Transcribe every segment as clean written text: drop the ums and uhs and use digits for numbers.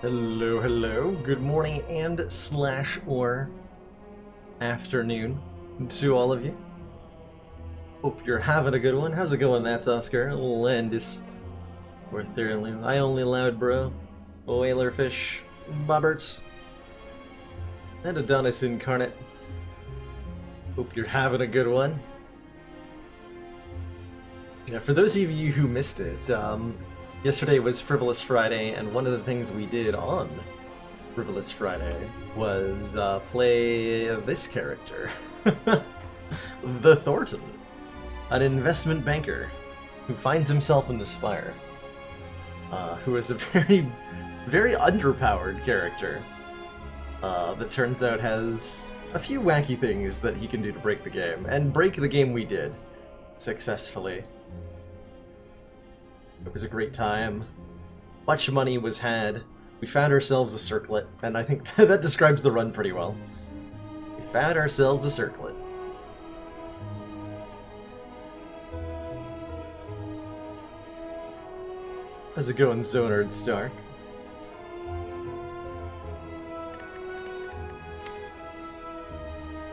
Hello, hello. Good morning and slash or afternoon to all of you. Hope you're having a good one. How's it going? That's Oscar. Landis. Or thoroughly. I only loud bro. Whalerfish. Bobbert. And Adonis incarnate. Hope you're having a good one. Yeah, for those of you who missed it, yesterday was Frivolous Friday, and one of the things we did on Frivolous Friday was play this character, the Thornton, an investment banker who finds himself in the Spire, who is a very, very underpowered character that turns out has a few wacky things that he can do to break the game, and break the game we did successfully. It was a great time. Much money was had. We found ourselves a circlet, and I think that describes the run pretty well. We found ourselves a circlet. How's it going, Zonard Stark?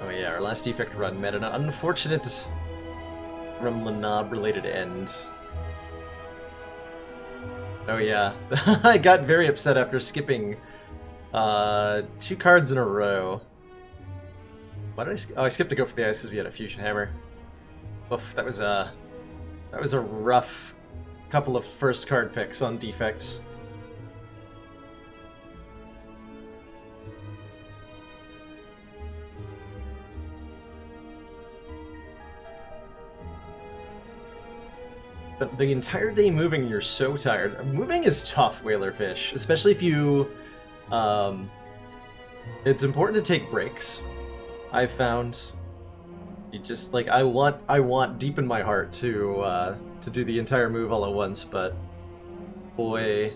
Oh yeah, our last defect run met an unfortunate Rumlanob-related end. Oh yeah, I got very upset after skipping 2 cards in a row. Why did I? Oh, I skipped to go for the ice because we had a fusion hammer. Oof, that was a rough couple of first card picks on defects. But the entire day moving, you're so tired. Moving is tough, Whalerfish, especially if you... it's important to take breaks, I've found. You just, like, I want deep in my heart to do the entire move all at once, but boy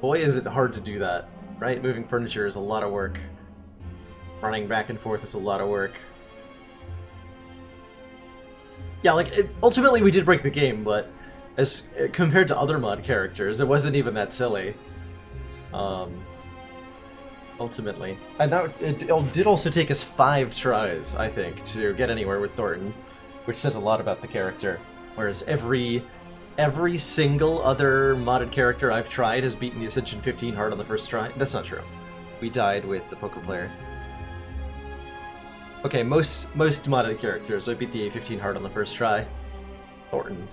is it hard to do that, right? Moving furniture is a lot of work. Running back and forth is a lot of work. Yeah, like, ultimately we did break the game, but as compared to other mod characters, it wasn't even that silly. Ultimately. And that it did also take us 5 tries, I think, to get anywhere with Thornton, which says a lot about the character. Whereas every single other modded character I've tried has beaten the Ascension 15 hard on the first try. That's not true. We died with the poker player. Okay, most modded characters, I beat the A15 hard on the first try. Thornton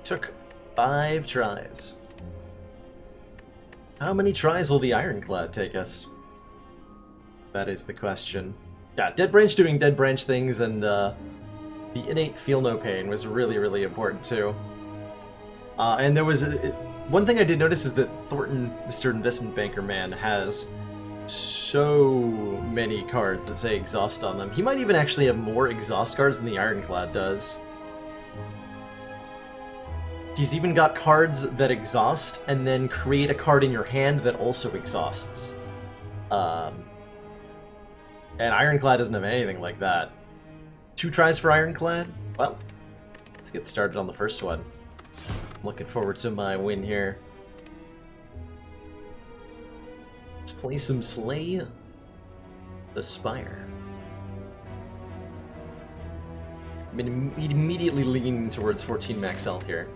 took 5 tries. How many tries will the Ironclad take us? That is the question. Yeah, Dead Branch doing Dead Branch things, and the innate feel no pain was really, really important too. And there was one thing I did notice is that Thornton, Mr. Investment Banker Man, has so many cards that say exhaust on them. He might even actually have more exhaust cards than the Ironclad does. He's even got cards that exhaust and then create a card in your hand that also exhausts. And Ironclad doesn't have anything like that. 2 tries for Ironclad? Well, let's get started on the first one. I'm looking forward to my win here. Let's play some Slay the Spire. I'm immediately leaning towards 14 max health here.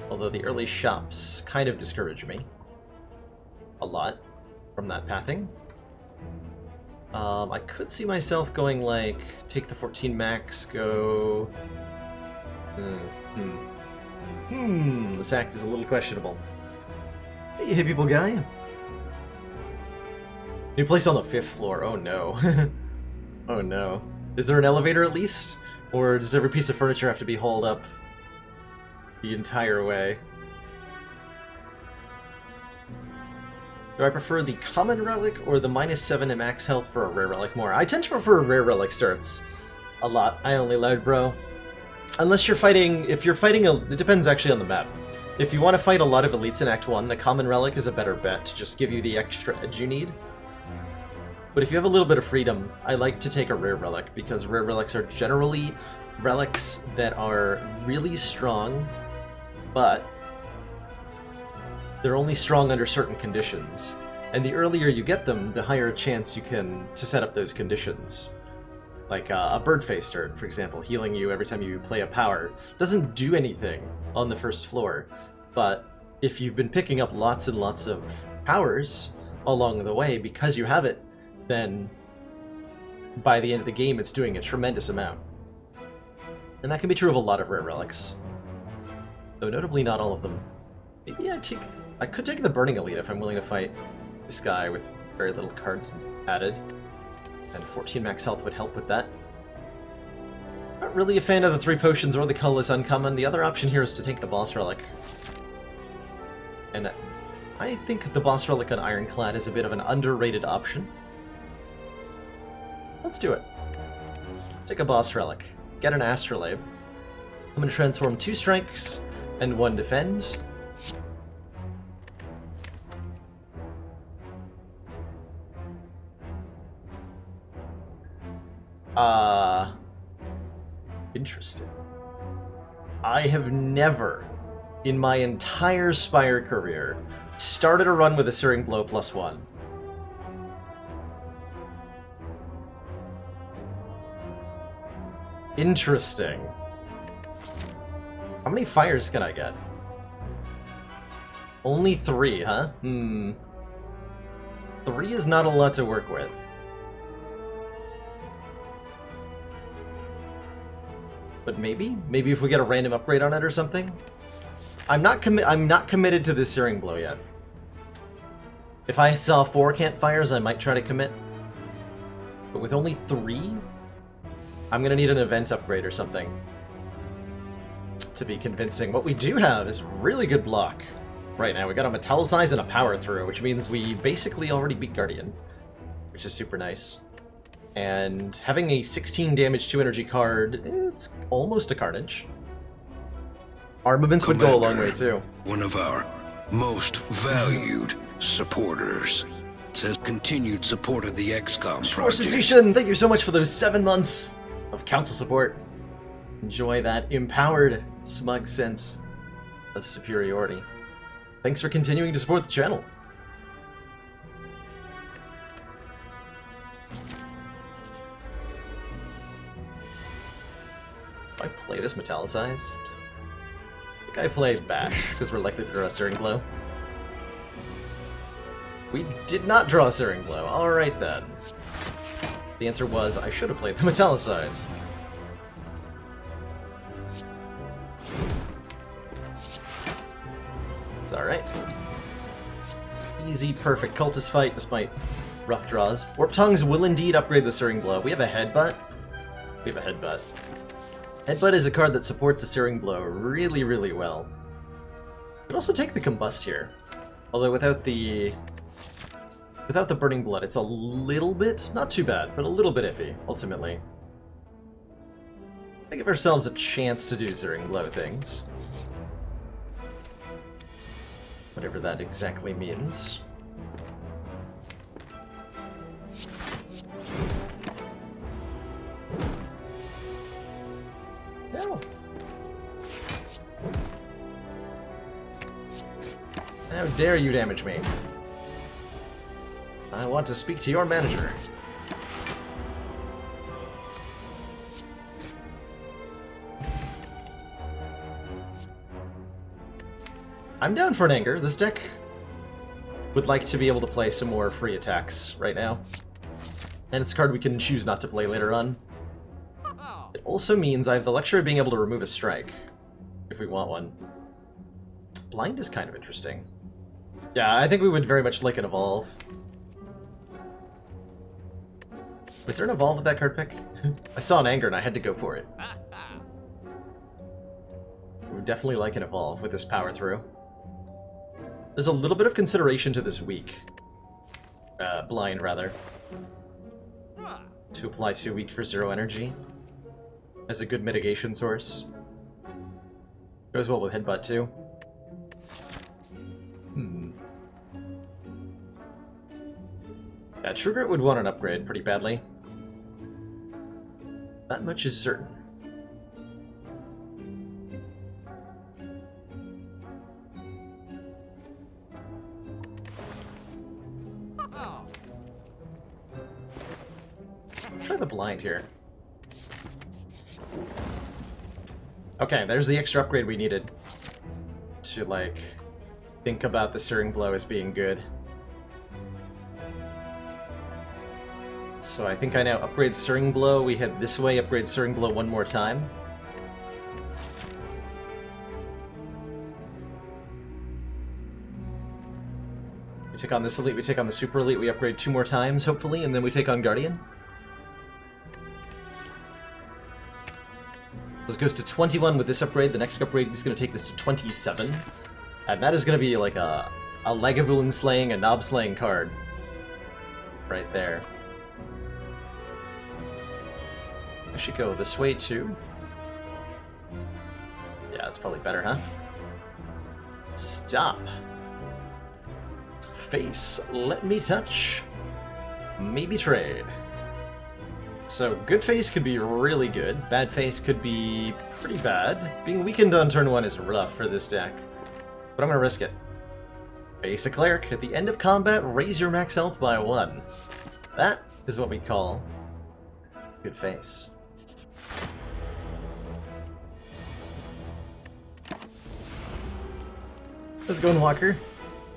Although the early shops kind of discourage me a lot from that pathing. I could see myself going like, take the 14 max, go... This act is a little questionable. Hey, hit people guy. New place on the 5th floor, oh no. Oh no. Is there an elevator at least? Or does every piece of furniture have to be hauled up the entire way? Do I prefer the common relic or the -7 in max health for a rare relic more? I tend to prefer rare relic starts a lot. I only loud bro. Unless you're fighting, if you're fighting it depends actually on the map. If you want to fight a lot of elites in Act 1, the common relic is a better bet to just give you the extra edge you need. But if you have a little bit of freedom, I like to take a rare relic, because rare relics are generally relics that are really strong, but they're only strong under certain conditions. And the earlier you get them, the higher chance you can to set up those conditions. Like a bird-face turret, for example, healing you every time you play a power. Doesn't do anything on the first floor, but if you've been picking up lots and lots of powers along the way because you have it, then by the end of the game it's doing a tremendous amount. And that can be true of a lot of rare relics. Though notably not all of them. Maybe I could take the Burning Elite if I'm willing to fight this guy with very little cards added. And 14 max health would help with that. Not really a fan of the 3 potions or the colorless uncommon. The other option here is to take the boss relic. And I think the boss relic on Ironclad is a bit of an underrated option. Let's do it. Take a boss relic. Get an Astrolabe. I'm going to transform 2 strikes and 1 defend. Interesting. I have never, in my entire Spire career, started a run with a Searing Blow +1. Interesting. How many fires can I get? Only 3, huh? 3 is not a lot to work with. But maybe if we get a random upgrade on it or something. I'm not committed to this Searing Blow yet. If I saw 4 campfires, I might try to commit. But with only 3, I'm gonna need an event upgrade or something to be convincing. What we do have is really good block right now. We got a Metallicize and a Power Through, which means we basically already beat Guardian, which is super nice. And having a 16 damage 2 energy card, it's almost a Carnage. Armaments would go a long way too. One of our most valued supporters says continued support of the XCOM project. Ascension, thank you so much for those 7 months of council support. Enjoy that empowered, smug sense of superiority. Thanks for continuing to support the channel. I play this Metallicize? I think I play Bash, because we're likely to draw a Searing Blow. We did not draw a Searing Blow. Alright then. The answer was, I should have played the Metallicize. It's alright. Easy, perfect Cultist fight, despite rough draws. Warp Tongues will indeed upgrade the Searing Blow. We have a Headbutt. We have a Headbutt. Headbutt is a card that supports a Searing Blow really, really well. You can also take the Combust here. Although without the Burning Blood, it's a little bit, not too bad, but a little bit iffy, ultimately. I give ourselves a chance to do Searing Blow things. Whatever that exactly means. No. How dare you damage me? I want to speak to your manager. I'm down for an Anger. This deck would like to be able to play some more free attacks right now. And it's a card we can choose not to play later on. It also means I have the luxury of being able to remove a strike, if we want one. Blind is kind of interesting. Yeah, I think we would very much like an Evolve. Was there an Evolve with that card pick? I saw an Anger and I had to go for it. We would definitely like an Evolve with this Power Through. There's a little bit of consideration to this weak. Blind, rather. To apply 2 weak for 0 energy. As a good mitigation source. Goes well with Headbutt, too. Yeah, True Grit would want an upgrade pretty badly. That much is certain. the blind here. Okay, there's the extra upgrade we needed to, like, think about the Searing Blow as being good. So I think I now upgrade Searing Blow. We head this way, upgrade Searing Blow one more time. We take on this elite, we take on the super elite, we upgrade 2 more times, hopefully, and then we take on Guardian. This goes to 21 with this upgrade. The next upgrade is going to take this to 27. And that is going to be like a Lagavulin slaying, a Knob slaying card. Right there. I should go this way too. Yeah, that's probably better, huh? Stop. Face, let me touch. Maybe trade. So, good face could be really good. Bad face could be pretty bad. Being weakened on turn 1 is rough for this deck. But I'm gonna risk it. Face a cleric. At the end of combat, raise your max health by 1. That is what we call good face. Let's go, Walker.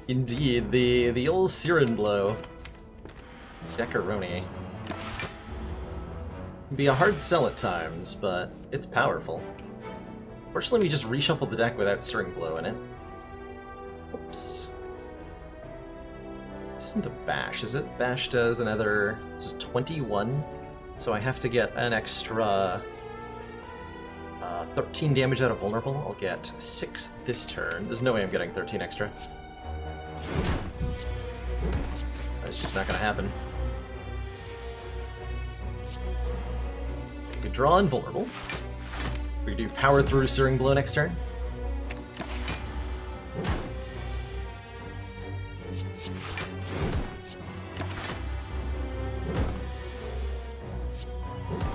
Indeed, the old Searing Blow. Decaroni. Can be a hard sell at times, but it's powerful. Fortunately, we just reshuffled the deck without Searing Blow in it. Oops. This isn't a bash, is it? Bash does another... This is 21, so I have to get an extra 13 damage out of Vulnerable. I'll get 6 this turn. There's no way I'm getting 13 extra. That's just not gonna happen. We could draw Invulnerable. We could do Power Through Searing Blow next turn.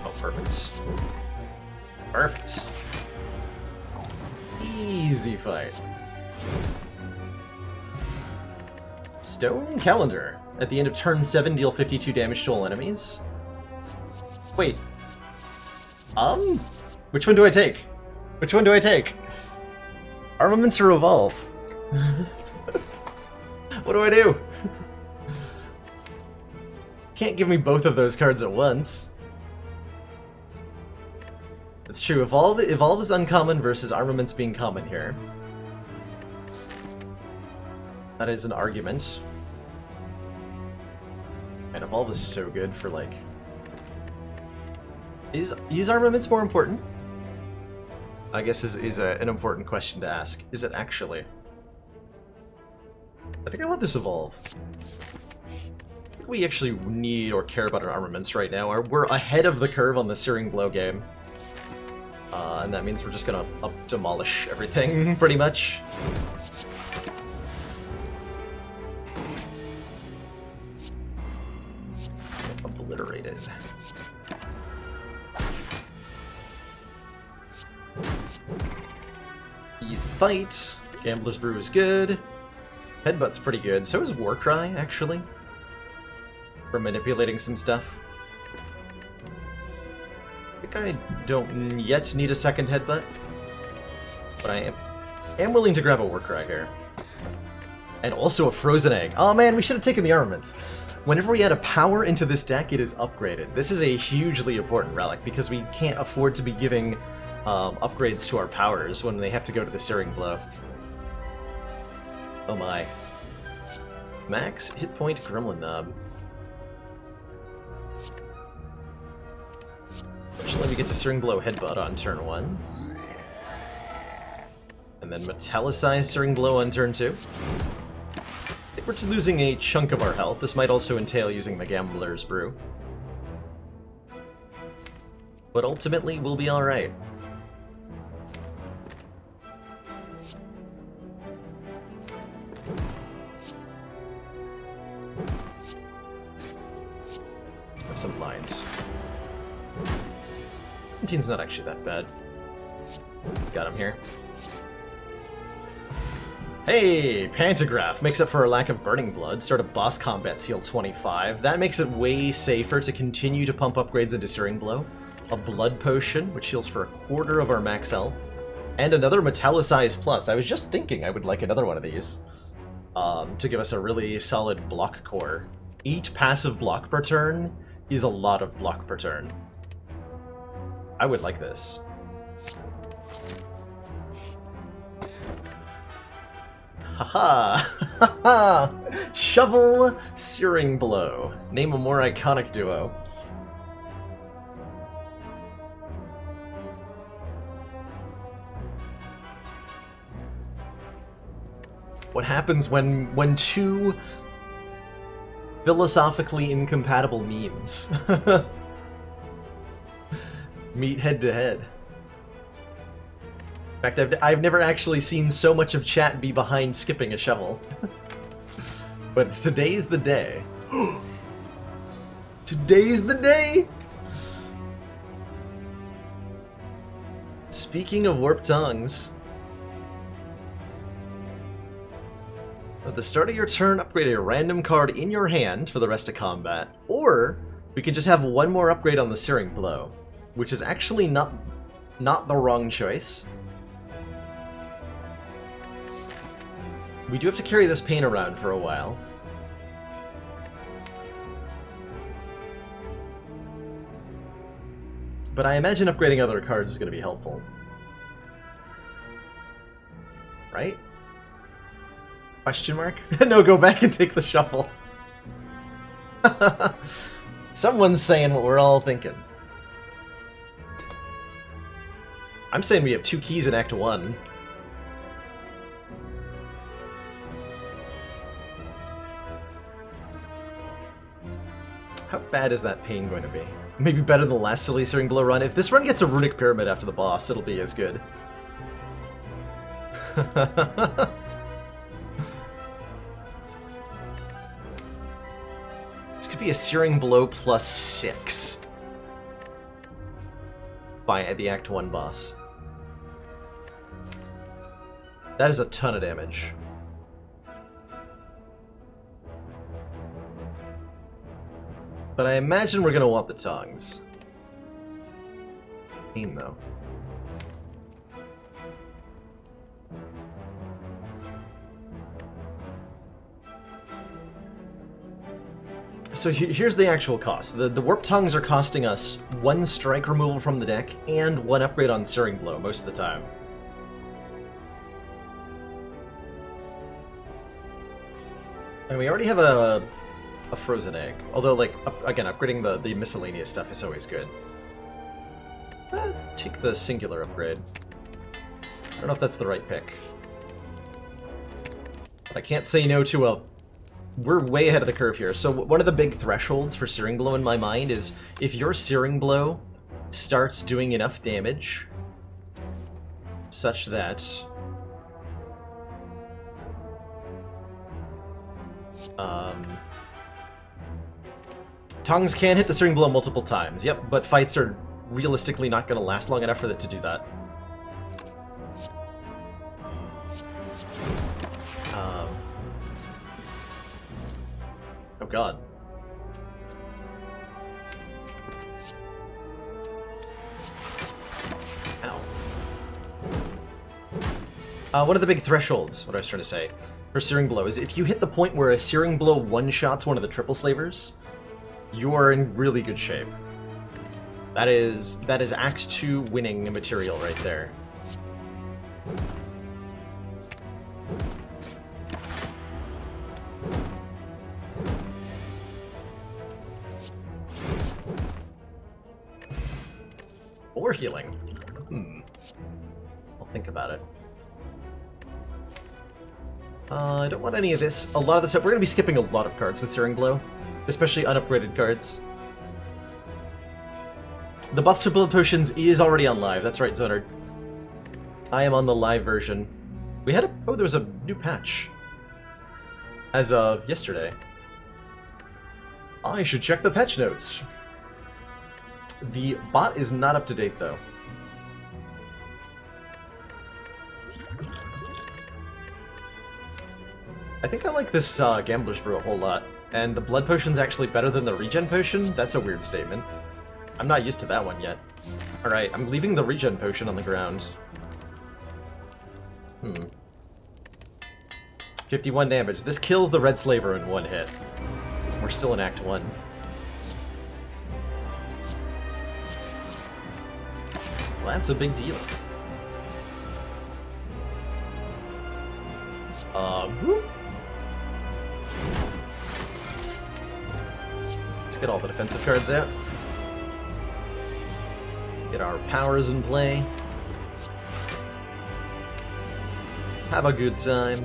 Oh, perfect. Perfect. Easy fight. Stone Calendar. At the end of turn 7, deal 52 damage to all enemies. Wait. Which one do I take? Which one do I take? Armaments or Evolve? What do I do? Can't give me both of those cards at once. It's true, Evolve is uncommon versus Armaments being common here. That is an argument. And Evolve is so good for, like... Is Armaments more important? I guess is an important question to ask. Is it actually? I think I want this Evolve. I think we actually need or care about our Armaments right now. We're ahead of the curve on the Searing Blow game. And that means we're just gonna demolish everything, pretty much. Obliterated. Easy fight. Gambler's Brew is good. Headbutt's pretty good. So is Warcry, actually. For manipulating some stuff. I think I don't yet need a second Headbutt. But I am willing to grab a Warcry here. And also a Frozen Egg. Oh man, we should have taken the Armaments. Whenever we add a power into this deck, it is upgraded. This is a hugely important relic because we can't afford to be giving upgrades to our powers when they have to go to the Searing Blow. Oh my. Max hit point Gremlin Knob. Fortunately, we get to Searing Blow Headbutt on turn 1. And then Metallicized Searing Blow on turn 2. I think we're losing a chunk of our health. This might also entail using the Gambler's Brew. But ultimately, we'll be alright. Have some lines. 17's not actually that bad. Got him here. Hey, Pantograph makes up for a lack of burning blood. Start of boss combats heal 25. That makes it way safer to continue to pump upgrades into Searing Blow. A blood potion, which heals for a quarter of our max health. And another Metallicized Plus. I was just thinking I would like another one of these. To give us a really solid block core. 8 passive block per turn is a lot of block per turn. I would like this. Haha! Haha! Shovel, Searing Blow. Name a more iconic duo. What happens when two philosophically incompatible memes meet head to head? In fact, I've never actually seen so much of chat be behind skipping a shovel. But today's the day. Today's the day! Speaking of warped tongues, at the start of your turn, upgrade a random card in your hand for the rest of combat, or we can just have one more upgrade on the Searing Blow, which is actually not the wrong choice. We do have to carry this pain around for a while. But I imagine upgrading other cards is going to be helpful. Right? Question mark? No, go back and take the shuffle. Someone's saying what we're all thinking. I'm saying we have 2 keys in Act 1. How bad is that pain going to be? Maybe better than the last silly Searing Blow run. If this run gets a Runic Pyramid after the boss, it'll be as good. This could be a Searing Blow plus 6 by the Act 1 boss. That is a ton of damage. But I imagine we're going to want the tongues. Pain, though. So here's the actual cost. The Warp Tongues are costing us 1 strike removal from the deck and 1 upgrade on Searing Blow most of the time. And we already have a frozen egg. Although, like, again, upgrading the miscellaneous stuff is always good. Take the singular upgrade. I don't know if that's the right pick. I can't say no to a... We're way ahead of the curve here. So one of the big thresholds for Searing Blow in my mind is if your Searing Blow starts doing enough damage such that... Tongues can hit the Searing Blow multiple times, yep, but fights are realistically not going to last long enough for it to do that. Oh god. Ow. One of the big thresholds, what I was trying to say, for Searing Blow is if you hit the point where a Searing Blow one-shots one of the triple slavers, you're in really good shape. That is Act 2 winning material right there. Or healing. I'll think about it. I don't want any of this. A lot of the stuff, we're going to be skipping a lot of cards with Searing Blow. Especially unupgraded cards. The buff to blood potions is already on live. That's right, Zonard. I am on the live version. We had a... Oh, there was a new patch. As of yesterday. I should check the patch notes. The bot is not up to date, though. I think I like this Gambler's Brew a whole lot. And the blood potion's actually better than the regen potion? That's a weird statement. I'm not used to that one yet. Alright, I'm leaving the regen potion on the ground. 51 damage. This kills the Red Slaver in one hit. We're still in Act 1. Well, that's a big deal. Whoop. Let's get all the defensive cards out. Get our powers in play. Have a good time.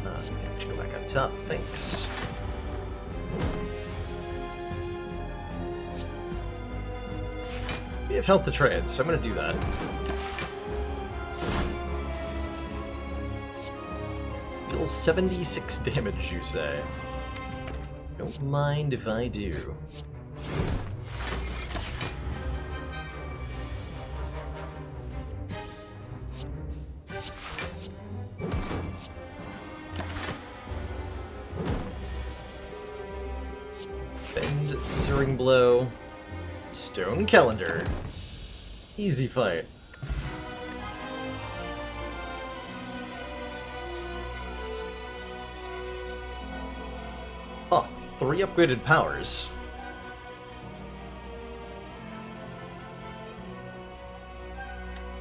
Okay, let's go back on top. Thanks. We have health to trade, so I'm going to do that. Deal 76 damage, you say? Don't mind if I do. Bend, Searing Blow, Stone Calendar. Easy fight. Oh, 3 upgraded powers.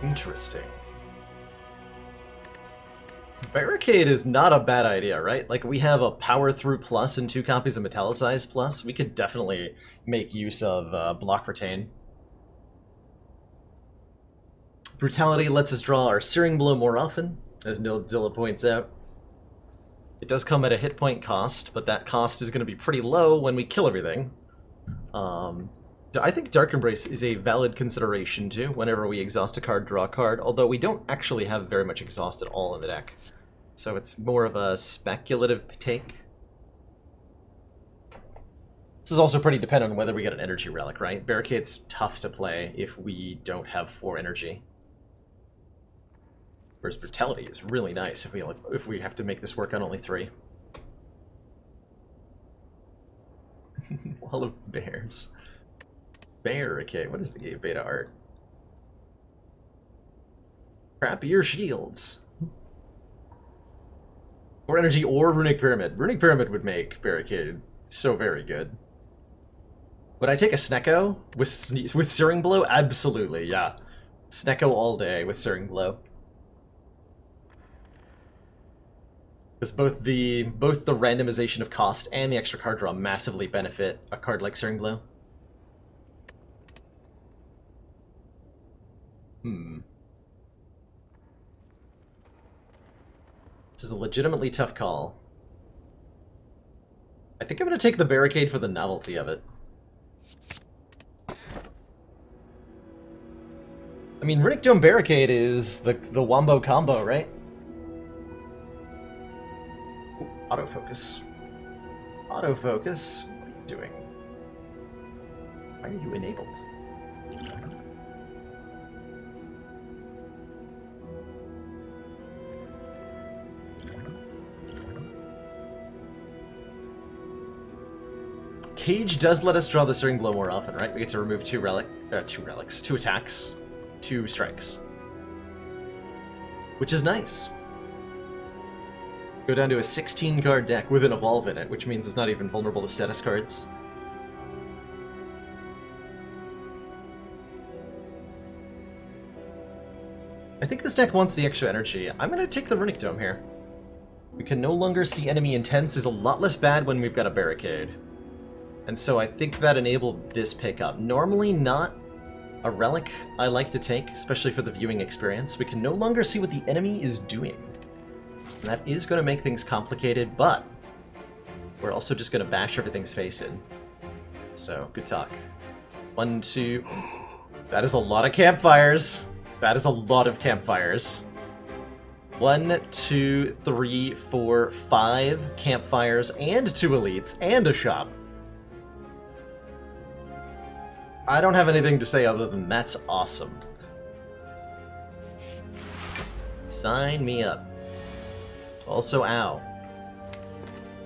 Interesting. Barricade is not a bad idea, right? Like, we have a Power Through Plus and 2 copies of Metallicize Plus. We could definitely make use of Block Retain. Brutality lets us draw our Searing Blow more often, as Nilzilla points out. It does come at a hit point cost, but that cost is going to be pretty low when we kill everything. I think Dark Embrace is a valid consideration too, whenever we exhaust a card, draw a card, although we don't actually have very much exhaust at all in the deck. So it's more of a speculative take. This is also pretty dependent on whether we get an energy relic, right? Barricade's tough to play if we don't have 4 energy. Whereas Brutality is really nice if we have to make this work on only 3. Wall of Bears. Barricade. What is the game beta art? Crappier shields. 4 energy or Runic Pyramid. Runic Pyramid would make Barricade so very good. Would I take a Snecko with Searing Blow? Absolutely, yeah. Snecko all day with Searing Blow. Because both the randomization of cost and the extra card draw massively benefit a card like Searing Blow. This is a legitimately tough call. I think I'm going to take the Barricade for the novelty of it. I mean, Runic Dome Barricade is the wombo combo, right? Ooh, autofocus. Autofocus? What are you doing? Why are you enabled? Cage does let us draw the Searing Blow more often, right? We get to remove 2 attacks, 2 strikes. Which is nice. Go down to a 16-card deck with an Evolve in it, which means it's not even vulnerable to status cards. I think this deck wants the extra energy. I'm going to take the Runic Dome here. We can no longer see enemy intents is a lot less bad when we've got a Barricade. And so I think that enabled this pickup. Normally not a relic I like to take, especially for the viewing experience. We can no longer see what the enemy is doing. And that is going to make things complicated, but we're also just going to bash everything's face in. So, good talk. 1, 2... That is a lot of campfires. That is a lot of campfires. 1, 2, 3, 4, 5 campfires and 2 elites and a shop. I don't have anything to say other than that's awesome. Sign me up. Also, ow.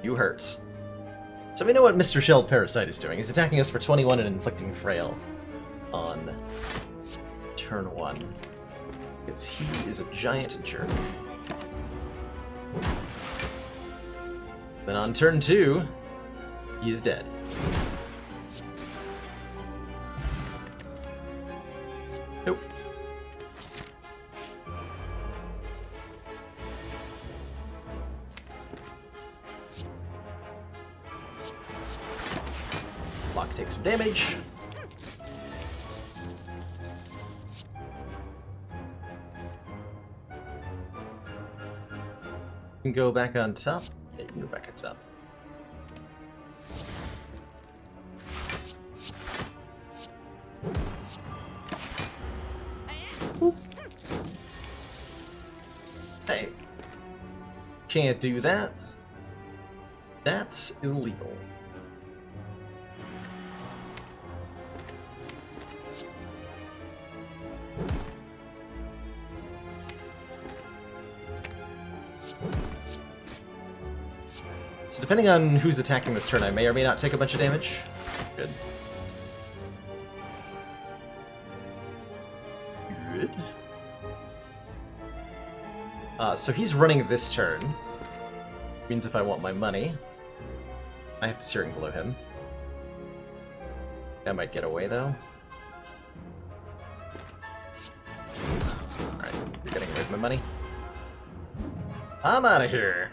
You hurt. So we know what Mr. Shelled Parasite is doing. He's attacking us for 21 and inflicting Frail on turn 1. Because he is a giant jerk. Then on turn 2, he is dead. Nope. Block takes some damage. You can go back on top. Yeah, you can go back on top. Hey. Can't do that. That's illegal. So depending on who's attacking this turn, I may or may not take a bunch of damage. Good. Good. So he's running this turn. Means if I want my money, I have to Searing Blow him. I might get away, though. Alright, you're getting away with my money. I'm out of here!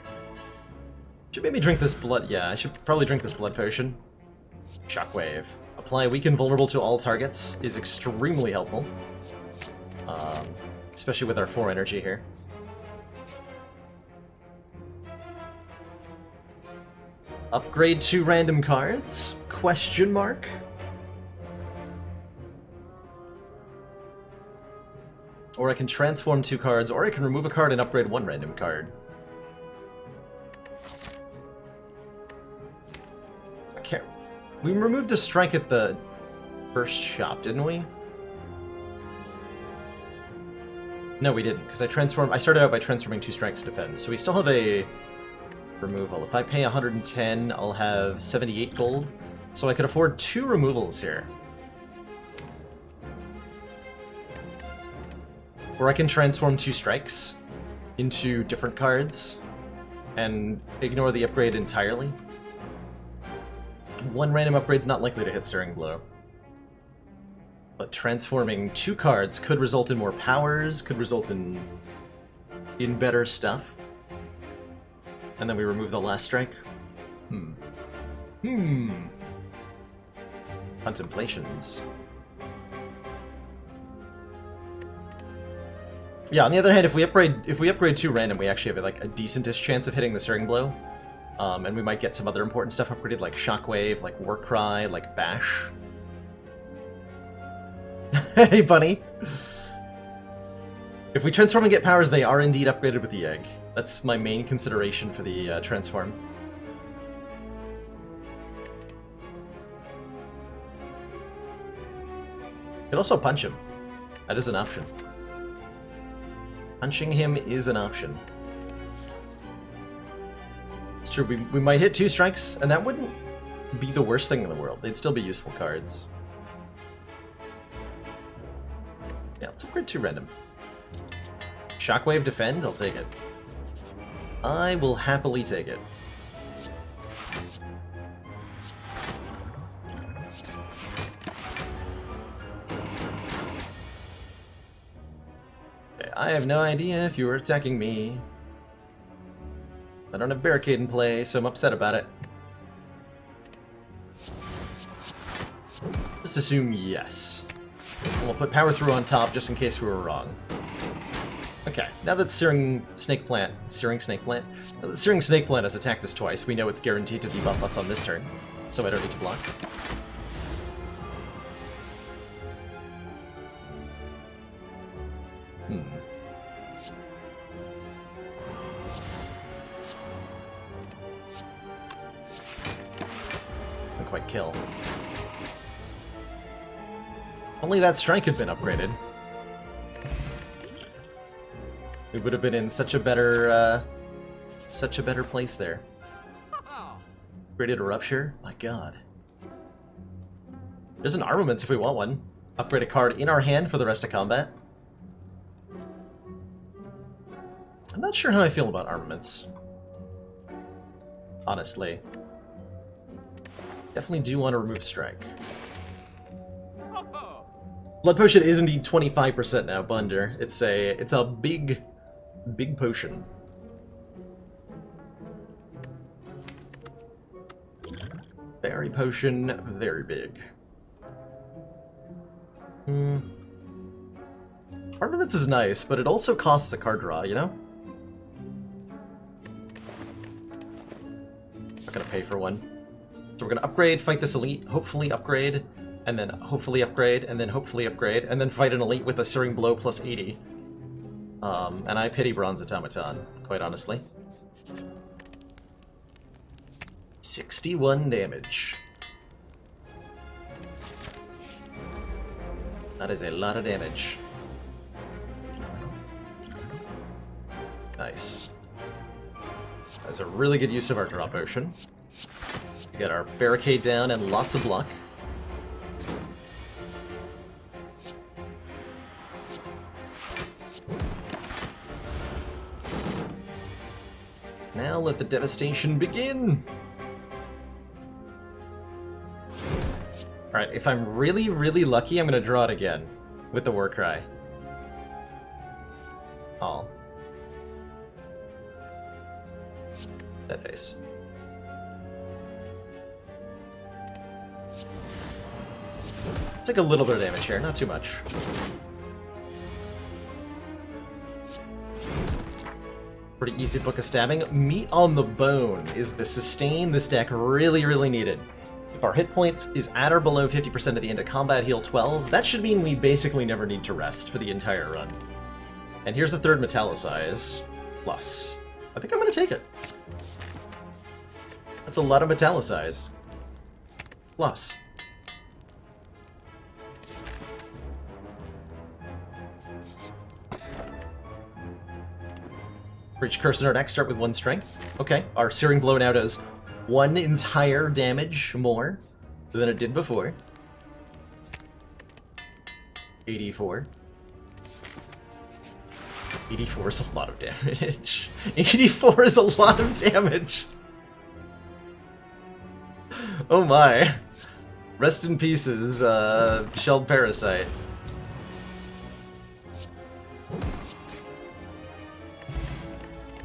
Should maybe drink this blood... Yeah, I should probably drink this blood potion. Shockwave. Apply weaken vulnerable to all targets is extremely helpful. Especially with our 4 energy here. Upgrade 2 random cards? Question mark? Or I can transform 2 cards, or I can remove a card and upgrade 1 random card. I can't... We removed a strike at the first shop, didn't we? No, we didn't, because I started out by transforming 2 strikes defense, so we still have a removal. If I pay 110, I'll have 78 gold, so I could afford 2 removals here. Or I can transform 2 strikes into different cards and ignore the upgrade entirely. 1 random upgrade's not likely to hit Searing Blow. But transforming 2 cards could result in more powers, could result in better stuff. And then we remove the last strike. Contemplations. Yeah, on the other hand, if we upgrade 2 random, we actually have like a decentish chance of hitting the Searing Blow. And we might get some other important stuff upgraded, like Shockwave, like Warcry, like Bash. Hey, bunny! If we transform and get powers, they are indeed upgraded with the egg. That's my main consideration for the transform. You could also punch him. That is an option. Punching him is an option. It's true, we might hit 2 strikes, and that wouldn't be the worst thing in the world. They'd still be useful cards. Yeah, let's upgrade 2 random. Shockwave defend, I'll take it. I will happily take it. Okay, I have no idea if you were attacking me. I don't have barricade in play, so I'm upset about it. Just assume yes. We'll put power through on top just in case we were wrong. Okay, now that Searing Snake Plant has attacked us twice, we know it's guaranteed to debuff us on this turn, so I don't need to block. Doesn't quite kill. Only that strike had been upgraded. We would have been in such a better Such a better place there. Created a rupture? My god. There's an armaments if we want one. Upgrade a card in our hand for the rest of combat. I'm not sure how I feel about armaments. Honestly. Definitely do want to remove strike. Blood potion is indeed 25% now, Bunder. It's a big potion. Berry potion, very big. Armaments is nice, but it also costs a card draw, you know? Not gonna pay for one. So we're gonna upgrade, fight this elite, hopefully upgrade, and then hopefully upgrade, and then hopefully upgrade, and then fight an elite with a Searing Blow plus 80. And I pity Bronze Automaton, quite honestly. 61 damage. That is a lot of damage. Nice. That's a really good use of our draw potion. We get our barricade down and lots of luck. Now let the devastation begin! Alright, if I'm really, really lucky, I'm gonna draw it again with the Warcry. Oh. That face. Take a little bit of damage here, not too much. Pretty easy book of stabbing. Meat on the bone is the sustain this deck really, really needed. If our hit points is at or below 50% at the end of combat, heal 12, that should mean we basically never need to rest for the entire run. And here's the third Metallicize plus. I think I'm gonna take it. That's a lot of Metallicize. Plus. For each curse in our deck, start with 1 strength. Okay, our Searing Blow now does 1 entire damage more than it did before. 84. 84 is a lot of damage. 84 is a lot of damage. Oh my. Rest in pieces, Shelled Parasite.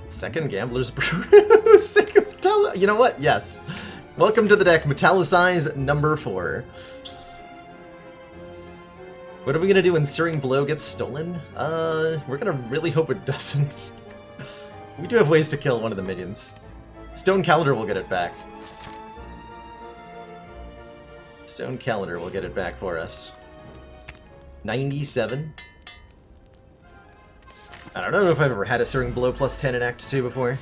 Second Gambler's Brew. You know what? Yes. Welcome to the deck, Metallicize number 4. What are we gonna do when Searing Blow gets stolen? We're gonna really hope it doesn't. We do have ways to kill one of the minions. Stone Calendar will get it back. Stone Calendar will get it back for us. 97. I don't know if I've ever had a Searing Blow plus 10 in Act 2 before.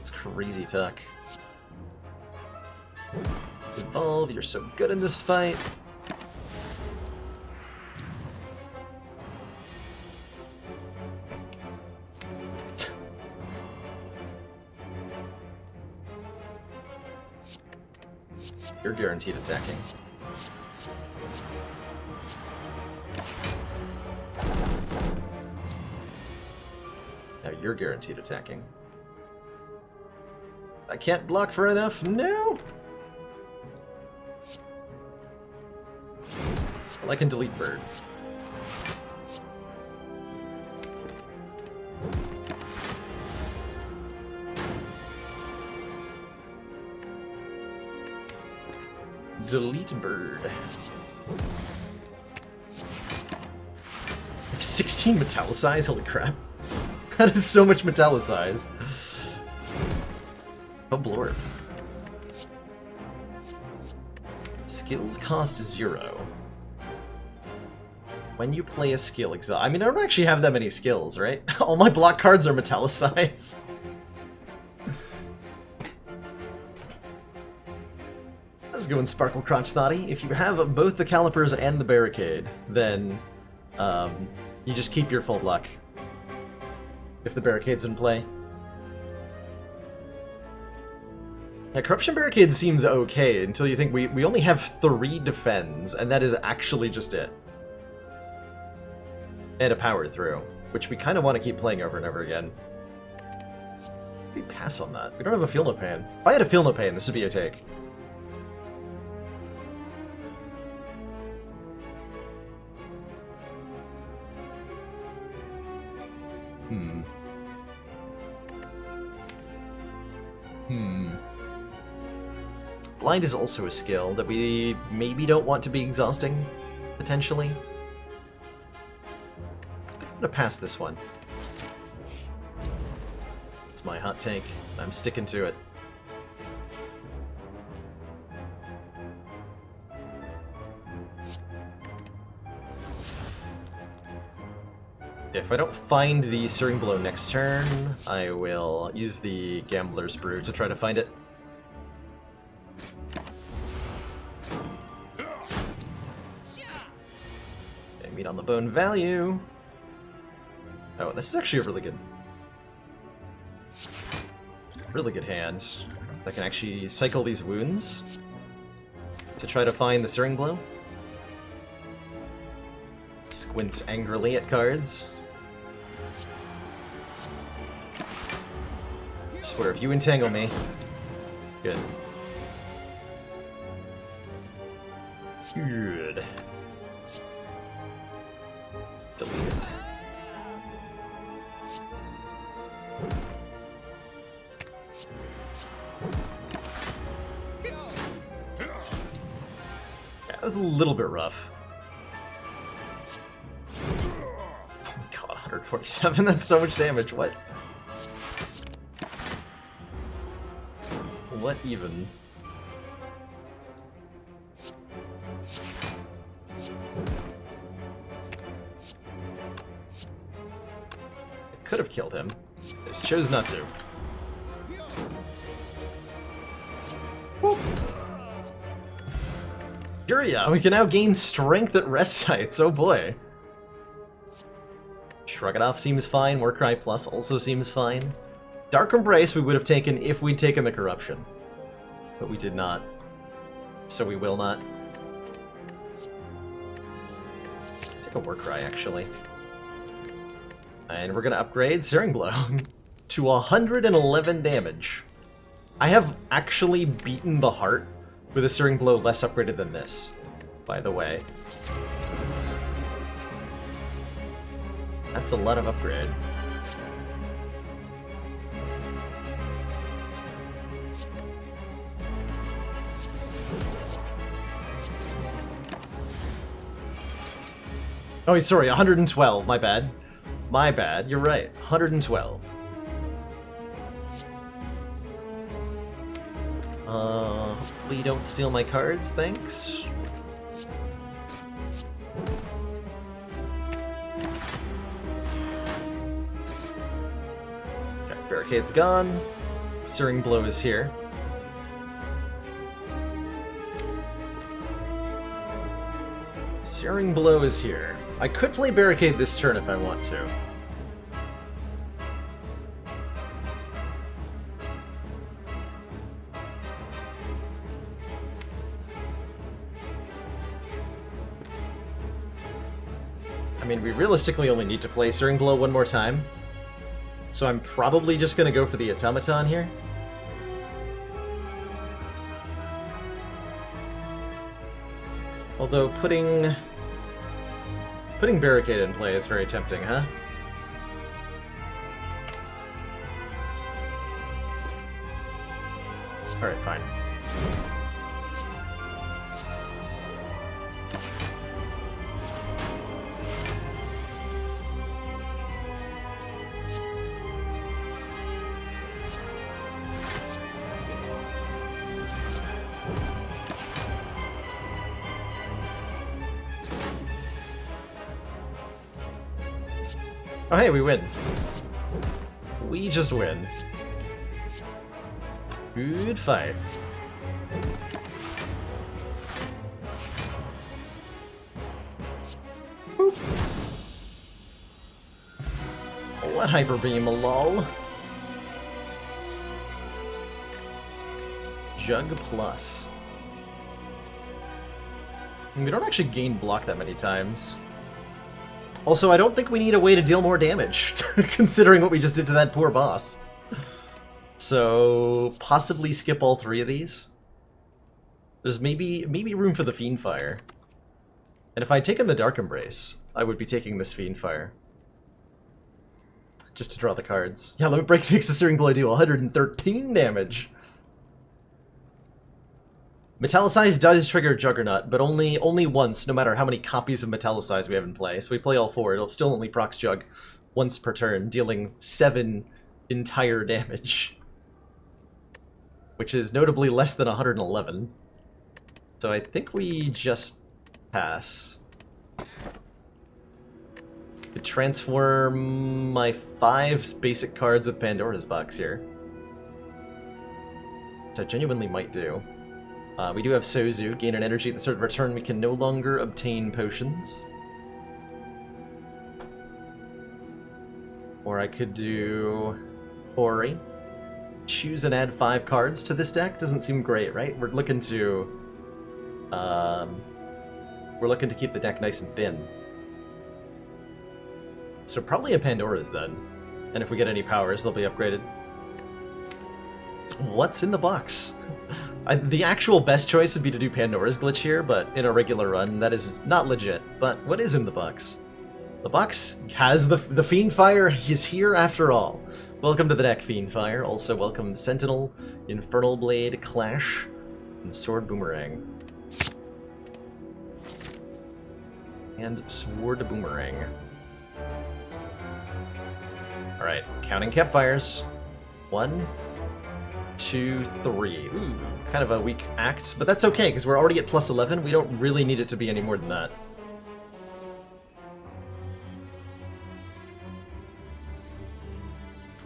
It's crazy tuck. Evolve, you're so good in this fight. You're guaranteed attacking. Now you're guaranteed attacking. I can't block for enough? No! Well, I can delete bird. Delete bird. I have 16 Metallicize? Holy crap. That is so much Metallicize. Oh, Blorb. Skills cost 0. When you play a skill exhaust... I mean, I don't actually have that many skills, right? All my block cards are Metallicize. Let's go in Sparkle Crotch Thoughty. If you have both the Calipers and the Barricade, then you just keep your full luck. If the Barricade's in play. Yeah, Corruption Barricade seems okay until you think we only have 3 defends, and that is actually just it. And a power through, which we kind of want to keep playing over and over again. We pass on that. We don't have a Feel No Pain. If I had a Feel No Pain, this would be a take. Blind is also a skill that we maybe don't want to be exhausting, potentially. I'm gonna pass this one. It's my hot take. I'm sticking to it. If I don't find the Searing Blow next turn, I will use the Gambler's Brew to try to find it. Okay, meat on the bone value. Oh, this is actually a really good hand. I can actually cycle these wounds to try to find the Searing Blow. Squints angrily at cards. Swear, if you entangle me... Good. Good. Delete it. That was a little bit rough. Oh my god, 147, that's so much damage, what? What even? I could have killed him. I just chose not to. Whoop. Furia! We can now gain strength at rest sites, oh boy. Shrug It Off seems fine, Warcry Plus also seems fine. Dark Embrace we would have taken if we'd taken the Corruption. But we did not. So we will not. Take a Warcry, actually. And we're gonna upgrade Searing Blow to 111 damage. I have actually beaten the Heart with a Searing Blow less upgraded than this, by the way. That's a lot of upgrade. Oh, sorry, 112, my bad. My bad, you're right, 112. Hopefully you don't steal my cards, thanks. Okay, Barricade's gone. Searing Blow is here. Searing Blow is here. I could play Barricade this turn if I want to. I mean, we realistically only need to play Searing Blow one more time. So I'm probably just going to go for the Automaton here. Although putting Barricade in play is very tempting, huh? Alright, fine. Oh hey, we win. We just win. Good fight. Boop. What Hyper Beam, lol. Jug Plus. We don't actually gain block that many times. Also, I don't think we need a way to deal more damage, considering what we just did to that poor boss. So, possibly skip all 3 of these. There's maybe room for the Fiendfire. And if I'd taken the Dark Embrace, I would be taking this Fiendfire. Just to draw the cards. Yeah, Limit Break makes the Searing Blow do 113 damage. Metallicize does trigger Juggernaut, but only once, no matter how many copies of Metallicize we have in play. So we play all 4, it'll still only procs Jug once per turn, dealing 7 entire damage. Which is notably less than 111. So I think we just pass. Could transform my 5 basic cards with Pandora's Box here. Which I genuinely might do. We do have Sozu. Gain an energy at the start of our turn. We can no longer obtain potions. Or I could do Ori. Choose and add 5 cards to this deck. Doesn't seem great, right? We're looking to keep the deck nice and thin. So probably a Pandora's then. And if we get any powers, they'll be upgraded. What's in the box? The actual best choice would be to do Pandora's Glitch here, but in a regular run, that is not legit. But what is in the box? The box has the Fiendfire. He's here after all. Welcome to the deck, Fiendfire. Also welcome Sentinel, Infernal Blade, Clash, and Sword Boomerang. And Sword Boomerang. Alright, counting campfires. 1, 2, 3. Ooh, kind of a weak act, but that's okay, because we're already at plus 11. We don't really need it to be any more than that.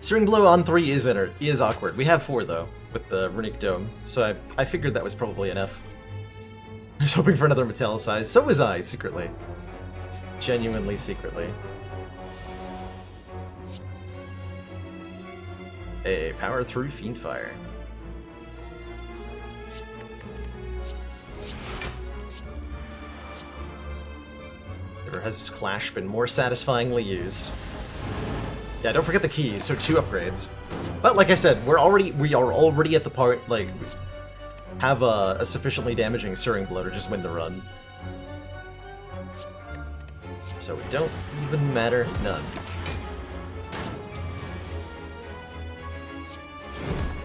Searing Blow on 3 is awkward. We have 4, though, with the Runic Dome, so I figured that was probably enough. I was hoping for another Metallicize. So was I, secretly. Genuinely secretly. A power through Fiendfire. Never has Clash been more satisfyingly used. Yeah, don't forget the keys, so 2 upgrades. But like I said, we are already at the part, like, have a sufficiently damaging Searing Blow to just win the run. So it don't even matter none.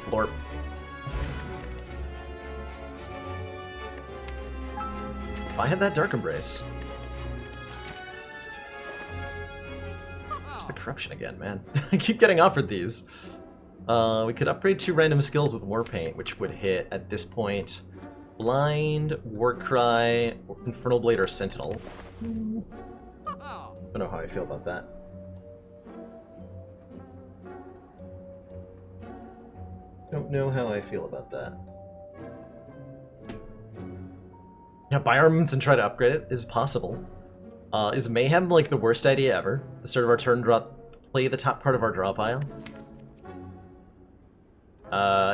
Lorp. If I had that Dark Embrace. It's the Corruption again, man. I keep getting offered these. We could upgrade 2 random skills with Warpaint, which would hit, at this point, Blind, Warcry, Infernal Blade, or Sentinel. I don't know how I feel about that. Don't know how I feel about that. Yeah, buy armaments and try to upgrade it is possible. Is Mayhem like the worst idea ever? The start of our turn, play the top part of our draw pile?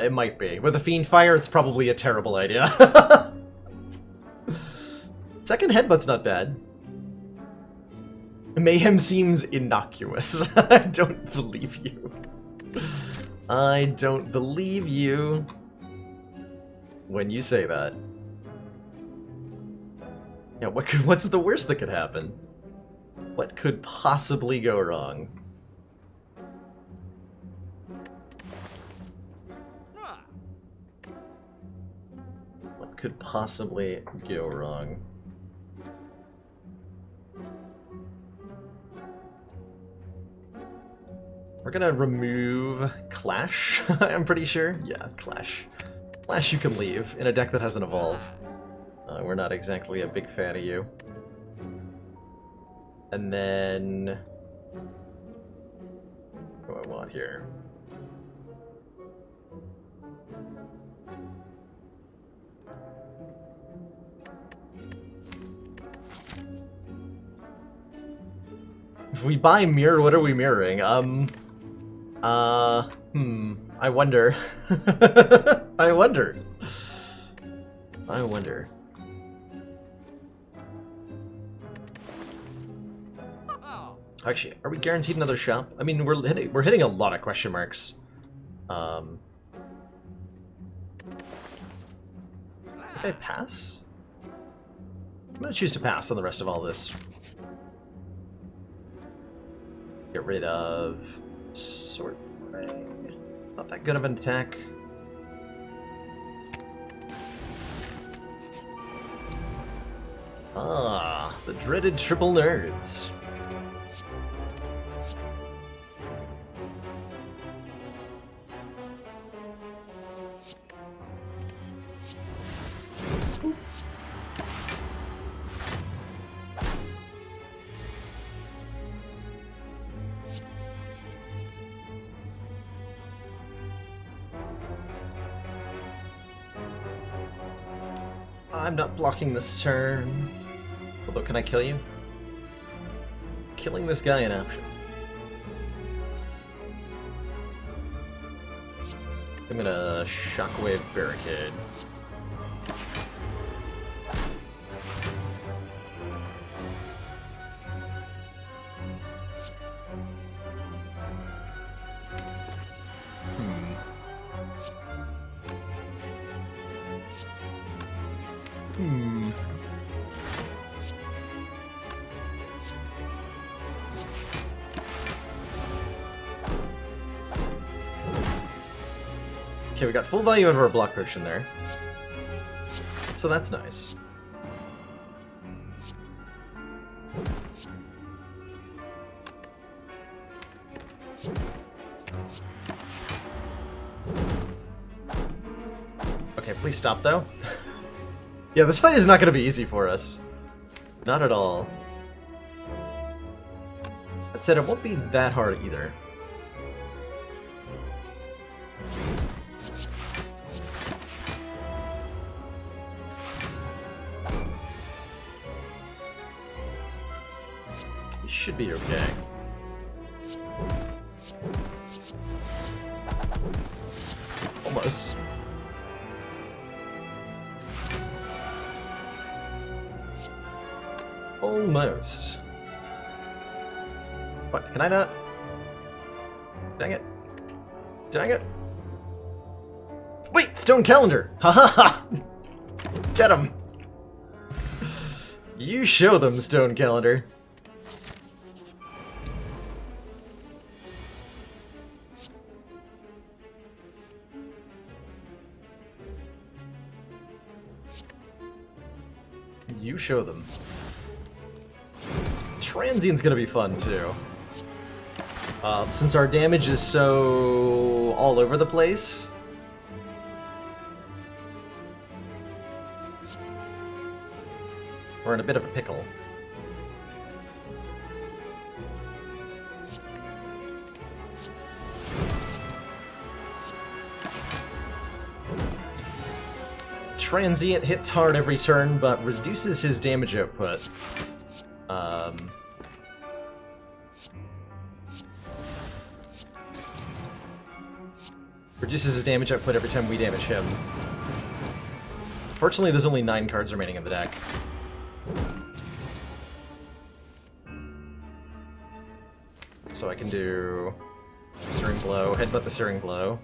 It might be. With a Fiendfire, it's probably a terrible idea. Second Headbutt's not bad. Mayhem seems innocuous. I don't believe you. I don't believe you when you say that. Yeah, what's the worst that could happen? What could possibly go wrong? What could possibly go wrong? We're gonna remove Clash, I'm pretty sure. Yeah, Clash. Clash you can leave in a deck that hasn't evolved. We're not exactly a big fan of you. And then... what do I want here? If we buy Mirror, what are we mirroring? I wonder. I wonder. I wonder. Actually, are we guaranteed another shop? I mean, we're hitting a lot of question marks. Did I pass? I'm gonna choose to pass on the rest of all this. Get rid of Sword Ring. Not that good of an attack. Ah, the dreaded triple nerds. I'm not blocking this turn. Although, can I kill you? Killing this guy an option. I'm gonna Shockwave Barricade. Okay, we got full value out of our block potion there. So that's nice. Okay, please stop though. Yeah, this fight is not going to be easy for us. Not at all. That said, it won't be that hard either. You should be okay. Almost. Almost. What? Can I not? Dang it. Dang it. Wait! Stone Calendar! Ha ha ha! Get him! You show them, Stone Calendar. You show them. Transient's gonna be fun too. Since our damage is so all over the place. We're in a bit of a pickle. Transient hits hard every turn, but reduces his damage output. Reduces his damage output every time we damage him. Fortunately, there's only 9 cards remaining in the deck. So I can do Searing Blow, Headbutt the Searing Blow,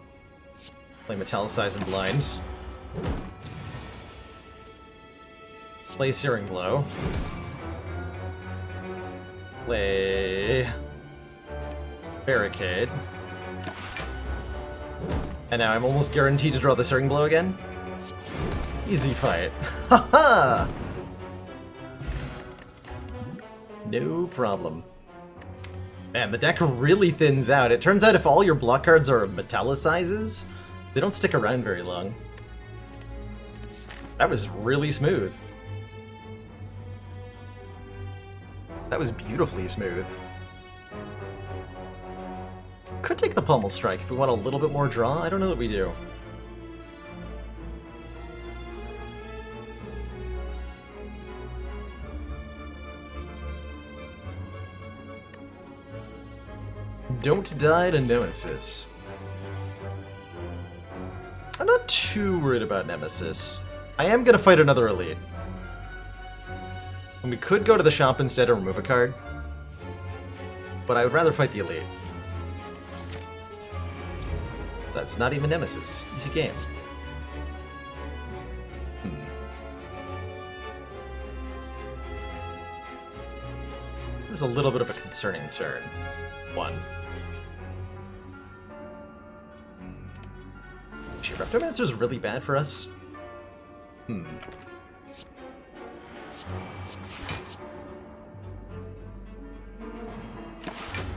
play Metallicize and Blind, play Searing Blow, play Barricade, and now I'm almost guaranteed to draw the Searing Blow again. Easy fight. Haha! No problem. Man, the deck really thins out. It turns out if all your block cards are Metallicizes, they don't stick around very long. That was really smooth. That was beautifully smooth. Could take the Pummel Strike if we want a little bit more draw. I don't know that we do. Don't die to Nemesis. I'm not too worried about Nemesis. I am gonna fight another elite. And we could go to the shop instead and remove a card. But I would rather fight the elite. So that's not even Nemesis. Easy game. This is a little bit of a concerning turn. 1. Actually, Reptomancer's really bad for us.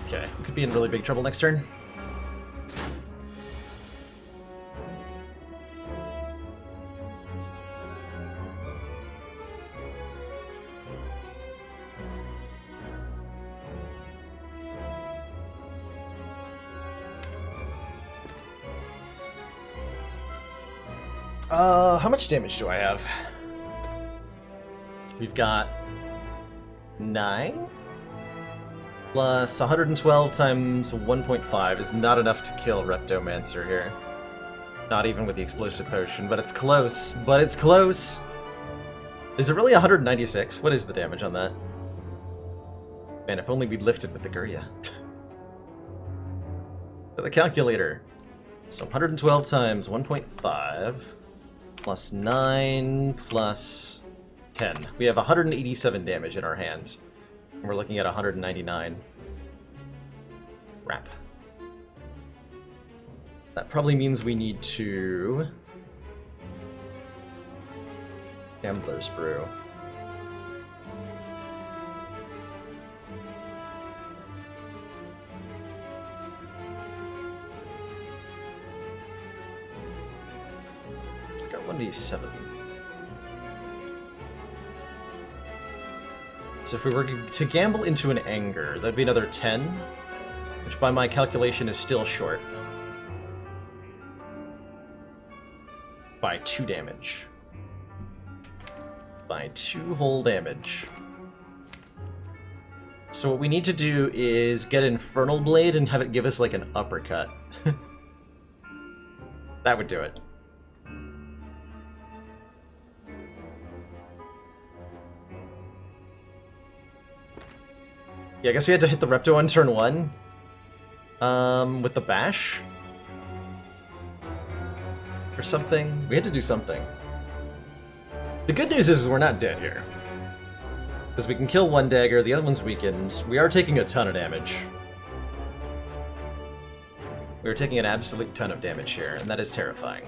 Okay, we could be in really big trouble next turn. How much damage do I have? We've got 9 plus 112 times 1.5 is not enough to kill Reptomancer here. Not even with the explosive potion, but it's close. But it's close! Is it really 196? What is the damage on that? Man, if only we'd lifted with the Guria. For the calculator. So 112 times 1.5 plus 9 plus 10. We have 187 damage in our hand. And we're looking at 199. Crap. That probably means we need to... Gambler's Brew. Got 1d7. So if we were to gamble into an Anger, that'd be another 10, which by my calculation is still short. By 2 damage. By 2 whole damage. So what we need to do is get Infernal Blade and have it give us like an uppercut. That would do it. Yeah, I guess we had to hit the Repto on turn 1. With the bash? Or something? We had to do something. The good news is we're not dead here. Because we can kill one dagger, the other one's weakened. We are taking a ton of damage. We are taking an absolute ton of damage here, and that is terrifying.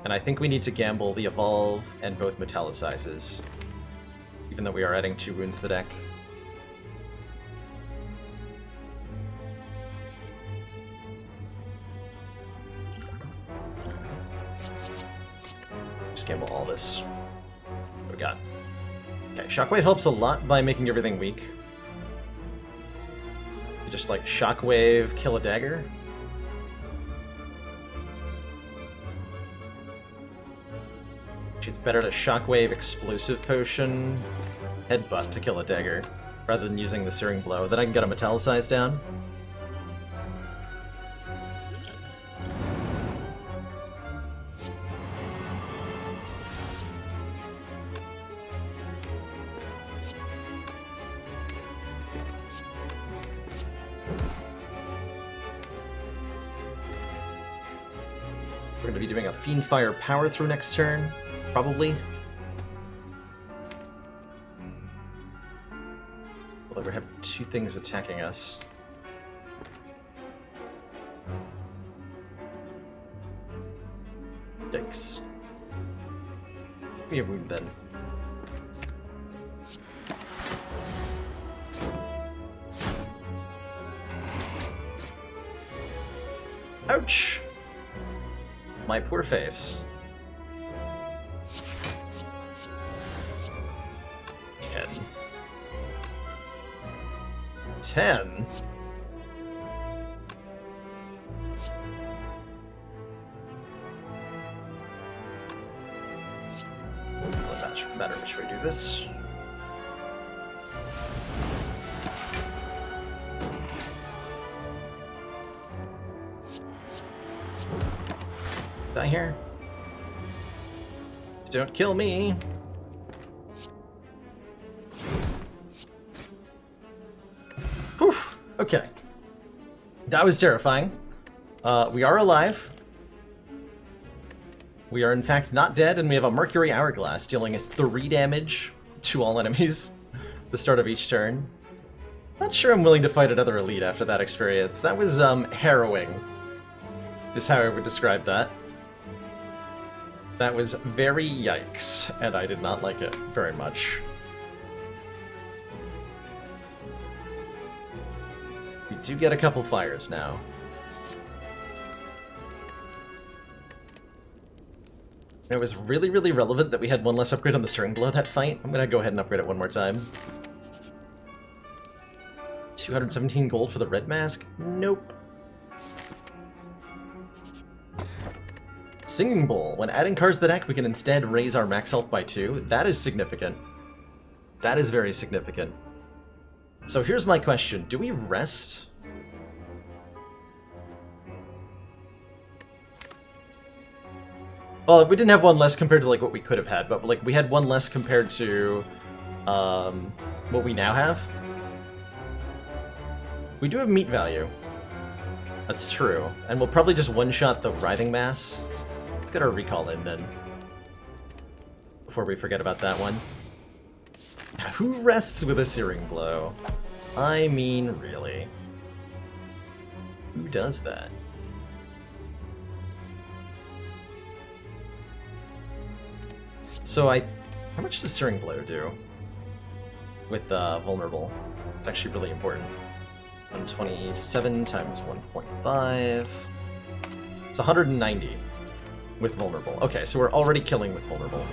And I think we need to gamble the Evolve and both Metallicizes. Even though we are adding 2 wounds to the deck. Just gamble all this. What do we got? Okay, Shockwave helps a lot by making everything weak. You just like Shockwave, kill a dagger. It's better to Shockwave, Explosive Potion, Headbutt to kill a dagger, rather than using the Searing Blow. Then I can get a Metallicize down. We're going to be doing a Fiendfire Power Through next turn, probably. Although we have 2 things attacking us. Yikes. Give me a wound then. Ouch! My poor face. 10. 10? Doesn't matter which way we do this. Die here. don't kill me. Whew. Okay. That was terrifying. We are alive. We are in fact not dead, and we have a Mercury Hourglass, dealing 3 damage to all enemies at the start of each turn. Not sure I'm willing to fight another elite after that experience. That was harrowing, is how I would describe that. That was very yikes, and I did not like it very much. We do get a couple fires now. It was really, really relevant that we had one less upgrade on the steering below that fight. I'm gonna go ahead and upgrade it one more time. 217 gold for the red mask? Nope. Singing Bowl. When adding cards to the deck, we can instead raise our max health by 2. That is significant. That is very significant. So here's my question. Do we rest? Well, we didn't have one less compared to like what we could have had, but like we had one less compared to what we now have. We do have meat value. That's true. And we'll probably just one-shot the writhing mass. Let's get our recall in then, before we forget about that one. Who rests with a Searing Blow? I mean, really. Who does that? So how much does Searing Blow do with Vulnerable? It's actually really important. 127 times 1.5. It's 190 with Vulnerable. Okay, so we're already killing with Vulnerable.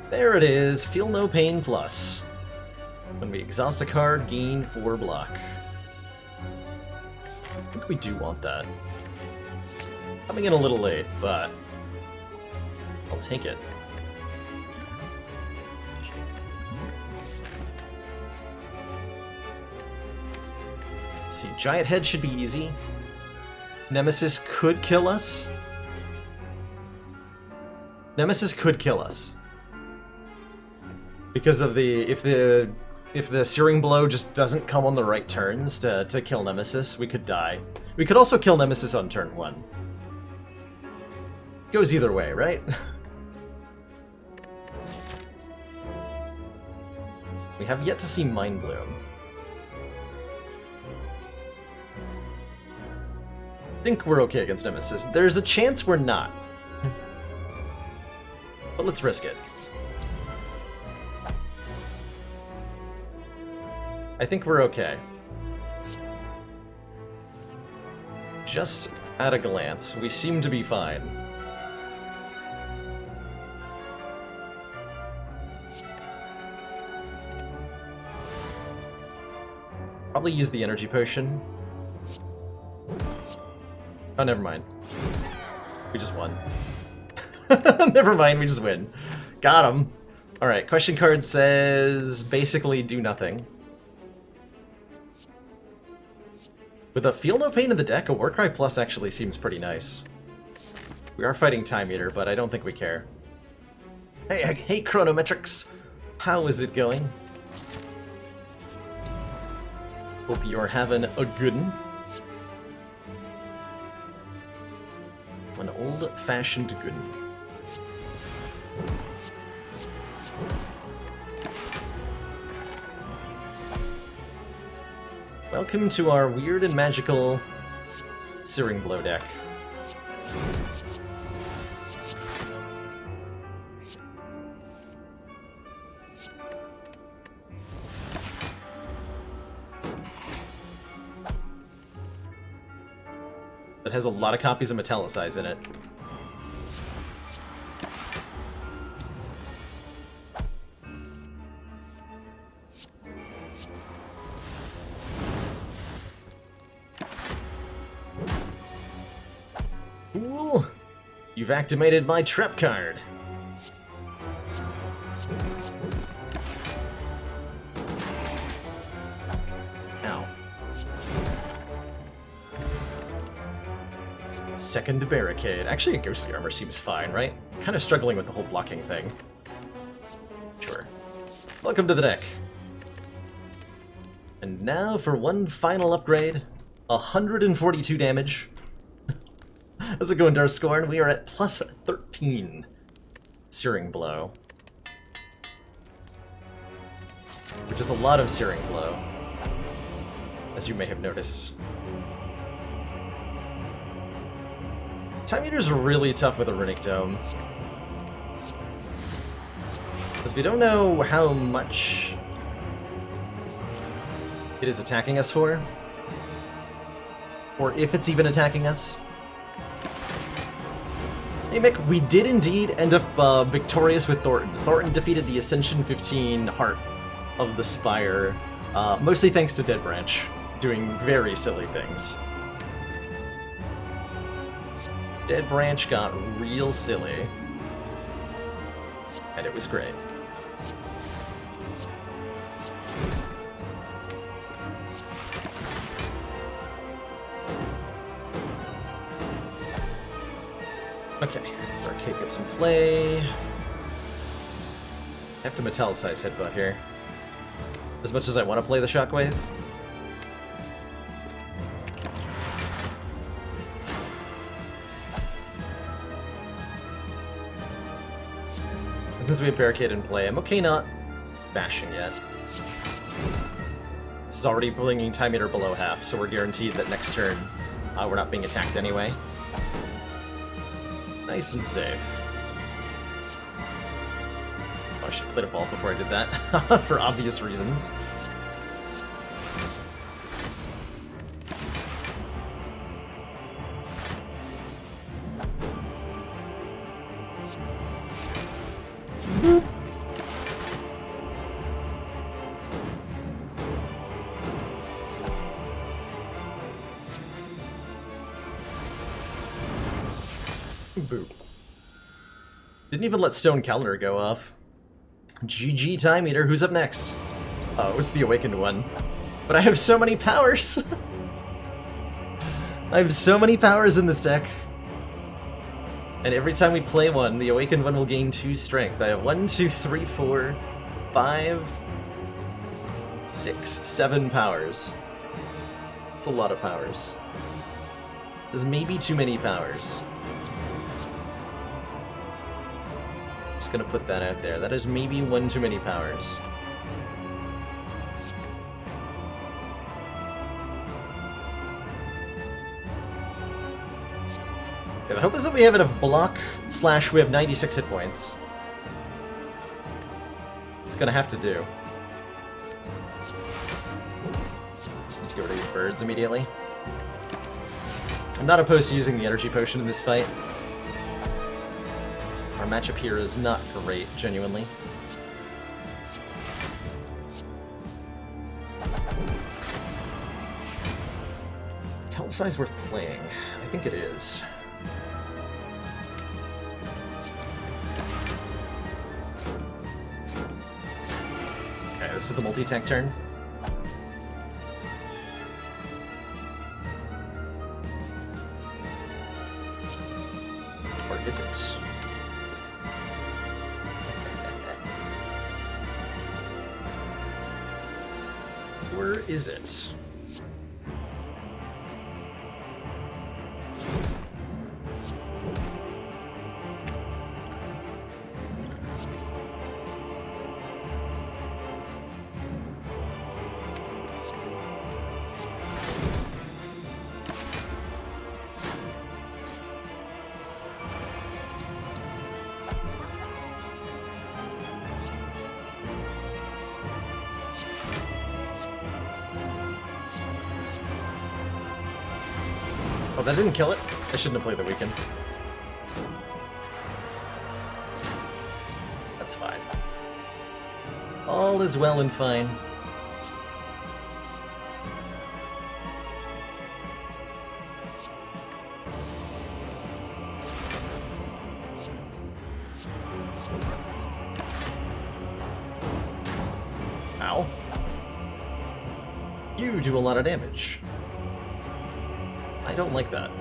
There it is, Feel No Pain Plus. When we exhaust a card, gain 4 block. I think we do want that. Coming in a little late, but I'll take it. Let's see, Giant Head should be easy. Nemesis could kill us. Nemesis could kill us. Because of if the Searing Blow just doesn't come on the right turns to kill Nemesis, we could die. We could also kill Nemesis on turn 1. Goes either way, right? We have yet to see Mind Bloom. I think we're okay against Nemesis. There's a chance we're not. But let's risk it. I think we're okay. Just at a glance, we seem to be fine. Probably use the energy potion. Oh, never mind. We just won. Never mind, we just win. Got him. Alright, question card says basically do nothing. With a Feel No Pain in the deck, a Warcry Plus actually seems pretty nice. We are fighting Time Eater, but I don't think we care. Hey, Chronometrics! How is it going? Hope you're having a good one. An old-fashioned good one. Welcome to our weird and magical Searing Blow deck. That has a lot of copies of Metallicize in it. Cool! You've activated my trap card. second barricade. Actually, a ghostly armor seems fine, right? Kind of struggling with the whole blocking thing. Sure. Welcome to the deck. And now for one final upgrade. 142 damage. How's it going, Darscorn? We are at plus 13. Searing Blow. Which is a lot of Searing Blow, as you may have noticed. Time Eater's really tough with a Runic Dome. Because we don't know how much it is attacking us for. Or if it's even attacking us. Hey Mick, we did indeed end up victorious with Thornton. Thornton defeated the Ascension 15 Heart of the Spire, mostly thanks to Dead Branch, doing very silly things. Dead Branch got real silly, and it was great. Okay, Arcade gets some play. I have to metallicize Headbutt here. As much as I want to play the Shockwave. Since we have Barricade in play, I'm okay not bashing yet. This is already bringing Time Eater below half, so we're guaranteed that next turn we're not being attacked anyway. Nice and safe. Oh, I should have played a ball before I did that, for obvious reasons. Boop. Didn't even let Stone Calendar go off. GG Time Eater, who's up next? Oh, it's the Awakened one. But I have so many powers! I have so many powers in this deck. And every time we play one, the Awakened one will gain 2 strength. I have 1, 2, 3, 4, 5, 6, 7 powers. That's a lot of powers. There's maybe too many powers. Just gonna put that out there. That is maybe 1 too many powers. Okay, the hope is that we have enough block / we have 96 hit points. It's gonna have to do. Just need to get rid of these birds immediately. I'm not opposed to using the energy potion in this fight. Our matchup here is not great, genuinely. Telesize worth playing? I think it is. Okay, this is the multi-attack turn. Or is it? Where is it? Oh, that didn't kill it? I shouldn't have played the weekend. That's fine. All is well and fine. Ow. You do a lot of damage. I don't like that.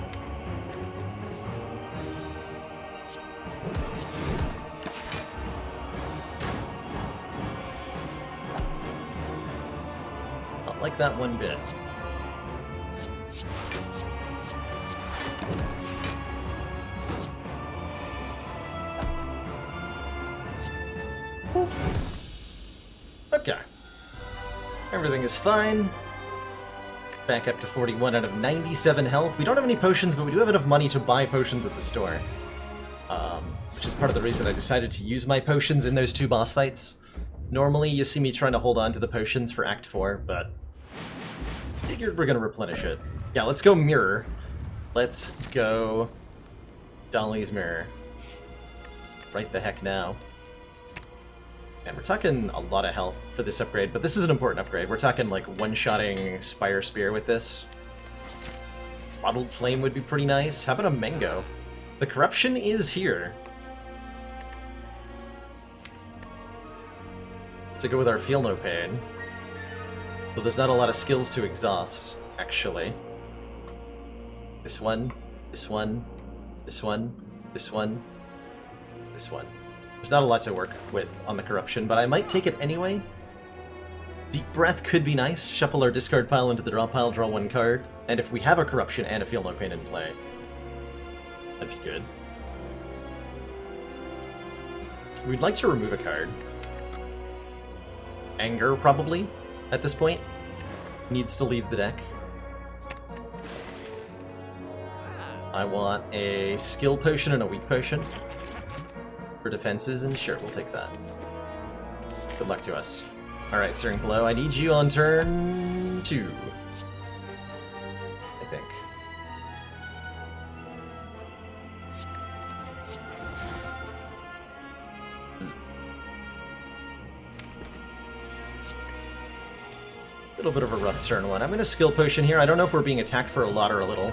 like that one bit. Okay. Everything is fine. Back up to 41 out of 97 health. We don't have any potions, but we do have enough money to buy potions at the store. Which is part of the reason I decided to use my potions in those 2 boss fights. Normally, you see me trying to hold on to the potions for Act 4, but figured we're gonna replenish it. Yeah, let's go Mirror. Let's go Dolly's Mirror. Right the heck now. And we're talking a lot of health for this upgrade, but this is an important upgrade. We're talking like one-shotting Spire Spear with this. Bottled Flame would be pretty nice. How about a Mango? The corruption is here. To go with our Feel No Pain. But there's not a lot of skills to exhaust, actually. This one, this one, this one, this one, this one. There's not a lot to work with on the corruption, but I might take it anyway. Deep Breath could be nice. Shuffle our discard pile into the draw pile, draw 1 card. And if we have a corruption and a Feel No Pain in play, that'd be good. We'd like to remove a card. Anger, probably, at this point. Needs to leave the deck. I want a skill potion and a weak potion for defenses, and sure, we'll take that. Good luck to us. Alright, Searing Blow, I need you on turn 2. I think. Little bit of a rough turn 1. I'm going to skill potion here. I don't know if we're being attacked for a lot or a little.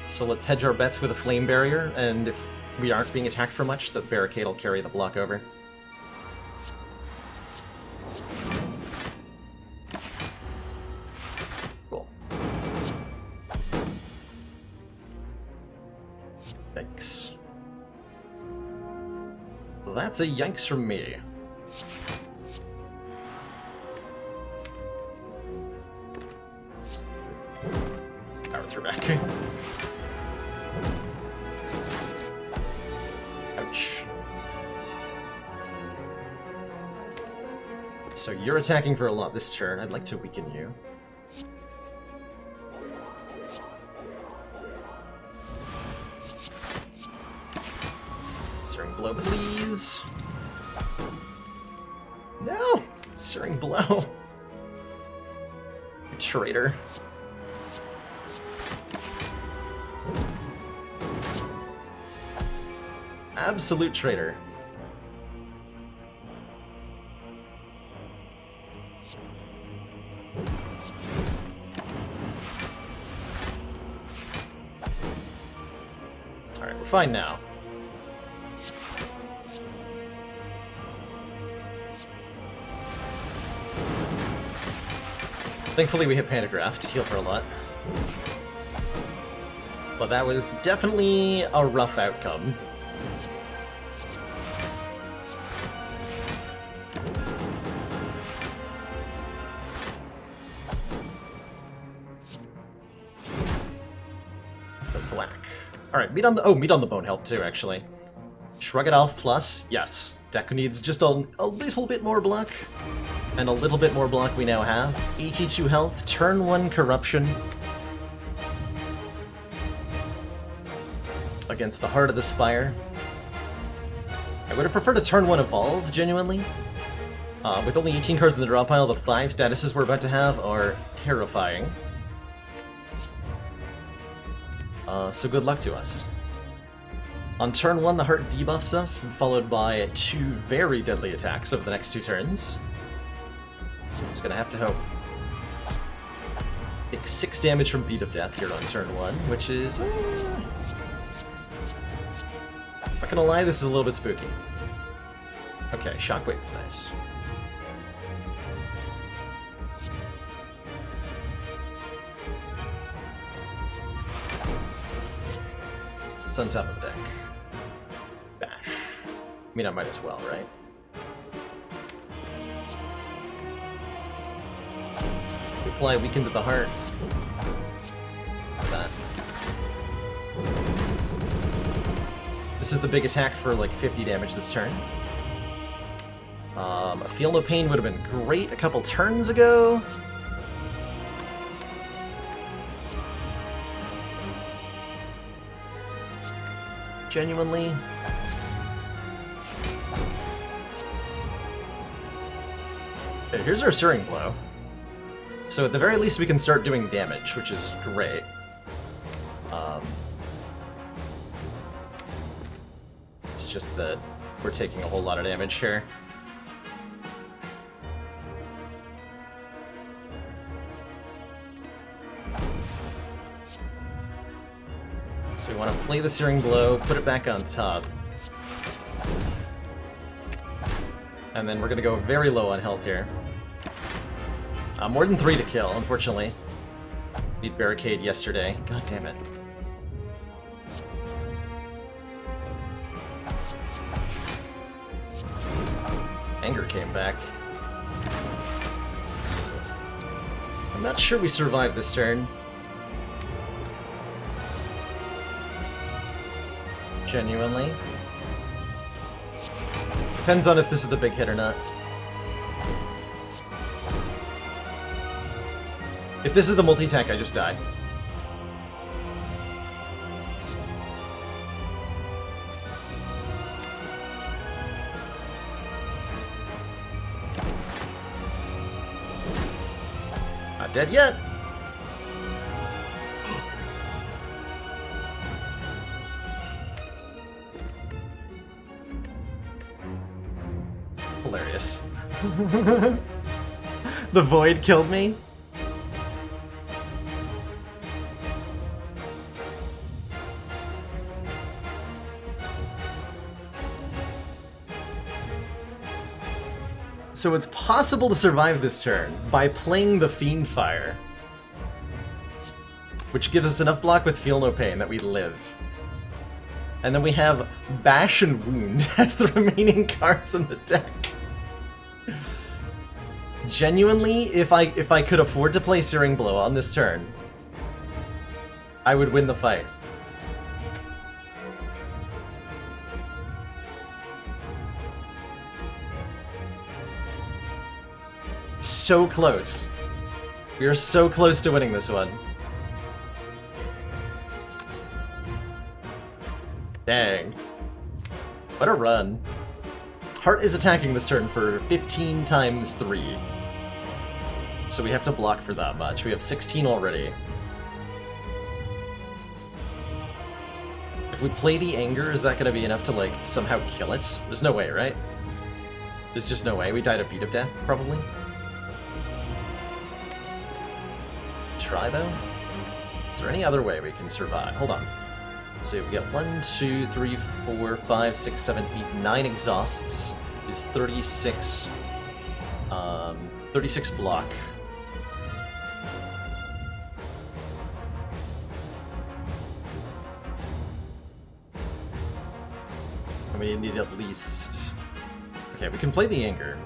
So let's hedge our bets with a Flame Barrier, and if we aren't being attacked for much, the Barricade will carry the block over. Cool. Thanks. Well, that's a yikes from me. Power through back. Ouch. So you're attacking for a lot this turn. I'd like to weaken you. Searing Blow, please. No! Searing Blow. You traitor. Absolute traitor. Alright, we're fine now. Thankfully we hit Pandagraph to heal for a lot. But that was definitely a rough outcome. Alright, meat on the bone helped too, actually. Shrug it off plus, yes. Deck needs just a little bit more block. And a little bit more block we now have. 82 health, turn 1 corruption. Against the Heart of the Spire. I would have preferred a turn 1 evolve, genuinely. With only 18 cards in the draw pile, the 5 statuses we're about to have are terrifying. So good luck to us. On turn 1, the Heart debuffs us, followed by 2 very deadly attacks over the next 2 turns. Just gonna have to hope. Take 6 damage from Beat of Death here on turn 1, which is... Not gonna lie, this is a little bit spooky. Okay, Shockwave is nice. It's on top of the deck. Bash. I mean, I might as well, right? Apply Weaken to the Heart. That. This is the big attack for like 50 damage this turn. A Feel No Pain would have been great a couple turns ago. Genuinely. Okay, here's our Searing Blow. So at the very least we can start doing damage, which is great. It's just that we're taking a whole lot of damage here. So we want to play the Searing Blow, put it back on top. And then we're going to go very low on health here. More than 3 to kill, unfortunately. Beat Barricade yesterday. God damn it. Anger came back. I'm not sure we survived this turn. Genuinely. Depends on if this is the big hit or not. If this is the multi-attack, I just die. Not dead yet! Hilarious. The void killed me? So it's possible to survive this turn by playing the Fiend Fire, which gives us enough block with Feel No Pain that we live. And then we have Bash and Wound as the remaining cards in the deck. Genuinely, if I could afford to play Searing Blow on this turn, I would win the fight. So close. We are so close to winning this one. Dang. What a run. Heart is attacking this turn for 15 times 3. So we have to block for that much. We have 16 already. If we play the Anger, is that going to be enough to, like, somehow kill it? There's no way, right? There's just no way. We died a beat of death, probably. Try, though? Is there any other way we can survive? Hold on. Let's see, we got 1, 2, 3, 4, 5, 6, 7, 8, 9 exhausts. Is 36... 36 block. And we need at least... Okay, we can play the Anger.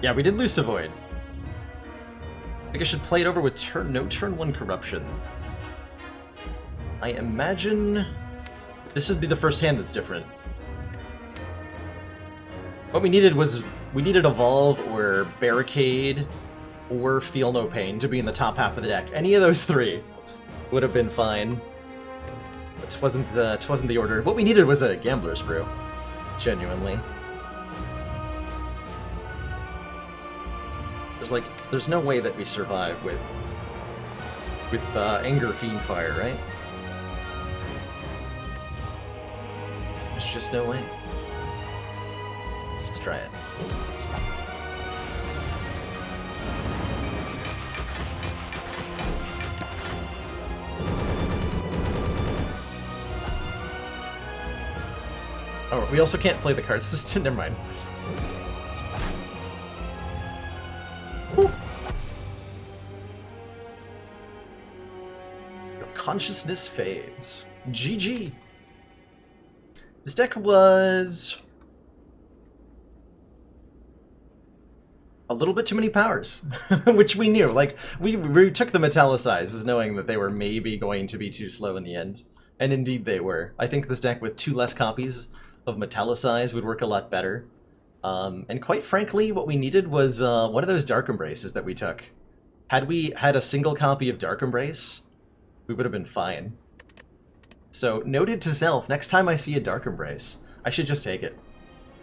Yeah, we did lose to Void. I think I should play it over with no turn 1 Corruption. I imagine this would be the first hand that's different. What we needed was, we needed Evolve or Barricade or Feel No Pain to be in the top half of the deck. Any of those 3 would have been fine. It wasn't the order. What we needed was a Gambler's Brew. Genuinely. There's no way that we survive with Anger Fiend Fire, right? There's just no way. Let's try it. Oh, we also can't play the card system. Never mind. Whew. Your consciousness fades. GG. This deck was a little bit too many powers, which we knew. Like, we took the Metallicize as knowing that they were maybe going to be too slow in the end. And indeed they were. I think this deck with 2 less copies of Metallicize would work a lot better. And quite frankly, what we needed was one of those Dark Embraces that we took. Had we had a single copy of Dark Embrace, we would have been fine. So, noted to self, next time I see a Dark Embrace, I should just take it.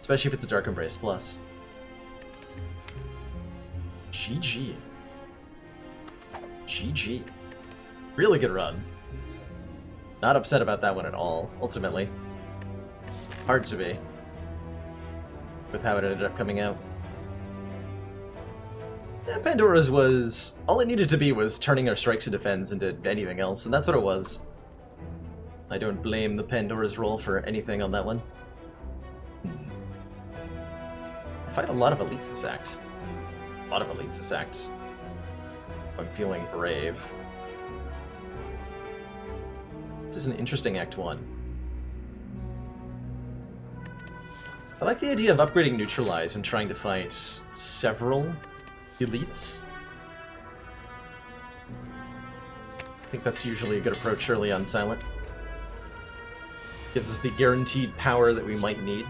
Especially if it's a Dark Embrace Plus. GG. GG. Really good run. Not upset about that one at all, ultimately. Hard to be. With how it ended up coming out. Yeah, Pandora's was... all it needed to be was turning our strikes into defense into anything else, and that's what it was. I don't blame the Pandora's roll for anything on that one. I fight a lot of elites this act. A lot of elites this act. I'm feeling brave. This is an interesting Act 1. I like the idea of upgrading Neutralize and trying to fight several elites. I think that's usually a good approach early on Silent. Gives us the guaranteed power that we might need.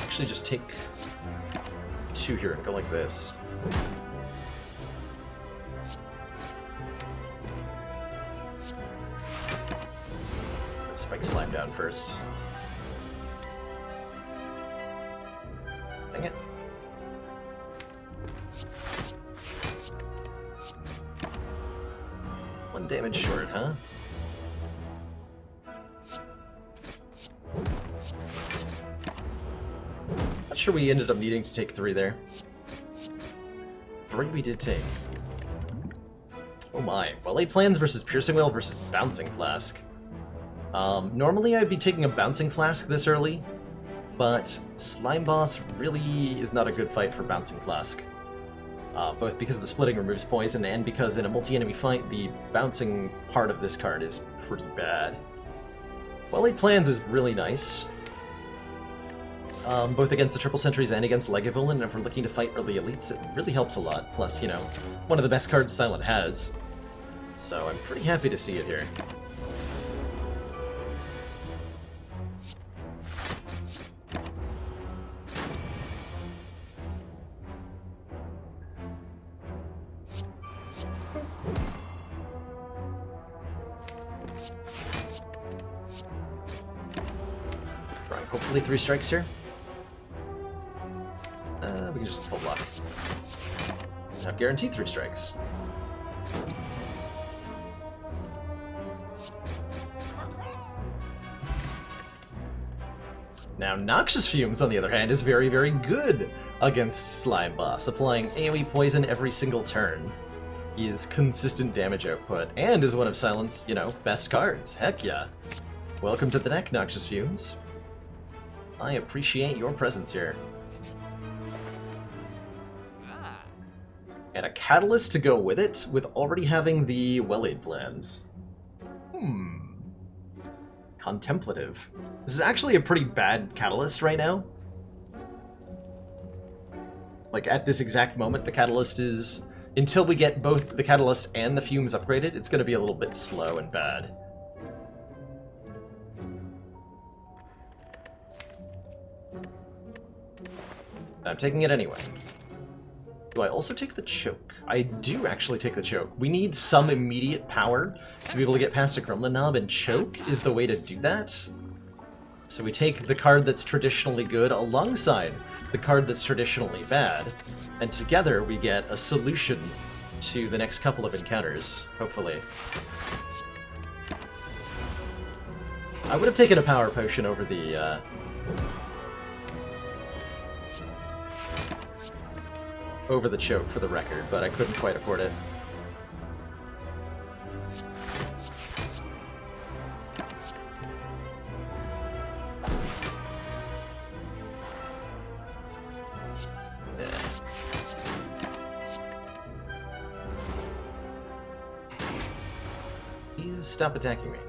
Actually just take 2 here and go like this. Let's spike slime down first. Dang it. One damage short, huh? Not sure we ended up needing to take 3 there. 3 we did take. Oh my. Well-laid plans versus Piercing Whale versus Bouncing Flask. Normally I'd be taking a Bouncing Flask this early, but Slime Boss really is not a good fight for Bouncing Flask. Both because the splitting removes poison and because in a multi-enemy fight, the bouncing part of this card is pretty bad. Well-laid plans is really nice. Both against the Triple Sentries and against Legavulin, and if we're looking to fight early elites, it really helps a lot. Plus, you know, one of the best cards Silent has. So I'm pretty happy to see it here. Right, hopefully 3 strikes here. We can just full block. Now guaranteed 3 strikes. Now Noxious Fumes, on the other hand, is very, very good against Slime Boss, applying AoE poison every single turn. He is consistent damage output, and is one of Silent's, you know, best cards. Heck yeah. Welcome to the deck, Noxious Fumes. I appreciate your presence here. And a Catalyst to go with it, with already having the well-laid plans. Contemplative. This is actually a pretty bad Catalyst right now. Like, at this exact moment, the Catalyst is... until we get both the Catalyst and the Fumes upgraded, it's going to be a little bit slow and bad. I'm taking it anyway. Do I also take the Choke? I do actually take the Choke. We need some immediate power to be able to get past a Gremlin Knob, and Choke is the way to do that. So we take the card that's traditionally good alongside the card that's traditionally bad, and together we get a solution to the next couple of encounters, hopefully. I would have taken a Power Potion over the, Choke for the record, but I couldn't quite afford it. Please stop attacking me.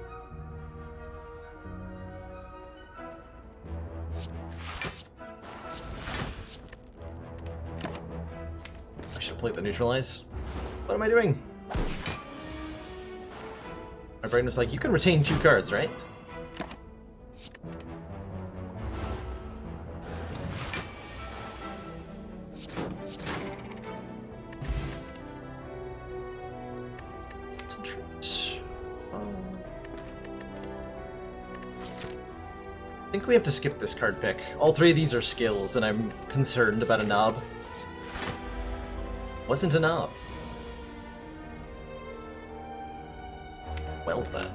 play the neutralize. What am I doing? My brain was like, you can retain 2 cards, right? I think we have to skip this card pick. All 3 of these are skills, and I'm concerned about a knob. Wasn't a knob. Well then.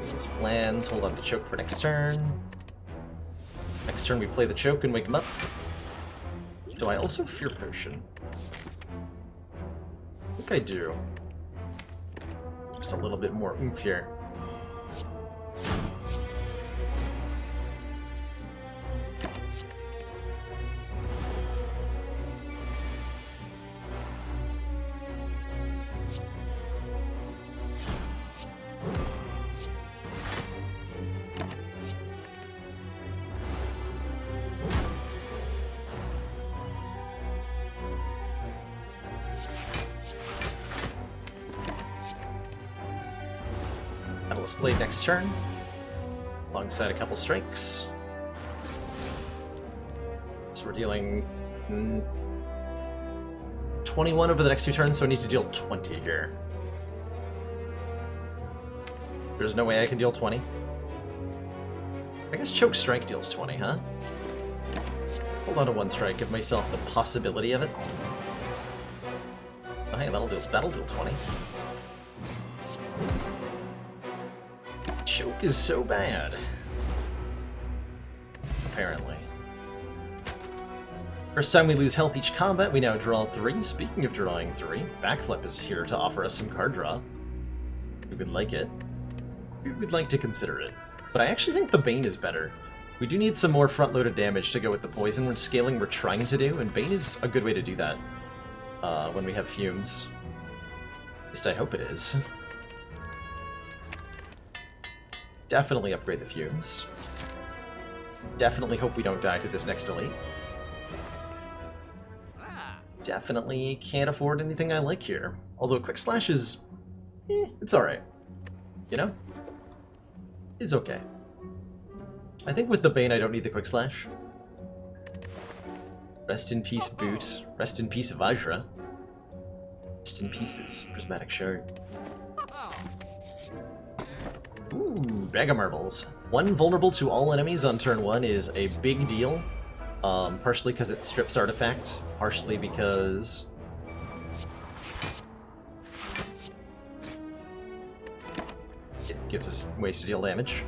Those plans, hold on to choke for next turn. Next turn we play the choke and wake him up. Do I also fear potion? I think I do. Just a little bit more oomph here. Catalyst Blade next turn, alongside a couple strikes. So we're dealing 21 over the next 2 turns, so I need to deal 20 here. There's no way I can deal 20. I guess Choke Strike deals 20, huh? Hold on to 1 strike, give myself the possibility of it. Oh, hey, that'll do 20. Choke is so bad. Apparently. First time we lose health each combat, we now draw 3. Speaking of drawing 3, Backflip is here to offer us some card draw. We would like it. We would like to consider it. But I actually think the Bane is better. We do need some more front-loaded damage to go with the poison scaling we're trying to do, and Bane is a good way to do that when we have fumes. At least I hope it is. Definitely upgrade the fumes. Definitely hope we don't die to this next elite. Definitely can't afford anything I like here. Although Quick Slash is... it's alright. You know? It's okay. I think with the Bane I don't need the Quick Slash. Rest in peace, Boot. Rest in peace, Vajra. Rest in pieces, Prismatic Shard. Ooh, Bag of Marbles. 1 vulnerable to all enemies on turn 1 is a big deal. Partially because it strips artifact, partially because... it gives us ways to deal damage.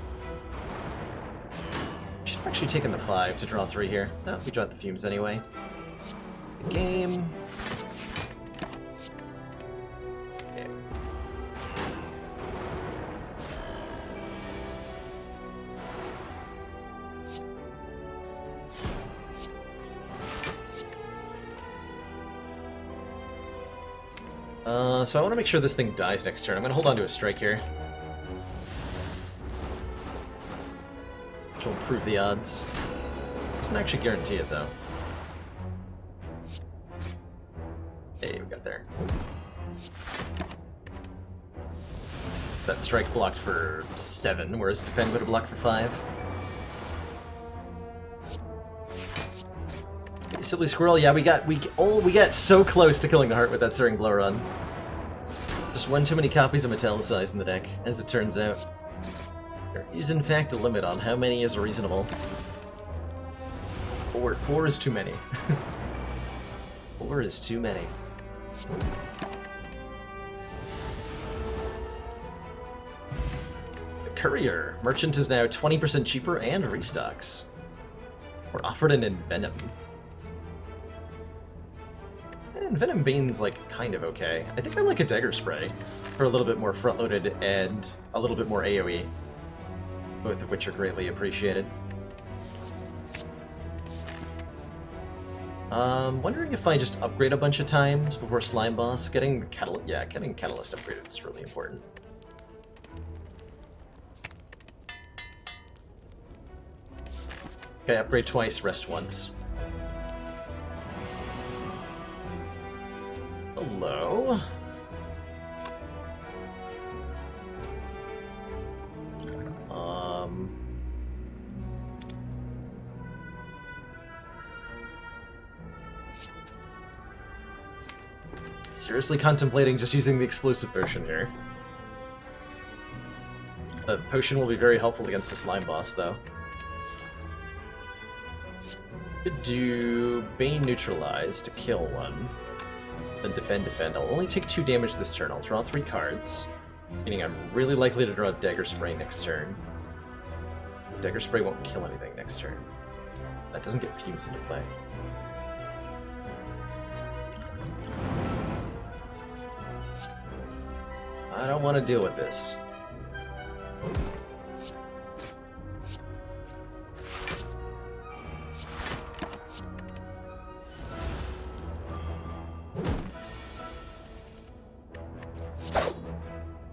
Should have actually taken the 5 to draw 3 here. No, we draw the fumes anyway. Game. So I want to make sure this thing dies next turn. I'm going to hold on to a strike here. Which will improve the odds. Doesn't actually guarantee it, though. Hey, we got there. That strike blocked for 7, whereas defend would have blocked for 5. Hey, silly squirrel, yeah, we got so close to killing the heart with that Stirring Blow run. Just one too many copies of Metallicize in the deck, as it turns out. There is in fact a limit on how many is reasonable. 4 is too many. 4 is too many. The Courier. Merchant is now 20% cheaper and restocks. We're offered an Envenom. Envenom Bane's like kind of okay. I think I like a Dagger Spray for a little bit more front-loaded and a little bit more AoE. Both of which are greatly appreciated. Wondering if I just upgrade a bunch of times before Slime Boss. Getting Catalyst upgraded is really important. Okay, upgrade twice, rest once. Hello. Seriously contemplating just using the explosive potion here. The potion will be very helpful against the slime boss, though. Could do Bane Neutralize to kill one. Then defend. I'll only take 2 damage this turn. I'll draw 3 cards. Meaning I'm really likely to draw Dagger Spray next turn. Dagger Spray won't kill anything next turn. That doesn't get Fumes into play. I don't want to deal with this.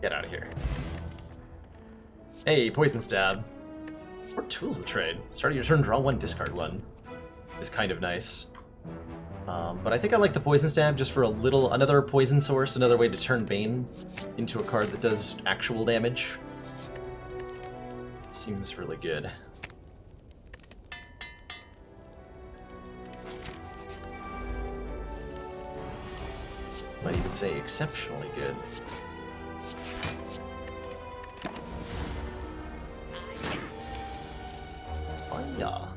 Get out of here. Hey, Poison Stab. More tools to trade. Start of your turn, draw 1, discard 1. Is kind of nice. But I think I like the Poison Stab just for another poison source, another way to turn Bane into a card that does actual damage. Seems really good. Might even say exceptionally good. Fire.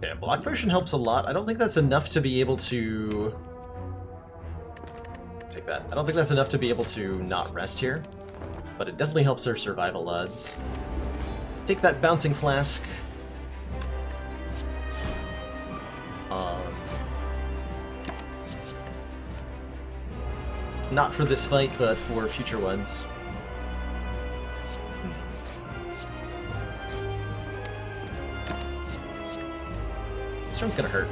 Yeah, Block Potion helps a lot. I don't think that's enough to be able to... Take that. I don't think that's enough to be able to not rest here, but it definitely helps our survival odds. Take that Bouncing Flask. Not for this fight, but for future ones. This turn's gonna hurt.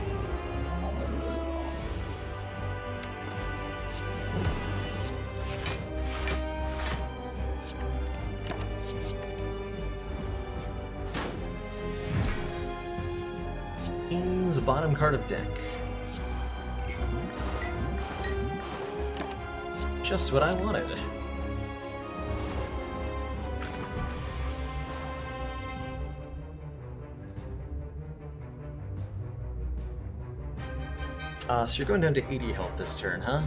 Here's a bottom card of deck. Just what I wanted. So you're going down to 80 health this turn, huh?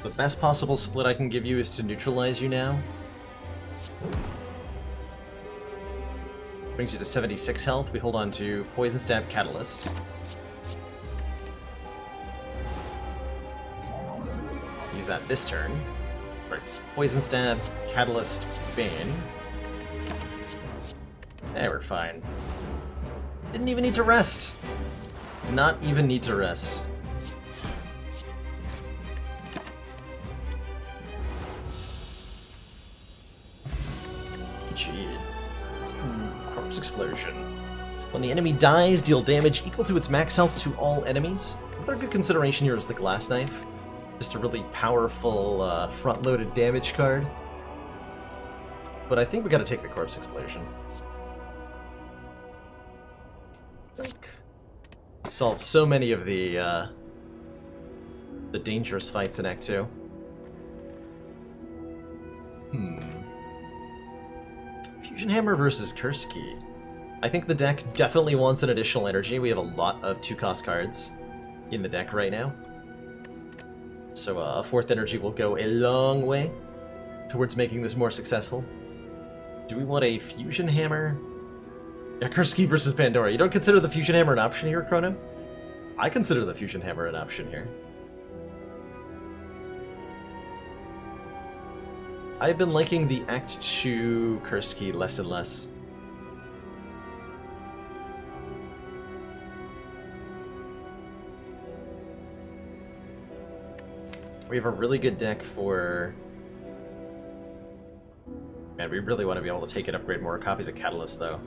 The best possible split I can give you is to neutralize you now. Brings you to 76 health. We hold on to Poison Stab Catalyst. Use that this turn. Right. Poison Stab, Catalyst, Bane. Hey, we're fine. Didn't even need to rest. Not even need to rest. Gee. Corpse Explosion. When the enemy dies, deal damage equal to its max health to all enemies. Another good consideration here is the Glass Knife. Just a really powerful, front-loaded damage card. But I think we gotta take the Corpse Explosion. Solved so many of the dangerous fights in Act 2. Fusion Hammer versus Curse Key. I think the deck definitely wants an additional energy. We have a lot of 2-cost cards in the deck right now. So a 4th energy will go a long way towards making this more successful. Do we want a Fusion Hammer? Yeah, Curse Key versus Pandora. You don't consider the Fusion Hammer an option here, Chrono? I consider the Fusion Hammer an option here. I've been liking the Act 2 Cursed Key less and less. We have a really good deck for... Man, we really want to be able to take and upgrade more copies of Catalyst, though.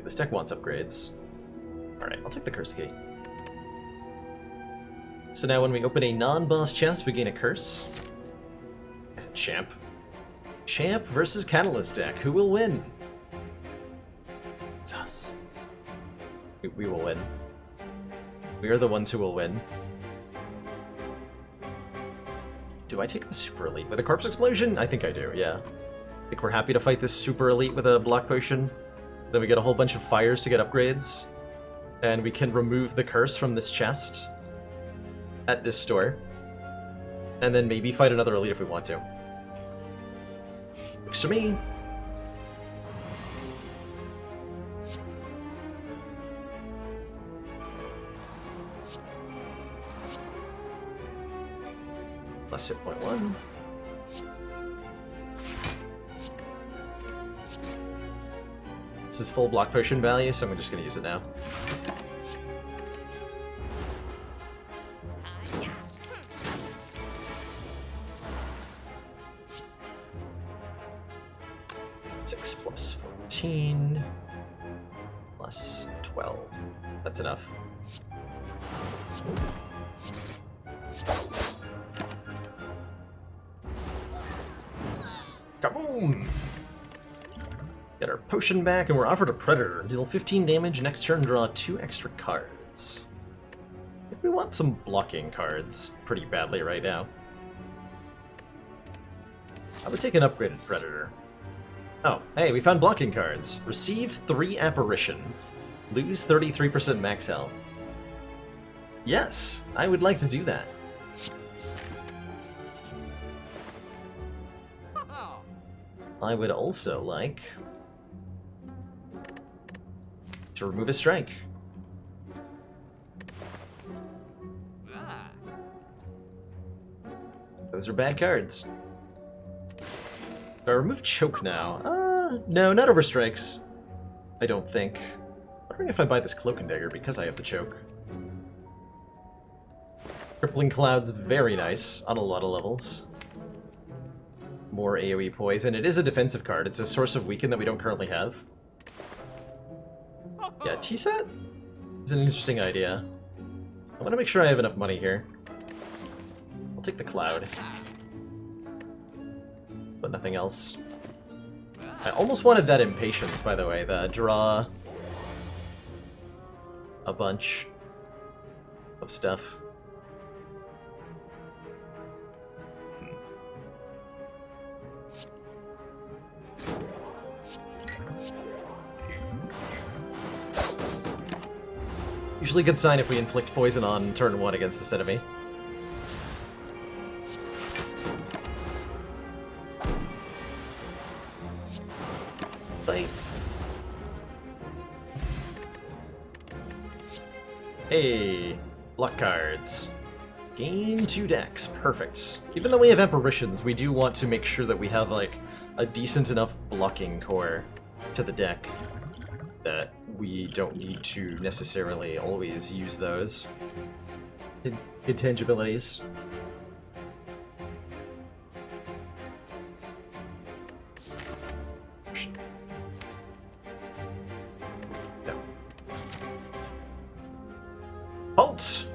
This deck wants upgrades. Alright, I'll take the curse key. So now when we open a non-boss chest, we gain a curse. Champ. Champ versus Catalyst deck. Who will win? It's us. We will win. We are the ones who will win. Do I take the Super Elite with a Corpse Explosion? I think I do, yeah. I think we're happy to fight this Super Elite with a Block Potion. Then we get a whole bunch of fires to get upgrades. And we can remove the curse from this chest at this store. And then maybe fight another Elite if we want to. Works for me. Plus hit point 1. This is full block potion value, so I'm just going to use it now. Six plus 14 plus 12. That's enough. Kaboom! Get our potion back, and we're offered a Predator. Deal 15 damage, next turn draw 2 extra cards. I think we want some blocking cards pretty badly right now. I would take an upgraded Predator. Oh, hey, we found blocking cards. Receive 3 Apparition. Lose 33% max health. Yes, I would like to do that. I would also like to remove a strike. Those are bad cards. Do I remove choke now? No, not over strikes. I don't think. I'm wondering if I buy this Cloak and Dagger because I have the choke. Crippling Cloud's very nice on a lot of levels. More AoE poison. It is a defensive card. It's a source of weaken that we don't currently have. Yeah, T-set is an interesting idea. I want to make sure I have enough money here. I'll take the Cloud. But nothing else. I almost wanted that Impatience, by the way. The draw a bunch of stuff. Usually a good sign if we inflict poison on turn 1 against this enemy. Fight. Hey, block cards. Gain 2 decks. Perfect. Even though we have apparitions, we do want to make sure that we have like a decent enough blocking core to the deck that we don't need to necessarily always use those intangibilities. No. Halt!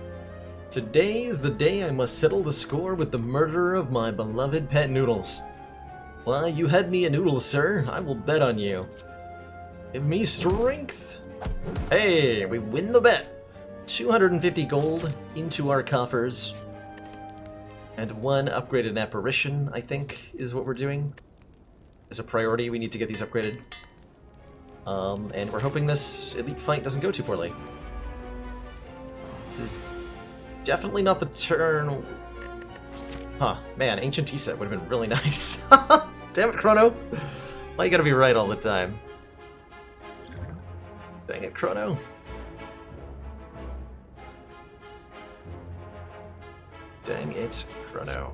Today is the day I must settle the score with the murderer of my beloved pet Noodles. Why, you had me a noodle, sir. I will bet on you. Give me strength! Hey, we win the bet! 250 gold into our coffers. And 1 upgraded apparition, I think, is what we're doing. As a priority, we need to get these upgraded. And we're hoping this elite fight doesn't go too poorly. This is definitely not the turn... Huh, man, Ancient T-set would have been really nice. Damn it, Chrono! Why you gotta be right all the time? Dang it, Chrono. Dang it, Chrono.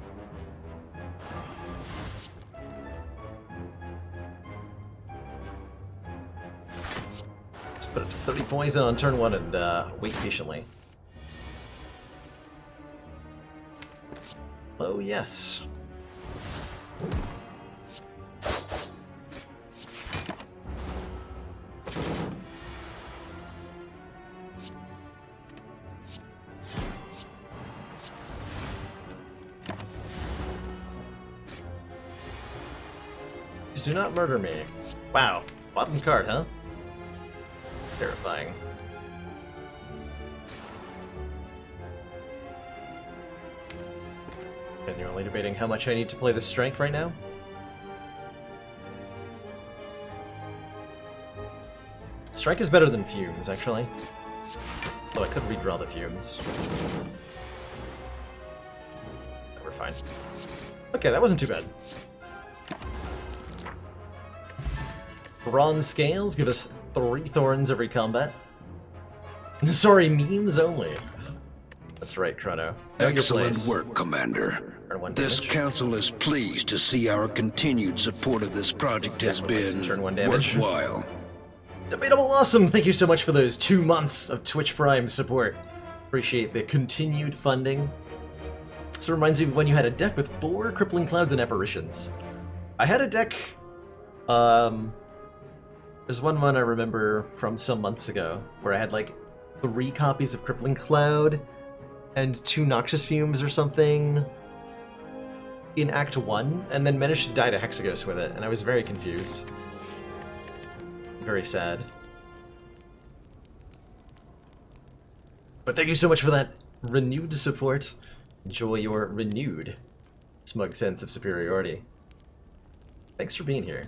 Let's put it to 30 poison on turn 1 and wait patiently. Oh, yes. do not murder me. Wow. Bottom card, huh? Terrifying. Genuinely debating how much I need to play this strike right now. Strike is better than Fumes, actually. Though I could redraw the Fumes. We're fine. Okay, that wasn't too bad. Bronze Scales give us 3 thorns every combat. Sorry, memes only. That's right, Chrono. Excellent work, Commander. This council is pleased to see our continued support of this project has been worthwhile. Debatable awesome! Thank you so much for those 2 months of Twitch Prime support. Appreciate the continued funding. This reminds me of when you had a deck with 4 Crippling Clouds and Apparitions. I had a deck... There's one I remember from some months ago, where I had like 3 copies of Crippling Cloud and 2 Noxious Fumes or something in Act 1, and then managed to die to Hexagos with it, and I was very confused. Very sad. But thank you so much for that renewed support. Enjoy your renewed smug sense of superiority. Thanks for being here.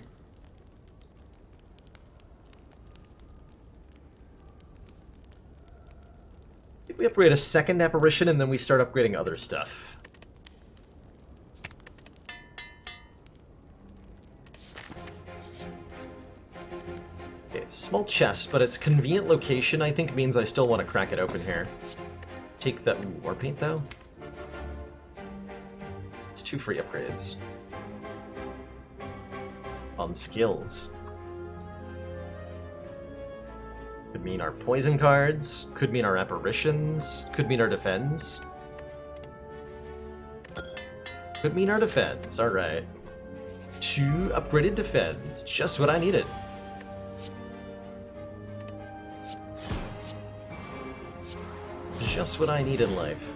We upgrade a second apparition and then we start upgrading other stuff. Okay, it's a small chest, but its convenient location I think means I still want to crack it open here. Take that war paint though. It's 2 free upgrades. On skills. Could mean our poison cards, could mean our apparitions, could mean our defends. Could mean our defends, alright. 2 upgraded defends, just what I needed. Just what I need in life.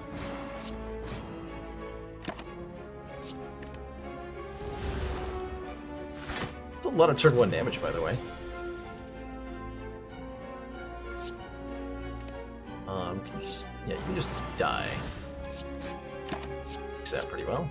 It's a lot of turn 1 damage, by the way. Can you just... yeah, you can just die. Works out pretty well.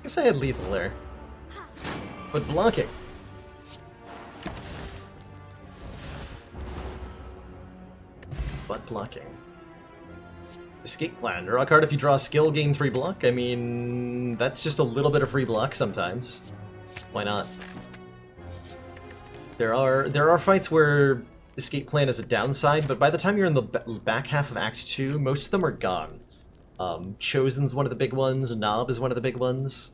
Guess I had lethal there. But blocking. But blocking. Escape Plan. Draw a card if you draw a skill, gain 3 block. I mean, that's just a little bit of free block sometimes. Why not? There are fights where Escape Plan is a downside, but by the time you're in the back half of Act 2, most of them are gone. Chosen's one of the big ones, Knob is one of the big ones.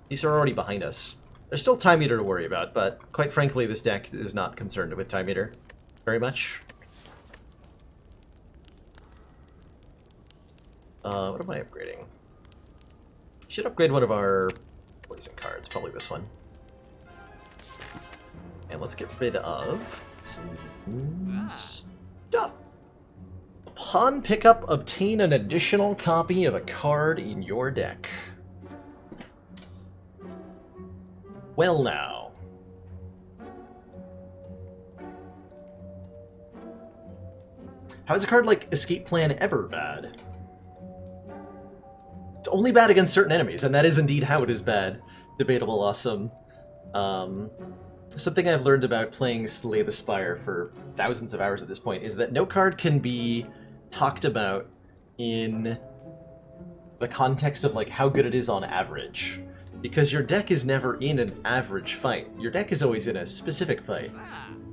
These are already behind us. There's still Time Eater to worry about, but quite frankly, this deck is not concerned with Time Eater very much. What am I upgrading? Should upgrade one of our poison cards, probably this one. And let's get rid of some stuff. Upon pickup, obtain an additional copy of a card in your deck. Well now. How is a card like Escape Plan ever bad? It's only bad against certain enemies, and that is indeed how it is bad. Debatable awesome. Something I've learned about playing Slay the Spire for thousands of hours at this point is that no card can be talked about in the context of like how good it is on average. Because your deck is never in an average fight. Your deck is always in a specific fight.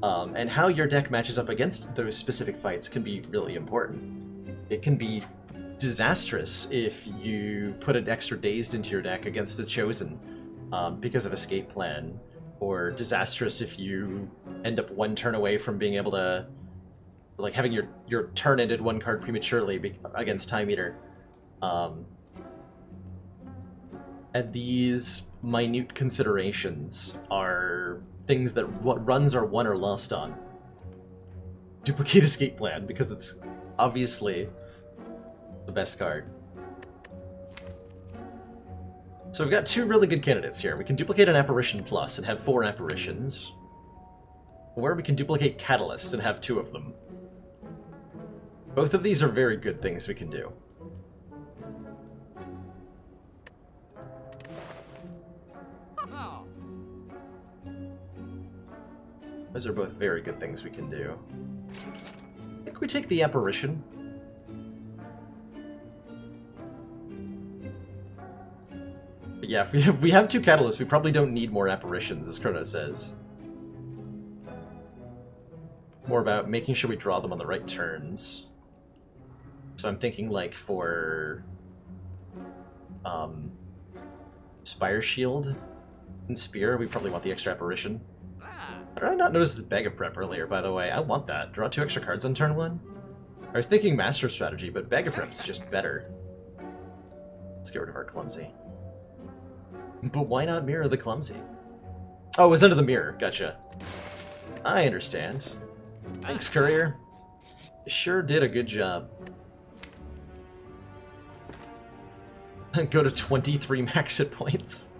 And how your deck matches up against those specific fights can be really important. It can be disastrous if you put an extra Dazed into your deck against the Chosen because of Escape Plan, or disastrous if you end up 1 turn away from being able to like having your turn ended one card prematurely against Time Eater. And these minute considerations are things that runs are won or lost on. Duplicate Escape Plan, because it's obviously the best card. So we've got two really good candidates here. We can duplicate an Apparition Plus and have 4 apparitions. Or we can duplicate Catalyst and have 2 of them. Both of these are very good things we can do. Those are both very good things we can do. I think we take the Apparition. But yeah, if we have 2 Catalysts, we probably don't need more Apparitions, as Chrono says. More about making sure we draw them on the right turns. So I'm thinking, like, for Spire Shield and Spear, we probably want the extra Apparition. Did I not notice the Bag of Prep earlier, by the way? I want that. Draw 2 extra cards on turn 1? I was thinking Master Strategy, but Bag of Prep's just better. Let's get rid of our Clumsy. But why not mirror the Clumsy? Oh, it was under the mirror. Gotcha. I understand. Thanks, Courier. You sure did a good job. Go to 23 max hit points.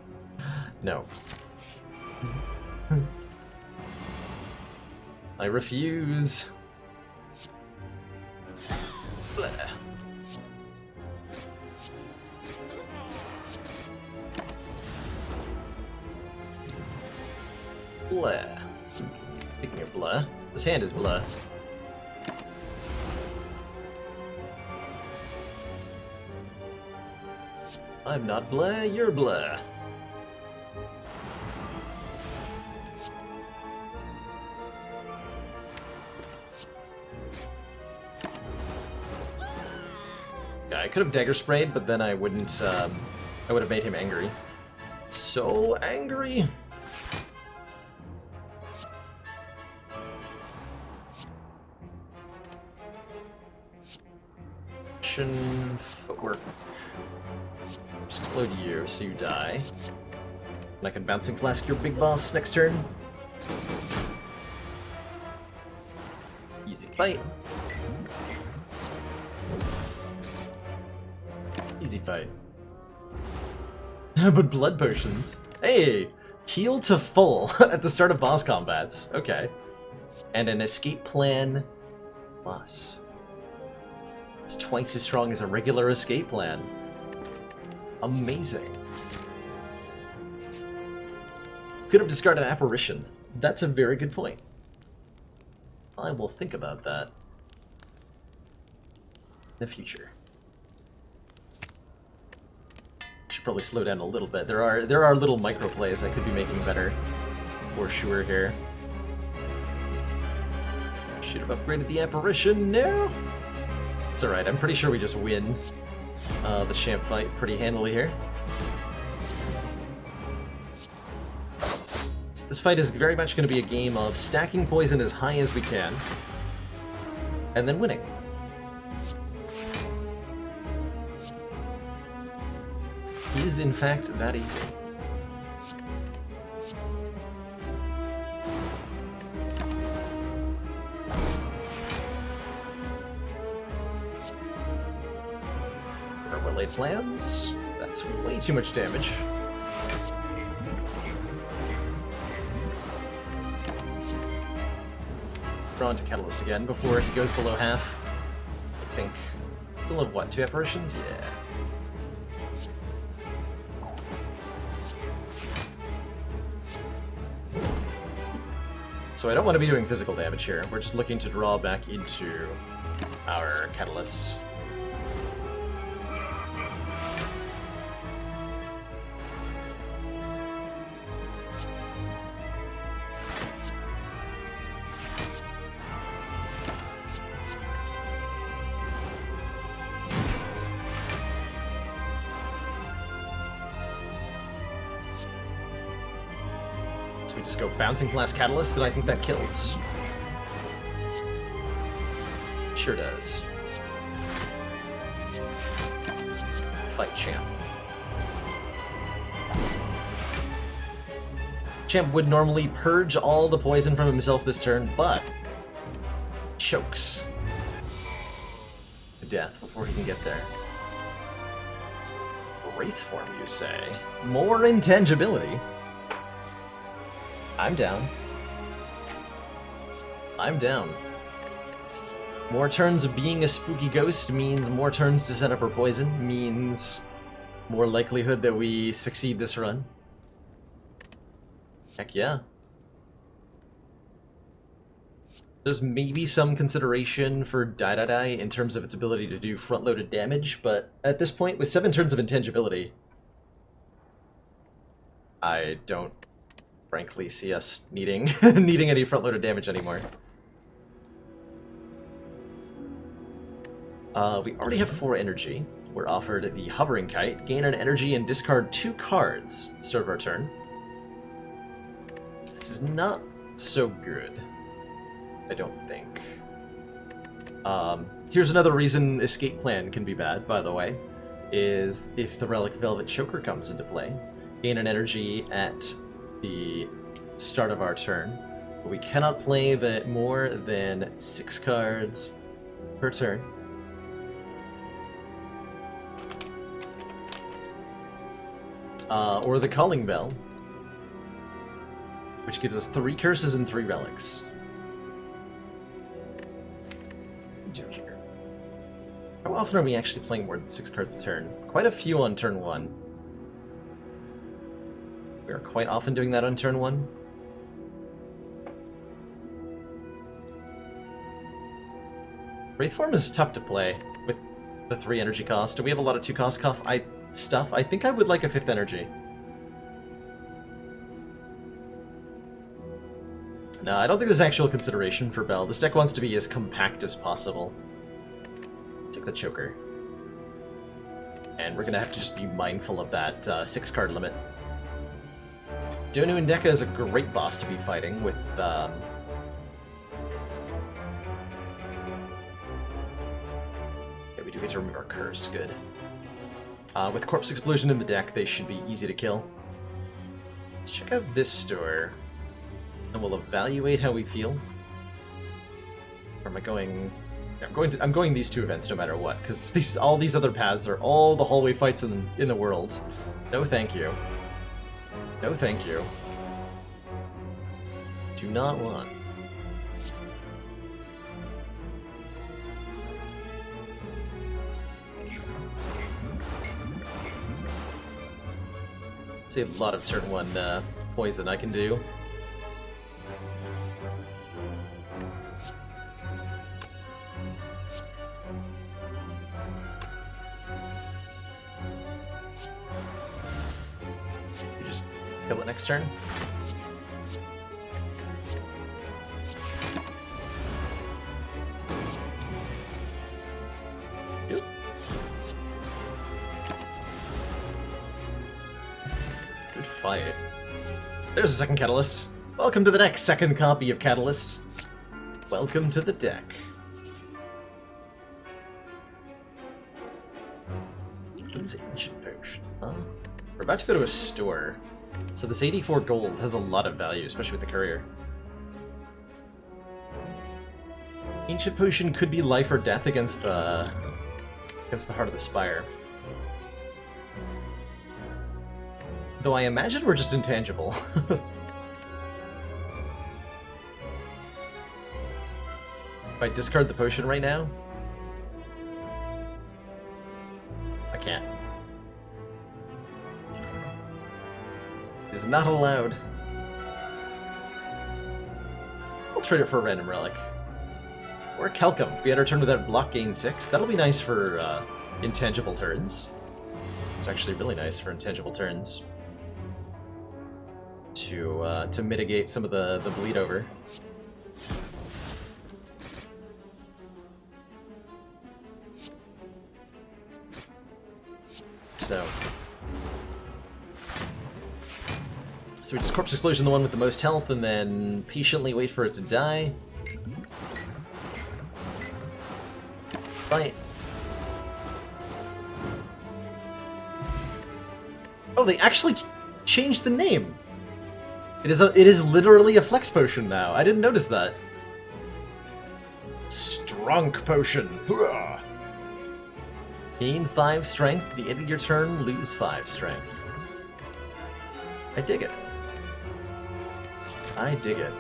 No. I refuse. Blah. Blah. Speaking of blah, this hand is blah. I'm not blah, you're blah. I could have dagger sprayed, but then I wouldn't. I would have made him angry. So angry. Footwork. Explode you, so you die. And I can Bouncing Flask your big boss next turn. Easy fight. Easy fight. But blood potions. Hey! Heal to full at the start of boss combats. Okay. And an escape plan plus. It's twice as strong as a regular escape plan. Amazing. Could have discarded an apparition. That's a very good point. I will think about that in the future. Should probably slow down a little bit. There are little micro plays I could be making better, for sure here. Should have upgraded the apparition. No. It's alright, I'm pretty sure we just win the champ fight pretty handily here. So this fight is very much going to be a game of stacking poison as high as we can, and then winning. It is, in fact, that easy. Laid plans. That's way too much damage. Draw into Catalyst again before he goes below half. I think. Still have what? 2 apparitions? Yeah. So I don't want to be doing physical damage here. We're just looking to draw back into our Catalyst. So we just go Bouncing Flask Catalyst, and I think that kills. Sure does. Fight Champ. Champ would normally purge all the poison from himself this turn, but chokes to death before he can get there. Wraith form, you say? More intangibility? I'm down. I'm down. More turns of being a spooky ghost means more turns to set up her poison, means more likelihood that we succeed this run. Heck yeah. There's maybe some consideration for Die in terms of its ability to do front-loaded damage, but at this point, with 7 turns of intangibility, I don't frankly see us needing needing any front-loaded damage anymore. We already have 4 energy. We're offered the Hovering Kite. Gain an energy and discard 2 cards at the start of our turn. This is not so good, I don't think. Here's another reason Escape Plan can be bad, by the way, is if the Relic Velvet Choker comes into play. Gain an energy at the start of our turn. But we cannot play more than 6 cards per turn. Or the Calling Bell, which gives us 3 curses and 3 relics. Do here. How often are we actually playing more than 6 cards a turn? Quite a few on turn 1. We are quite often doing that on turn 1. Wraithform is tough to play with the 3 energy cost. Do we have a lot of 2 cost stuff? I think I would like a 5th energy. No, I don't think there's actual consideration for Bell. This deck wants to be as compact as possible. Take the Choker. And we're gonna have to just be mindful of that 6-card limit. Donu Indeka is a great boss to be fighting with, Yeah, we do get to remove our curse, good. With Corpse Explosion in the deck, they should be easy to kill. Let's check out this store. And we'll evaluate how we feel. Or am I going... Yeah, I'm going these 2 events no matter what, because all these other paths are all the hallway fights in the world. No thank you. No thank you. Do not want. See a lot of turn 1 poison I can do. Kill it next turn. Yep. Good fight. There's a second Catalyst. Welcome to the deck, second copy of Catalyst. Welcome to the deck. Who's Ancient Potion? Huh? We're about to go to a store. So this 84 gold has a lot of value, especially with the courier. Ancient Potion could be life or death against the Heart of the Spire. Though I imagine we're just intangible. If I discard the potion right now, I can't. It is not allowed. I'll trade it for a random relic. Or a Kelcum. If we had our turn without block, gain 6. That'll be nice for intangible turns. It's actually really nice for intangible turns. To mitigate some of the bleed over. So we just Corpse Explosion the one with the most health, and then patiently wait for it to die. Right. Oh, they actually changed the name. It is literally a flex potion now. I didn't notice that. Strong potion. Hurrah. Gain 5 strength. At the end of your turn, lose 5 strength. I dig it. I dig it.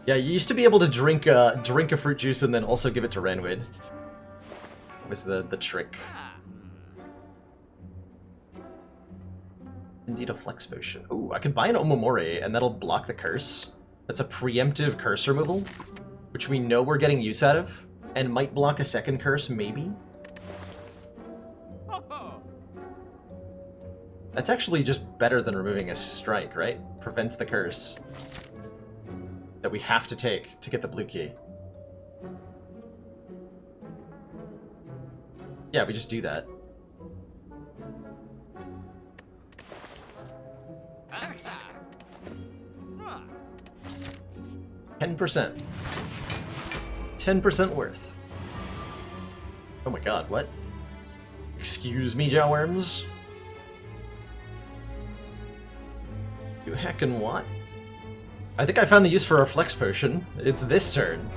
Yeah, you used to be able to drink a fruit juice and then also give it to Ranwid. Was the trick. Indeed a flex potion. Ooh, I could buy an Omamori and that'll block the curse. That's a preemptive curse removal, which we know we're getting use out of, and might block a second curse, maybe? That's actually just better than removing a strike, right? Prevents the curse that we have to take to get the blue key. Yeah, we just do that. 10%. 10% worth. Oh my god, what? Excuse me, Jawworms? You heckin' what? I think I found the use for our flex potion. It's this turn.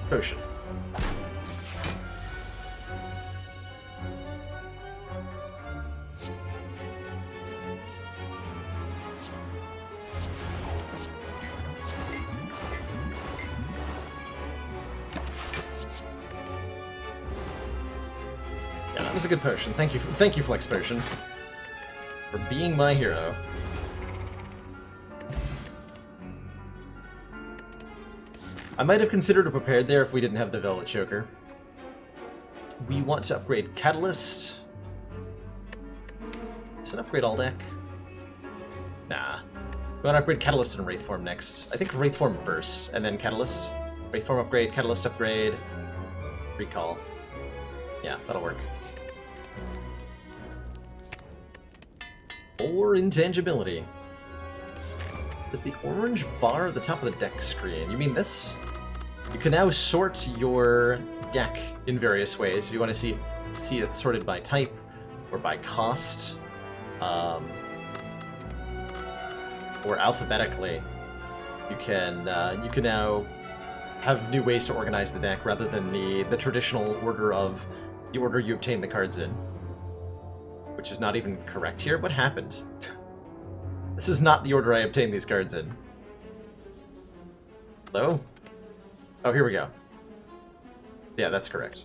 Potion. Yeah, that was a good potion. Thank you, Flex Potion, for being my hero. I might have considered a prepared there if we didn't have the Velvet Choker. We want to upgrade Catalyst. Is it upgrade all deck? Nah. We want to upgrade Catalyst and Wraith Form next. I think Wraith Form first, and then Catalyst. Wraith Form upgrade, Catalyst upgrade, Recall. Yeah, that'll work. Or Intangibility. Is the orange bar at the top of the deck screen? You mean this? You can now sort your deck in various ways. If you want to see it sorted by type or by cost, or alphabetically, you can now have new ways to organize the deck rather than the traditional order of the order you obtain the cards in, which is not even correct here. What happened? This is not the order I obtained these cards in. Hello? Oh, here we go. Yeah, that's correct.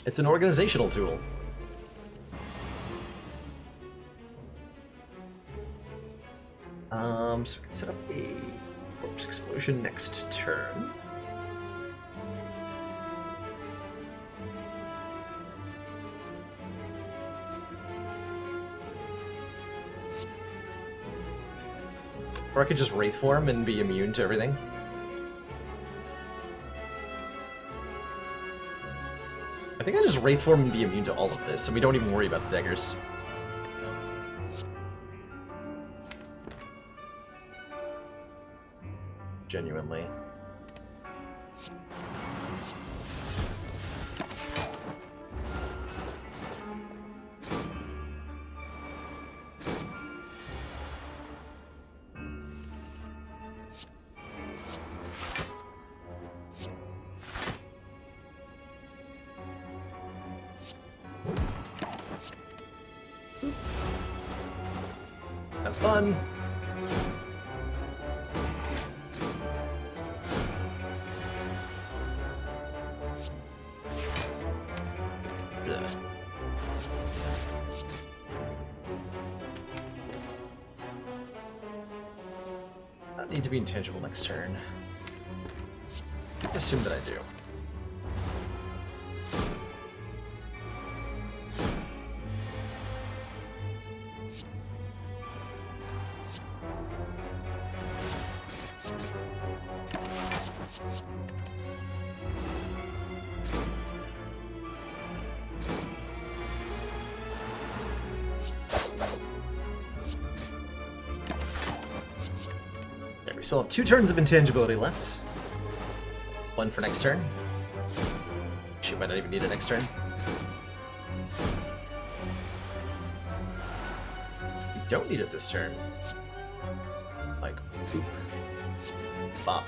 It's an organizational tool. So we can set up a Corpse Explosion next turn. Or I could just Wraith Form and be immune to everything. I think I just Wraith Form and be immune to all of this, so we don't even worry about the daggers. Genuinely. Have fun. Ugh. I need to be intangible next turn. I assume that I do. There, we still have 2 turns of intangibility left. 1 for next turn. She might not even need it next turn. You don't need it this turn. Like, boop. Bop.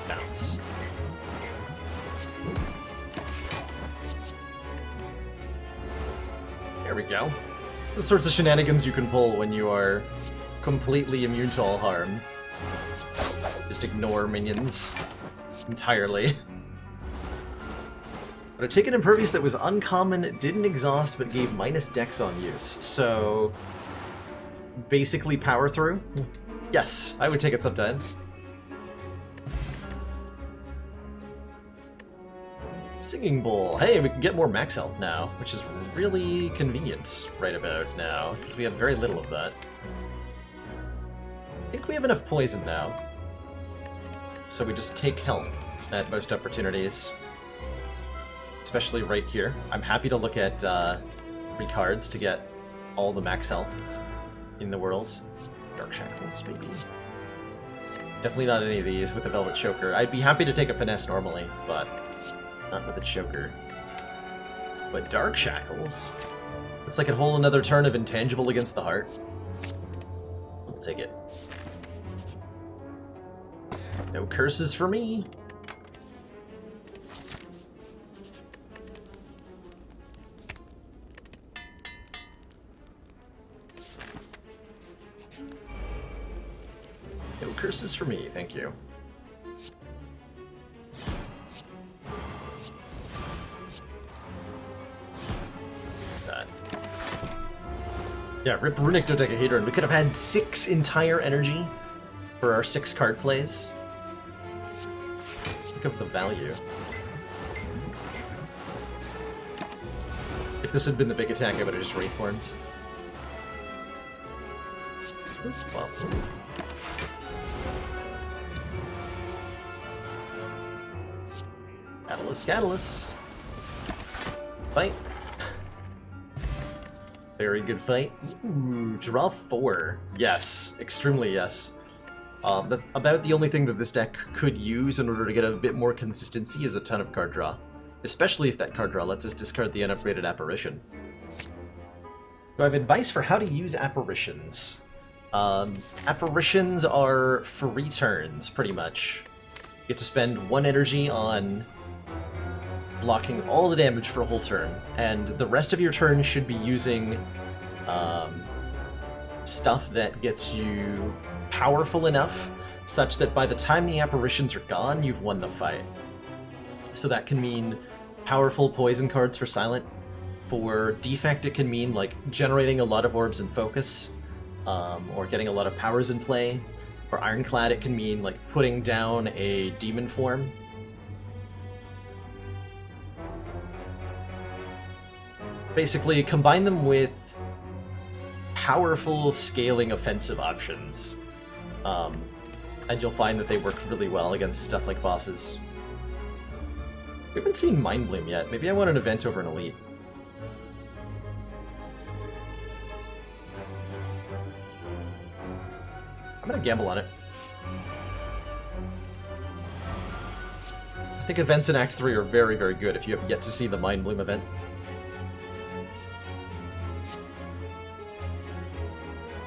Bounce. There we go. The sorts of shenanigans you can pull when you are completely immune to all harm. Just ignore minions entirely. But I take an Impervious that was uncommon, didn't exhaust, but gave minus dex on use. So, basically power through? Yes, I would take it sometimes. Singing Bowl. Hey, we can get more max health now, which is really convenient right about now, because we have very little of that. I think we have enough poison now. So we just take health at most opportunities. Especially right here. I'm happy to look at 3 cards to get all the max health in the world. Dark Shackles, maybe. Definitely not any of these with the Velvet Choker. I'd be happy to take a Finesse normally, but not with a Choker. But Dark Shackles? It's like a whole another turn of Intangible against the heart. I'll take it. No curses for me. No curses for me, thank you. That. Yeah, rip Runic Dodecahedron. We could have had 6 entire energy for our 6 card plays. Look up the value. If this had been the big attack, I would have just reformed. Well. Catalyst. Fight. Very good fight. Ooh, draw 4. Yes, extremely yes. About the only thing that this deck could use in order to get a bit more consistency is a ton of card draw. Especially if that card draw lets us discard the unupgraded Apparition. So I have advice for how to use Apparitions. Apparitions are free turns, pretty much. You get to spend 1 energy on blocking all the damage for a whole turn, and the rest of your turn should be using stuff that gets you powerful enough such that by the time the apparitions are gone, you've won the fight. So that can mean powerful poison cards for Silent. For Defect, it can mean like generating a lot of orbs and focus, or getting a lot of powers in play. For Ironclad, it can mean like putting down a demon form. Basically, combine them with powerful scaling offensive options, and you'll find that they work really well against stuff like bosses. We haven't seen Mind Bloom yet. Maybe I want an event over an Elite. I'm gonna gamble on it. I think events in Act 3 are very, very good if you have yet to see the Mind Bloom event.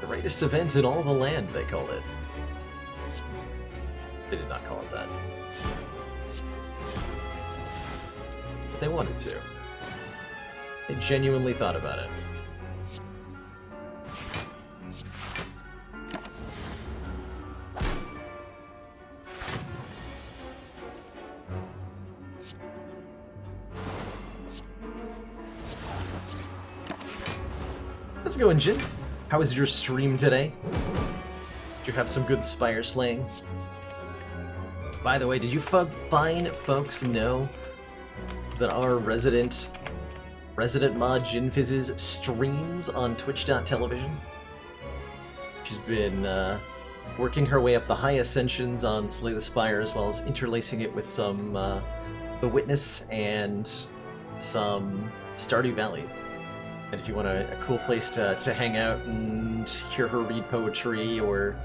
The greatest event in all the land, they called it. They did not call it that. But they wanted to. They genuinely thought about it. How's it going, Jin? How was your stream today? Did you have some good Spire slaying? By the way, did you fine folks know that our resident mod Jin Fizz's streams on twitch.tv? She's been working her way up the high ascensions on Slay the Spire, as well as interlacing it with some The Witness and some Stardew Valley. And if you want a cool place to hang out and hear her read poetry or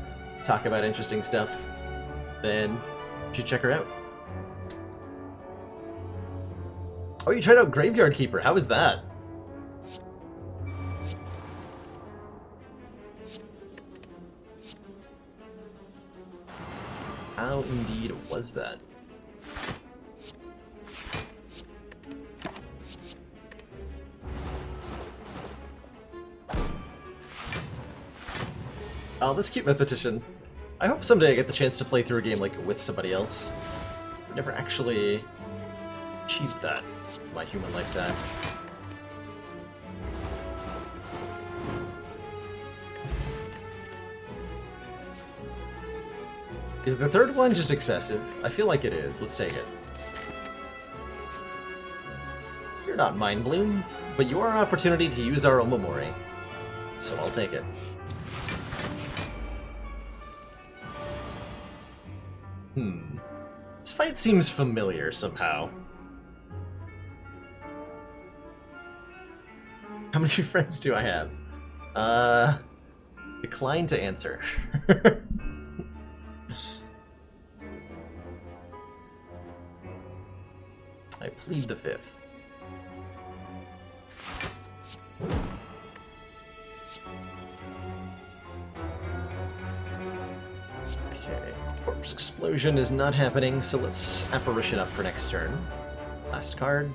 talk about interesting stuff, then you should check her out. Oh, you tried out Graveyard Keeper. How was that? How indeed was that? Oh, that's cute, Mepetition. I hope someday I get the chance to play through a game like with somebody else. I've never actually achieved that in my human lifetime. Is the third one just excessive? I feel like it is. Let's take it. You're not Mind Bloom, but you are an opportunity to use our Omamori. So I'll take it. This fight seems familiar somehow. How many friends do I have? Decline to answer. I plead the fifth. Okay, Corpse Explosion is not happening, so let's Apparition up for next turn. Last card.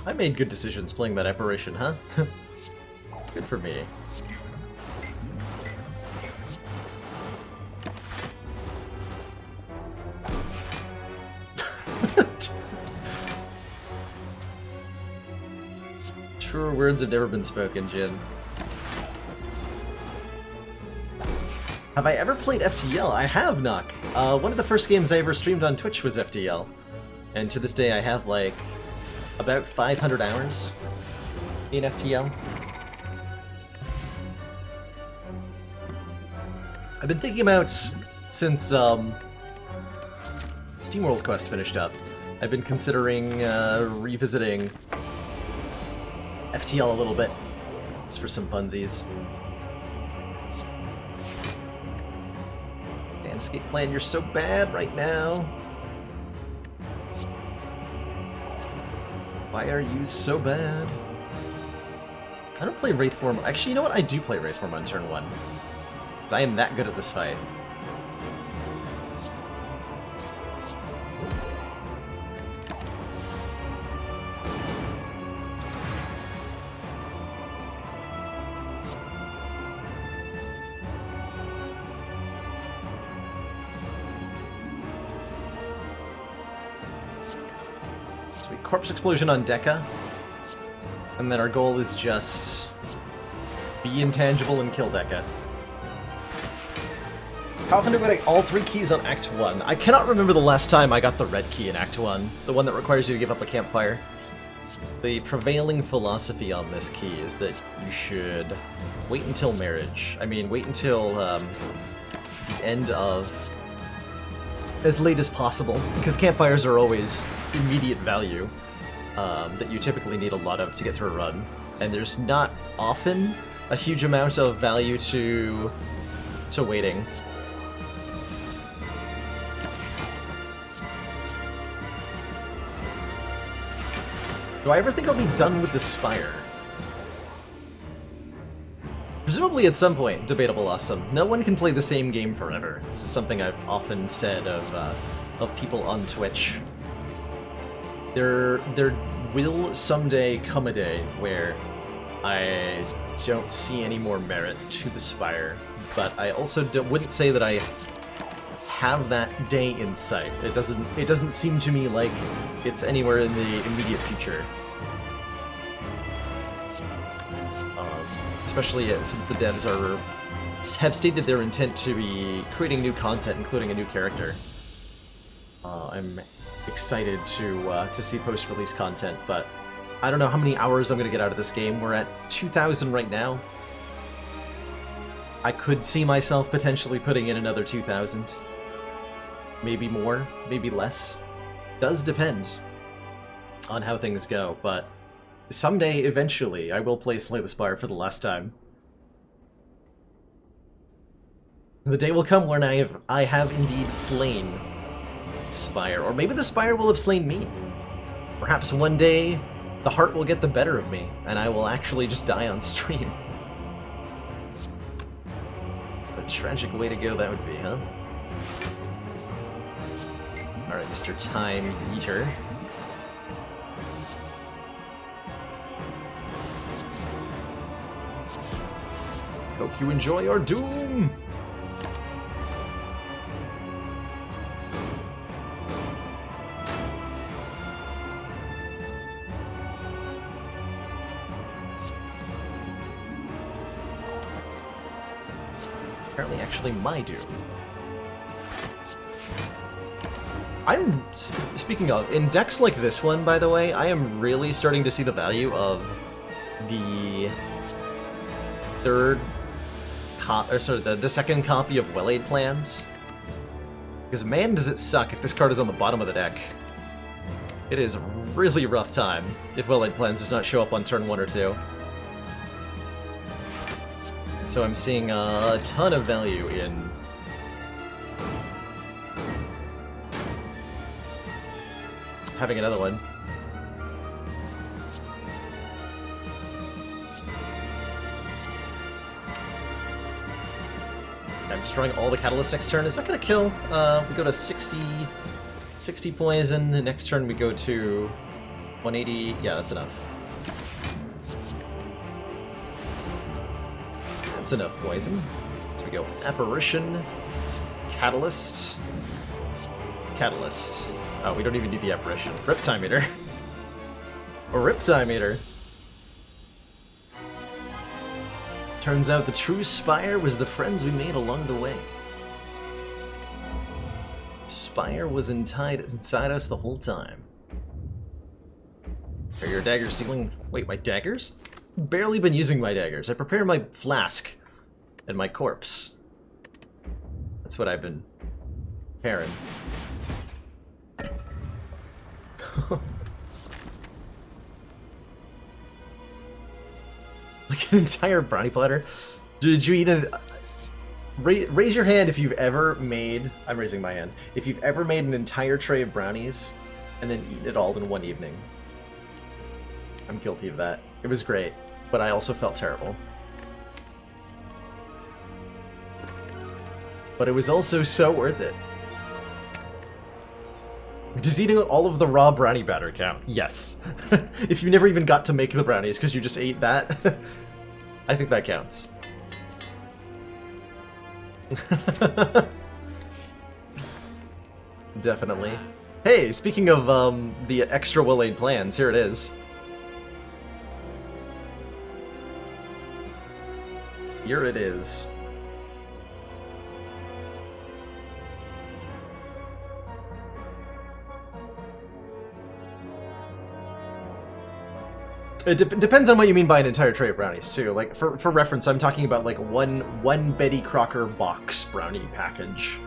I made good decisions playing that Apparition, huh? Good for me. Truer words have never been spoken, Jin. Have I ever played FTL? I have, Nock. One of the first games I ever streamed on Twitch was FTL. And to this day I have, like, about 500 hours in FTL. I've been thinking about, since SteamWorld Quest finished up, I've been considering revisiting FTL a little bit, just for some funsies. Landscape Plan, you're so bad right now. Why are you so bad? I don't play Wraithform. Actually, you know what? I do play Wraithform on turn 1. Because I am that good at this fight. Corpse Explosion on Deca, and then our goal is just be intangible and kill Deca. How often do I get all 3 keys on Act 1? I cannot remember the last time I got the red key in Act 1, the one that requires you to give up a campfire. The prevailing philosophy on this key is that you should wait until marriage. I mean, wait until the end of as late as possible, because campfires are always immediate value that you typically need a lot of to get through a run, and there's not often a huge amount of value to waiting. Do I ever think I'll be done with the Spire? Presumably at some point. Debatable awesome. No one can play the same game forever. This is something I've often said of people on Twitch. There will someday come a day where I don't see any more merit to the Spire, but I also wouldn't say that I have that day in sight. It doesn't seem to me like it's anywhere in the immediate future. Especially since the devs have stated their intent to be creating new content, including a new character. I'm excited to see post-release content, but I don't know how many hours I'm going to get out of this game. We're at 2,000 right now. I could see myself potentially putting in another 2,000. Maybe more, maybe less. Does depend on how things go, but someday, eventually, I will play Slay the Spire for the last time. The day will come when I have indeed slain Spire, or maybe the Spire will have slain me. Perhaps one day the heart will get the better of me, and I will actually just die on stream. What a tragic way to go that would be, huh? Alright, Mr. Time Eater. Hope you enjoy your doom! Apparently actually my doom. Speaking of, in decks like this one, by the way, I am really starting to see the value of the the second copy of Well-Aid Plans. Because man does it suck if this card is on the bottom of the deck. It is a really rough time if Well-Aid Plans does not show up on turn 1 or 2. So I'm seeing a ton of value in having another one. I'm destroying all the Catalyst next turn. Is that going to kill? We go to 60 poison. The next turn we go to 180. Yeah, that's enough. That's enough poison. So we go Apparition, Catalyst, Catalyst. Oh, we don't even need the Apparition. Riptime Eater. A Riptime Eater. Turns out the true Spire was the friends we made along the way. Spire was inside us the whole time. Are your daggers dealing... Wait, my daggers? Barely been using my daggers. I prepare my flask and my corpse. That's what I've been preparing. Like an entire brownie platter? Did you eat a... Raise your hand if you've ever made... I'm raising my hand. If you've ever made an entire tray of brownies and then eaten it all in one evening. I'm guilty of that. It was great, but I also felt terrible. But it was also so worth it. Does eating all of the raw brownie batter count? Yes. If you never even got to make the brownies because you just ate that, I think that counts. Definitely. Hey, speaking of the extra Well-Aid Plans, here it is. Here it is. It depends on what you mean by an entire tray of brownies, too. Like, for reference, I'm talking about, like, one Betty Crocker box brownie package.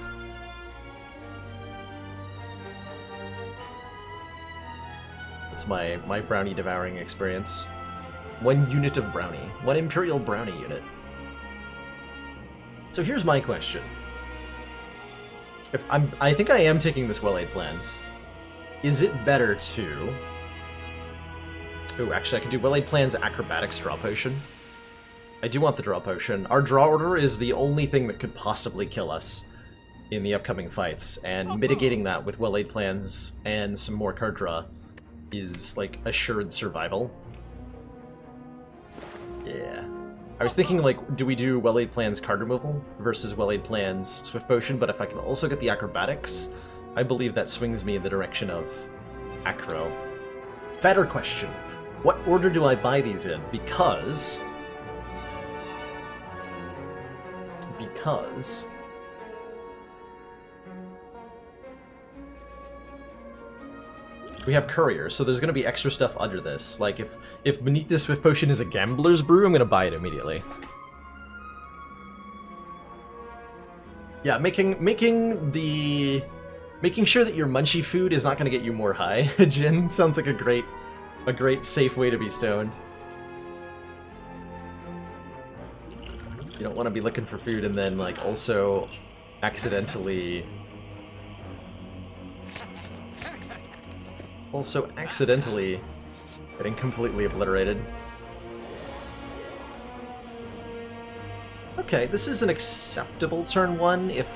That's my brownie devouring experience. 1 unit of brownie. 1 Imperial brownie unit. So here's my question. I think I am taking this Well-Aid Plans. Is it better to... Ooh, actually, I could do Well-Aid Plans Acrobatics Draw Potion. I do want the Draw Potion. Our Draw Order is the only thing that could possibly kill us in the upcoming fights, and mitigating that with Well-Aid Plans and some more card draw is, like, assured survival. Yeah. I was thinking, like, do we do Well-Aid Plans card removal versus Well-Aid Plans Swift Potion, but if I can also get the Acrobatics, I believe that swings me in the direction of Acro. Better question. What order do I buy these in? Because We have Courier, so there's going to be extra stuff under this. Like, if beneath this Swift Potion is a Gambler's Brew, I'm going to buy it immediately. Yeah, making sure that your munchy food is not going to get you more high, Jin, sounds like a great safe way to be stoned. You don't want to be looking for food and then, like, also accidentally getting completely obliterated. Okay, this is an acceptable turn 1 if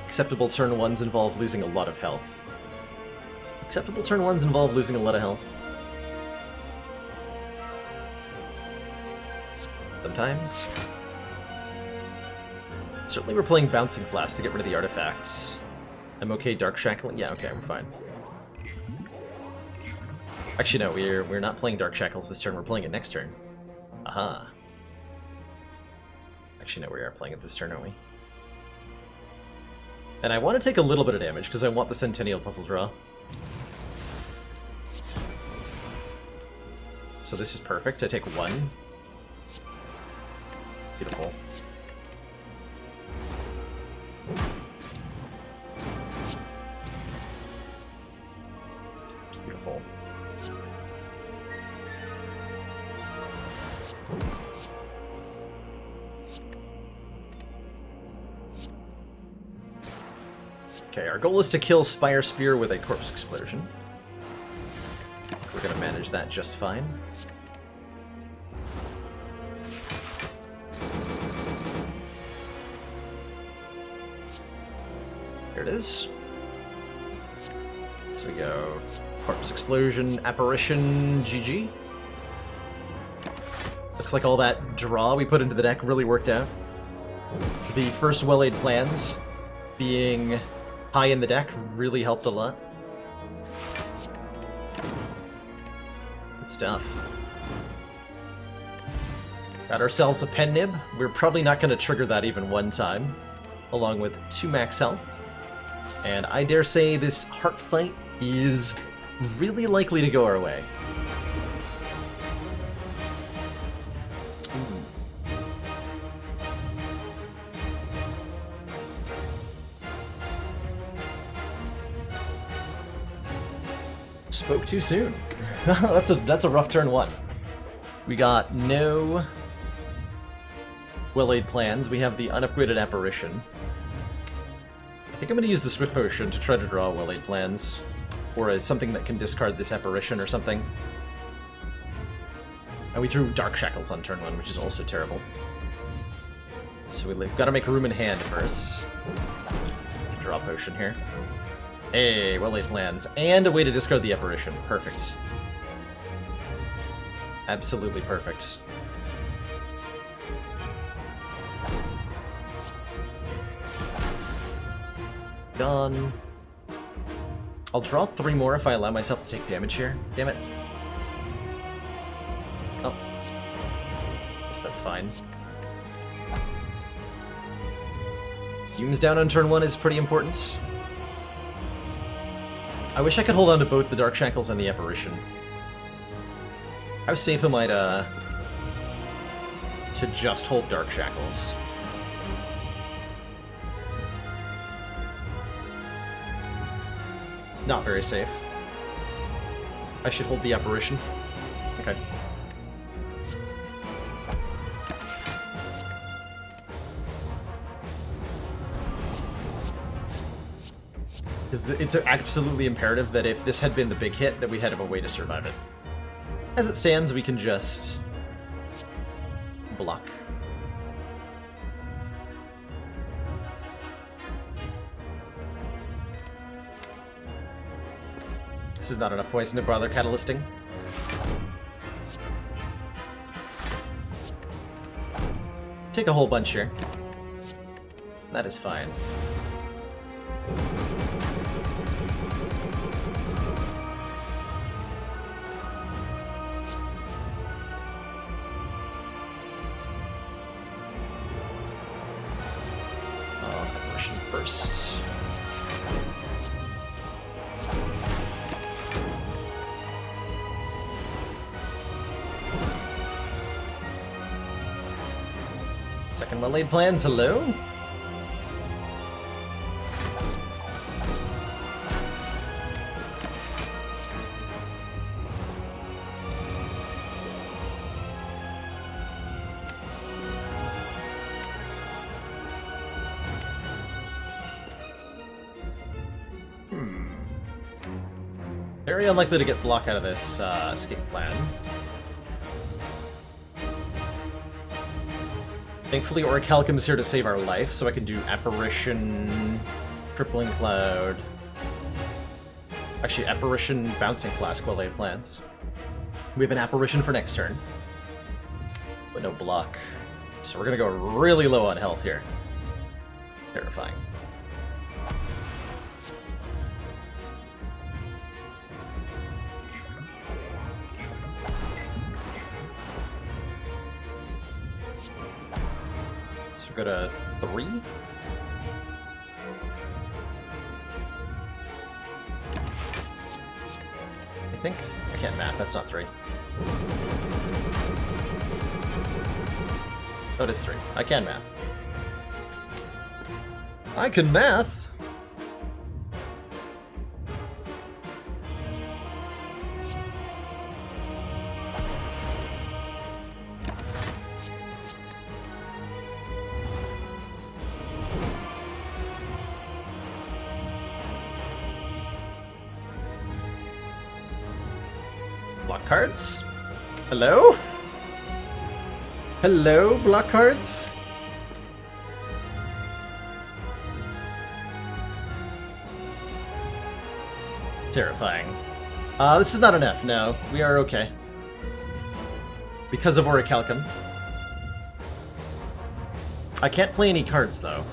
acceptable turn 1s involve losing a lot of health. Acceptable turn 1s involve losing a lot of health. Sometimes. Certainly we're playing Bouncing Flask to get rid of the artifacts. I'm okay Dark Shackling? Yeah, okay, we're fine. Actually, no, we're not playing Dark Shackles this turn, we're playing it next turn. Aha. Actually, no, we are playing it this turn, aren't we? And I want to take a little bit of damage, because I want the Centennial Puzzle draw. So this is perfect. I take 1. Beautiful. Beautiful. Okay, our goal is to kill Spire Spear with a Corpse Explosion. We're going to manage that just fine. Here it is. So we go Corpse Explosion, Apparition, GG. Looks like all that draw we put into the deck really worked out. The first well-laid plans being high in the deck really helped a lot. Good stuff. Got ourselves a Pen Nib. We're probably not going to trigger that even one time, along with 2 max health. And I dare say this Heart Fight is really likely to go our way. Spoke too soon. That's a rough turn 1. We got no well-laid plans. We have the unupgraded Apparition. I think I'm going to use the Swift Potion to try to draw well-laid plans, or as something that can discard this Apparition or something. And we drew Dark Shackles on turn 1, which is also terrible. So we've got to make room in hand first. Draw a potion here. Hey, well-laid plans. And a way to discard the Apparition. Perfect. Absolutely perfect. Done. I'll draw 3 more if I allow myself to take damage here. Damn it. Oh. Guess that's fine. Fumes down on turn 1 is pretty important. I wish I could hold on to both the Dark Shackles and the Apparition. How safe am I to just hold Dark Shackles? Not very safe. I should hold the Apparition. Okay. It's absolutely imperative that if this had been the big hit, that we had a way to survive it. As it stands, we can just block. This is not enough poison to bother catalysting. Take a whole bunch here. That is fine. First. Second well-laid plans, hello? Very unlikely to get block out of this escape plan. Thankfully, Orichalcum's here to save our life, so I can do Apparition, Crippling Cloud. Actually, Apparition, Bouncing Flask while they plans. We have an Apparition for next turn, but no block. So we're gonna go really low on health here. Terrifying. So we go to 3. I think. I can't math, that's not 3. Oh, it is 3. I can math. I can math! Block cards? Hello? Hello, block cards? Terrifying. This is not an F, no. We are okay. Because of Orichalcum. I can't play any cards, though.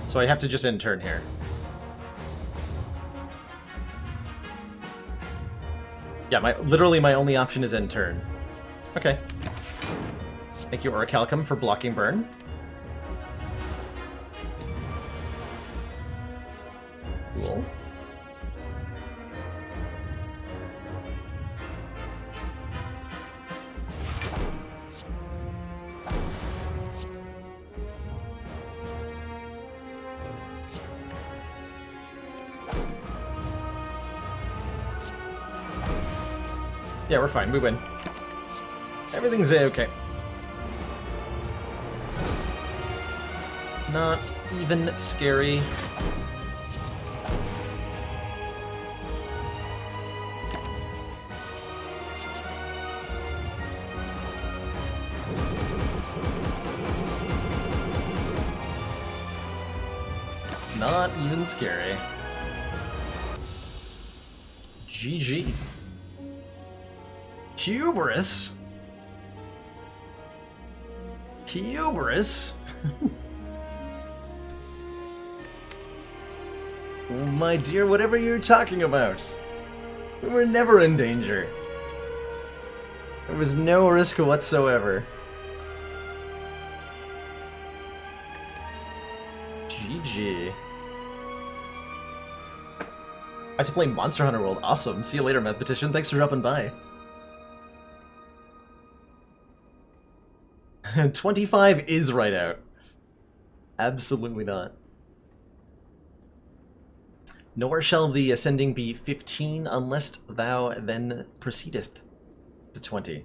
So I have to just end turn here. Yeah, literally my only option is end turn. Okay. Thank you, Orichalcum, for blocking burn. Cool. Yeah, we're fine. We win. Everything's A-okay. Not even scary. Not even scary. GG. Hubris? Hubris? My dear, whatever you're talking about. We were never in danger. There was no risk whatsoever. GG. I had to play Monster Hunter World. Awesome. See you later, Mathematician. Thanks for dropping by. 25 is right out. Absolutely not. Nor shall the ascending be 15 unless thou then proceedeth to 20.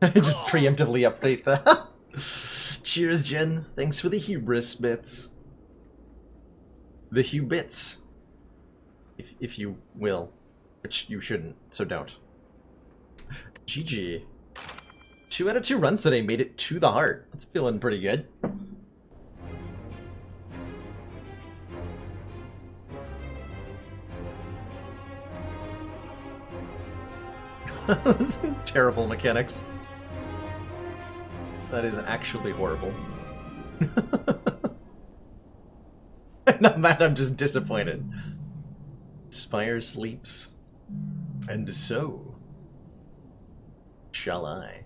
Just preemptively update that. Cheers, Jen. Thanks for the hubris bits. The hubits. If you will. Which you shouldn't, so don't. GG. 2 out of 2 runs today made it to the heart. That's feeling pretty good. That's terrible mechanics. That is actually horrible. I'm not mad, I'm just disappointed. Spire sleeps. And so shall I.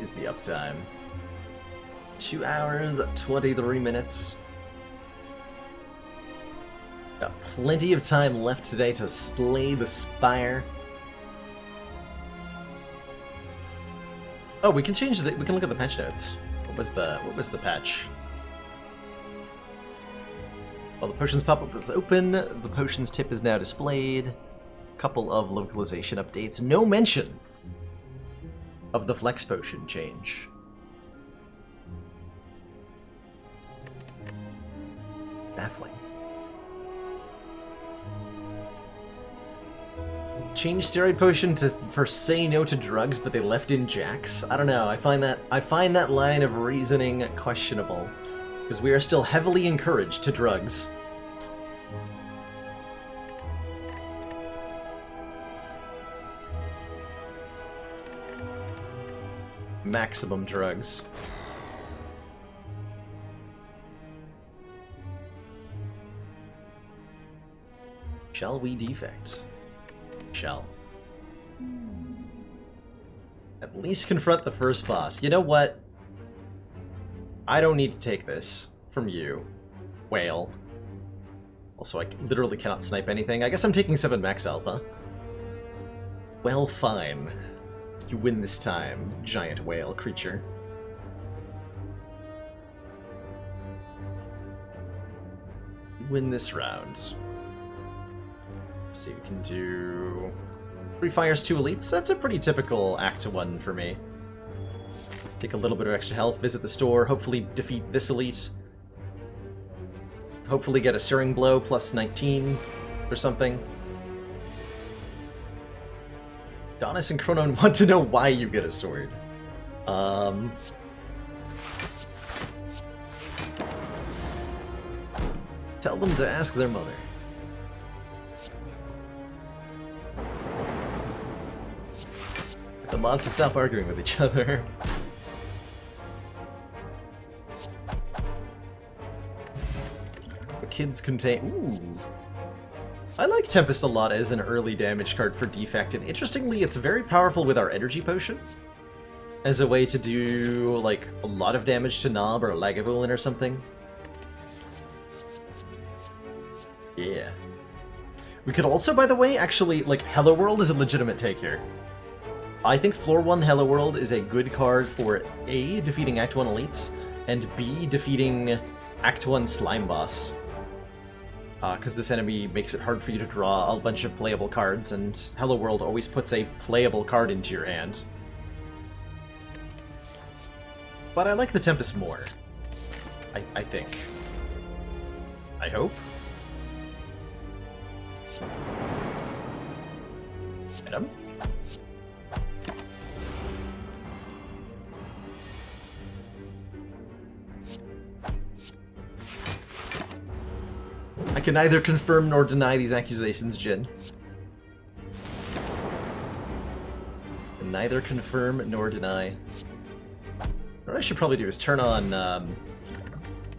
is the uptime? 2 hours, 23 minutes. Got plenty of time left today to slay the Spire. Oh, we can change the. We can look at the patch notes. What was the patch? Well, the potions pop-up is open. The potions tip is now displayed. Couple of localization updates. No mention of the flex potion change. Baffling. Change steroid potion for say no to drugs, but they left in Jax. I don't know. I find that line of reasoning questionable, because we are still heavily encouraged to drugs. Maximum drugs. Shall we defect? Shall. At least confront the first boss. You know what? I don't need to take this from you, Whale. Also, I literally cannot snipe anything. I guess I'm taking 7 max alpha. Well, fine. You win this time, giant whale creature. You win this round. Let's see, we can do 3 fires, 2 elites. That's a pretty typical Act 1 for me. Take a little bit of extra health, visit the store, hopefully defeat this elite. Hopefully get a Searing Blow plus 19 or something. Donis and Chronon want to know why you get a sword. Tell them to ask their mother. Get the mods to stop arguing with each other. The kids contain... Ooh. I like Tempest a lot as an early damage card for Defect, and interestingly, it's very powerful with our Energy Potion. As a way to do, like, a lot of damage to Nob or Lagavulin or something. Yeah. We could also, by the way, actually, like, Hello World is a legitimate take here. I think Floor 1 Hello World is a good card for A, defeating Act 1 Elites, and B, defeating Act 1 Slime Boss. Because this enemy makes it hard for you to draw a bunch of playable cards, and Hello World always puts a playable card into your hand. But I like the Tempest more. I think. I hope. Item? I can neither confirm nor deny these accusations, Jin. Can neither confirm nor deny. What I should probably do is turn on,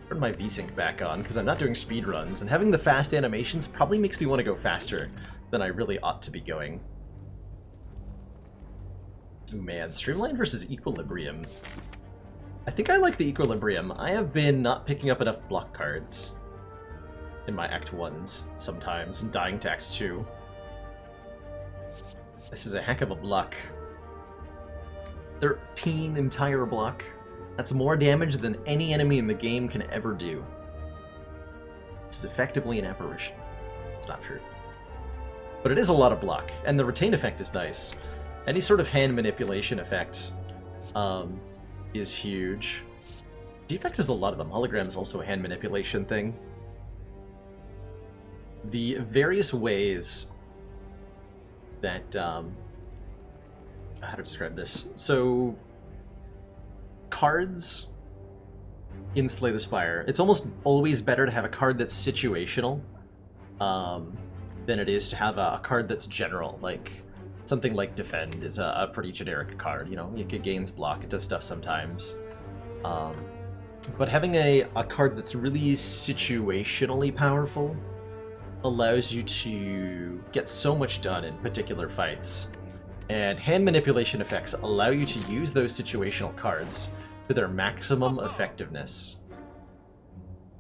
turn my VSync back on, because I'm not doing speed runs, and having the fast animations probably makes me want to go faster than I really ought to be going. Ooh, man, Streamline versus Equilibrium. I think I like the Equilibrium. I have been not picking up enough block cards in my Act 1s sometimes, and dying to Act 2. This is a heck of a block. 13 entire block. That's more damage than any enemy in the game can ever do. This is effectively an apparition. It's not true. But it is a lot of block, and the retain effect is nice. Any sort of hand manipulation effect is huge. Defect has a lot of them. Hologram is also a hand manipulation thing. The various ways that, how to describe this? So, cards in Slay the Spire, it's almost always better to have a card that's situational than it is to have a card that's general. Like, something like Defend is a pretty generic card, you know? It gains block, it does stuff sometimes. But having a card that's really situationally powerful allows you to get so much done in particular fights. And hand manipulation effects allow you to use those situational cards to their maximum effectiveness.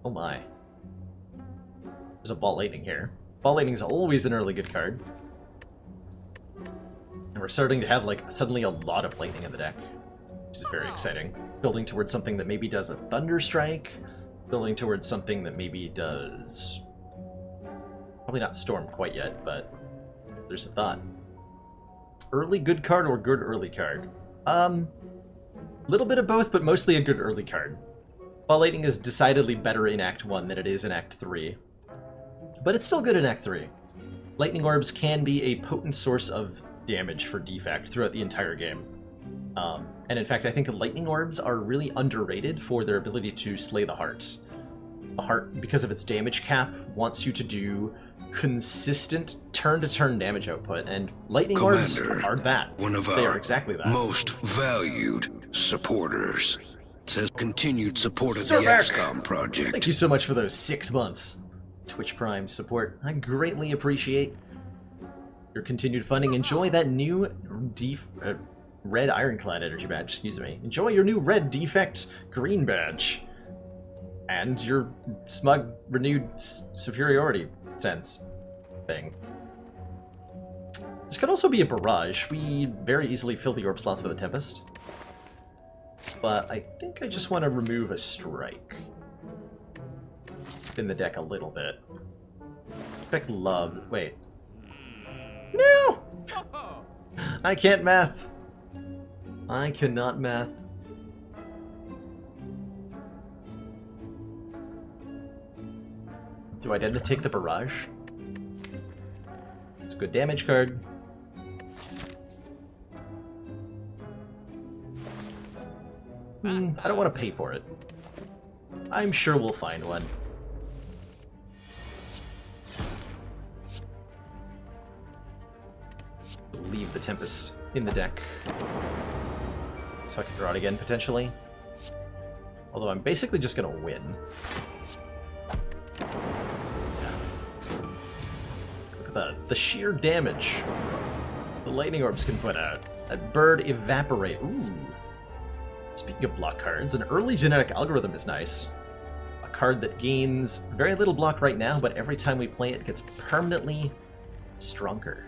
Oh my. There's a Ball Lightning here. Ball Lightning is always an early good card. And we're starting to have, like, suddenly a lot of Lightning in the deck. This is very exciting. Building towards something that maybe does a Thunder Strike. Building towards something that maybe does... Probably not Storm quite yet, but there's a thought. Early good card or good early card? Little bit of both, but mostly a good early card. Ball Lightning is decidedly better in Act 1 than it is in Act 3. But it's still good in Act 3. Lightning Orbs can be a potent source of damage for Defect throughout the entire game. And in fact, I think Lightning Orbs are really underrated for their ability to slay the heart. The heart, because of its damage cap, wants you to do consistent turn-to-turn damage output, and Lightning Orbs are that. One of they our are exactly that. most valued supporters. It says continued support of the XCOM project. Thank you so much for those 6 months. Twitch Prime support. I greatly appreciate your continued funding. Enjoy that new red Ironclad energy badge, excuse me. Enjoy your new red defect green badge. And your smug renewed superiority sense thing. This could also be a barrage. We very easily fill the orb slots with a Tempest. But I think I just want to remove a strike in the deck a little bit. Expect love. Wait. No! I can't math. I cannot math. Do I then take the barrage? It's a good damage card. I don't want to pay for it. I'm sure we'll find one. Leave the Tempest in the deck. So I can draw it again, potentially. Although I'm basically just going to win. Look at that. The sheer damage the Lightning Orbs can put out. That Bird Evaporate. Ooh. Speaking of block cards, an early Genetic Algorithm is nice. A card that gains very little block right now, but every time we play it, gets permanently stronger.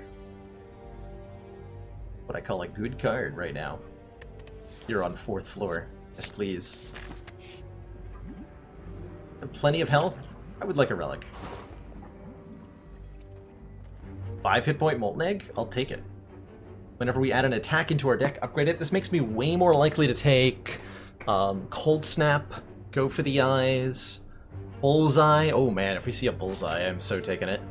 What I call a good card right now. You're on 4th floor. Yes, please. And plenty of health? I would like a relic. 5 hit point Molten Egg? I'll take it. Whenever we add an attack into our deck, upgrade it. This makes me way more likely to take Cold Snap, go for the eyes, Bullseye. Oh man, if we see a Bullseye, I'm so taking it.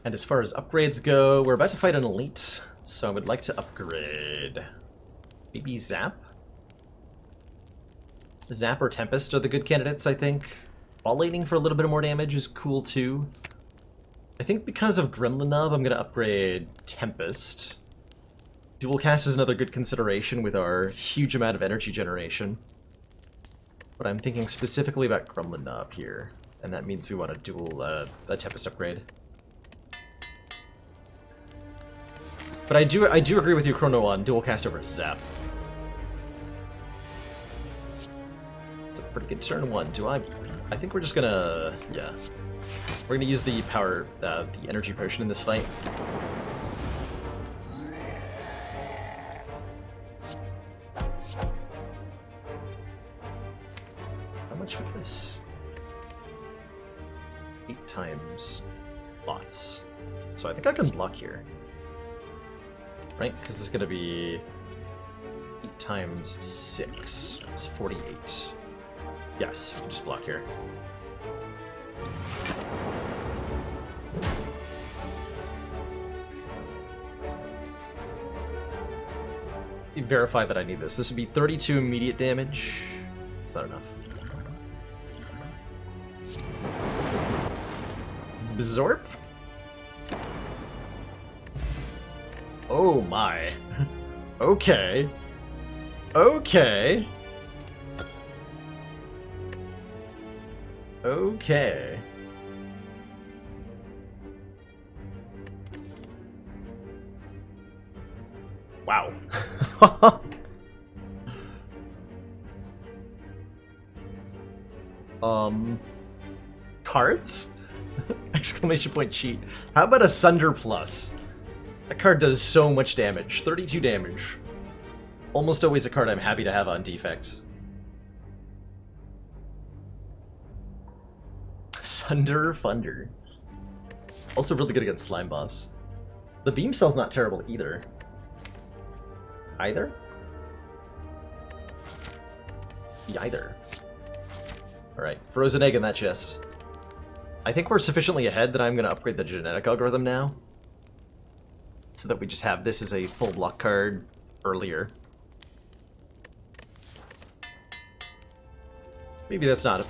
And as far as upgrades go, we're about to fight an elite, so I would like to upgrade. Maybe Zap? Zap or Tempest are the good candidates, I think. Ball Lightning for a little bit more damage is cool too. I think because of Gremlin Nub, I'm going to upgrade Tempest. Dual Cast is another good consideration with our huge amount of energy generation. But I'm thinking specifically about Gremlin Nub here, and that means we want to dual a Tempest upgrade. But I do agree with you, Chrono, on Dual Cast over Zap. It's a pretty good turn one. I think we're just gonna... yeah. We're gonna use the power, the energy potion in this fight. How much was this? 8 times lots. So I think I can block here. Right? Because this is gonna be 8 times 6. It's 48. Yes, we can just block here. Verify that I need this. This would be 32 immediate damage. It's not enough. Bzorp? Oh my. Okay. Okay. Okay. Wow. Cards? Exclamation point cheat. How about a Sunder Plus? That card does so much damage. 32 damage. Almost always a card I'm happy to have on defects. Sunder Funder. Also really good against Slime Boss. The Beam Cell's not terrible either. Either? Either. Alright, frozen egg in that chest. I think we're sufficiently ahead that I'm going to upgrade the genetic algorithm now. So that we just have this as a full block card earlier. Maybe that's not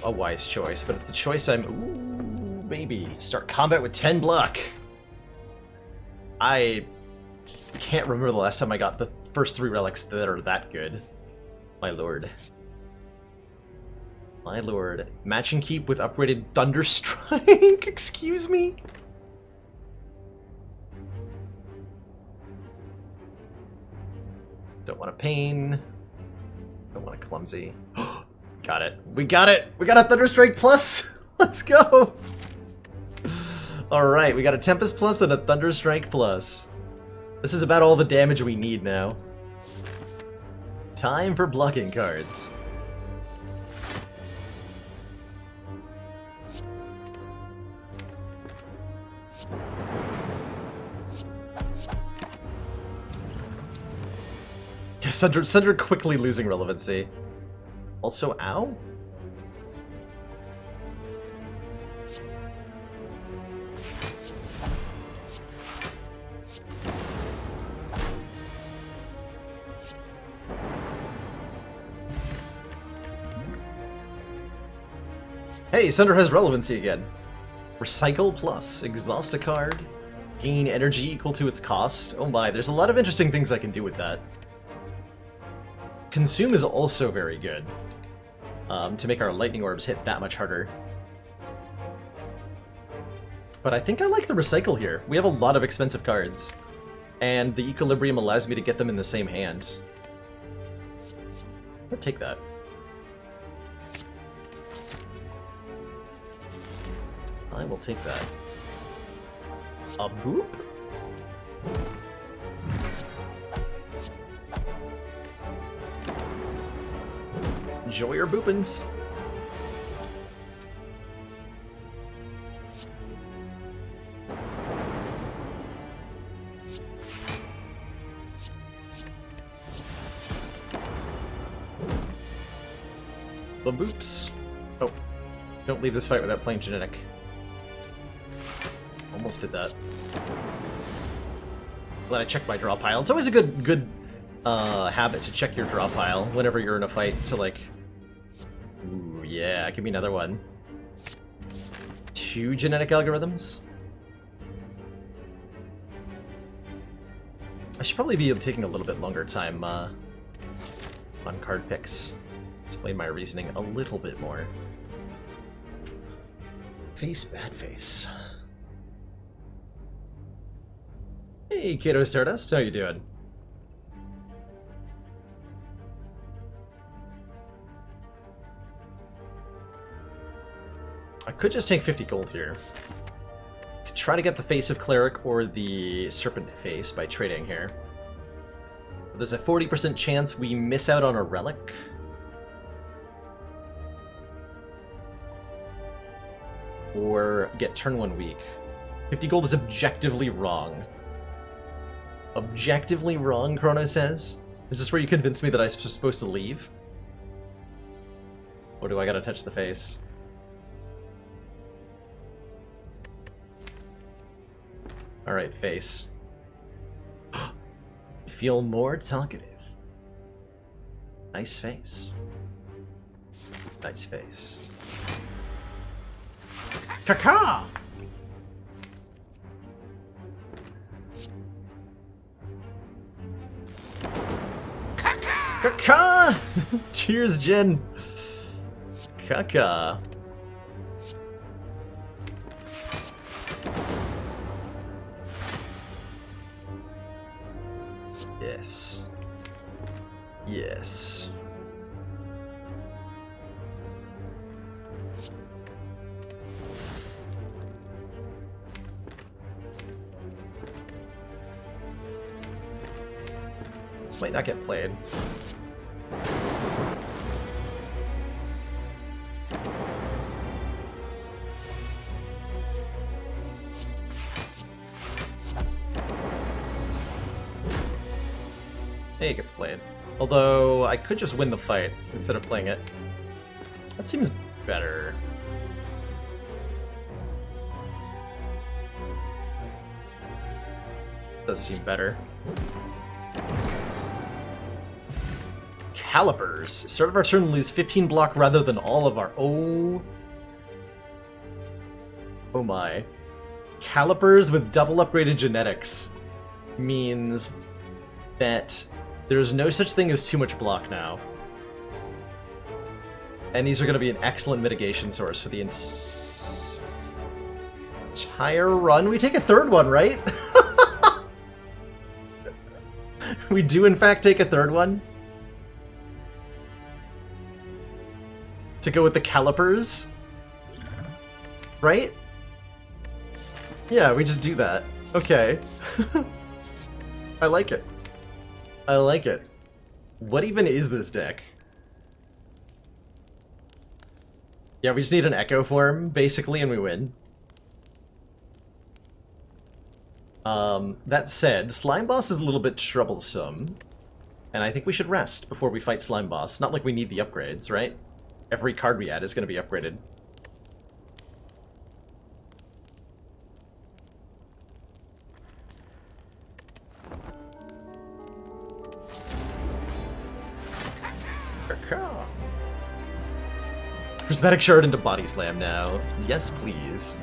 a wise choice, but it's the choice I'm... Ooh, baby. Start combat with 10 block. I can't remember the last time I got the first 3 relics that are that good. My lord. My lord. Matching keep with upgraded Thunderstrike? Excuse me? Don't want a pain. Don't want a clumsy. Got it. We got it! We got a Thunderstrike Plus! Let's go! Alright, we got a Tempest Plus and a Thunderstrike Plus. This is about all the damage we need now. Time for blocking cards. Yeah, Sunder quickly losing relevancy. Also, ow? Hey, Sunder has relevancy again. Recycle plus, exhaust a card, gain energy equal to its cost. Oh my, there's a lot of interesting things I can do with that. Consume is also very good, to make our lightning orbs hit that much harder. But I think I like the recycle here. We have a lot of expensive cards, and the equilibrium allows me to get them in the same hand. I'll take that. I will take that. A boop? Enjoy your boopins. The boops. Oh, don't leave this fight without playing genetic. Almost did that. Glad I checked my draw pile. It's always a good habit to check your draw pile whenever you're in a fight to, like... Ooh, yeah, give me another one. 2 genetic algorithms? I should probably be taking a little bit longer time on card picks. Explain my reasoning a little bit more. Face, bad face. Hey, Kato Stardust, how you doing? I could just take 50 gold here. Could try to get the face of Cleric or the Serpent face by trading here. There's a 40% chance we miss out on a relic. Or get turn 1 weak. 50 gold is objectively wrong. Objectively wrong, Chrono says? Is this where you convinced me that I'm supposed to leave? Or do I gotta touch the face? Alright, face. Feel more talkative. Nice face. Nice face. Caca! Caca! Cheers, Jen! Caca. Yes. Yes. This might not get played. Hey, it gets played. Although, I could just win the fight instead of playing it. That seems better. Does seem better. Calipers. Start of our turn, lose 15 block rather than all of our... Oh my. Calipers with double upgraded genetics means that there's no such thing as too much block now. And these are going to be an excellent mitigation source for the entire run. We take a third one, right? We do in fact take a third one? To go with the calipers? Right? Yeah, we just do that. Okay. I like it. I like it. What even is this deck? Yeah, we just need an Echo form, basically, and we win. That said, Slime Boss is a little bit troublesome, and I think we should rest before we fight Slime Boss. Not like we need the upgrades, right? Every card we add is going to be upgraded. Prismatic Shard into Body Slam now. Yes, please.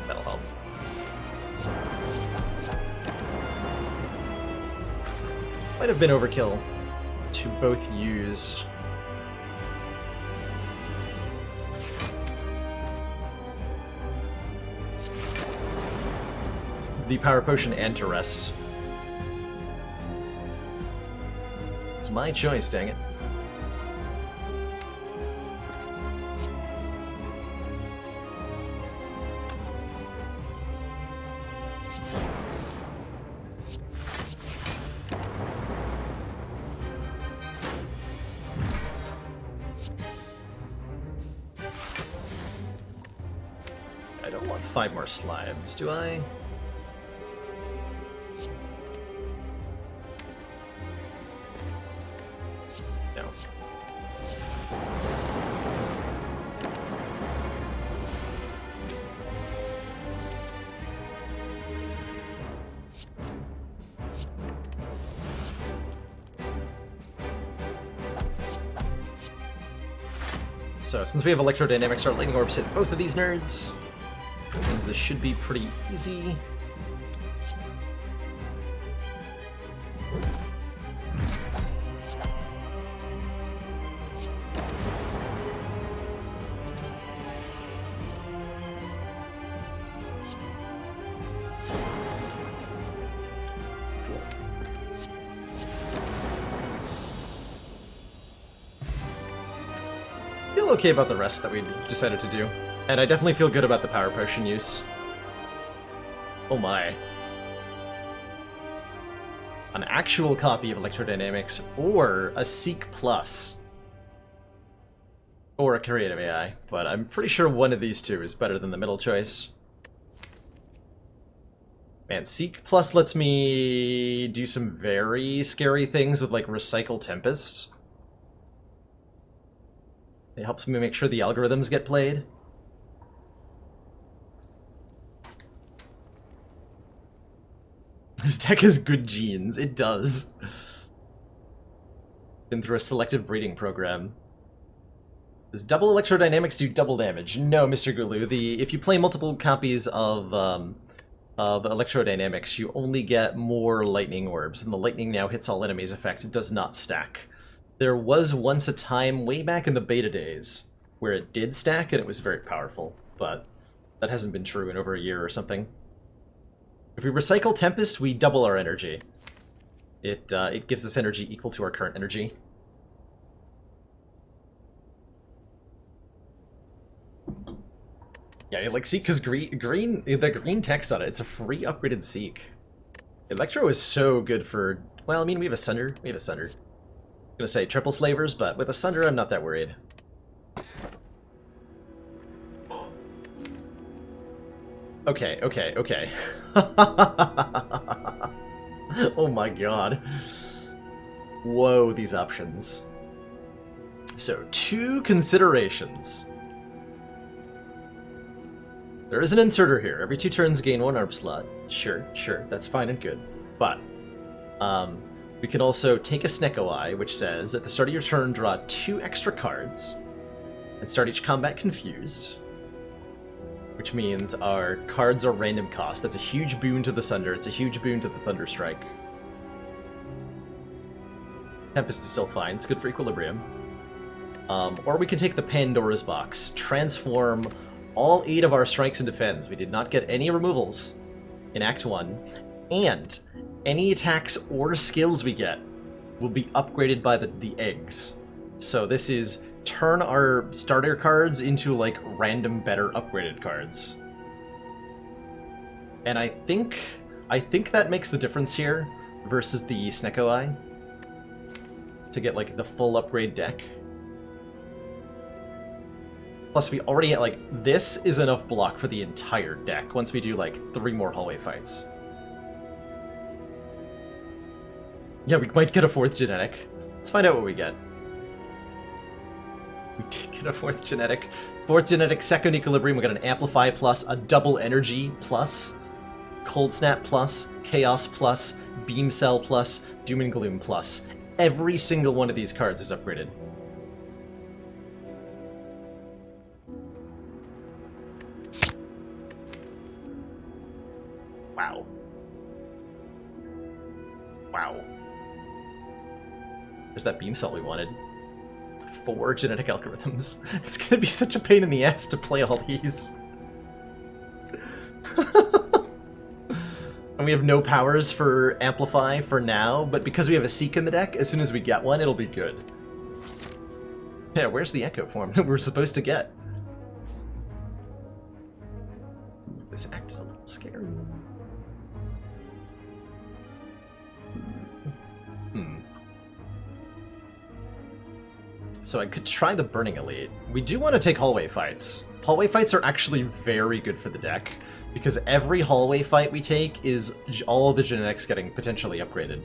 That'll help. Might have been overkill to both use the Power Potion and to rest. It's my choice, dang it. I don't want 5 more slimes, do I? No. So, since we have Electrodynamics, our Lightning Orbs hit both of these nerds. Means this should be pretty easy. Feel okay about the rest that we decided to do. And I definitely feel good about the Power Potion use. Oh my. An actual copy of Electrodynamics, or a Seek Plus. Or a Creative AI, but I'm pretty sure one of these two is better than the middle choice. Man, Seek Plus lets me do some very scary things with, like, Recycle Tempest. It helps me make sure the algorithms get played. This deck has good genes. It does. Been through a selective breeding program. Does double Electrodynamics do double damage? No, Mr. Gulu. If you play multiple copies of Electrodynamics, you only get more Lightning Orbs, and the Lightning Now Hits All Enemies effect. It does not stack. There was once a time, way back in the beta days, where it did stack, and it was very powerful, but That hasn't been true in over a year or something. If we recycle Tempest, we double our energy. It gives us energy equal to our current energy. Yeah, like, see, because the green text on it, it's a free upgraded Seek. Electro is so good for, well, I mean, we have a Sunder. I'm gonna say triple slavers, but with a Sunder, I'm not that worried. Okay. Oh my god. Whoa, these options. So, 2 considerations. There is an inserter here. Every 2 turns, gain 1 arm slot. Sure, that's fine and good. But, we can also take a Snecko Eye, which says, at the start of your turn, draw 2 extra cards, and start each combat confused. Which means our cards are random cost. That's a huge boon to the Sunder. It's a huge boon to the Thunderstrike. Tempest is still fine. It's good for Equilibrium. Or we can take the Pandora's Box. Transform all 8 of our strikes into defense. We did not get any removals in Act 1. And any attacks or skills we get will be upgraded by the eggs. So this is turn our starter cards into, like, random better upgraded cards. And I think that makes the difference here versus the Snecko Eye. To get, like, the full upgrade deck. Plus, we already, like, this is enough block for the entire deck once we do, like, 3 more hallway fights. Yeah, we might get a 4th genetic. Let's find out what we get. We did get a 4th genetic. 4th genetic, second equilibrium, we got an Amplify plus, a double energy plus, Cold Snap plus, Chaos plus, Beam Cell plus, Doom and Gloom plus. Every single one of these cards is upgraded. Wow. Wow. There's that Beam Cell we wanted. 4 genetic algorithms. It's gonna be such a pain in the ass to play all these. And we have no powers for Amplify for now, but because we have a Seek in the deck, as soon as we get one, it'll be good. Yeah, where's the Echo form that we're supposed to get? This act is a little scary. So I could try the Burning Elite. We do want to take hallway fights. Hallway fights are actually very good for the deck, because every hallway fight we take is all the genetics getting potentially upgraded.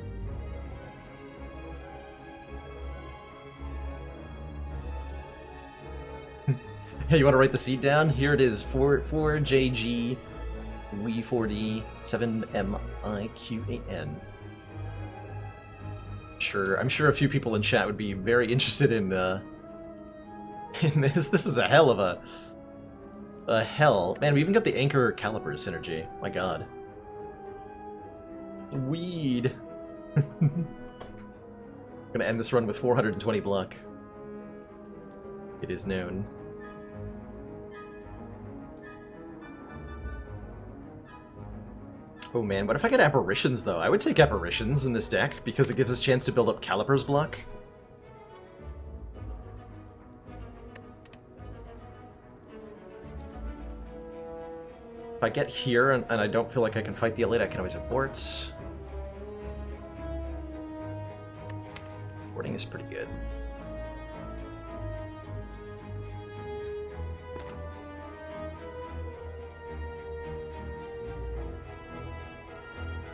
Hey, you want to write the seed down? Here it is, 4JG, We4D, 7MIQAN. I'm sure a few people in chat would be very interested in this. This is a hell of a hell. Man, we even got the Anchor Caliper synergy. My god. Weed. Gonna end this run with 420 block. It is known. Oh man, what if I get Apparitions though? I would take Apparitions in this deck because it gives us a chance to build up Caliper's block. If I get here and I don't feel like I can fight the Elite, I can always abort. Boarding is pretty good.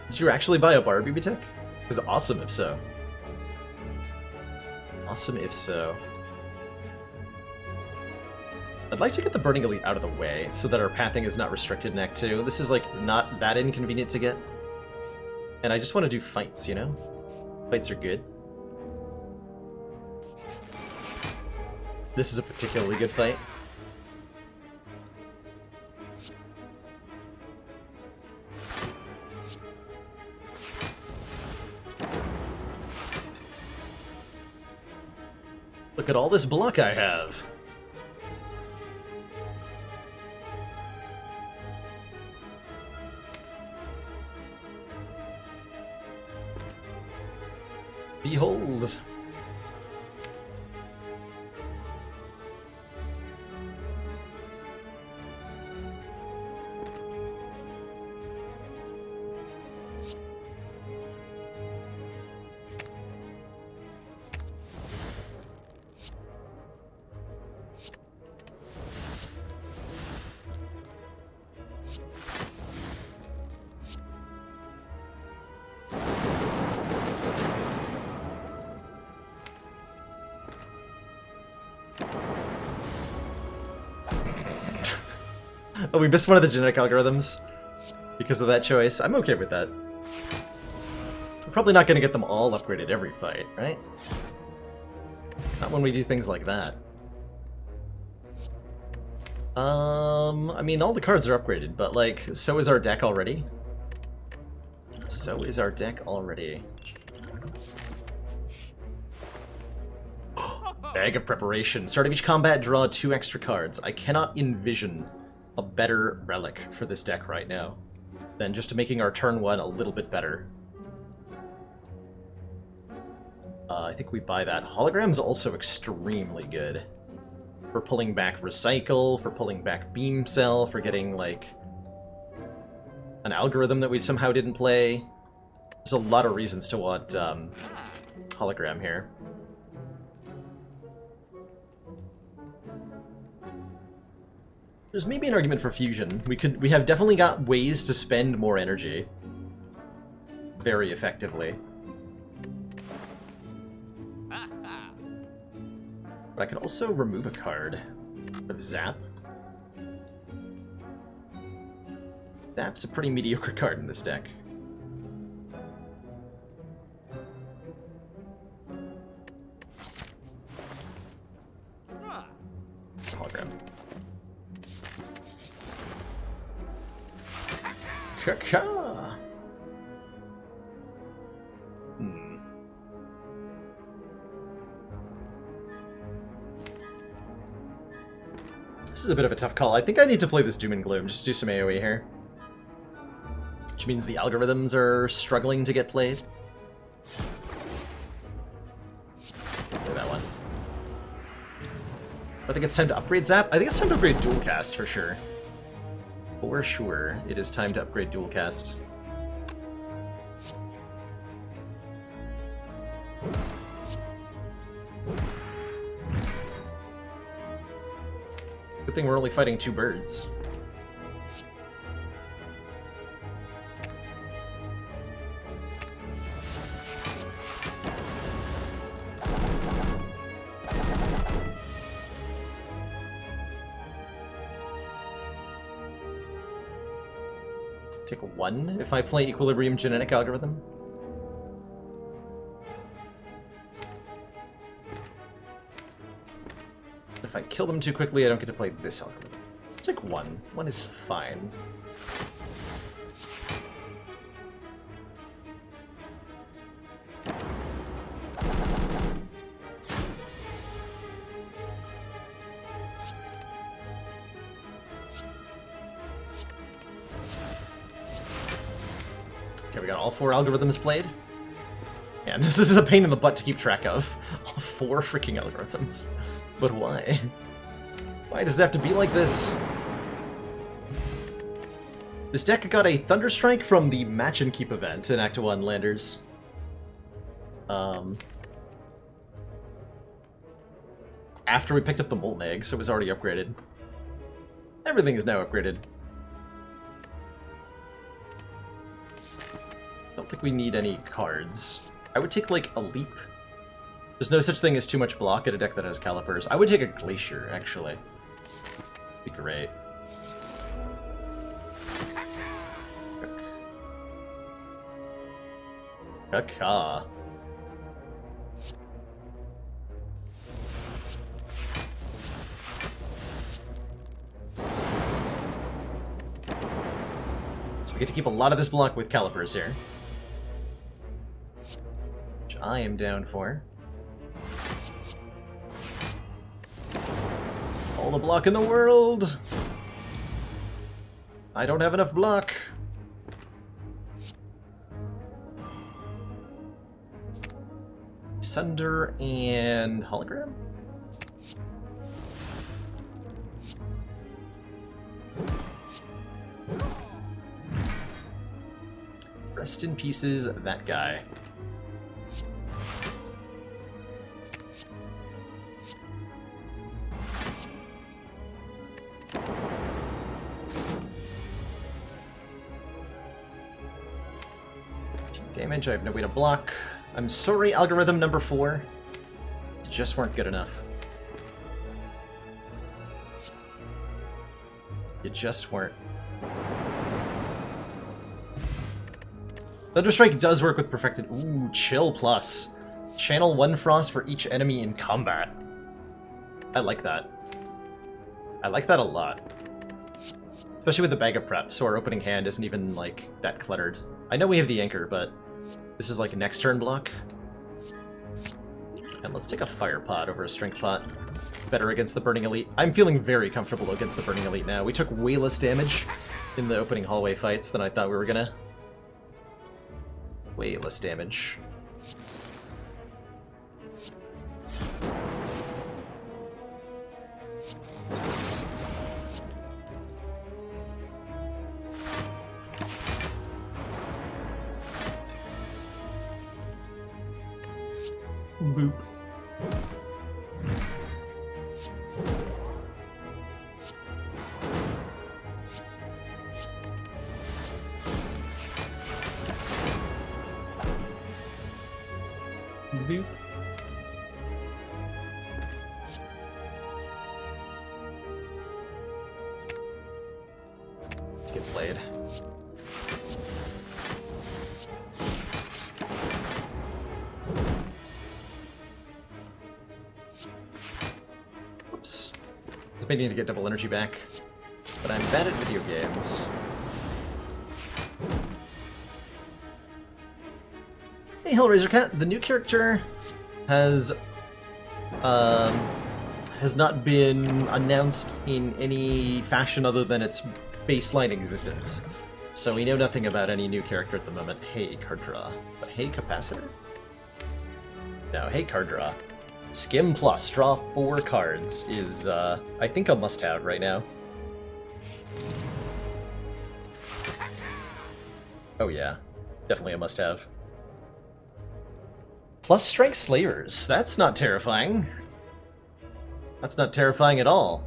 Did you actually buy a Barbie tech? Because awesome if so. Awesome if so. I'd like to get the Burning Elite out of the way so that our pathing is not restricted in Act 2. This is, like, not that inconvenient to get. And I just want to do fights, you know? Fights are good. This is a particularly good fight. Look at all this block I have. Behold! Oh, we missed one of the genetic algorithms because of that choice. I'm okay with that. We're probably not going to get them all upgraded every fight, right? Not when we do things like that. I mean, all the cards are upgraded, but, like, so is our deck already. So is our deck already. Bag of Preparation. Start of each combat, draw 2 extra cards. I cannot envision a better relic for this deck right now than just making our turn 1 a little bit better. I think we buy that. Hologram's also extremely good. For pulling back Recycle, for pulling back Beam Cell, for getting, like, an algorithm that we somehow didn't play. There's a lot of reasons to want Hologram here. There's maybe an argument for Fusion. We have definitely got ways to spend more energy very effectively. But I could also remove a card of Zap. Zap's a pretty mediocre card in this deck. Hologram. Kaka! This is a bit of a tough call. I think I need to play this Doom and Gloom, just to do some AoE here. Which means the algorithms are struggling to get played. Play that one. I think it's time to upgrade Zap. I think it's time to upgrade Dual Cast for sure. For sure, it is time to upgrade Dual Cast. Good thing we're only fighting 2 birds. Take 1 if I play Equilibrium Genetic Algorithm. If I kill them too quickly, I don't get to play this algorithm. Take 1. 1 is fine. Okay, we got all 4 algorithms played. And this is a pain in the butt to keep track of. All 4 freaking algorithms. But why? Why does it have to be like this? This deck got a Thunderstrike from the Match and Keep event in Act 1 Landers. After we picked up the Molten Egg, so it was already upgraded. Everything is now upgraded. I don't think we need any cards. I would take, like, a Leap. There's no such thing as too much block in a deck that has Calipers. I would take a Glacier, actually. Be great. Kaka. So we get to keep a lot of this block with Calipers here. Which I am down for. All the block in the world! I don't have enough block. Sunder and Hologram? Rest in pieces, that guy. Damage, I have no way to block. I'm sorry, algorithm number 4. You just weren't good enough. You just weren't. Thunderstrike does work with Perfected. Ooh, Chill Plus. Channel 1 Frost for each enemy in combat. I like that. I like that a lot. Especially with the Bag of Prep, so our opening hand isn't even, like, that cluttered. I know we have the Anchor, but this is like a next turn block. And let's take a Fire Pot over a Strength Pot. Better against the Burning Elite. I'm feeling very comfortable against the Burning Elite now. We took way less damage in the opening hallway fights than I thought we were gonna. Way less damage. Boop. Boop. Get played. Oops. I was meaning to get double energy back, but I'm bad at video games. Hey, Hellraiser Cat, the new character has not been announced in any fashion other than its baseline existence. So we know nothing about any new character at the moment. Hey, card draw. But hey, capacitor? No, hey, card draw. Skim Plus, draw 4 cards is, I think a must-have right now. Oh yeah, definitely a must-have. Plus Strength Slayers. That's not terrifying. That's not terrifying at all.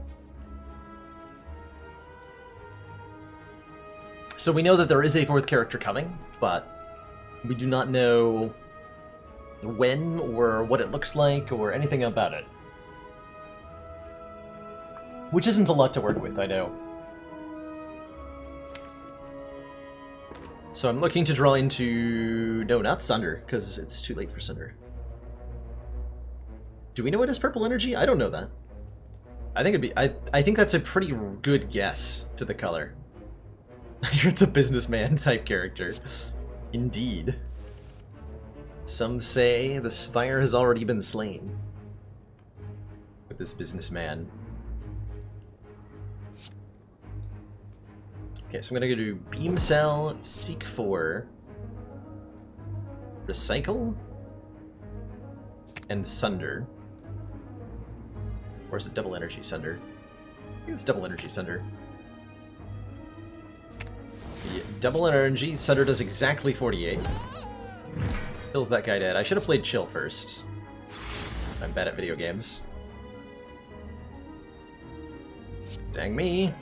So we know that there is a 4th character coming, but we do not know when or what it looks like or anything about it. Which isn't a lot to work with, I know. So I'm looking to draw into... No, not Sunder, because it's too late for Sunder. Do we know it is purple energy? I don't know that. I think it'd be... I think that's a pretty good guess to the color. It's a businessman type character. Indeed. Some say the Spire has already been slain. With this businessman. Okay, so I'm gonna go to Beam Cell, Seek for, Recycle, and Sunder. Or is it Double Energy Sunder? I think it's Double Energy Sunder. The Double Energy Sunder does exactly 48. Kills that guy dead. I should have played Chill first. I'm bad at video games. Dang me.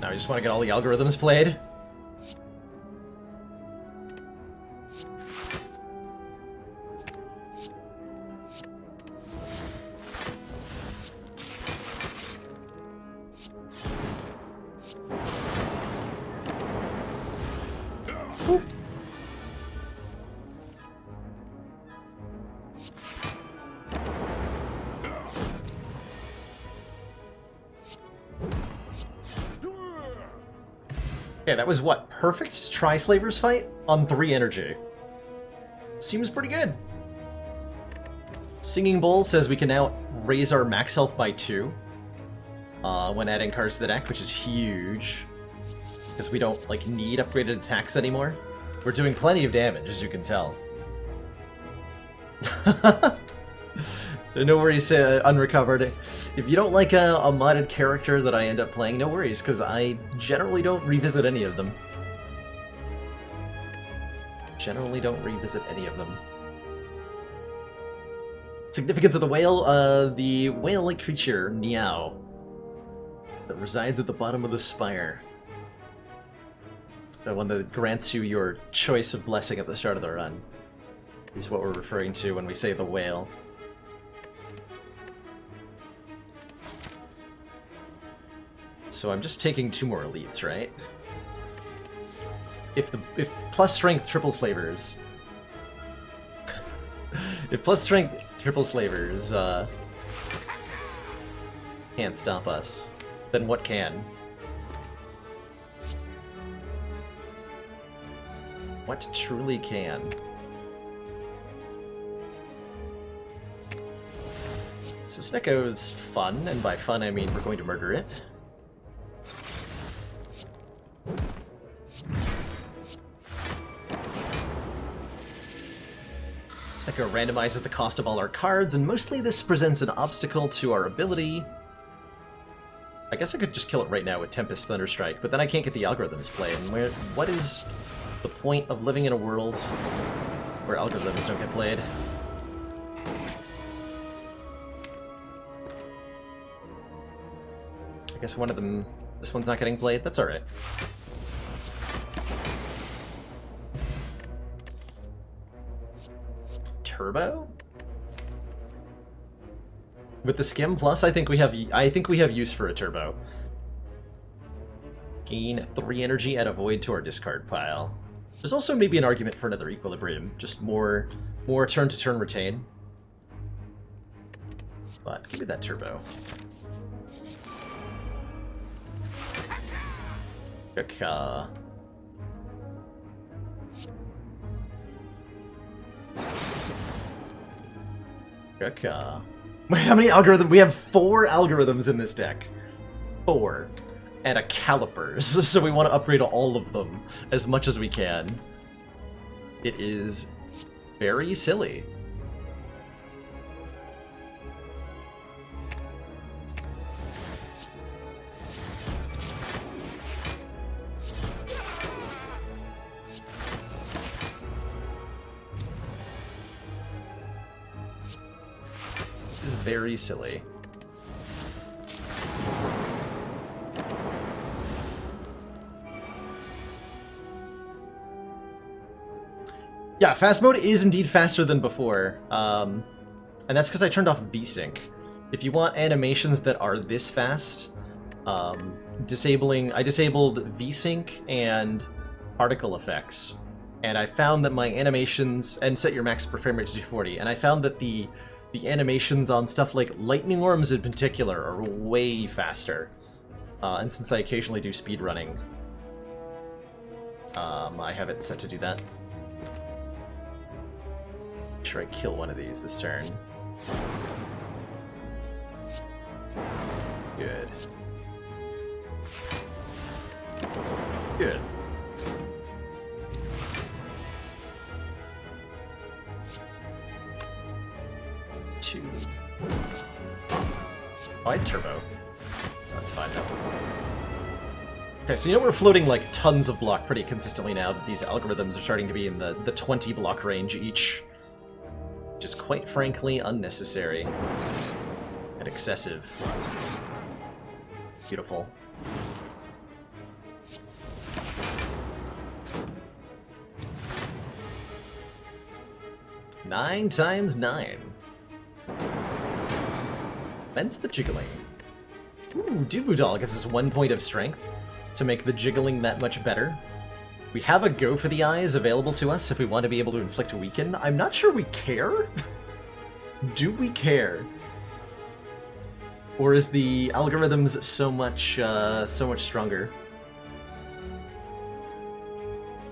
Now I just want to get all the algorithms played. Okay, that was what? Perfect Tri-Slavers fight on 3 energy. Seems pretty good. Singing Bowl says we can now raise our max health by 2 when adding cards to the deck, which is huge. Because we don't, like, need upgraded attacks anymore. We're doing plenty of damage, as you can tell. No worries, Unrecovered. If you don't like a modded character that I end up playing, no worries, because I generally don't revisit any of them. Significance of the whale-like creature, Niao, that resides at the bottom of the Spire. The one that grants you your choice of blessing at the start of the run. Is what we're referring to when we say the whale. So I'm just taking 2 more elites, right? If plus strength triple slavers... if plus strength triple slavers can't stop us, then what can? What truly can? So Snecko's fun, and by fun I mean we're going to murder it. Snecko randomizes the cost of all our cards, and mostly this presents an obstacle to our ability. I guess I could just kill it right now with Tempest Thunderstrike, but then I can't get the algorithms played. And what is the point of living in a world where algorithms don't get played? I guess one of them... this one's not getting played? That's alright. Turbo? With the Skim Plus, I think we have use for a turbo. Gain 3 energy, add a void to our discard pile. There's also maybe an argument for another Equilibrium, just more turn-to-turn retain. But give me that turbo. Kaka. Kaka. Wait, how many algorithms? We have 4 algorithms in this deck. 4. And a Calipers, so we want to upgrade all of them as much as we can. It is very silly. This is very silly. Yeah, fast mode is indeed faster than before, and that's because I turned off VSync. If you want animations that are this fast, I disabled VSync and particle effects, and I found that my animations, and set your max frame rate to 240, and I found that the animations on stuff like lightning orms in particular are way faster. And since I occasionally do speed running, I have it set to do that. Make sure I kill one of these this turn. Good. Good. Two. Oh, I had turbo. That's fine though. Okay, so you know we're floating like tons of block pretty consistently now that these algorithms are starting to be in the 20 block range each. Which is quite frankly unnecessary. And excessive. Beautiful. Nine times 9. Vents the jiggling. Ooh, Doodle gives us 1 point of strength to make the jiggling that much better. We have a Go for the Eyes available to us if we want to be able to inflict a weaken. I'm not sure we care. Do we care? Or is the algorithms so much stronger?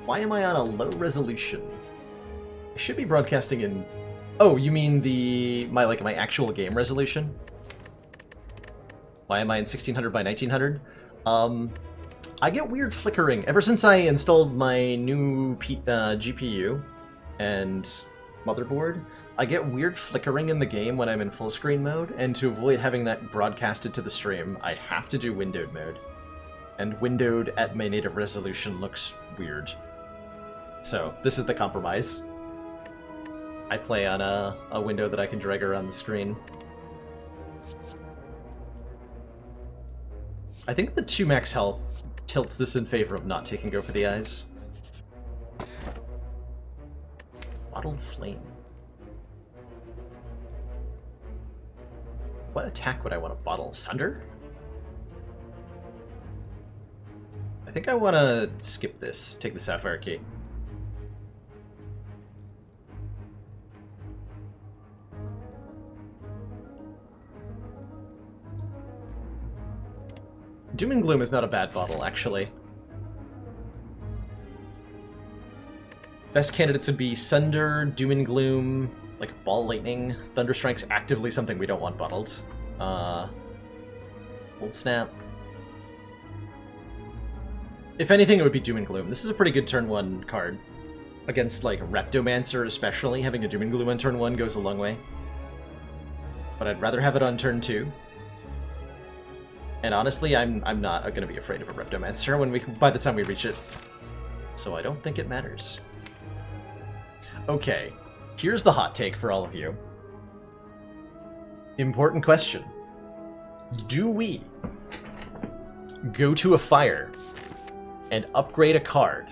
Why am I on a low resolution? I should be broadcasting in... Oh, you mean my actual game resolution? Why am I in 1600 by 1900? I get weird flickering. Ever since I installed my new GPU and motherboard, I get weird flickering in the game when I'm in full screen mode, and to avoid having that broadcasted to the stream, I have to do windowed mode. And windowed at my native resolution looks weird. So, this is the compromise. I play on a window that I can drag around the screen. I think the 2 max health tilts this in favor of not taking go for the eyes. Bottled flame. What attack would I want to bottle? Sunder? I think I want to skip this. Take the Sapphire Key. Doom and Gloom is not a bad bottle, actually. Best candidates would be Sunder, Doom and Gloom, like Ball Lightning. Thunderstrike's actively something we don't want bottled. Cold Snap. If anything, it would be Doom and Gloom. This is a pretty good turn 1 card. Against, like, Reptomancer especially, having a Doom and Gloom on turn 1 goes a long way. But I'd rather have it on turn 2. And honestly, I'm not going to be afraid of a Reptomancer by the time we reach it. So I don't think it matters. Okay, here's the hot take for all of you. Important question. Do we go to a fire and upgrade a card?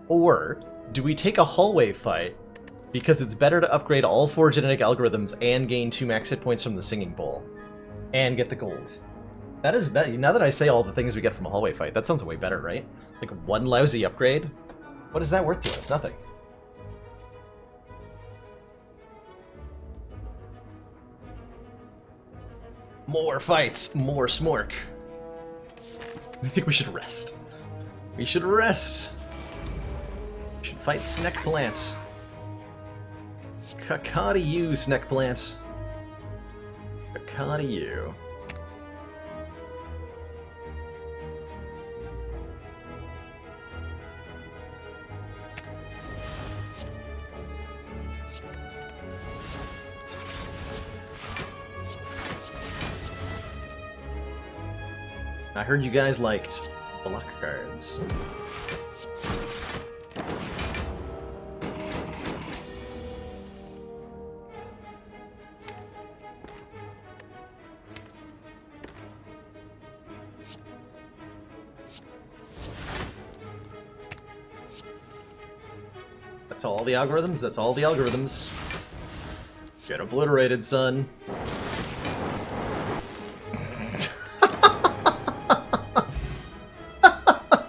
Or do we take a hallway fight because it's better to upgrade all 4 genetic algorithms and gain 2 max hit points from the Singing Bowl and get the gold? That is that. Now that I say all the things we get from a hallway fight, that sounds way better, right? Like 1 lousy upgrade? What is that worth to us? Nothing. More fights, more smork. I think we should rest. We should rest. We should fight Snack Plant. Caca to you, Snack Plant. Caca to you. I heard you guys liked block cards. That's all the algorithms? That's all the algorithms. Get obliterated, son.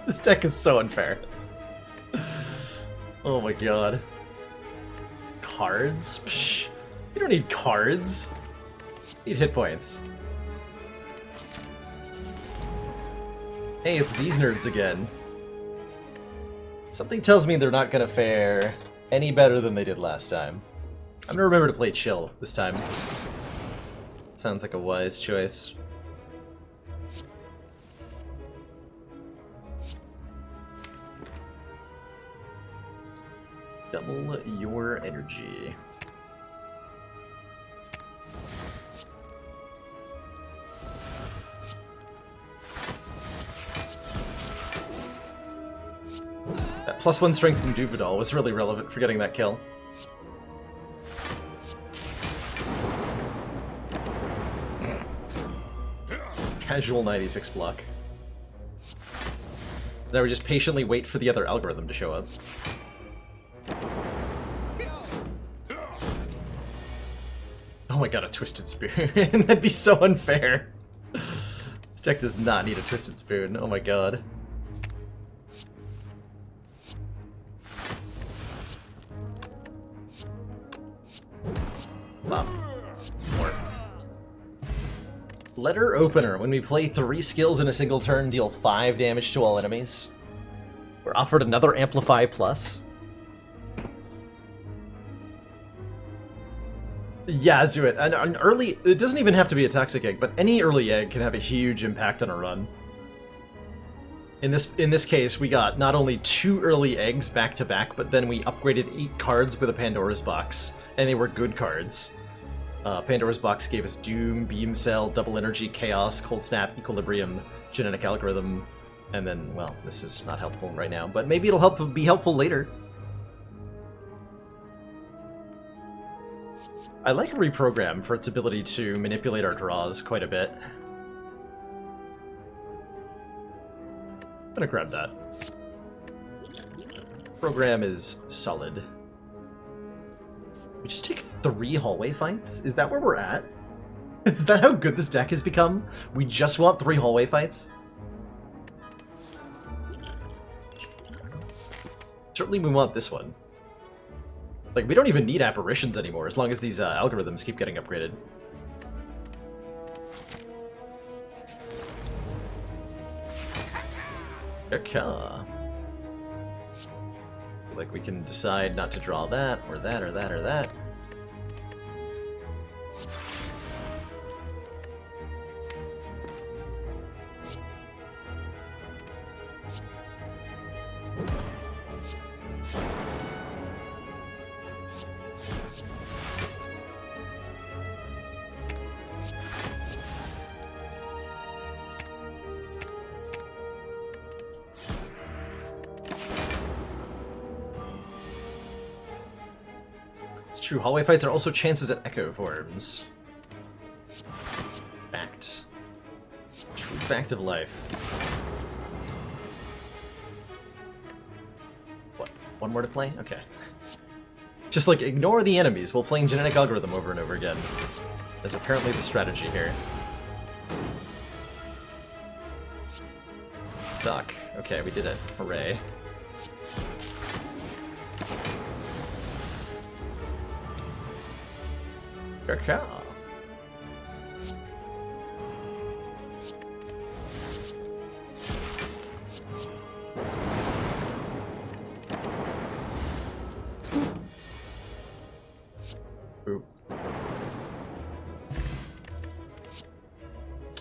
This deck is so unfair. Oh my god. Cards? Psh, you don't need cards. You need hit points. Hey, it's these nerds again. Something tells me they're not gonna fare any better than they did last time. I'm gonna remember to play chill this time. Sounds like a wise choice. Double your energy. That +1 strength from Duvidal was really relevant for getting that kill. Casual 96 block. Now we just patiently wait for the other algorithm to show up. Oh my god, a Twisted Spoon. That'd be so unfair. This deck does not need a Twisted Spoon. Oh my god. Wow. More. Letter Opener. When we play 3 skills in a single turn, deal 5 damage to all enemies. We're offered another Amplify Plus. Yeah, let's do it. An early... It doesn't even have to be a Toxic Egg, but any early egg can have a huge impact on a run. In this case, we got not only 2 early eggs back-to-back, but then we upgraded 8 cards with a Pandora's Box, and they were good cards. Pandora's Box gave us Doom, Beam Cell, Double Energy, Chaos, Cold Snap, Equilibrium, Genetic Algorithm, and then, well, this is not helpful right now, but maybe it'll be helpful later. I like Reprogram for its ability to manipulate our draws quite a bit. I'm gonna grab that. Program is solid. We just take 3 hallway fights? Is that where we're at? Is that how good this deck has become? We just want 3 hallway fights? Certainly we want this one. Like, we don't even need apparitions anymore, as long as these algorithms keep getting upgraded. Okay. Like, we can decide not to draw that, or that, or that, or that. True, hallway fights are also chances at echo forms. Fact. True fact of life. What? One more to play? Okay. Just like ignore the enemies while playing Genetic Algorithm over and over again. That's apparently the strategy here. Suck. Okay, we did it. Hooray. Okay.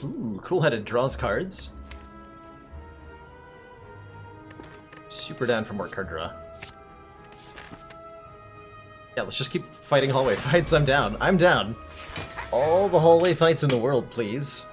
Ooh, cool-headed draws cards. Super down for more card draw. Yeah, let's just keep fighting hallway fights. I'm down. I'm down. All the hallway fights in the world, please.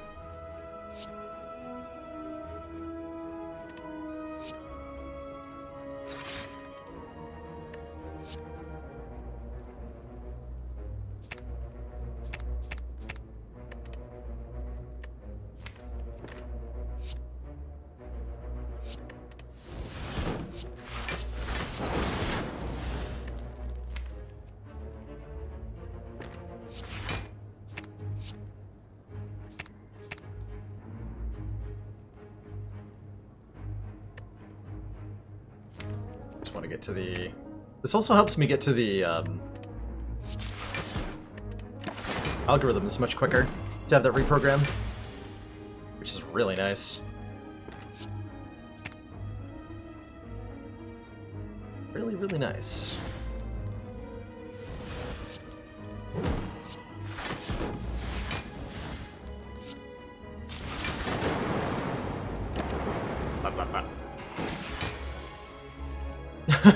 Want to get to the... This also helps me get to the algorithms much quicker to have that reprogram, which is really nice. Really, really nice.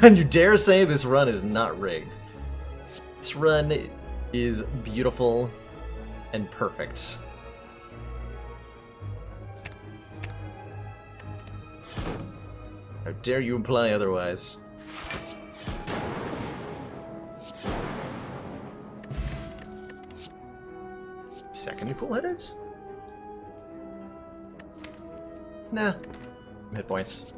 And you dare say this run is not rigged. This run is beautiful and perfect. How dare you imply otherwise? Second cool headers? Nah. Hit points.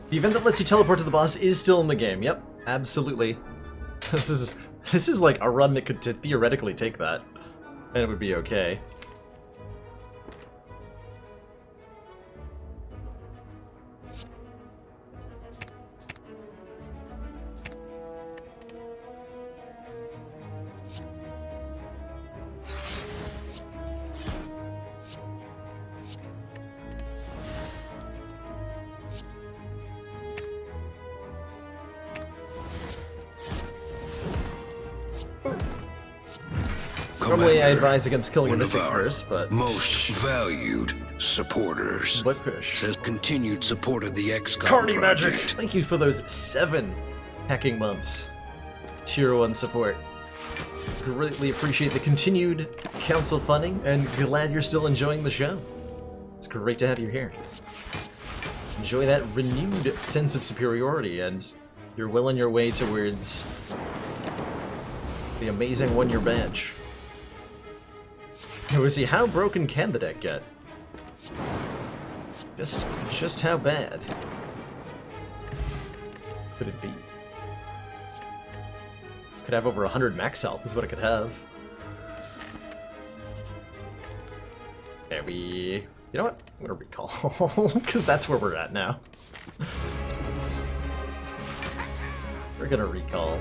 The event that lets you teleport to the boss is still in the game. Yep, absolutely. This is like a run that could theoretically take that, and it would be okay. Normally I advise against killing a one of Mystic our first, but... most valued supporters. What push? Says continued support of the XCOM Carney project. Magic! Thank you for those 7 hacking months. Tier 1 support. Greatly appreciate the continued council funding, and glad you're still enjoying the show. It's great to have you here. Enjoy that renewed sense of superiority, and you're well on your way towards the amazing 1-year badge. Now, we'll see, how broken can the deck get? Just how bad could it be? Could have over 100 max health is what it could have. Okay, you know what? I'm gonna recall, because that's where we're at now. We're gonna recall.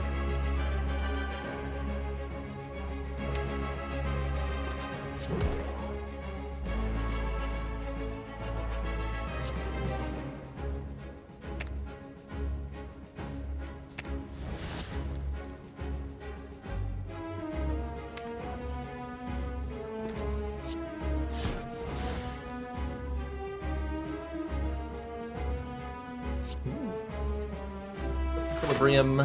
Equilibrium,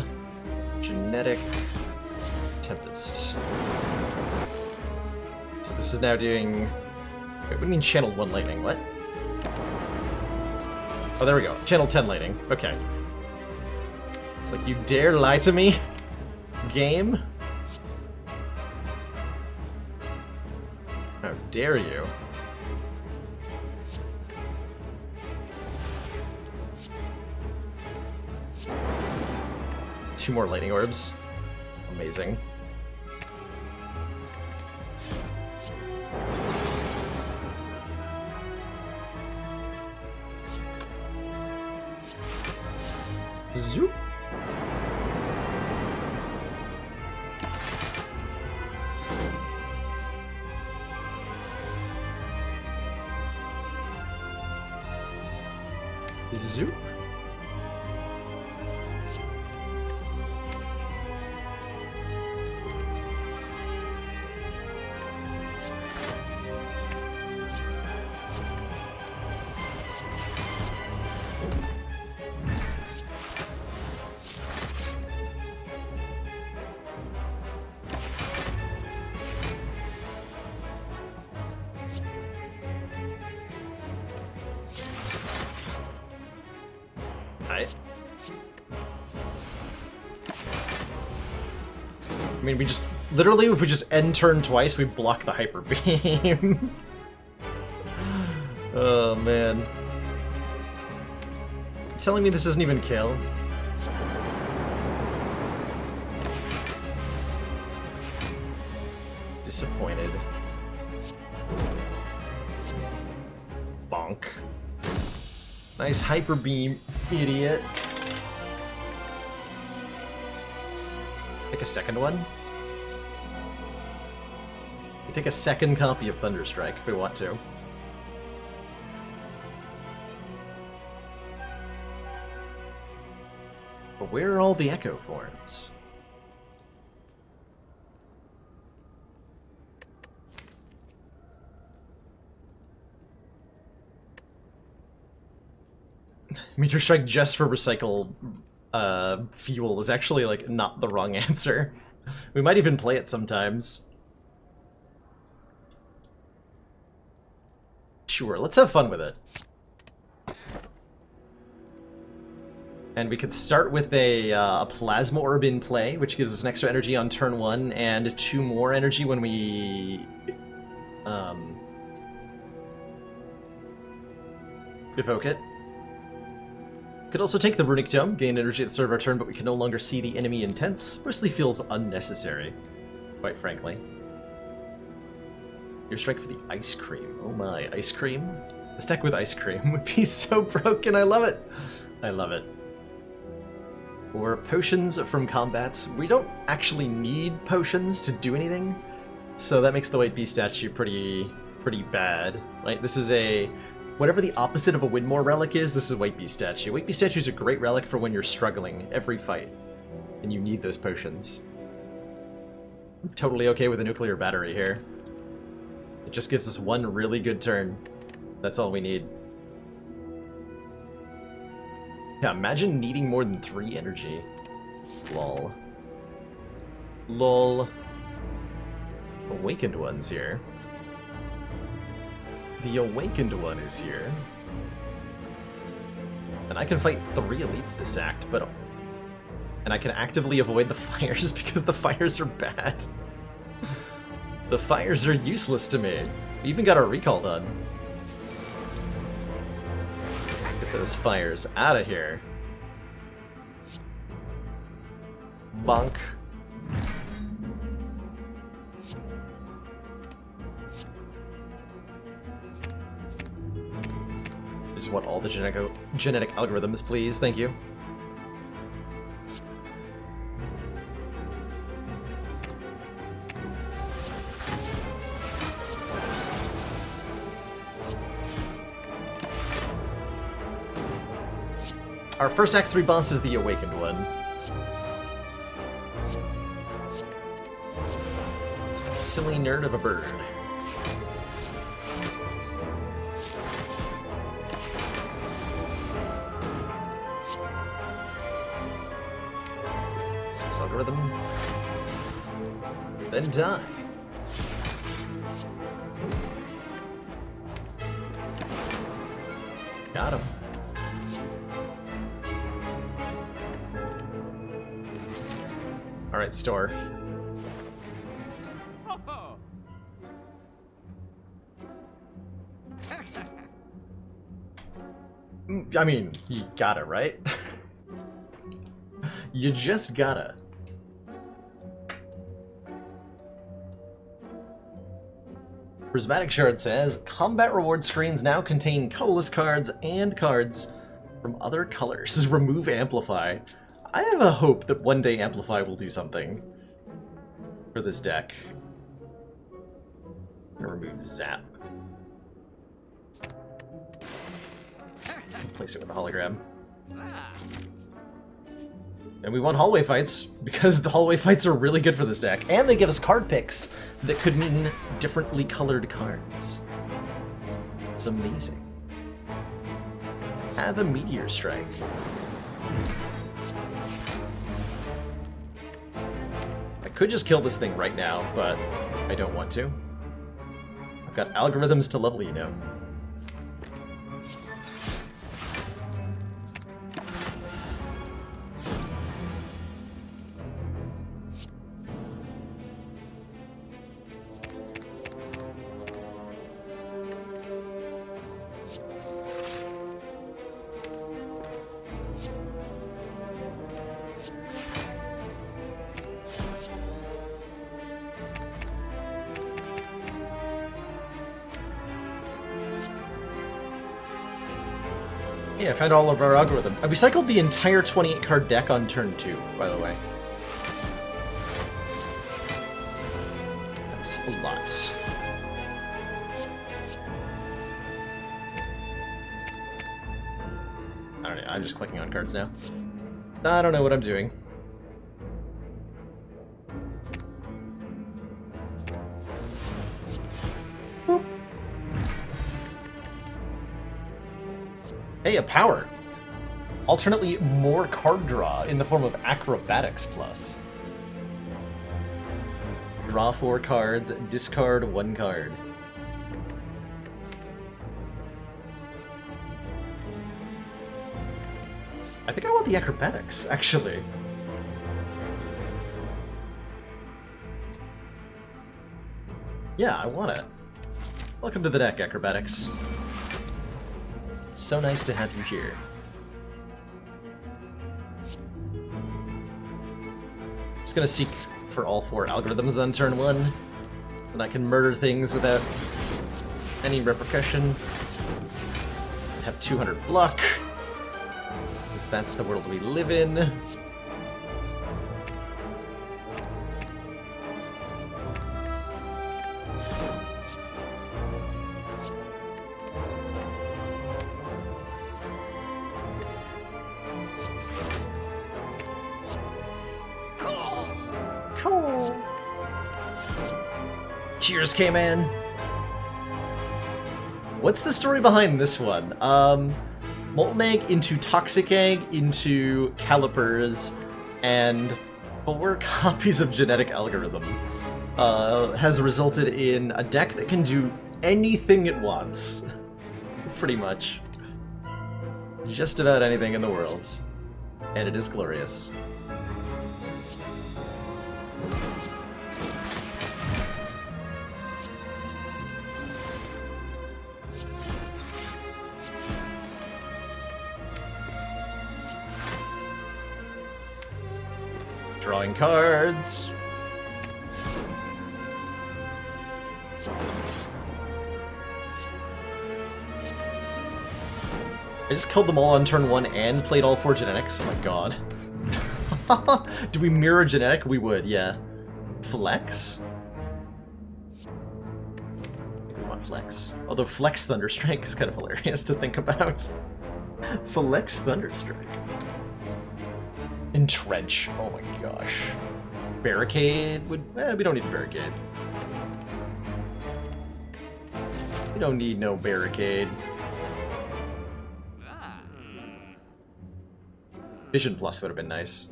Genetic, Tempest. So this is now doing... Wait, what do you mean Channel 1 Lightning? What? Oh, there we go. Channel 10 Lightning. Okay. It's like, you dare lie to me? Game? How dare you? Two more lightning orbs. Amazing. Zoop. Zoop. I mean, we just... Literally, if we just end turn twice, we block the Hyper Beam. Oh, man. You're telling me this isn't even kill? Disappointed. Bonk. Nice Hyper Beam, idiot. Take a second one? We take a second copy of Thunderstrike if we want to. But where are all the Echo forms? Meteor Strike just for recycle fuel is actually, like, not the wrong answer. We might even play it sometimes. Sure, let's have fun with it. And we could start with a Plasma Orb in play, which gives us an extra energy on turn 1, and 2 more energy when we... evoke it. Could also take the Runic Dome, gain energy at the start of our turn, but we can no longer see the enemy intents. Mostly feels unnecessary, quite frankly. Your strike for the Ice Cream. Oh my, Ice Cream? This deck with Ice Cream would be so broken, I love it! I love it. Or Potions from Combats. We don't actually need potions to do anything, so that makes the White Beast statue pretty bad. Right? This is a... Whatever the opposite of a Widmore relic is, this is a White Beast statue. White Beast statue is a great relic for when you're struggling every fight, and you need those potions. I'm totally okay with a nuclear battery here. It just gives us one really good turn. That's all we need. Yeah, imagine needing more than 3 energy. Lol. Lol. Awakened One's here. The Awakened One is here. And I can fight 3 elites this act, but... And I can actively avoid the fires because the fires are bad. The fires are useless to me. We even got our recall done. Get those fires out of here. Bonk. Just want all the genetic algorithms, please. Thank you. Our first Act 3 boss is the Awakened One. Silly nerd of a bird. This algorithm. Then die. Got him. Alright, store. I mean, you gotta, right? You just gotta. Prismatic Shard says, combat reward screens now contain colorless cards and cards from other colors. Remove Amplify. I have a hope that one day Amplify will do something for this deck. I'm gonna remove Zap. Replace it with a hologram. And we want hallway fights, because the hallway fights are really good for this deck. And they give us card picks that could mean differently colored cards. It's amazing. Have a Meteor Strike. I could just kill this thing right now, but I don't want to. I've got algorithms to level, you know. Yeah, I found all of our algorithm. We cycled the entire 28-card deck on turn 2, by the way. That's a lot. Alright, I'm just clicking on cards now. I don't know what I'm doing. Boop. Hey, a power! Alternately, more card draw in the form of Acrobatics Plus. Draw 4 cards, discard 1 card. I think I want the Acrobatics, actually. Yeah, I want it. Welcome to the deck, Acrobatics. It's so nice to have you here. Just gonna seek for all 4 algorithms on turn 1, and I can murder things without any repercussion. Have 200 block, because that's the world we live in. Cheers, K-Man! What's the story behind this one? Molten egg into toxic egg into calipers, and 4 copies of genetic algorithm has resulted in a deck that can do anything it wants. Pretty much. Just about anything in the world. And it is glorious. Drawing cards. I just killed them all on turn 1 and played all 4 genetics. Oh my god. Do we mirror genetic? We would, yeah. Flex? We want flex. Although flex Thunderstrike is kind of hilarious to think about. Flex Thunderstrike. Entrench. Oh my gosh. Barricade would... we don't need a barricade. We don't need no barricade. Vision Plus would have been nice.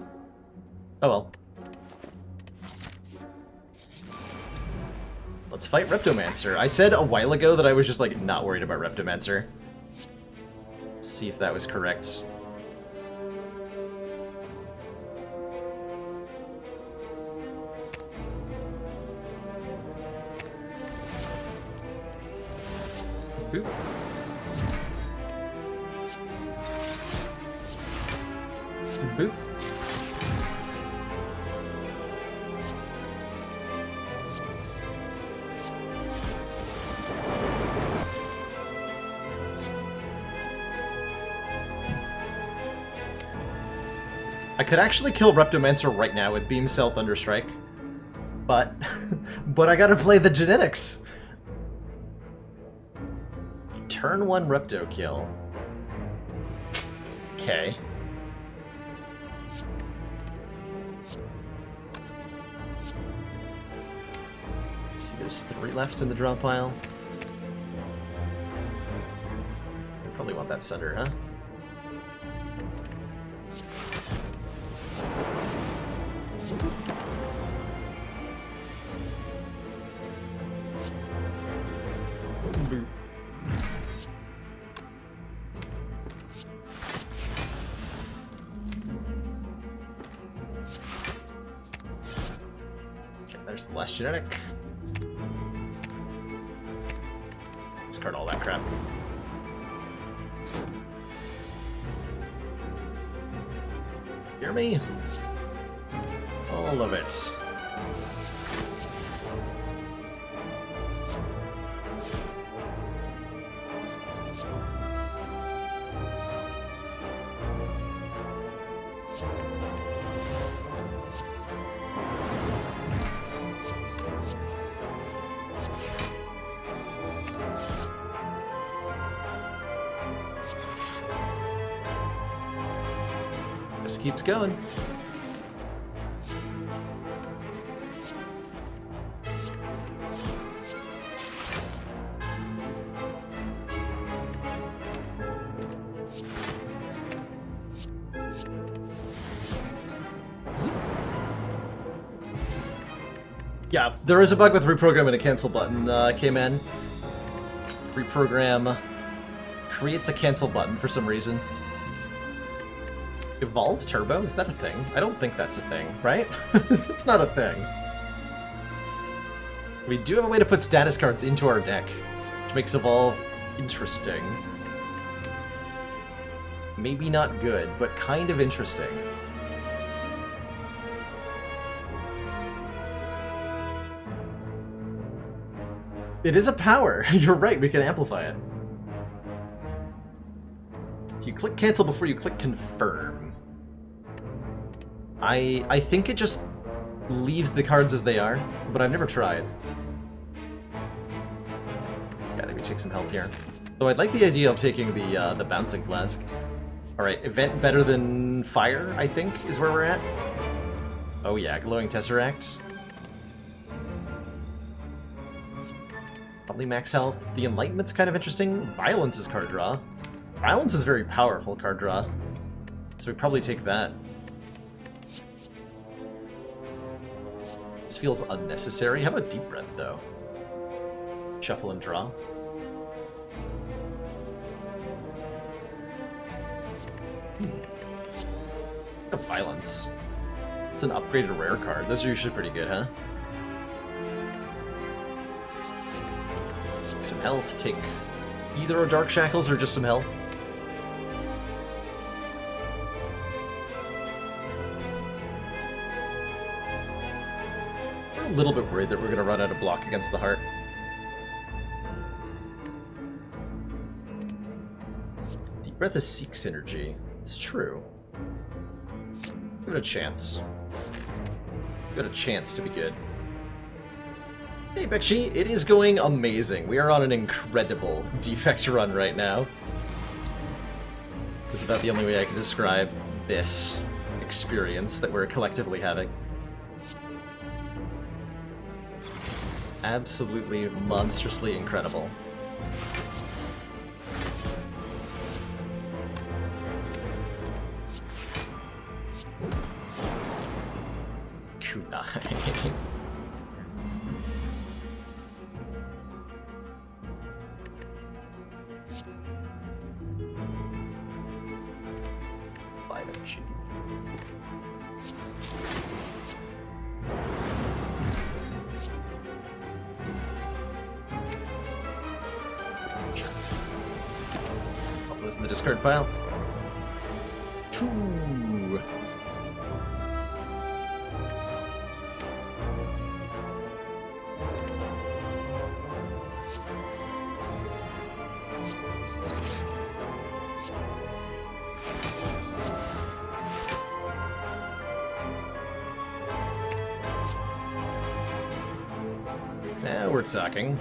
Oh well. Let's fight Reptomancer. I said a while ago that I was just, like, not worried about Reptomancer. Let's see if that was correct. Boop. Boop. I could actually kill Reptomancer right now with Beam Cell Thunderstrike, but I gotta play the genetics. Turn 1 Repto kill. Okay. Let's see, there's 3 left in the draw pile. I probably want that Sunder, huh? Boop. Okay, there's the last genetic. Discard all that crap. Hear me? All of it. Just keeps going. Yeah, there is a bug with reprogramming a cancel button, K-Man. Reprogram creates a cancel button for some reason. Evolve Turbo? Is that a thing? I don't think that's a thing, right? It's not a thing. We do have a way to put status cards into our deck, which makes Evolve interesting. Maybe not good, but kind of interesting. It is a power. You're right, we can amplify it. You click cancel before you click confirm. I think it just leaves the cards as they are, but I've never tried. Yeah, let me take some help here. Though I'd like the idea of taking the bouncing flask. Alright, event better than fire, I think, is where we're at. Oh yeah, glowing tesseract. Probably max health. The Enlightenment's kind of interesting. Violence is card draw. Violence is very powerful card draw. So we probably take that. This feels unnecessary. How about Deep Breath, though? Shuffle and draw. Violence. It's an upgraded rare card. Those are usually pretty good, huh? Some health. Take either a Dark Shackles or just some health. We're a little bit worried that we're going to run out of block against the Heart. Deep Breath is Seek Synergy. It's true. Give it a chance. Got a chance to be good. Hey Bekshi, it is going amazing. We are on an incredible defect run right now. This is about the only way I can describe this experience that we're collectively having. Absolutely monstrously incredible. Kunai. Put those in the discard pile. Two. Now we're talking.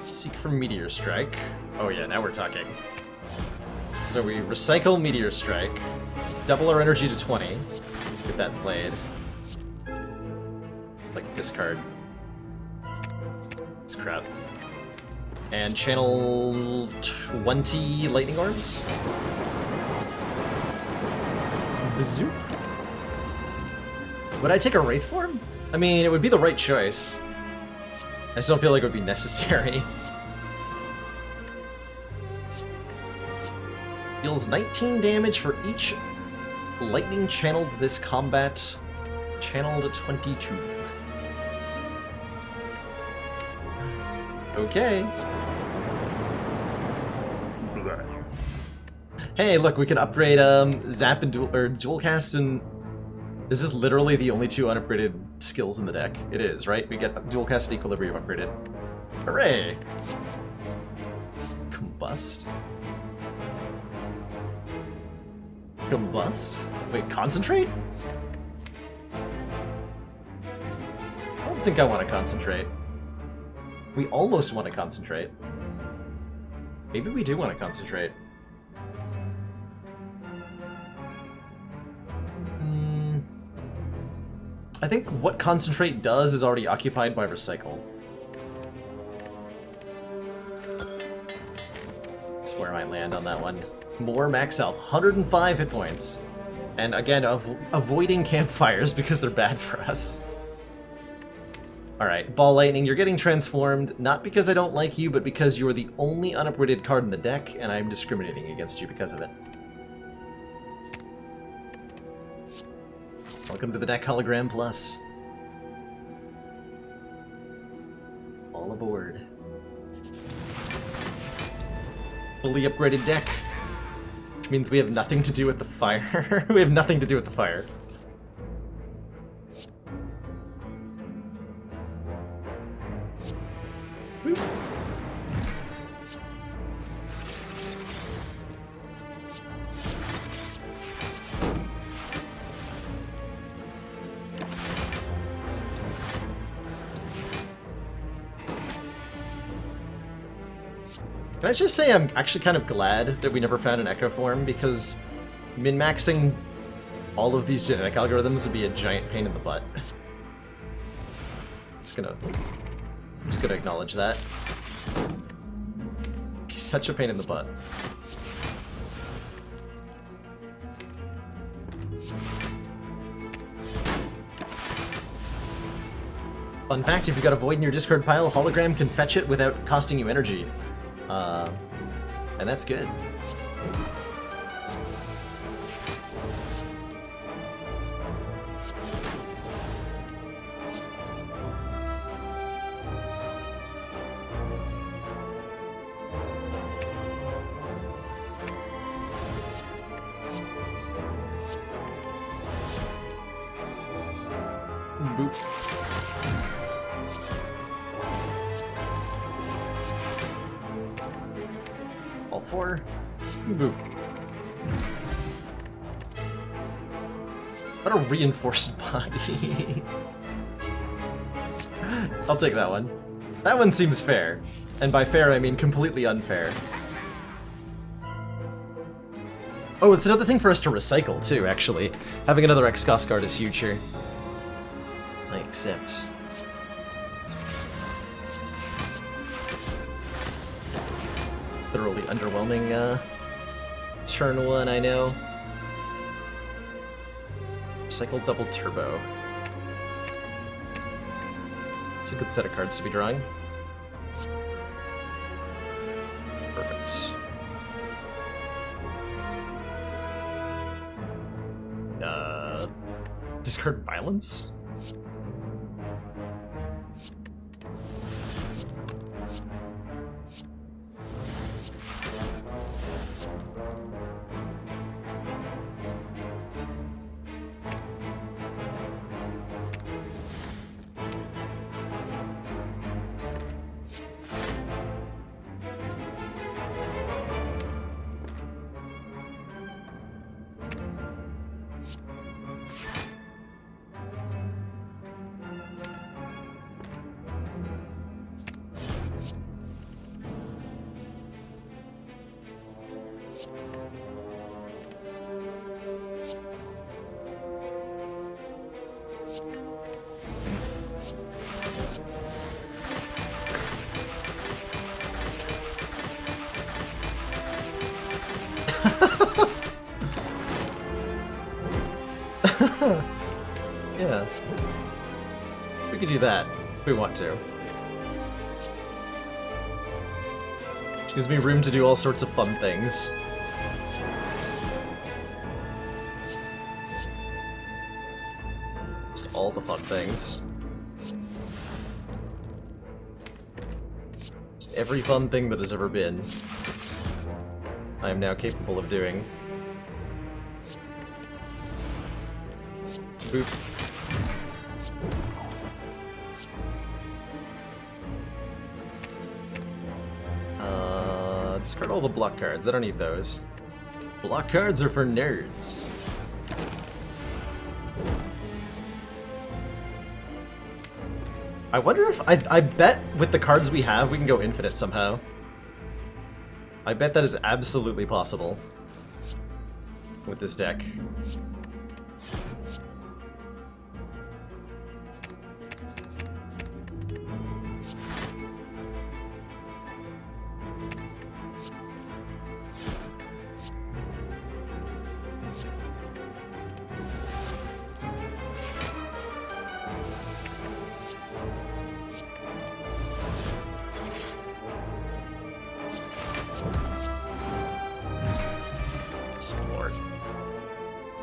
Seek for Meteor Strike. Oh yeah, now we're talking. So we recycle Meteor Strike, double our energy to 20, get that played. Like discard. This crap. And channel 20 Lightning Orbs. Bazoop. Would I take a Wraith form? I mean, it would be the right choice. I just don't feel like it would be necessary. Deals 19 damage for each lightning channeled this combat. Channeled 22. Okay. Hey, look, we can upgrade Zap and Dual Cast, and is this literally the only two unupgraded skills in the deck? It is, right? We get Dual Cast and Equilibrium upgraded. Hooray! Combust? Combust? Wait, Concentrate? I don't think I want to Concentrate. We almost want to Concentrate. Maybe we do want to Concentrate. I think what Concentrate does is already occupied by Recycle. That's where I might land on that one. More max health, 105 hit points. And again, avoiding campfires because they're bad for us. Alright, Ball Lightning, you're getting transformed, not because I don't like you, but because you're the only unupgraded card in the deck, and I'm discriminating against you because of it. Welcome to the deck Hologram Plus. All aboard. Fully upgraded deck. Which means we have nothing to do with the fire. We have nothing to do with the fire. Woo. Can I just say I'm actually kind of glad that we never found an Echo form, because min-maxing all of these genetic algorithms would be a giant pain in the butt. Just gonna Just gonna acknowledge that. He's such a pain in the butt. Fun fact, if you've got a void in your discard pile, hologram can fetch it without costing you energy. And that's good. Boop. All four. Boop. What a reinforced body. I'll take that one. That one seems fair. And by fair, I mean completely unfair. Oh, it's another thing for us to recycle, too, actually. Having another X-Cost card is huge here. I accept. Thoroughly underwhelming, turn one, I know. Recycle double turbo. It's a good set of cards to be drawing. Perfect. Discard violence? Yeah. We could do that if we want to. It gives me room to do all sorts of fun things. Just all the fun things. Just every fun thing that has ever been. I am now capable of doing. Boop. Discard all the block cards. I don't need those. Block cards are for nerds. I wonder if... I bet with the cards we have, we can go infinite somehow. I bet that is absolutely possible with this deck.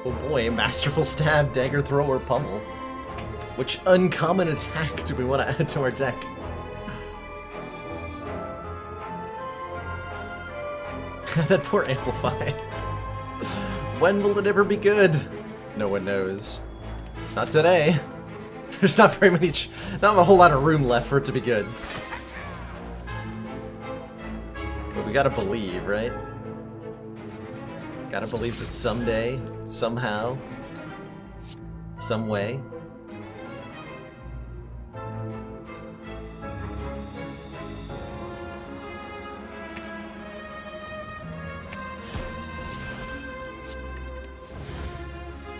Oh boy, Masterful Stab, Dagger Throw, or Pummel. Which uncommon attack do we want to add to our deck? That poor Amplify. When will it ever be good? No one knows. Not today. There's not very many... not a whole lot of room left for it to be good. But we gotta believe, right? Gotta believe that someday, somehow, some way.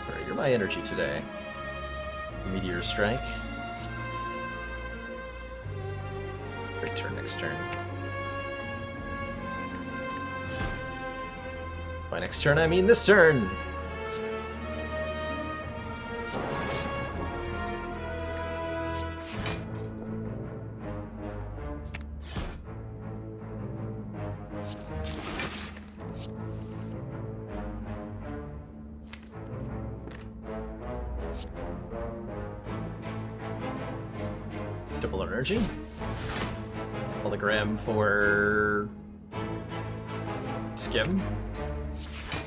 Alright, you're my energy today. Meteor Strike. Great turn next turn. By next turn, I mean this turn! Double energy. Hologram for Skim.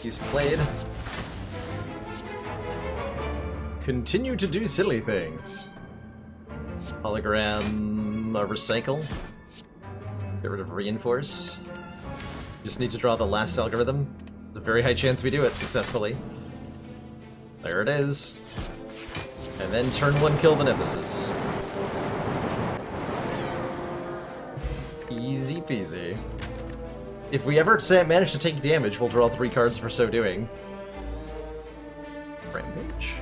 He's played. Continue to do silly things. Hologram recycle. Get rid of reinforce. Just need to draw the last algorithm. There's a very high chance we do it successfully. There it is. And then turn 1 kill Beneficus. Easy peasy. If we ever manage to take damage, we'll draw 3 cards for so doing. Rampage.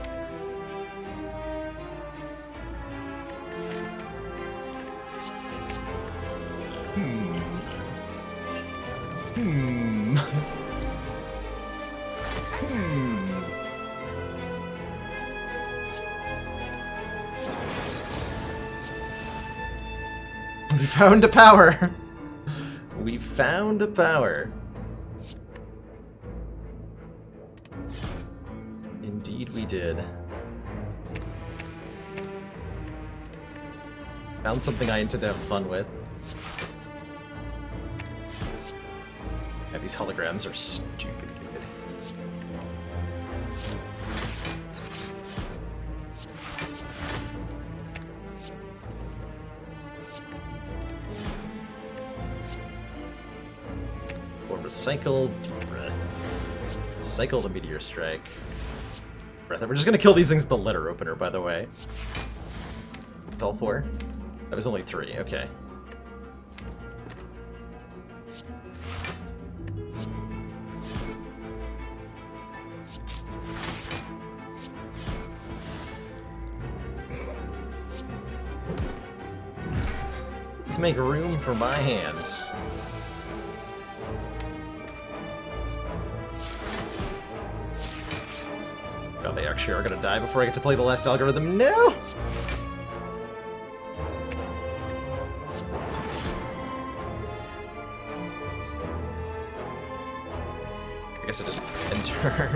We found a power! We found a power. Indeed we did. Found something I intend to have fun with. Yeah, these holograms are stupid good. Recycle Deep Breath. Recycle the Meteor Strike. Breath. We're just gonna kill these things with the letter opener, by the way. It's all 4? That was only 3, okay. Let's make room for my hand. Oh, they actually are gonna die before I get to play the last algorithm. No! I guess I just end turn.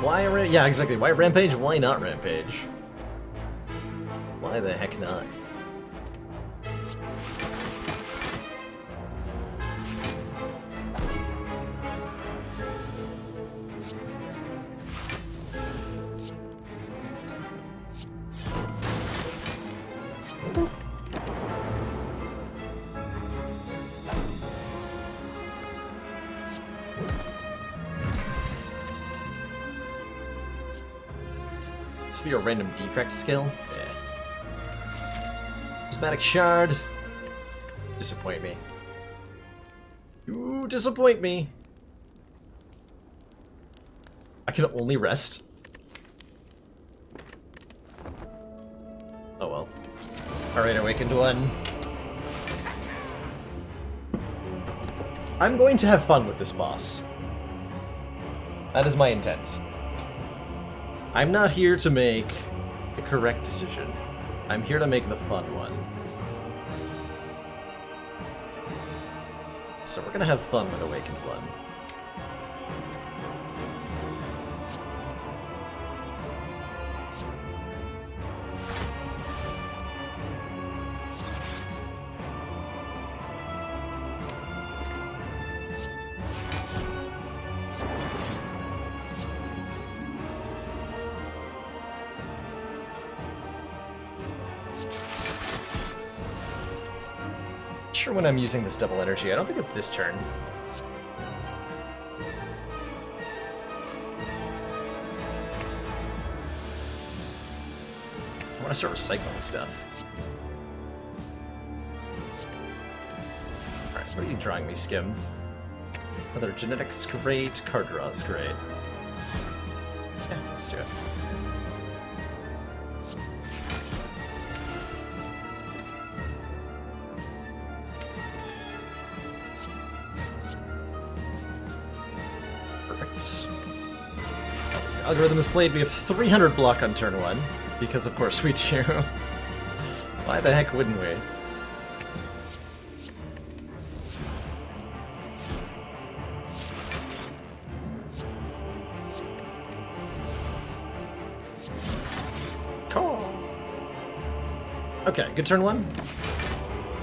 Why yeah, exactly. Why Rampage? Why not Rampage? Why the heck not? Be a random defect skill? Yeah. Prismatic Shard. Disappoint me. You disappoint me. I can only rest. Oh well. Alright, Awakened One. I'm going to have fun with this boss. That is my intent. I'm not here to make the correct decision. I'm here to make the fun one. So we're gonna have fun with Awakened One. Sure when I'm using this double energy. I don't think it's this turn. I want to start recycling stuff. Alright, what are you drawing me, Skim? Another genetics, great. Card draws, great. Yeah, let's do it. Algorithm is played. We have 300 block on turn 1, because of course we do. Why the heck wouldn't we? Cool. Okay, good turn 1.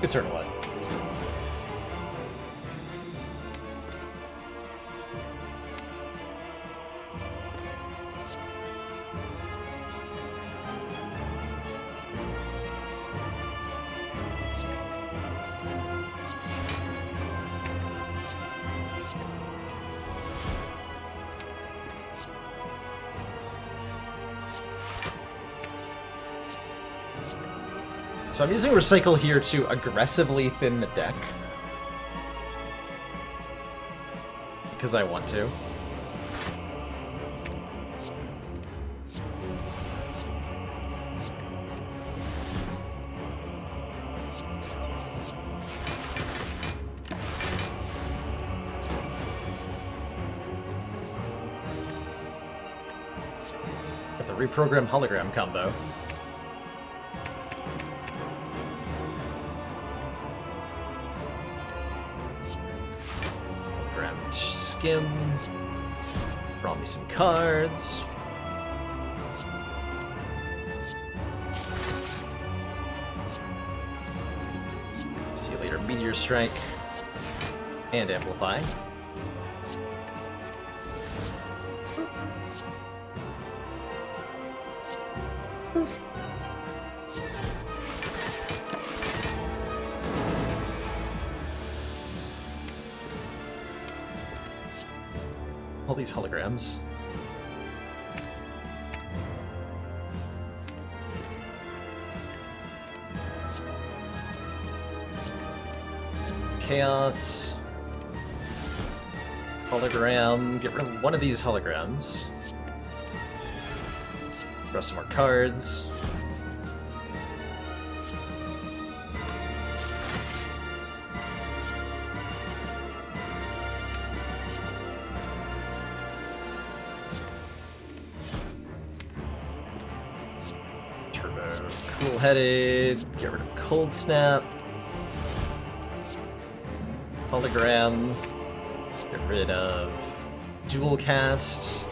Good turn 1. So I'm using Recycle here to aggressively thin the deck. Because I want to. Got the reprogram hologram combo. Skim. Draw me some cards. See you later, Meteor Strike. And Amplify. All these holograms. Chaos. Hologram. Get rid of one of these holograms. Draw some more cards. Cool-headed, get rid of Cold Snap, Hologram, get rid of Dual Cast,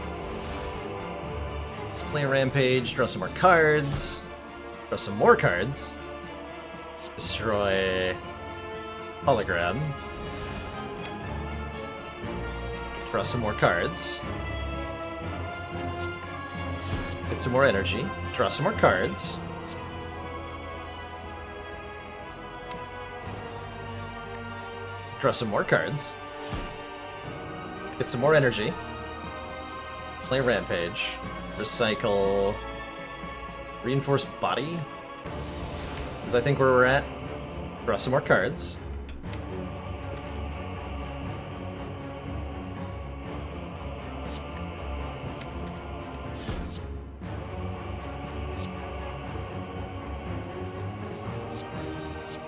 play Rampage, draw some more cards, draw some more cards, destroy Hologram, draw some more cards, get some more energy, draw some more cards, draw some more cards, get some more energy, play Rampage, recycle, reinforce body, is I think where we're at, draw some more cards,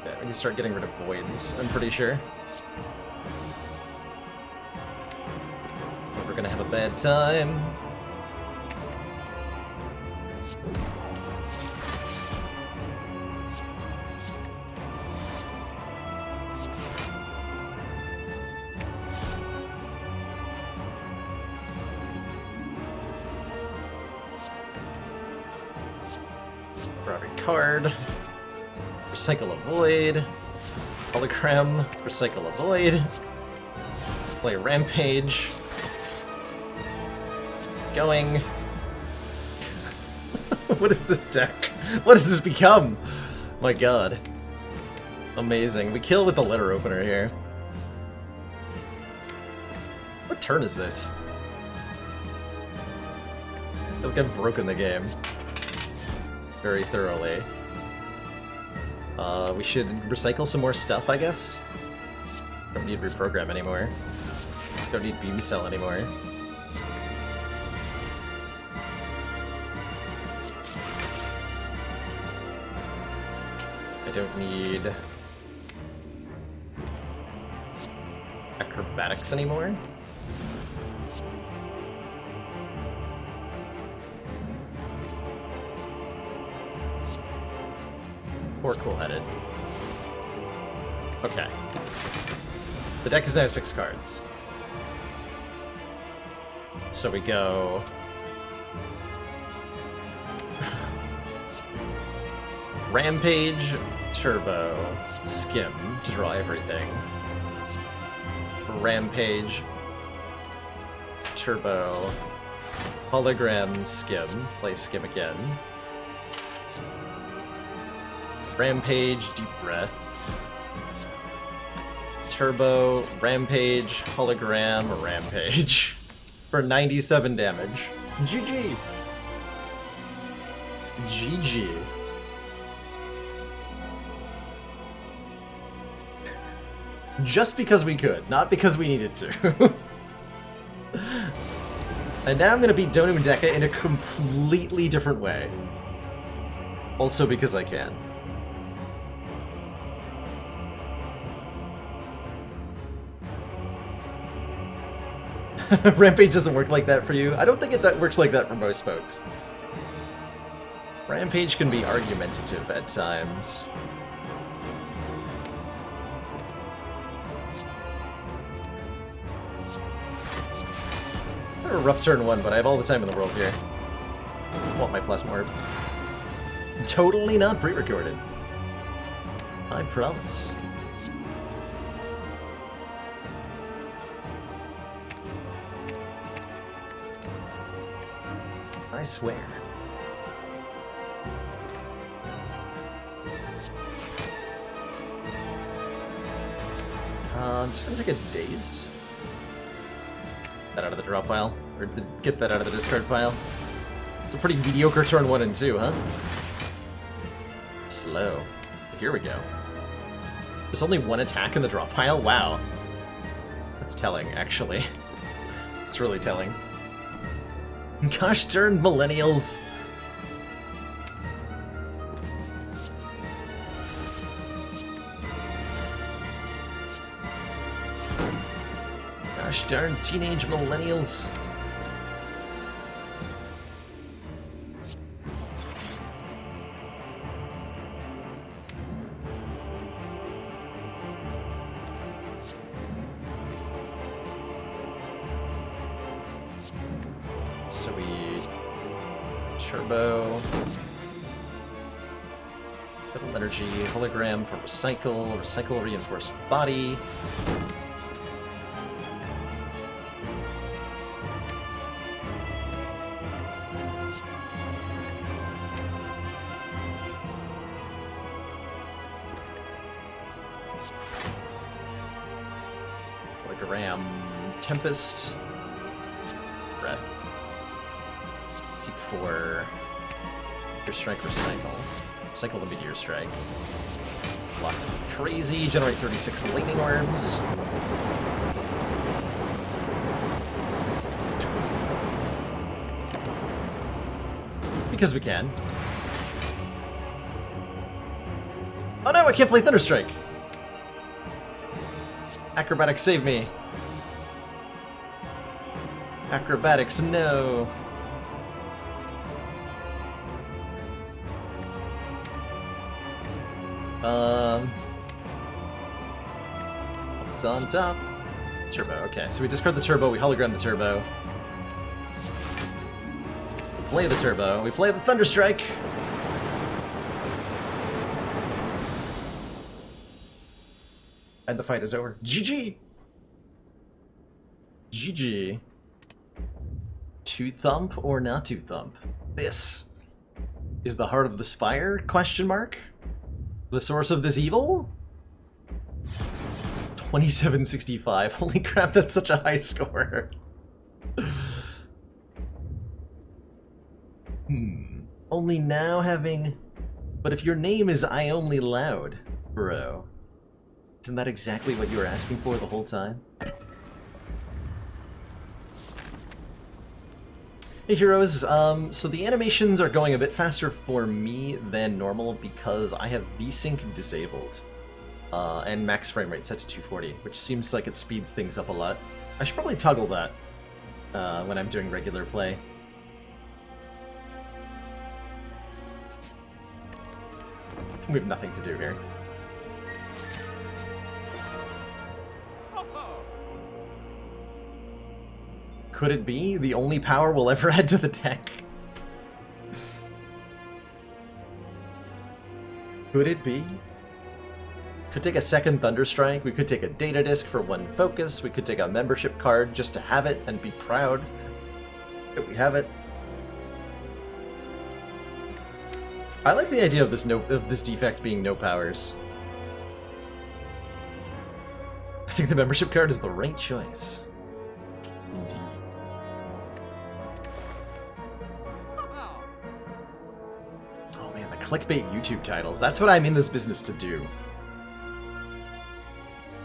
yeah, we need to start getting rid of voids, I'm pretty sure. We're gonna have a bad time. Grab a card. Recycle a void. Hologram. Recycle a void. Play Rampage. Going. What is this deck? What does this become? My god. Amazing. We kill with the letter opener here. What turn is this? I feel like I've broken the game. Very thoroughly. We should recycle some more stuff, I guess? Don't need reprogram anymore. Don't need beam cell anymore. I don't need acrobatics anymore. Or cool-headed. Okay. The deck is now 6 cards. So we go... Rampage, Turbo, Skim to draw everything. Rampage, Turbo, Hologram, Skim, play Skim again. Rampage, Deep Breath. Turbo, Rampage, Hologram, Rampage. For 97 damage. GG! GG. Just because we could, not because we needed to. And now I'm gonna beat Donu Deka in a completely different way. Also because I can. Rampage doesn't work like that for you? I don't think it works like that for most folks. Rampage can be argumentative at times. A rough turn 1, but I have all the time in the world here. I want my Plasma Orb. Totally not pre-recorded. I promise. I swear. I'm just gonna take a Dazed. That out of the draw pile. Or get that out of the discard pile. It's a pretty mediocre turn 1 and 2, huh? Slow. Here we go. There's only 1 attack in the draw pile? Wow. That's telling, actually. It's really telling. Gosh darn millennials! Gosh darn teenage millennials! So we Turbo, Double Energy, Hologram for Recycle, Recycle Reinforced Body. Hologram, Tempest. Breath. Seek for Meteor Strike, Recycle. Cycle the Meteor Strike. Block crazy, generate 36 Lightning Orbs. Because we can. Oh no, I can't play Thunderstrike! Acrobatics, save me! Acrobatics, no! What's on top? Turbo, okay. So we discard the Turbo, we hologram the Turbo. We play the Turbo, we play the Thunderstrike! And the fight is over. GG! GG. To thump or not to thump? This is the heart of the Spire? Question mark? The source of this evil? 2765. Holy crap, that's such a high score. Only now having... But if your name is I Only Loud, bro, isn't that exactly what you were asking for the whole time? Hey heroes, so the animations are going a bit faster for me than normal because I have VSync disabled. And max frame rate set to 240, which seems like it speeds things up a lot. I should probably toggle that when I'm doing regular play. We have nothing to do here. Could it be the only power we'll ever add to the deck? Could it be? Could take a second Thunderstrike, we could take a data disk for 1 focus, we could take a membership card just to have it and be proud that we have it. I like the idea of this defect being no powers. I think the membership card is the right choice. Indeed. Oh man, the clickbait YouTube titles. That's what I'm in this business to do.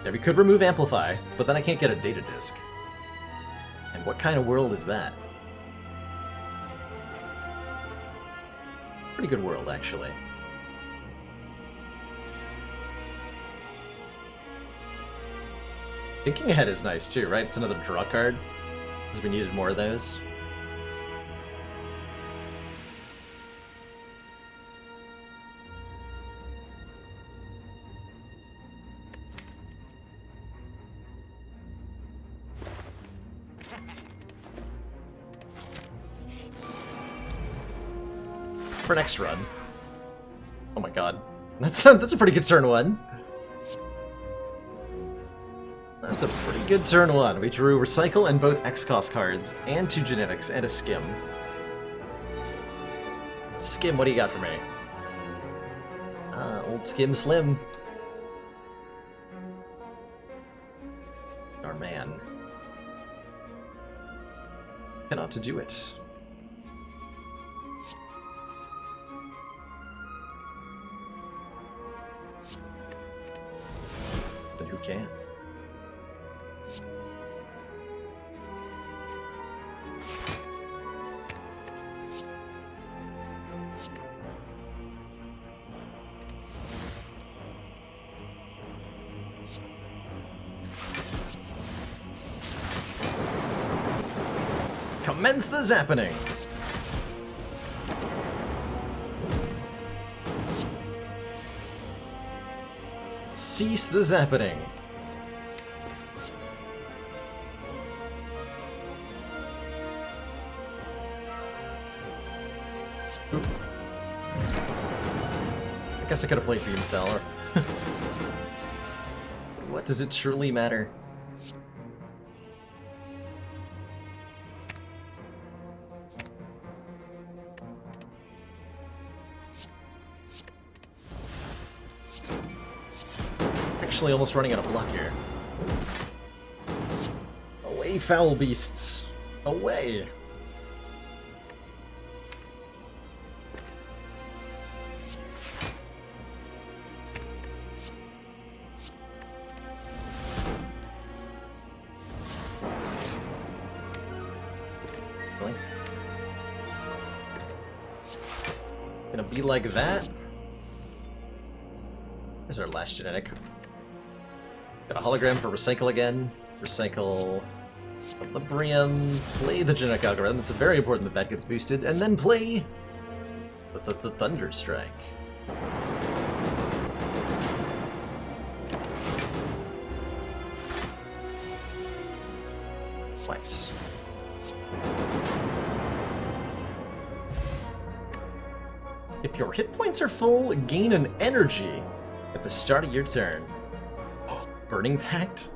Yeah, we could remove Amplify, but then I can't get a data disk. And what kind of world is that? Pretty good world, actually. Thinking Ahead is nice too, right? It's another draw card, because we needed more of those. For next run. Oh my god. That's a pretty good turn 1. That's a pretty good turn 1. We drew Recycle and both X-Cost cards, and 2 Genetics, and a Skim. Skim, what do you got for me? Old Skim Slim. Our man. Cannot to do it. Then who can? Commence the zappening! Cease the zappening! Oop. I guess I could have played Beam Seller. What does it truly matter? Actually almost running out of luck here. Away, foul beasts! Away! Really? Gonna be like that? There's our last genetic. Got a hologram for Recycle again. Recycle Librium. Play the genetic algorithm. It's very important that that gets boosted. And then play the Thunderstrike. Twice. If your hit points are full, gain an energy at the start of your turn. Burning Pact?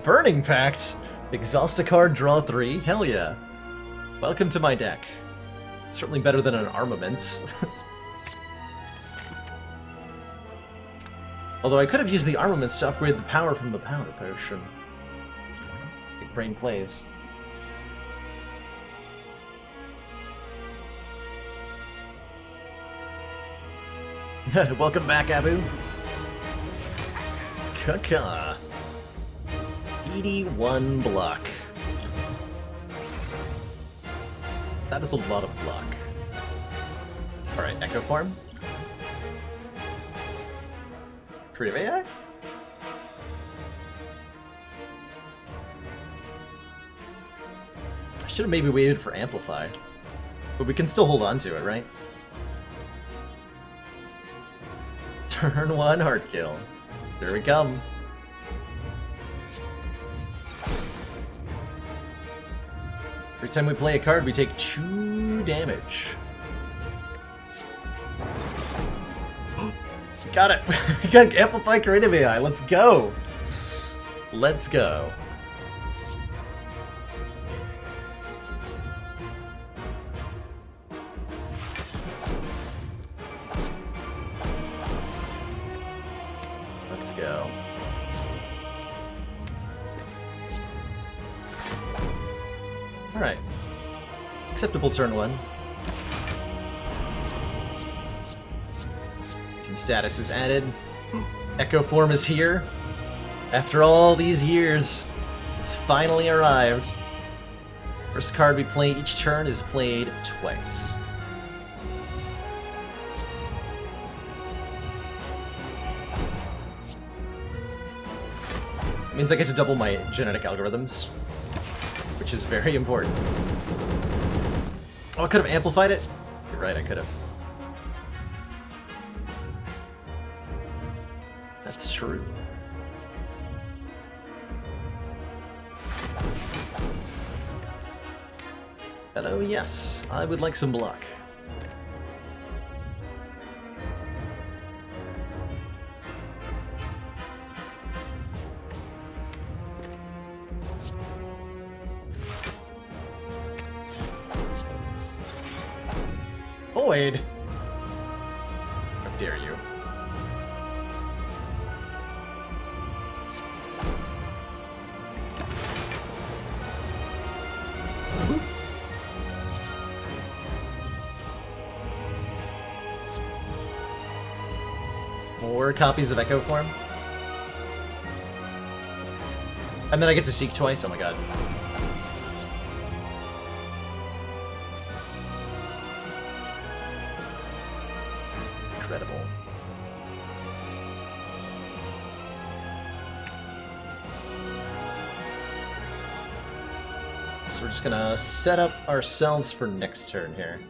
Burning Pact? Exhaust a card, draw 3? Hell yeah. Welcome to my deck. It's certainly better than an Armaments. Although I could have used the Armaments to upgrade the power from the Powder Potion. Big brain plays. Welcome back, Abu. Kaka. 81 block. That is a lot of block. Alright, Echo Farm. Creative AI? I should have maybe waited for Amplify. But we can still hold on to it, right? Turn 1 hard kill. Here we come. Every time we play a card, we take 2 damage. Got it! We got Amplify Creative AI. Let's go! Let's go. Let's go. Alright. Acceptable turn 1. Some status is added. Echo form is here. After all these years, it's finally arrived. First card we play each turn is played twice. It means I get to double my genetic algorithms, which is very important. Oh, I could have amplified it? You're right, I could have. That's true. Hello, yes. I would like some block. Void! How dare you. More copies of Echo Form. And then I get to Seek twice, oh my god. Incredible. So we're just gonna set up ourselves for next turn here.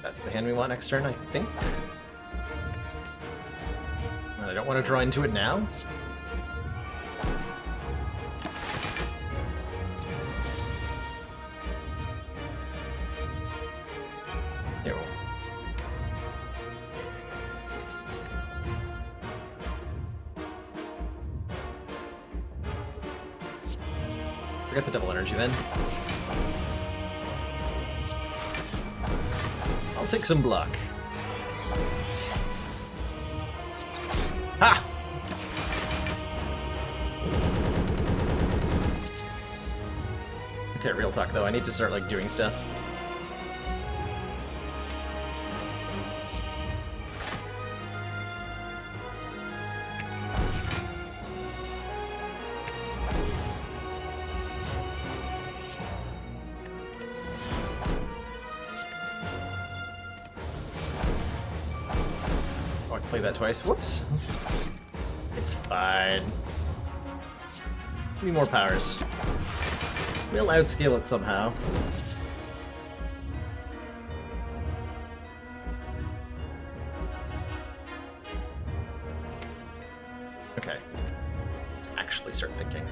That's the hand we want next turn, I think. And I don't want to draw into it now. Ew. Forget the double energy then. I'll take some block. Ha! Okay, real talk though, I need to start like doing stuff. Play that twice. Whoops. It's fine. Give me more powers. We'll outscale it somehow. Okay. Let's actually start thinking.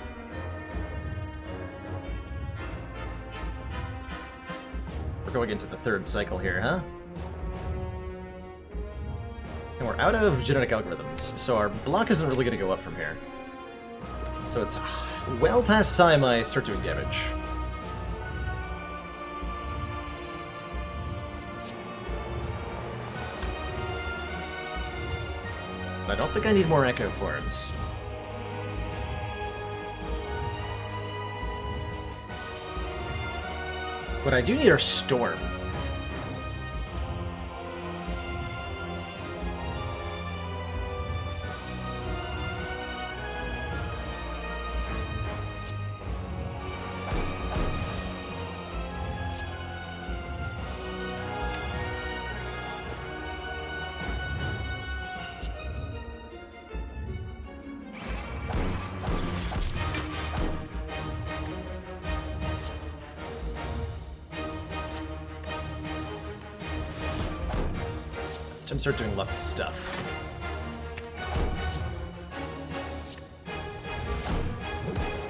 We're going into the 3rd cycle here, huh? And we're out of genetic algorithms, so our block isn't really going to go up from here. So it's well past time I start doing damage. I don't think I need more Echo Forms. What I do need are Storm. Let's start doing lots of stuff.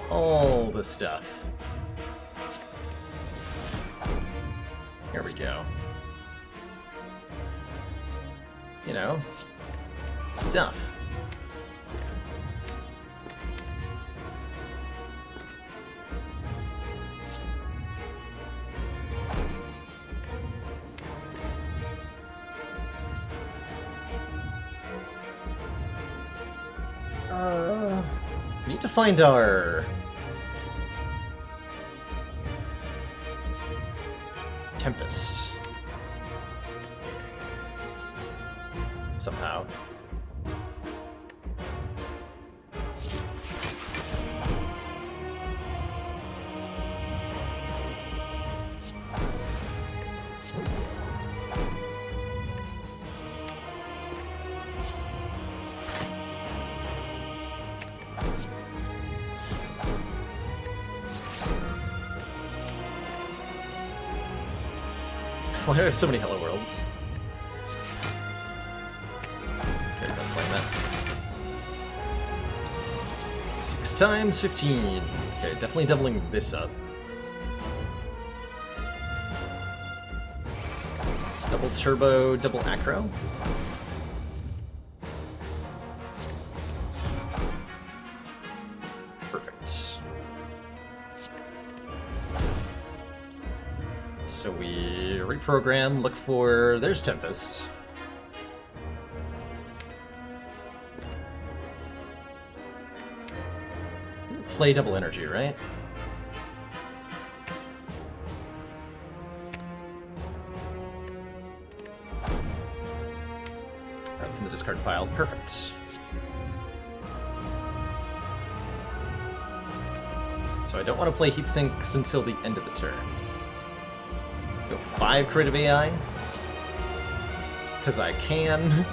All the stuff. Here we go. You know, stuff. We need to find our Tempest somehow. Why do I have so many Hello Worlds? Okay, not playing that. 6 times 15. Okay, definitely doubling this up. Double turbo, double acro. Perfect. So we reprogram, look for... There's Tempest. Play double energy, right? That's in the discard pile. Perfect. So I don't want to play heat sinks until the end of the turn. Go 5 creative AI. Because I can.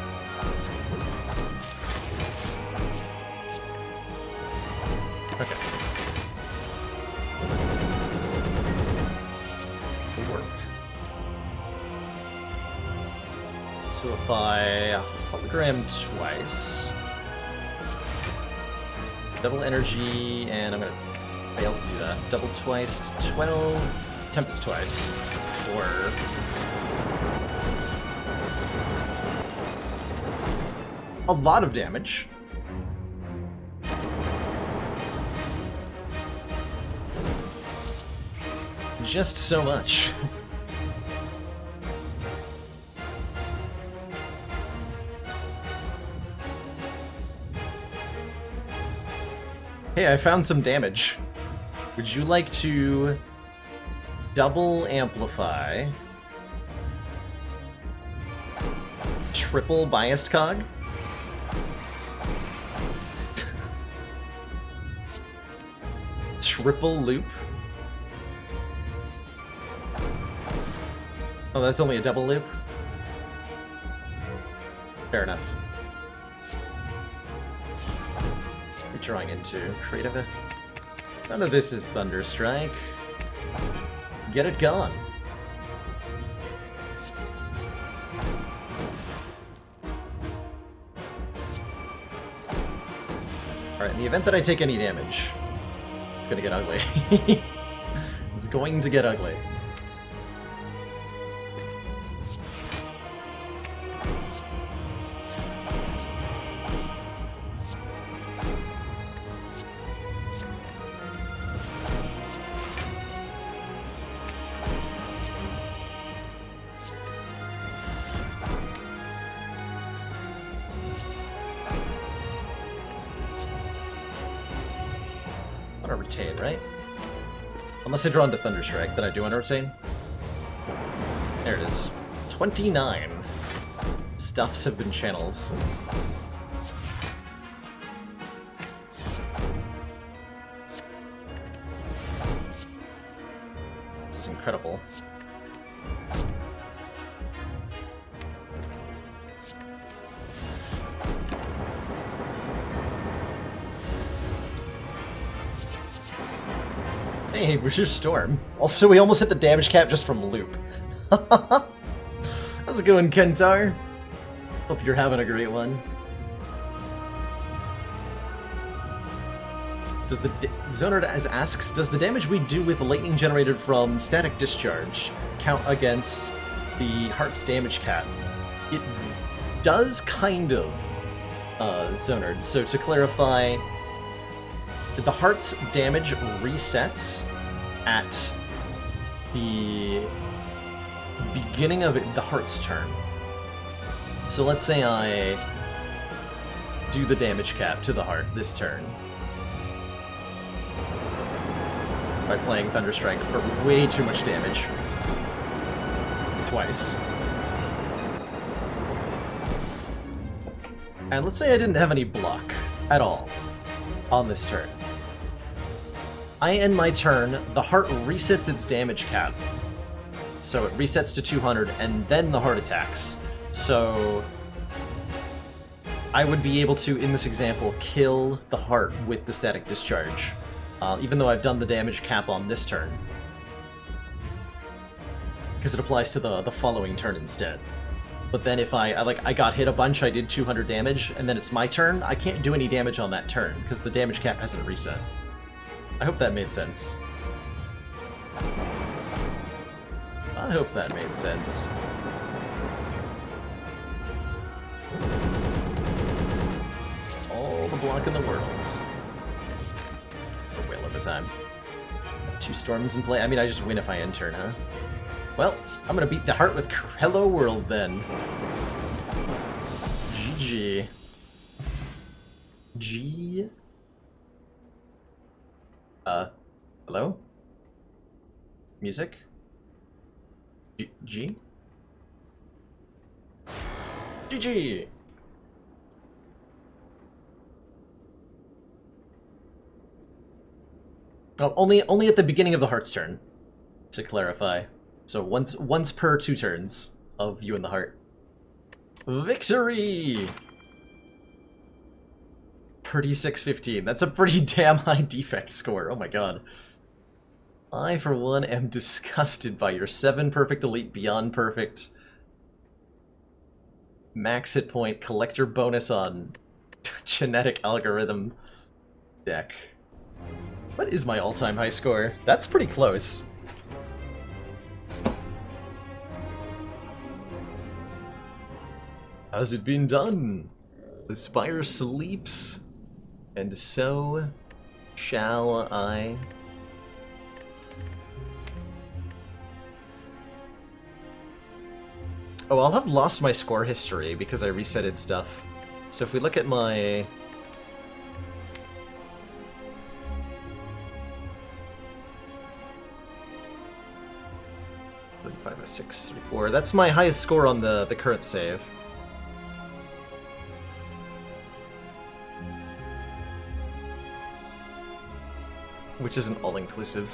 Okay. Will work. So if I hologram twice, double energy, and I'm gonna fail to do that. Double twice to 12, Tempest twice. Or a lot of damage. Just so much. Hey, I found some damage. Would you like to double amplify, triple biased cog, triple loop? Oh, that's only a double loop? Fair enough. We're drawing into creative. None of this is Thunderstrike. Get it going. Alright, in the event that I take any damage, it's gonna get ugly. It's going to get ugly. Retain, right? Unless I draw into Thunderstrike, then I do want to retain. There it is. 29. Stuffs have been channeled. This is incredible. Hey, where's your storm? Also, we almost hit the damage cap just from loop. How's it going, Kentar? Hope you're having a great one. Does the Zonard asks, does the damage we do with lightning generated from static discharge count against the heart's damage cap? It does kind of, Zonard. So to clarify, the heart's damage resets at the beginning of the heart's turn. So let's say I do the damage cap to the heart this turn by playing Thunderstrike for way too much damage. Twice. And let's say I didn't have any block at all on this turn. I end my turn, the heart resets its damage cap. So it resets to 200, and then the heart attacks. So I would be able to, in this example, kill the heart with the static discharge, even though I've done the damage cap on this turn. Because it applies to the following turn instead. But then if I got hit a bunch, I did 200 damage, and then it's my turn, I can't do any damage on that turn, because the damage cap hasn't reset. I hope that made sense. I hope that made sense. All the block in the world. A whale of a time. 2 storms in play? I mean, I just win if I end turn, huh? Well, I'm gonna beat the heart with Hello World then. GG. G. Hello? Music? G? GG! Oh, only at the beginning of the heart's turn, to clarify. So once per 2 turns of you and the heart. Victory! 3615. That's a pretty damn high defect score. Oh my god. I, for one, am disgusted by your 7 perfect elite beyond perfect max hit point collector bonus on genetic algorithm deck. What is my all-time high score? That's pretty close. How's it been done? The Spire sleeps, and so shall I. Oh, I'll have lost my score history because I resetted stuff. So if we look at my... Five, 6, 3, 4. That's my highest score on the current save. Which isn't all-inclusive.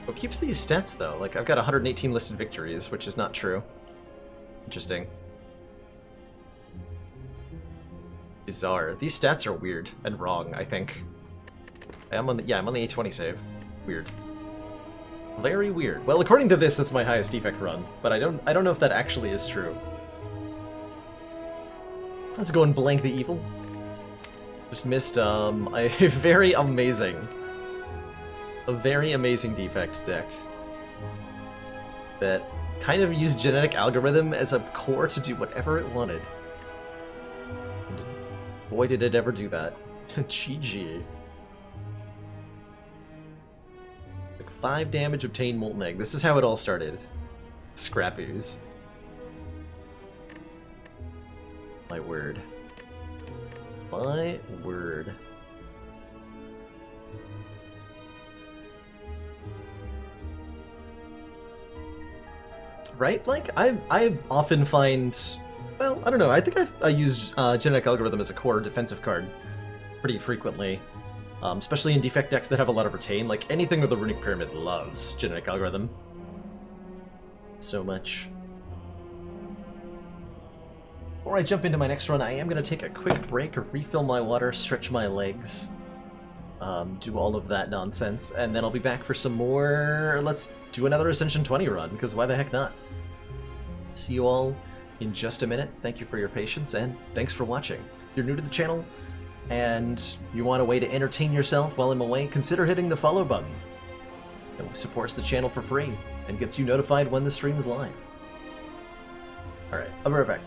What keeps these stats, though? Like, I've got 118 listed victories, which is not true. Interesting. Bizarre. These stats are weird and wrong, I think. I'm on the A20 save. Weird. Very weird. Well, according to this, that's my highest defect run, but I don't know if that actually is true. Let's go and blank the evil. Just missed a very amazing defect deck that kind of used genetic algorithm as a core to do whatever it wanted. And boy, did it ever do that. GG. 5 damage, obtained Molten Egg. This is how it all started. Scrap ooze. My word. My word. right? Like, I often find, well, I don't know, I think I use Genetic Algorithm as a core defensive card pretty frequently. Especially in defect decks that have a lot of retain. Like, anything with a Runic Pyramid loves Genetic Algorithm. So much. Before I jump into my next run, I am going to take a quick break, refill my water, stretch my legs, do all of that nonsense, and then I'll be back for some more. Let's do another Ascension 20 run, because why the heck not? See you all in just a minute. Thank you for your patience, and thanks for watching. If you're new to the channel, and you want a way to entertain yourself while I'm away, consider hitting the follow button. It supports the channel for free, and gets you notified when the stream is live. Alright, I'll be right back.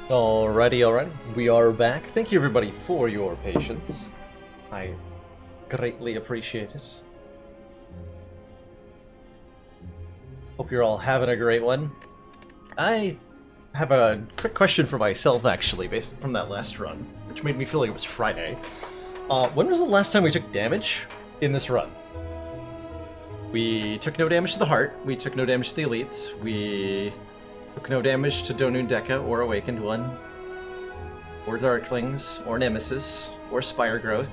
Alrighty. We are back. Thank you everybody for your patience. I greatly appreciate it. Hope you're all having a great one. I have a quick question for myself, actually, based from that last run, which made me feel like it was Friday. When was the last time we took damage in this run? We took no damage to the heart, we took no damage to the elites, we took no damage to Donun Deka or Awakened One, or Darklings, or Nemesis, or Spire Growth,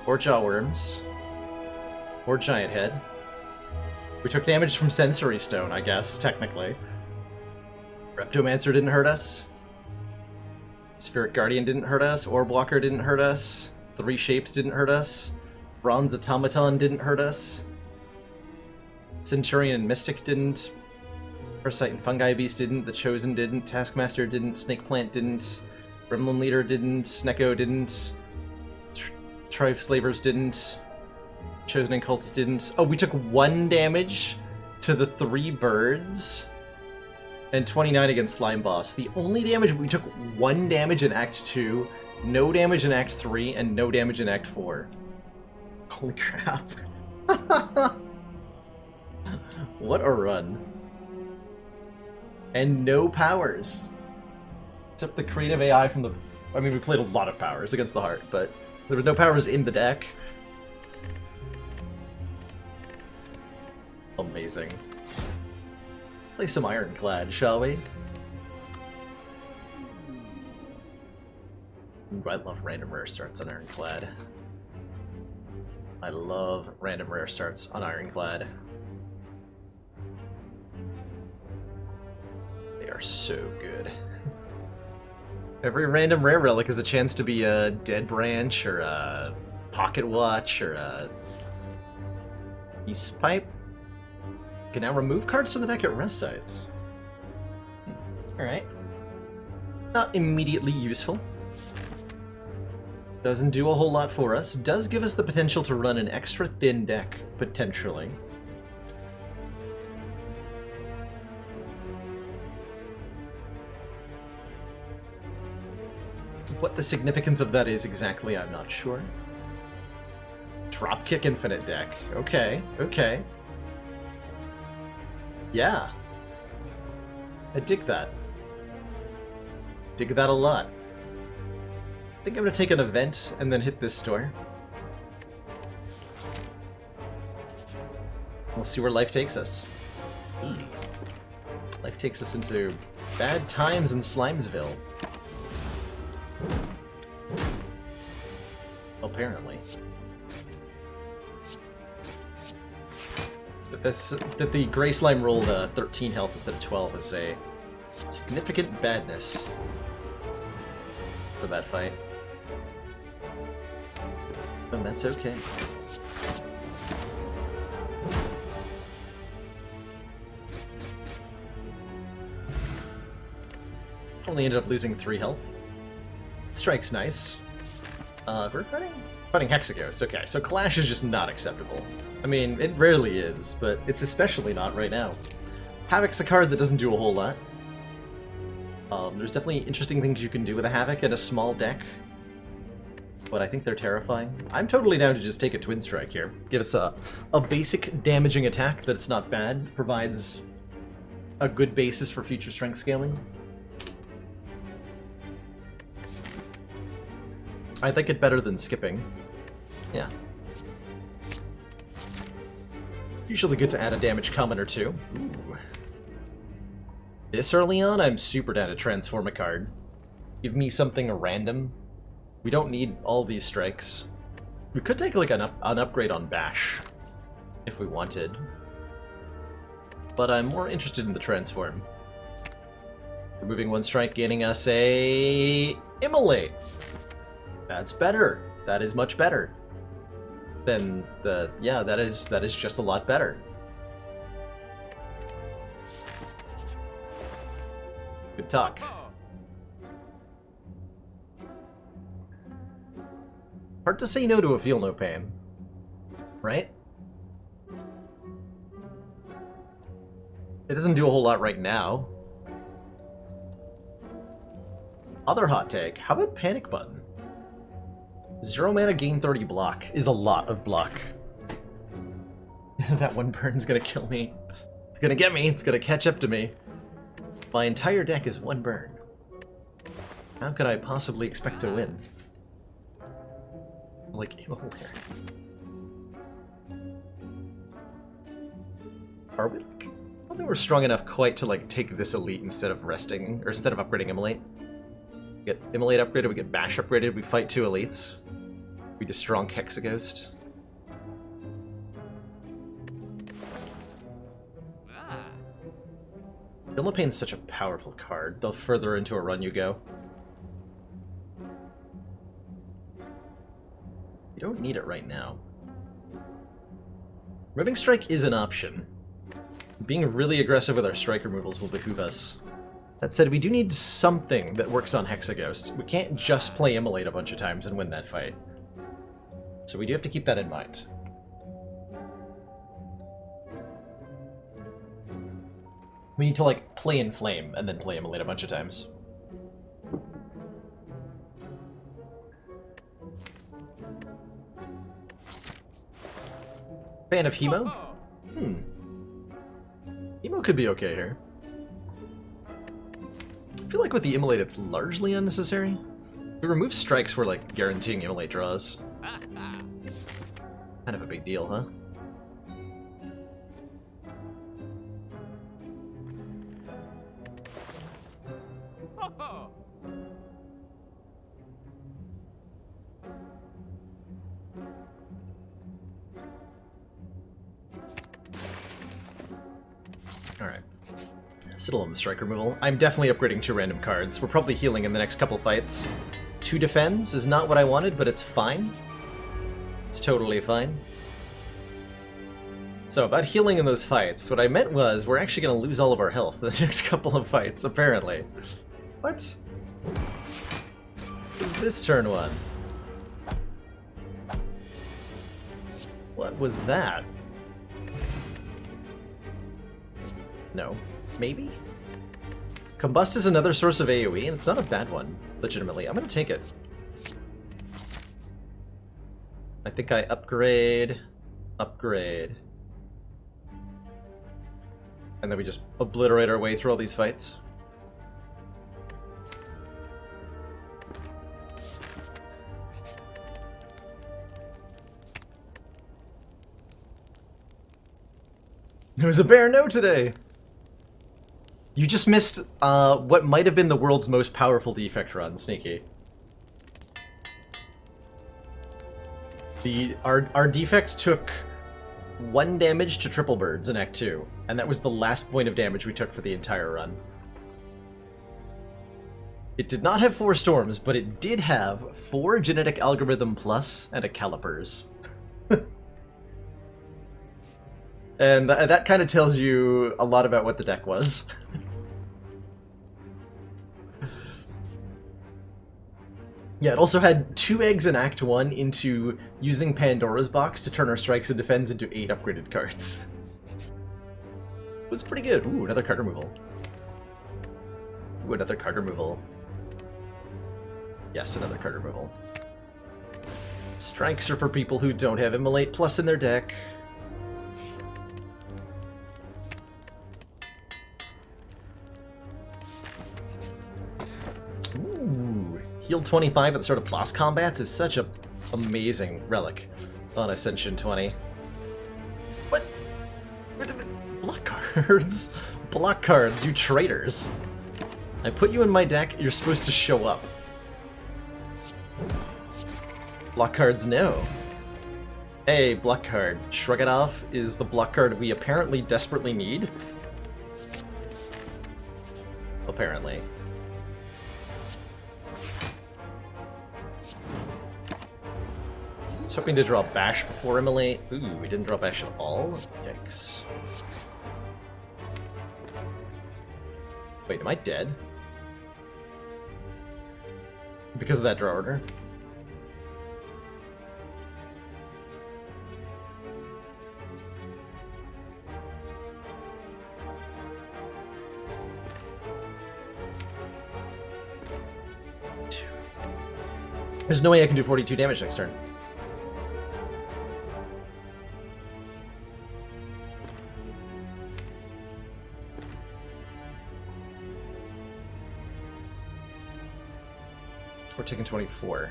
or Jawworms, or Giant Head. We took damage from Sensory Stone, I guess, technically. Reptomancer didn't hurt us. Spirit Guardian didn't hurt us. Orb Walker didn't hurt us. Three Shapes didn't hurt us. Bronze Automaton didn't hurt us. Centurion and Mystic didn't. Parasite and Fungi Beast didn't. The Chosen didn't. Taskmaster didn't. Snake Plant didn't. Gremlin Leader didn't. Snecko didn't. Trife Slavers didn't. Chosen and Cultists didn't. Oh, we took 1 damage to the 3 birds. And 29 against Slime Boss. The only damage, we took 1 damage in Act 2, no damage in Act 3, and no damage in Act 4. Holy crap. What a run. And no powers. Except the creative AI from the... I mean, we played a lot of powers against the heart, but there were no powers in the deck. Amazing. Play some Ironclad, shall we? Ooh, I love random rare starts on Ironclad. I love random rare starts on Ironclad. They are so good. Every random rare relic is a chance to be a Dead Branch, or a Pocket Watch, or a Peace Pipe. You can now remove cards from the deck at rest sites. Alright. Not immediately useful. Doesn't do a whole lot for us. Does give us the potential to run an extra thin deck, potentially. What the significance of that is exactly, I'm not sure. Dropkick Infinite deck. Okay. Yeah. I dig that. Dig that a lot. I think I'm gonna take an event and then hit this store. We'll see where life takes us. Ooh. Life takes us into bad times in Slimesville. Apparently. That the Gray Slime rolled 13 health instead of 12 is a significant badness for that fight. And that's okay. Only ended up losing 3 health. Strike's nice. We're fighting Hexaghost. Okay, so Clash is just not acceptable. I mean, it rarely is, but it's especially not right now. Havoc's a card that doesn't do a whole lot. There's definitely interesting things you can do with a Havoc in a small deck, but I think they're terrifying. I'm totally down to just take a Twin Strike here. Give us a basic damaging attack that's not bad, provides a good basis for future strength scaling. I like it better than skipping. Yeah. Usually good to add a damage comment or two. Ooh. This early on, I'm super down to transform a card. Give me something random. We don't need all these strikes. We could take like an upgrade on Bash, if we wanted. But I'm more interested in the transform. Removing 1 strike, gaining us a Immolate. That's better. That is much better. Then yeah, that is just a lot better. Good talk. Hard to say no to a Feel No Pain, right? It doesn't do a whole lot right now. Other hot take, how about Panic Button? 0 mana, gain 30 block is a lot of block. That one burn's gonna kill me. It's gonna get me, it's gonna catch up to me. My entire deck is one burn. How could I possibly expect to win? Like, Immolare. Are we? I don't think we're strong enough quite to like take this elite instead of resting, or instead of upgrading Immolate. We get Immolate upgraded, we get Bash upgraded, we fight 2 elites. We destroy Hexaghost. Philippane's such a powerful card. The further into a run you go. You don't need it right now. Removing Strike is an option. Being really aggressive with our strike removals will behoove us. That said, we do need something that works on Hexaghost. We can't just play Immolate a bunch of times and win that fight. So we do have to keep that in mind. We need to, like, play Inflame and then play Immolate a bunch of times. Fan of Hemo? Hemo could be okay here. I feel like with the Immolate it's largely unnecessary. If we remove strikes, we're, like, guaranteeing Immolate draws. Kind of a big deal, huh? Alright. Settle on the strike removal. I'm definitely upgrading 2 random cards. We're probably healing in the next couple fights. 2 defends is not what I wanted, but it's fine. It's totally fine. So, about healing in those fights, what I meant was we're actually going to lose all of our health in the next couple of fights, apparently. What? What is this turn 1? What was that? No. Maybe? Combust is another source of AoE, and it's not a bad one, legitimately. I'm going to take it. I think I upgrade. And then we just obliterate our way through all these fights. It was a bare no today! You just missed what might have been the world's most powerful defect run, Sneaky. Our defect took 1 damage to triple birds in Act 2, and that was the last point of damage we took for the entire run. It did not have 4 storms, but it did have 4 genetic algorithm plus and a calipers. And that kind of tells you a lot about what the deck was. Yeah, it also had 2 eggs in Act 1 into using Pandora's Box to turn our strikes and defends into 8 upgraded cards. It was pretty good. Ooh, another card removal. Ooh, another card removal. Yes, another card removal. Strikes are for people who don't have Immolate Plus in their deck. Heal 25 at the start of boss combats is such a amazing relic on Ascension 20. What? Block cards? Block cards, you traitors. I put you in my deck, you're supposed to show up. Block cards, no. Hey, block card. Shrug It Off is the block card we apparently desperately need. Apparently. I was hoping to draw Bash before Immolate. Ooh, we didn't draw Bash at all? Yikes. Wait, am I dead? Because of that draw order? There's no way I can do 42 damage next turn. We're taking 24.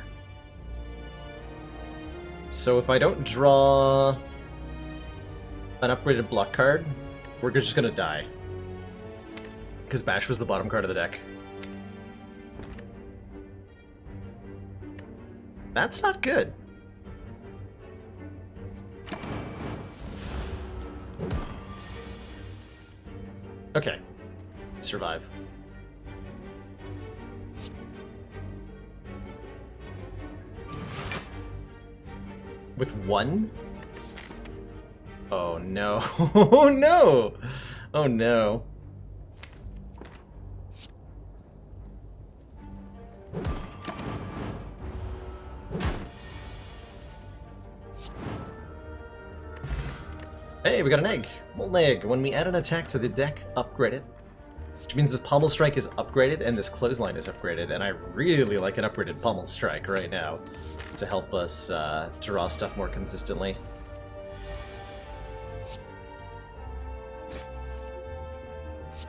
So if I don't draw an upgraded block card, we're just gonna die. Because Bash was the bottom card of the deck. That's not good. Okay. Survive. With one? Oh no. Oh no! Oh no. Hey, we got an egg! Molten egg. When we add an attack to the deck, upgrade it. Which means this Pommel Strike is upgraded and this Clothesline is upgraded, and I really like an upgraded Pommel Strike right now to help us draw stuff more consistently.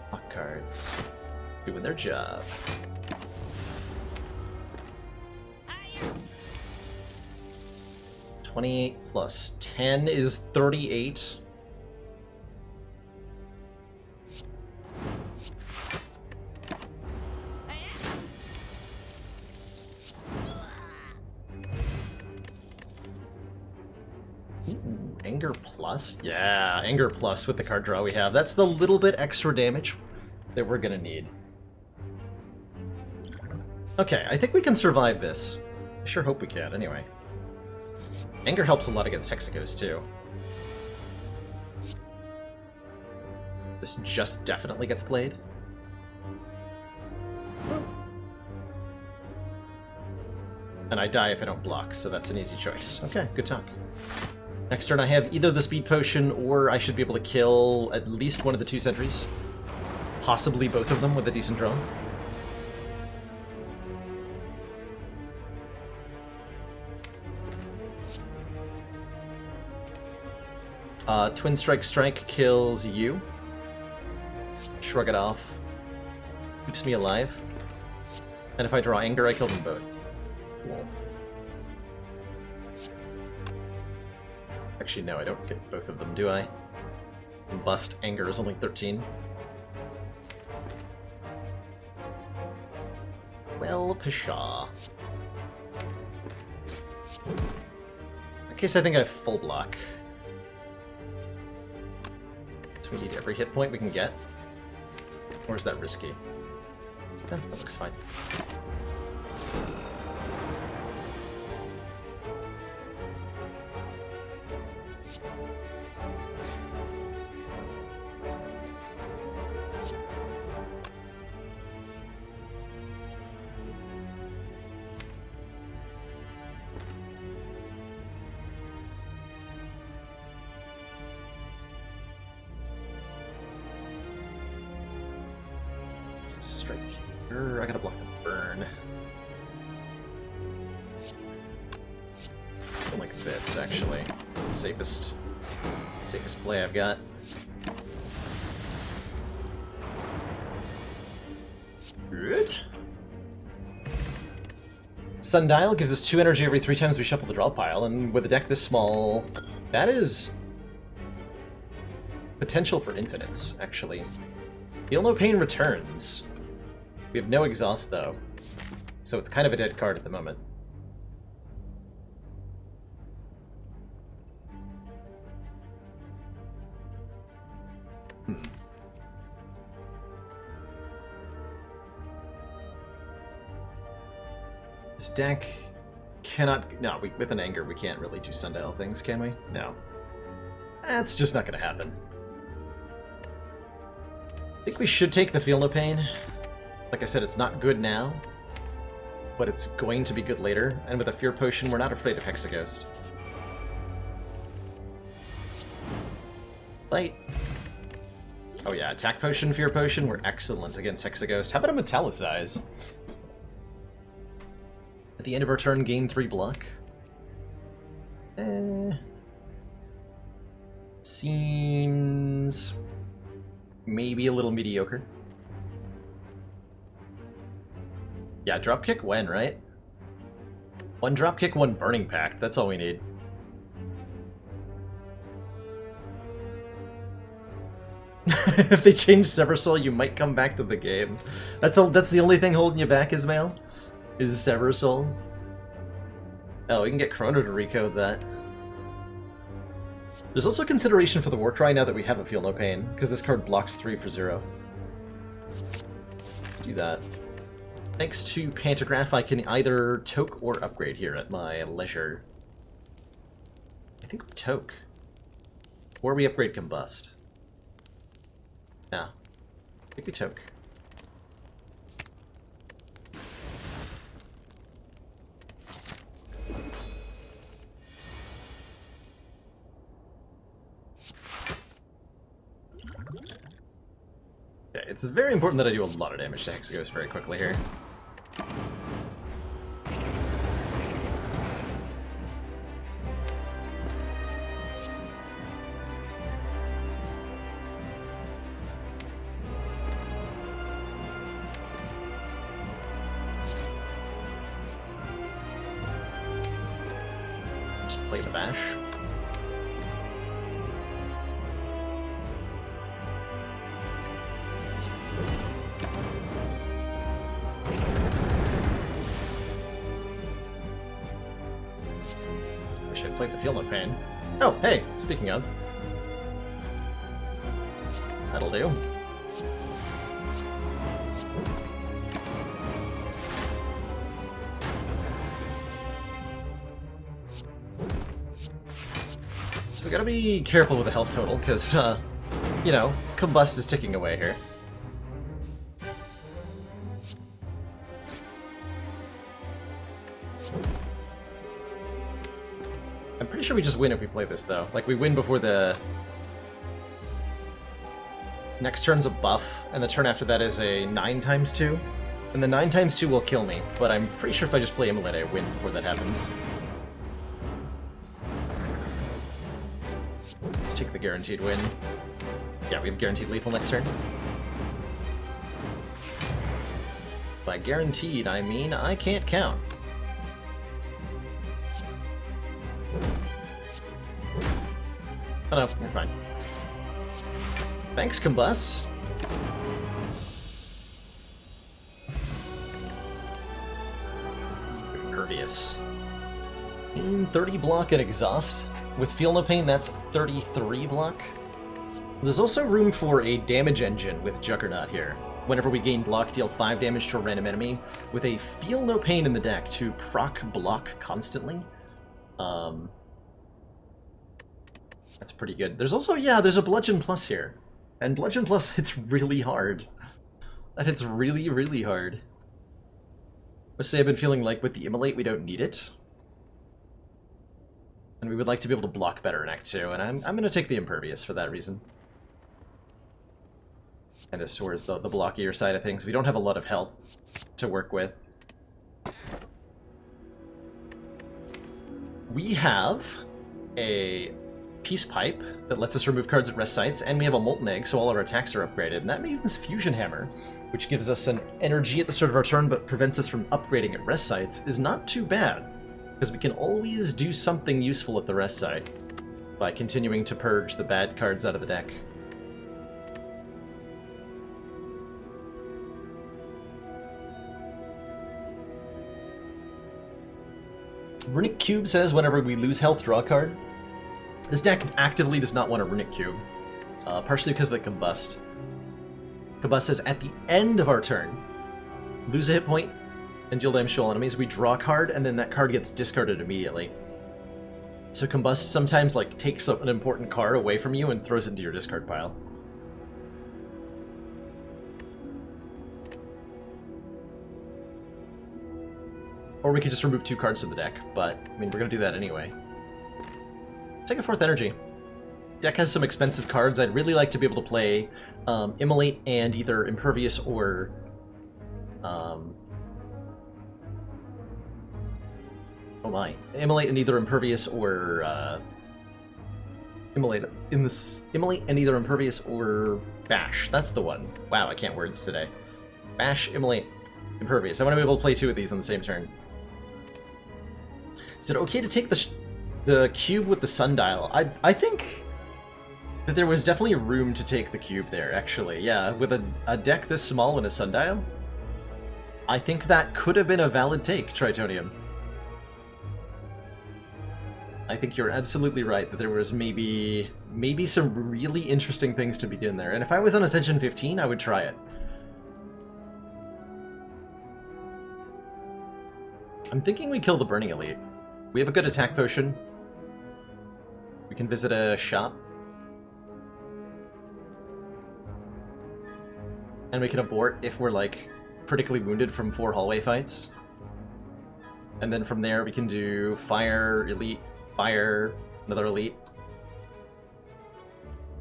Block cards. Doing their job. $28 plus 10 is 38. Ooh, Anger Plus? Yeah, Anger Plus with the card draw we have. That's the little bit extra damage that we're gonna need. Okay, I think we can survive this. I sure hope we can, anyway. Anger helps a lot against Hexaghost, too. This just definitely gets played. And I die if I don't block, so that's an easy choice. Okay, good talk. Next turn I have either the Speed Potion, or I should be able to kill at least one of the two sentries. Possibly both of them with a decent draw. Twin Strike kills you. Shrug it off. Keeps me alive. And if I draw Anger, I kill them both. Cool. Actually, no, I don't get both of them, do I? Bust Anger is only 13. Well, pshaw. In that case, I think I have full block. So we need every hit point we can get. Or is that risky? Yeah, that looks fine. Strike here. I gotta block the burn. Something like this, actually. It's the safest play I've got. Good. Sundial gives us 2 energy every 3 times we shuffle the draw pile, and with a deck this small, that is potential for infinites, actually. Feel No Pain returns. We have no exhaust, though, so it's kind of a dead card at the moment. This deck cannot... No, with an Anger, we can't really do Sundial things, can we? No. That's just not going to happen. I think we should take the Feel No Pain. Like I said, it's not good now, but it's going to be good later. And with a Fear Potion, we're not afraid of Hexaghost. Light. Oh yeah, Attack Potion, Fear Potion, we're excellent against Hexaghost. How about a Metallicize? At the end of our turn, gain 3 block. Seems maybe a little mediocre. Yeah, dropkick when, right? 1 dropkick, 1 burning pact. That's all we need. If they change Sever Soul, you might come back to the game. That's the only thing holding you back, Ismail? Is Sever Soul? Oh, we can get Chrono to recode that. There's also consideration for the Warcry now that we have a Feel No Pain, because this card blocks 3 for 0. Let's do that. Thanks to Pantograph, I can either toke or upgrade here at my leisure. I think we toke. Or we upgrade Combust. Yeah. I think we toke. Okay, it's very important that I do a lot of damage to Hexaghost very quickly here. Just play the bash. Wish I'd played the Feel No Pain. Oh, hey, speaking of. That'll do. So we gotta be careful with the health total, because, you know, Combust is ticking away here. I'm pretty sure we just win if we play this, though. Like, we win before the... Next turn's a buff, and the turn after that is a 9x2. And the 9x2 will kill me, but I'm pretty sure if I just play Immolate, I win before that happens. Let's take the guaranteed win. Yeah, we have guaranteed lethal next turn. By guaranteed, I mean I can't count. Oh no, you're fine. Thanks, Combust. Impervious. 30 block and exhaust. With Feel No Pain, that's 33 block. There's also room for a damage engine with Juggernaut here. Whenever we gain block, deal 5 damage to a random enemy, with a Feel No Pain in the deck to proc block constantly. That's pretty good. There's also, yeah, there's a Bludgeon Plus here. And Bludgeon Plus hits really hard. That hits really, really hard. I say I've been feeling like with the Immolate we don't need it. And we would like to be able to block better in Act 2, and I'm going to take the Impervious for that reason. And as towards the blockier side of things, we don't have a lot of health to work with. We have a Peace Pipe that lets us remove cards at rest sites, and we have a Molten Egg, so all our attacks are upgraded. And that means Fusion Hammer, which gives us an energy at the start of our turn but prevents us from upgrading at rest sites, is not too bad, because we can always do something useful at the rest site by continuing to purge the bad cards out of the deck. Runic Cube says whenever we lose health, draw a card. This deck actively does not want a Runic Cube, partially because of the Combust. Combust says at the end of our turn, lose a hit point and deal damage to all enemies. We draw a card, and then that card gets discarded immediately. So Combust sometimes like takes an important card away from you and throws it into your discard pile. Or we could just remove 2 cards from the deck, but I mean we're gonna do that anyway. Take a 4th energy. Deck has some expensive cards. I'd really like to be able to play Immolate and either Impervious or Oh my. Immolate and either impervious or immolate and either impervious or bash. That's the one. Wow, I can't words today. Bash, immolate, impervious. I want to be able to play 2 of these on the same turn. Is it okay to take the cube with the sundial? I think that there was definitely room to take the cube there, actually. Yeah, with a deck this small and a sundial, I think that could have been a valid take, Tritonium. I think you're absolutely right that there was maybe some really interesting things to be done there. And if I was on Ascension 15, I would try it. I'm thinking we kill the Burning Elite. We have a good attack potion. We can visit a shop. And we can abort if we're, like, critically wounded from 4 hallway fights. And then from there we can do Fire, Elite, Fire, another Elite.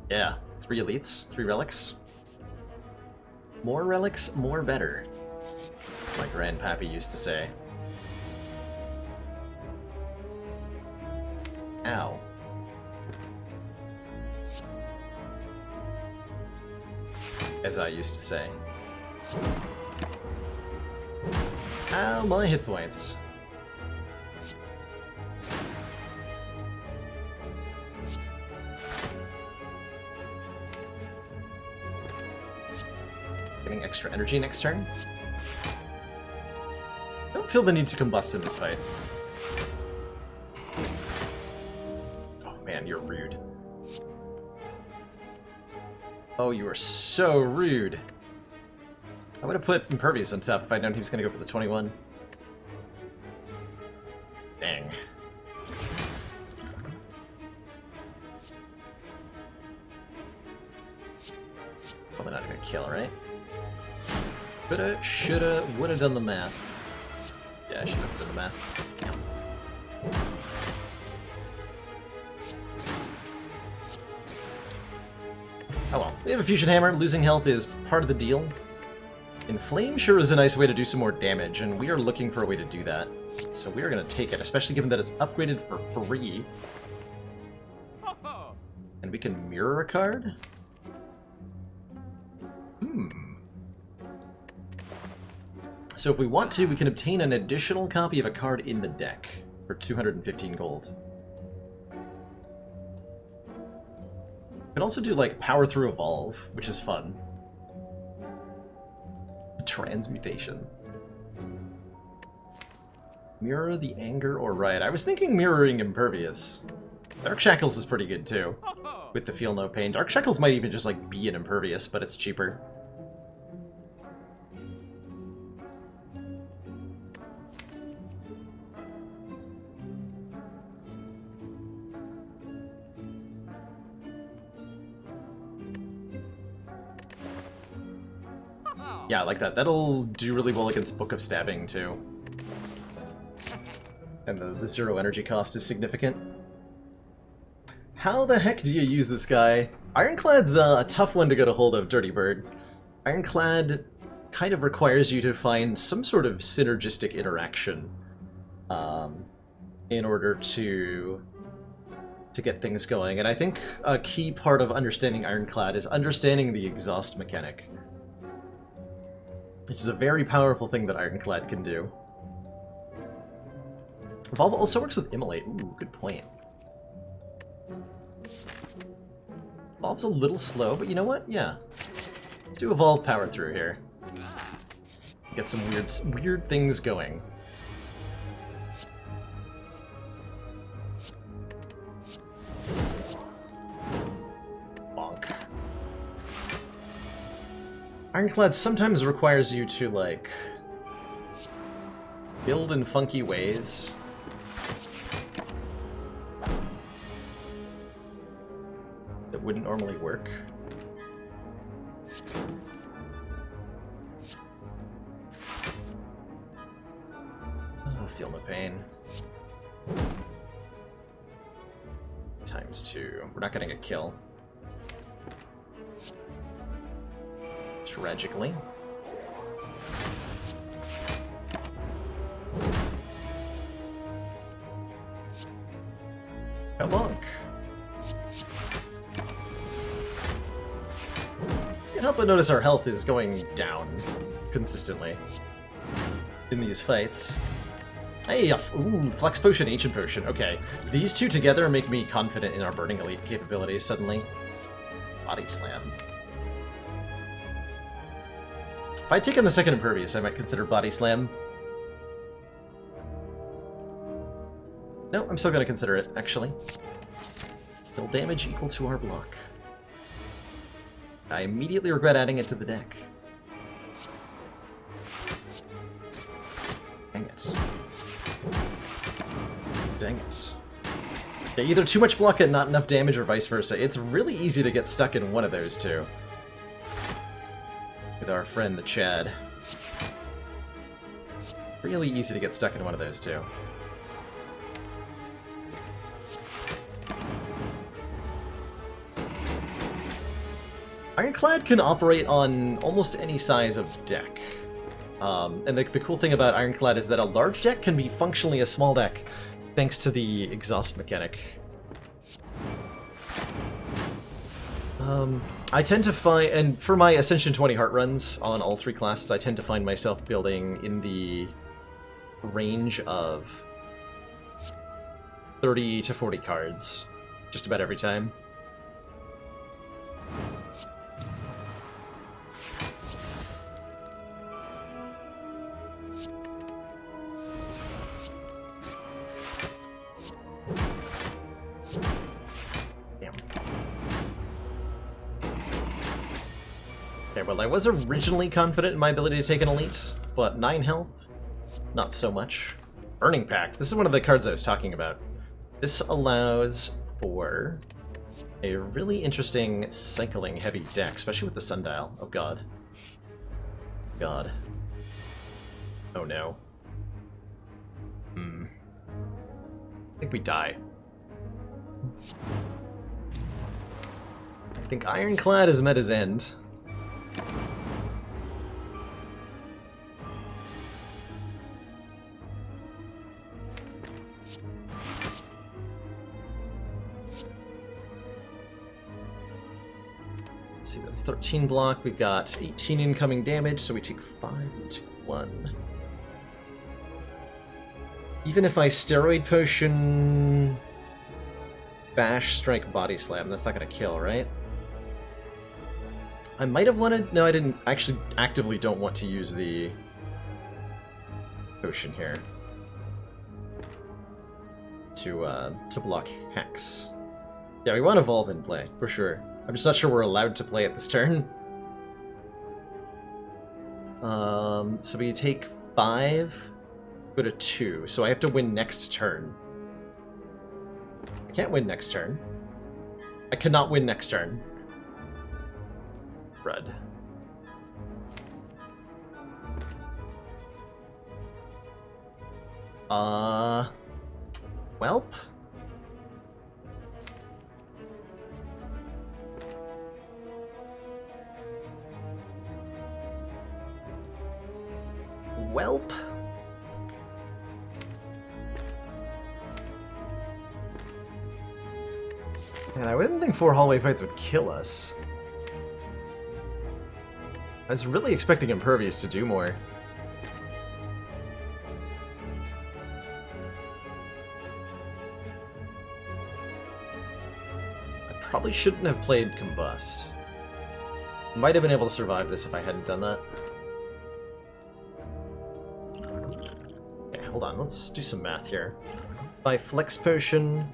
Yeah, 3 Elites, 3 Relics. More relics, more better, my grandpappy used to say. Ow. As I used to say. Ow, my hit points. Getting extra energy next turn. I don't feel the need to combust in this fight. Oh man, you're rude. Oh, you are so rude. I would have put Impervious on top if I'd known he was going to go for the 21. Dang. Probably not going to kill, right? Coulda, shoulda, woulda done the math. Yeah, I should have done the math. Yeah. Oh well. We have a Fusion Hammer. Losing health is part of the deal. Inflame sure is a nice way to do some more damage, and we are looking for a way to do that. So we are going to take it, especially given that it's upgraded for free. And we can mirror a card? So if we want to, we can obtain an additional copy of a card in the deck for 215 gold. We can also do, like, Power Through Evolve, which is fun. Transmutation. Mirror the Anger or Riot. I was thinking mirroring Impervious. Dark Shackles is pretty good, too, with the Feel No Pain. Dark Shackles might even just, like, be an Impervious, but it's cheaper. Yeah, I like that. That'll do really well against Book of Stabbing, too. And the 0 energy cost is significant. How the heck do you use this guy? Ironclad's a tough one to get a hold of, Dirty Bird. Ironclad kind of requires you to find some sort of synergistic interaction in order to get things going. And I think a key part of understanding Ironclad is understanding the exhaust mechanic, which is a very powerful thing that Ironclad can do. Evolve also works with Immolate. Ooh, good point. Evolve's a little slow, but you know what? Yeah. Let's do Evolve Power Through here. Get some weird things going. Bonk. Ironclad sometimes requires you to, like, build in funky ways. That wouldn't normally work. Oh, Feel No Pain. ×2. We're not getting a kill. Tragically. Come on. Can't help but notice our health is going down consistently in these fights. Hey, ooh, Flex Potion, Ancient Potion. Okay, these two together make me confident in our Burning Elite capabilities suddenly. Body Slam. If I'd taken the second Impervious, I might consider Body Slam. No, I'm still going to consider it, actually. Kill damage equal to our block. I immediately regret adding it to the deck. Dang it. Dang it. Yeah, either too much block and not enough damage or vice versa. It's really easy to get stuck in one of those two. With our friend the Chad. Really easy to get stuck in one of those two. Ironclad can operate on almost any size of deck. And the cool thing about Ironclad is that a large deck can be functionally a small deck, thanks to the exhaust mechanic. I tend to find, and for my Ascension 20 heart runs on all three classes, I tend to find myself building in the range of 30 to 40 cards, just about every time. Okay, well, I was originally confident in my ability to take an elite, but 9 health? Not so much. Burning Pact. This is one of the cards I was talking about. This allows for a really interesting cycling heavy deck, especially with the Sundial. Oh god. God. Oh no. I think we die. I think Ironclad has met his end. Let's see, that's 13 block. We've got 18 incoming damage, so we take 5 and take 1. Even if I Steroid Potion, Bash, Strike, Body Slam, that's not going to kill, right? I might have wanted... No, I didn't. Actually, actively don't want to use the potion here to block Hex. Yeah, we want Evolve in play, for sure. I'm just not sure we're allowed to play it this turn. So we take 5, go to 2, so I have to win next turn. I can't win next turn. I cannot win next turn. Red. Welp? Welp? Man, I wouldn't think 4 hallway fights would kill us. I was really expecting Impervious to do more. I probably shouldn't have played Combust. Might have been able to survive this if I hadn't done that. Okay, hold on, let's do some math here. By Flex Potion,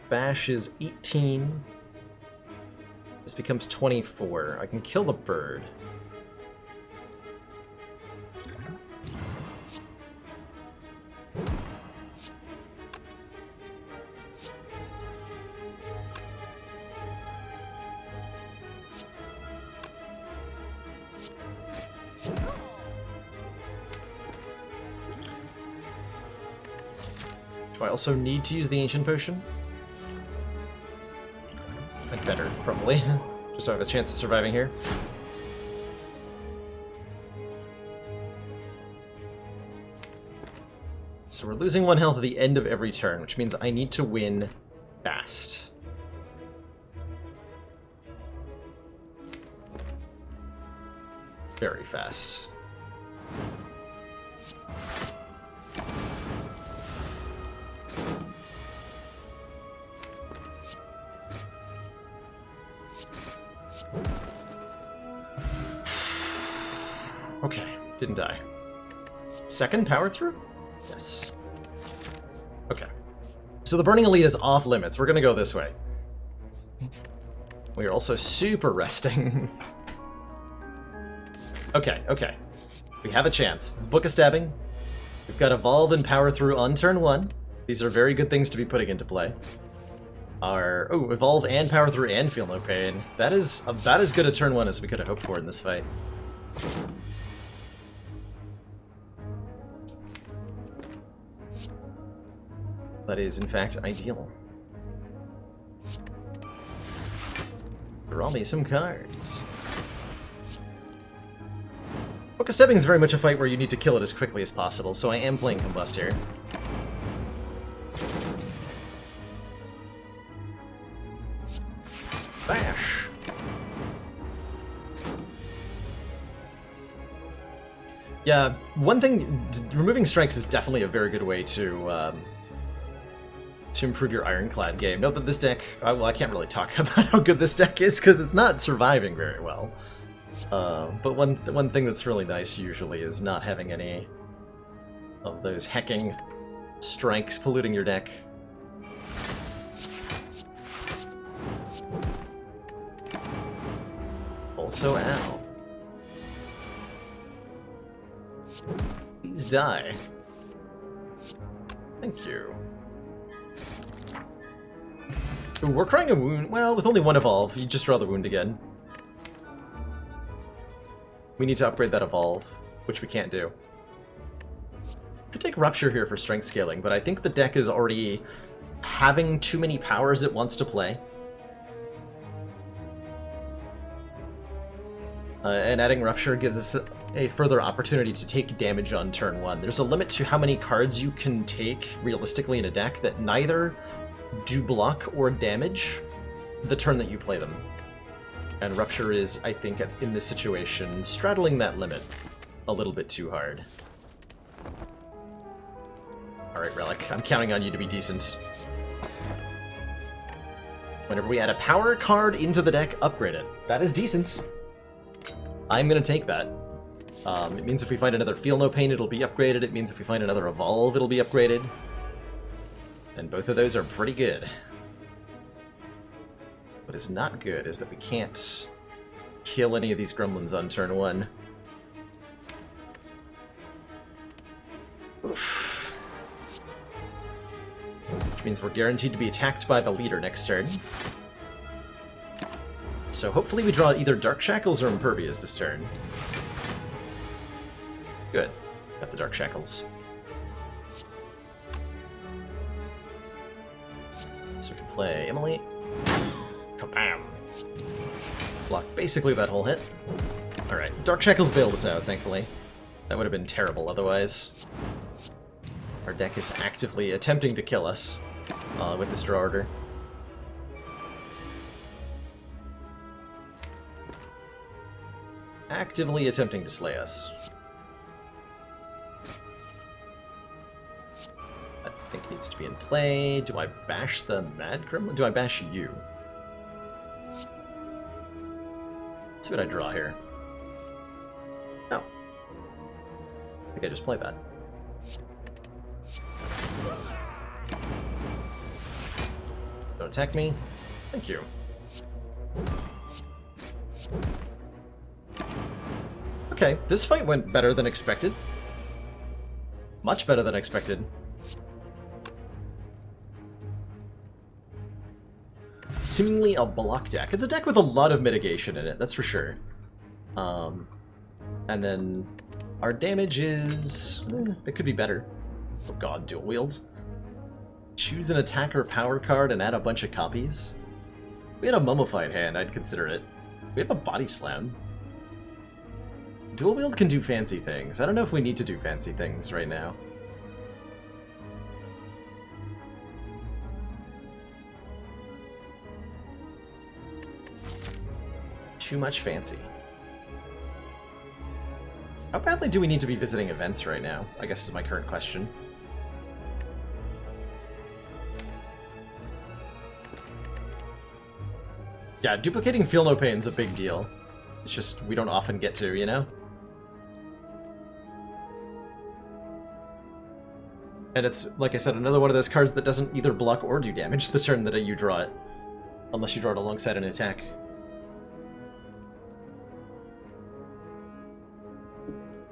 Bash is 18. This becomes 24. I can kill the bird. Do I also need to use the Ancient Potion? I'd better, probably. Just so I have a chance of surviving here. So we're losing 1 health at the end of every turn, which means I need to win fast. Very fast. Okay, didn't die. Second power through? Yes. Okay. So the Burning Elite is off limits. We're gonna go this way. We are also super resting. Okay, okay. We have a chance. This is Book of Stabbing. We've got Evolve and Power Through on turn 1. These are very good things to be putting into play. Evolve and Power Through and Feel No Pain. That is about as good a turn 1 as we could have hoped for in this fight. That is, in fact, ideal. Draw me some cards. Book of Stabbing is very much a fight where you need to kill it as quickly as possible, so I am playing Combust here. Bash! Yeah, one thing, removing strikes is definitely a very good way to improve your Ironclad game. Note that this deck, well, I can't really talk about how good this deck is because it's not surviving very well. But one thing that's really nice usually is not having any of those hecking strikes polluting your deck. Also, ow. Please die. Thank you. Ooh, we're crying a wound. Well, with only 1 evolve, you just draw the wound again. We need to upgrade that evolve, which we can't do. Could take Rupture here for strength scaling, but I think the deck is already having too many powers it wants to play. And adding Rupture gives us a further opportunity to take damage on turn 1. There's a limit to how many cards you can take realistically in a deck that neither do block or damage the turn that you play them. And Rupture is, I think, in this situation, straddling that limit a little bit too hard. Alright, Relic, I'm counting on you to be decent. Whenever we add a power card into the deck, upgrade it. That is decent. I'm gonna take that. It means if we find another Feel No Pain, it'll be upgraded. It means if we find another Evolve, it'll be upgraded. And both of those are pretty good. What is not good is that we can't kill any of these gremlins on turn 1. Oof. Which means we're guaranteed to be attacked by the leader next turn. So hopefully we draw either Dark Shackles or Impervious this turn. Good. Got the Dark Shackles. So we can play Emily. Kabam! Block basically that whole hit. Alright, Dark Shackles bailed us out, thankfully. That would have been terrible otherwise. Our deck is actively attempting to kill us with this draw order. Actively attempting to slay us. I think needs to be in play. Do I bash the Mad Gremlin? Do I bash you? Let's see what I draw here. Oh. I think I just played that. Don't attack me. Thank you. Okay, this fight went better than expected. Much better than expected. Seemingly a block deck. It's a deck with a lot of mitigation in it, that's for sure. And then our damage is... it could be better. Oh god, dual wield. Choose an attacker power card and add a bunch of copies. If we had a mummified hand, I'd consider it. We have a body slam. Dual wield can do fancy things. I don't know if we need to do fancy things right now. too much fancy. How badly do we need to be visiting events right now? I guess is my current question. Yeah, duplicating Feel No Pain's a big deal. It's just we don't often get to, you know? And it's, like I said, another one of those cards that doesn't either block or do damage the turn that you draw it. Unless you draw it alongside an attack.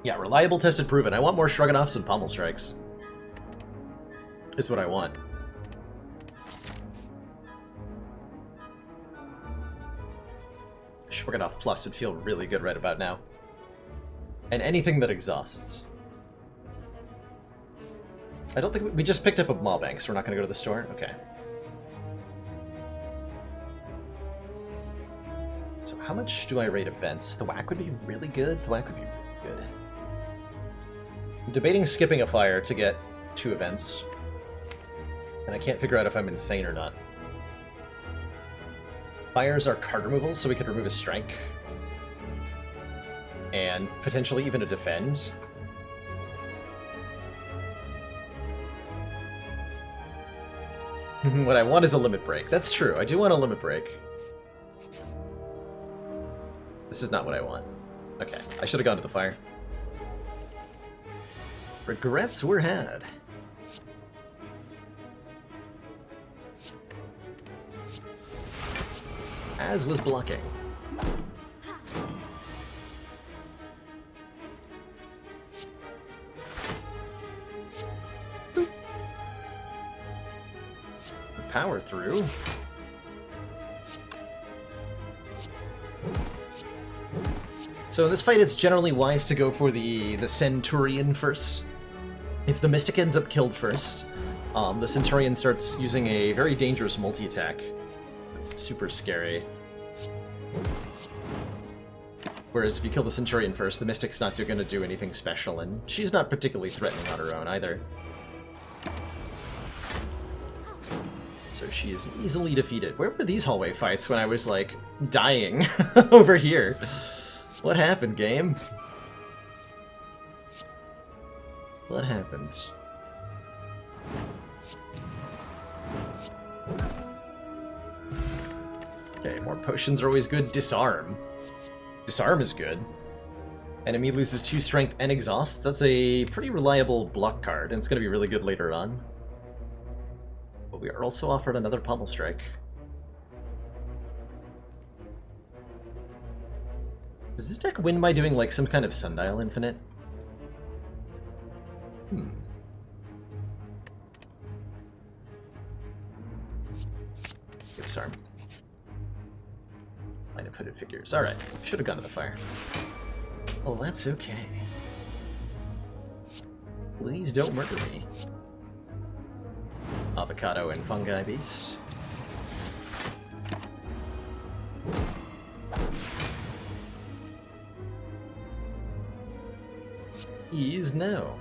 Yeah, reliable, tested, proven. I want more Shruganoffs and Pommel Strikes. Is what I want. Shruganoff Plus would feel really good right about now. And anything that exhausts. I don't think we just picked up a Maw Bank, so we're not going to go to the store? Okay. So how much do I rate events? The whack would be really good. The whack would be really good. I'm debating skipping a fire to get 2 events. And I can't figure out if I'm insane or not. Fires are card removals, so we could remove a strike. And potentially even a defend. What I want is a limit break. That's true, I do want a limit break. This is not what I want. Okay, I should have gone to the fire. Regrets were had. As was blocking. Boop. Power through. So in this fight, it's generally wise to go for the Centurion first. If the Mystic ends up killed first, the Centurion starts using a very dangerous multi-attack. It's super scary. Whereas if you kill the Centurion first, the Mystic's not going to do anything special, and she's not particularly threatening on her own either. So she is easily defeated. Where were these hallway fights when I was, like, dying over here? What happened, game? What happened? Okay, more potions are always good. Disarm. Disarm is good. Enemy loses 2 strength and exhausts. That's a pretty reliable block card, and it's going to be really good later on. But we are also offered another Pommel Strike. Does this deck win by doing, like, some kind of Sundial Infinite? Disarm. Line of hooded figures. Alright, should have gone to the fire. Oh, that's okay. Please don't murder me. Avocado and fungi beast. Ease no.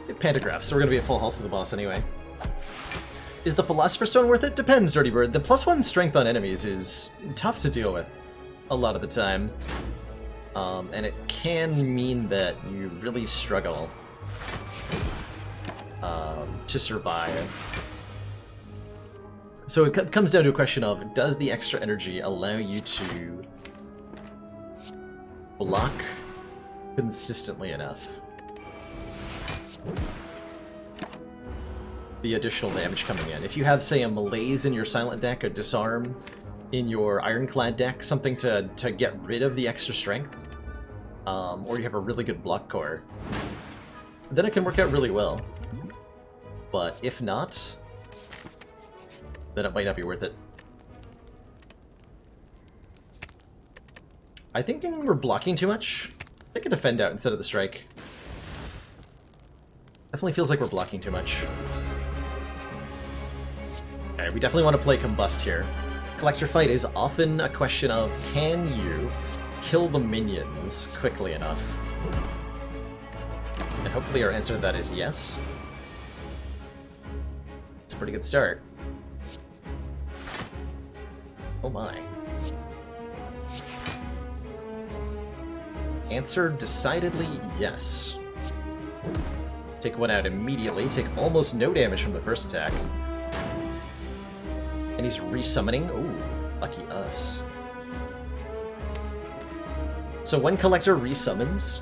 Get Pantographs, so we're gonna be at full health for the boss anyway. Is the Philosopher's Stone worth it? Depends, Dirty Bird. The +1 strength on enemies is tough to deal with a lot of the time. And it can mean that you really struggle to survive. So it comes down to a question of, does the extra energy allow you to block consistently enough? The additional damage coming in. If you have, say, a Malaise in your Silent deck, a Disarm in your Ironclad deck, something to get rid of the extra strength, or you have a really good block core, then it can work out really well. But if not, then it might not be worth it. I think we're blocking too much. Take a Defend out instead of the Strike. Definitely feels like we're blocking too much. Okay, we definitely want to play Combust here. Collector Fight is often a question of, can you kill the minions quickly enough? And hopefully our answer to that is yes. It's a pretty good start. Oh my. Answer decidedly yes. Take one out immediately, take almost no damage from the first attack. And he's resummoning. Ooh, lucky us. So when Collector resummons,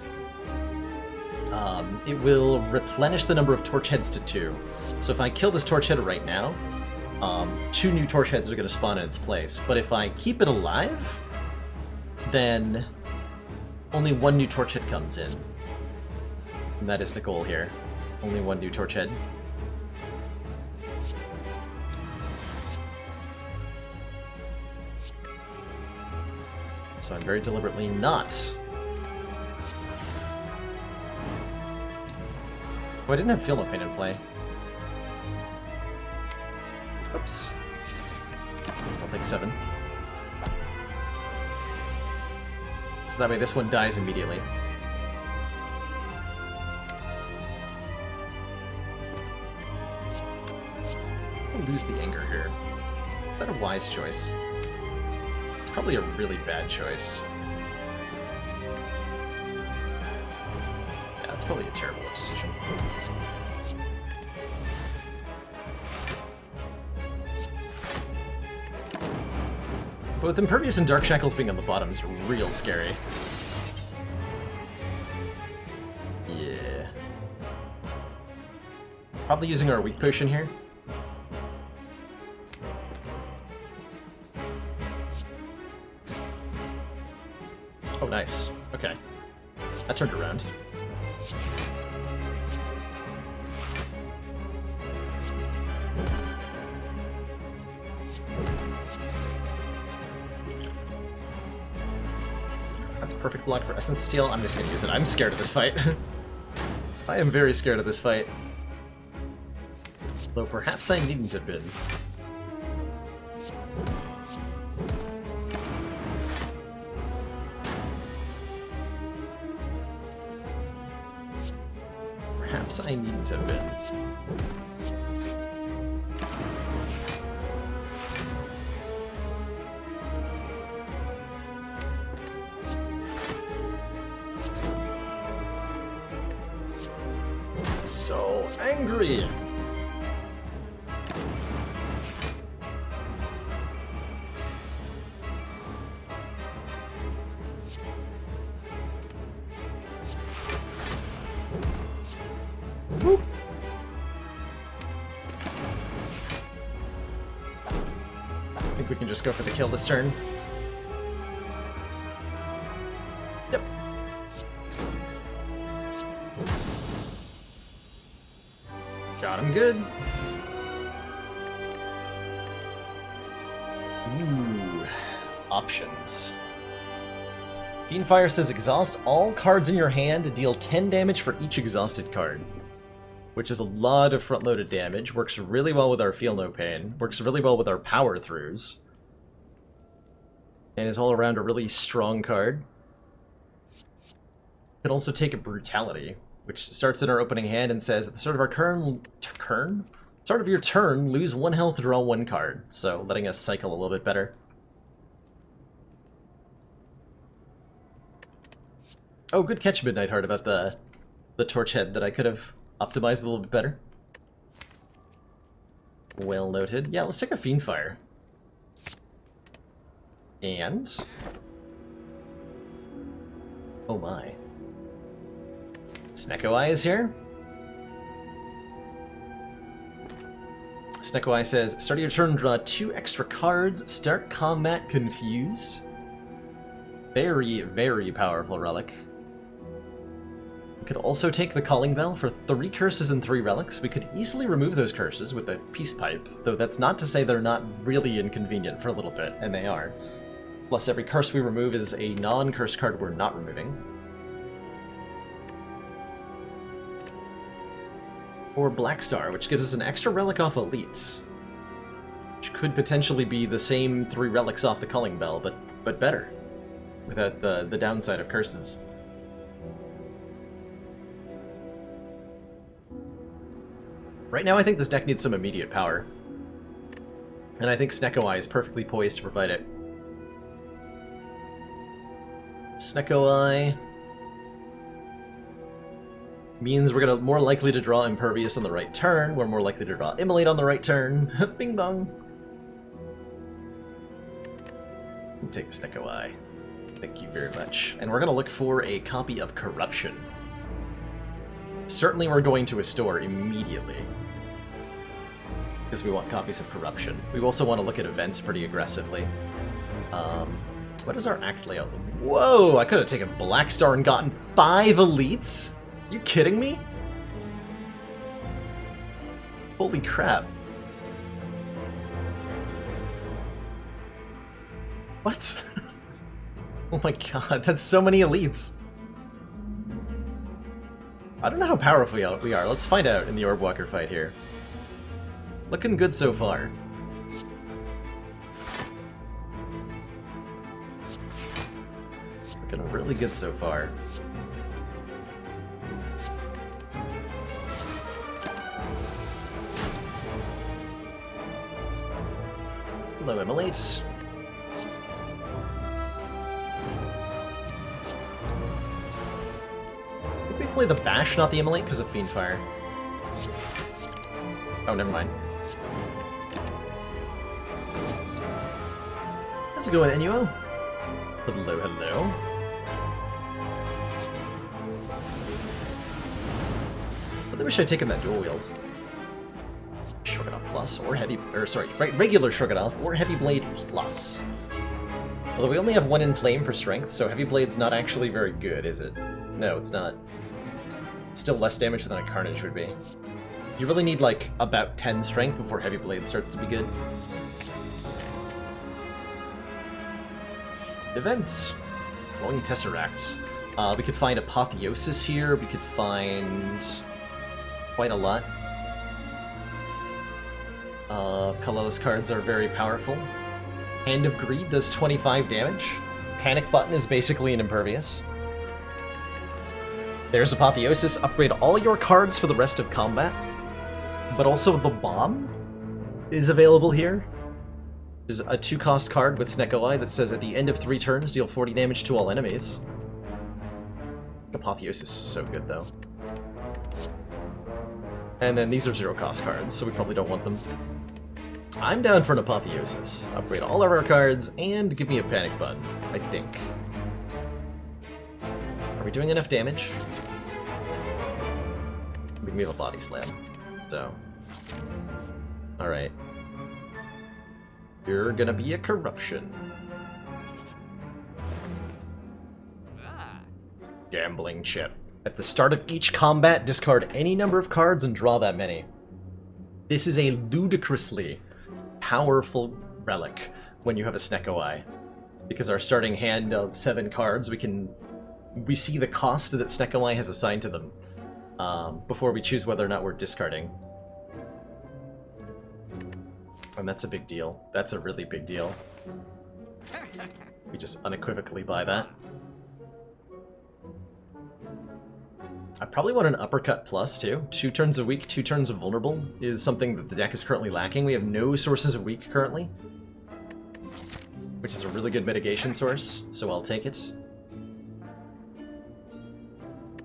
it will replenish the number of torch heads to 2. So if I kill this torch head right now, 2 new torch heads are going to spawn in its place. But if I keep it alive, then only 1 new torch head comes in. And that is the goal here. Only 1 new torch head. So I'm very deliberately not. Oh, I didn't have Feel No Pain in play. Oops. So I'll take 7. So that way this one dies immediately. I'll lose the anger here. Is that a wise choice? It's probably a really bad choice. Yeah, it's probably a terrible decision. Both Impervious and Dark Shackles being on the bottom is real scary. Yeah. Probably using our weak potion here. Oh, nice. Okay. That turned around. That's a perfect block for Essence Steel. I'm just gonna use it. I'm scared of this fight. I am very scared of this fight. Though perhaps I needn't have been. Perhaps I needn't have been. So angry! Whoop. I think we can just go for the kill this turn. Yep. Got him good. Ooh. Options. Fiendfire says exhaust all cards in your hand to deal 10 damage for each exhausted card. Which is a lot of front-loaded damage. Works really well with our Feel No Pain. Works really well with our Power Throughs. And is all around a really strong card. Can also take a Brutality, which starts in our opening hand and says, at the start of our start of your turn, lose 1 health, draw 1 card. So letting us cycle a little bit better. Oh, good catch, Midnight Heart, about the torch head that I could have optimized a little bit better. Well noted. Yeah, let's take a Fiendfire. And... oh my. Snecko Eye is here. Snecko Eye says, start of your turn, draw 2 extra cards, start combat confused. Very, very powerful relic. We could also take the Calling Bell for 3 curses and 3 relics. We could easily remove those curses with the Peace Pipe, though that's not to say they're not really inconvenient for a little bit, and they are. Plus, every curse we remove is a non-curse card we're not removing. Or Black Star, which gives us an extra relic off Elites. Which could potentially be the same 3 relics off the Calling Bell, but better. Without the downside of curses. Right now, I think this deck needs some immediate power. And I think Snecko Eye is perfectly poised to provide it. Snecko Eye means we're gonna more likely to draw Impervious on the right turn. We're more likely to draw Immolate on the right turn. Bing bong. We'll take Snecko Eye. Thank you very much. And we're gonna look for a copy of Corruption. Certainly we're going to a store immediately, because we want copies of Corruption. We also want to look at events pretty aggressively. What is our act layout? Whoa! I could have taken Black Star and gotten 5 elites? You kidding me? Holy crap. What? Oh my god, that's so many elites. I don't know how powerful we are. Let's find out in the Orbwalker fight here. Looking good so far. Looking really good so far. Hello, Immolate. I think we play the Bash, not the Immolate, because of Fiendfire. Oh, never mind. How's it going, Enuo? Hello, hello. I really wish I'd taken that dual wield. Stroganoff Plus, or Heavy... or sorry, regular Stroganoff, or Heavy Blade Plus. Although we only have 1 in Flame for Strength, so Heavy Blade's not actually very good, is it? No, it's not. It's still less damage than a Carnage would be. You really need, like, about 10 Strength before Heavy Blade starts to be good. Events. Glowing Tesseract. We could find Apotheosis here, we could find... quite a lot. Colorless cards are very powerful. Hand of Greed does 25 damage. Panic Button is basically an Impervious. There's Apotheosis. Upgrade all your cards for the rest of combat. But also the Bomb is available here. Is a 2-cost card with Snecko Eye that says at the end of 3 turns, deal 40 damage to all enemies. Apotheosis is so good, though. And then these are 0-cost cards, so we probably don't want them. I'm down for an Apotheosis. Upgrade all of our cards, and give me a Panic Button, I think. Are we doing enough damage? We have a Body Slam, so... Alright. You're gonna be a Corruption. Gambling Chip. At the start of each combat, discard any number of cards and draw that many. This is a ludicrously powerful relic when you have a Snecko Eye. Because our starting hand of 7 cards, we see the cost that Snecko Eye has assigned to them before we choose whether or not we're discarding. And that's a big deal. That's a really big deal. We just unequivocally buy that. I probably want an Uppercut Plus, too. 2 turns of weak, 2 turns of vulnerable is something that the deck is currently lacking. We have no sources of weak currently, which is a really good mitigation source, so I'll take it.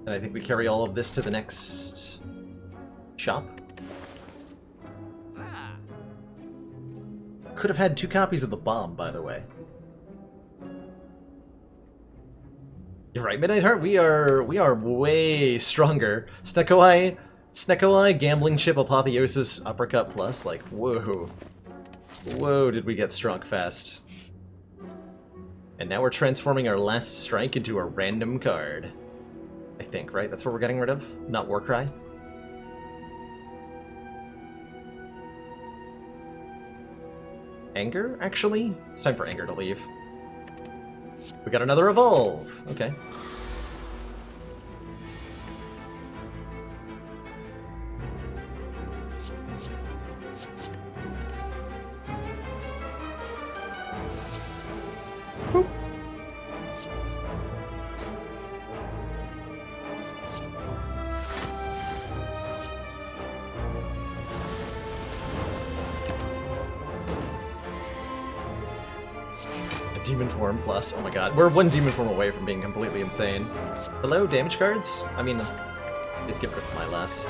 And I think we carry all of this to the next shop. Could have had 2 copies of the Bomb, by the way. You're right, Midnight Heart. We are way stronger. Snecko Eye, Gambling Chip, Apotheosis, Uppercut Plus. Like, whoa, whoa, did we get strong fast? And now we're transforming our last strike into a random card. I think, right? That's what we're getting rid of, not Warcry. Anger, actually? It's time for Anger to leave. We got another Evolve! Okay. Boop. Demon form plus. Oh my god. We're one demon form away from being completely insane. Hello, damage cards? I mean, I did get rid of my last...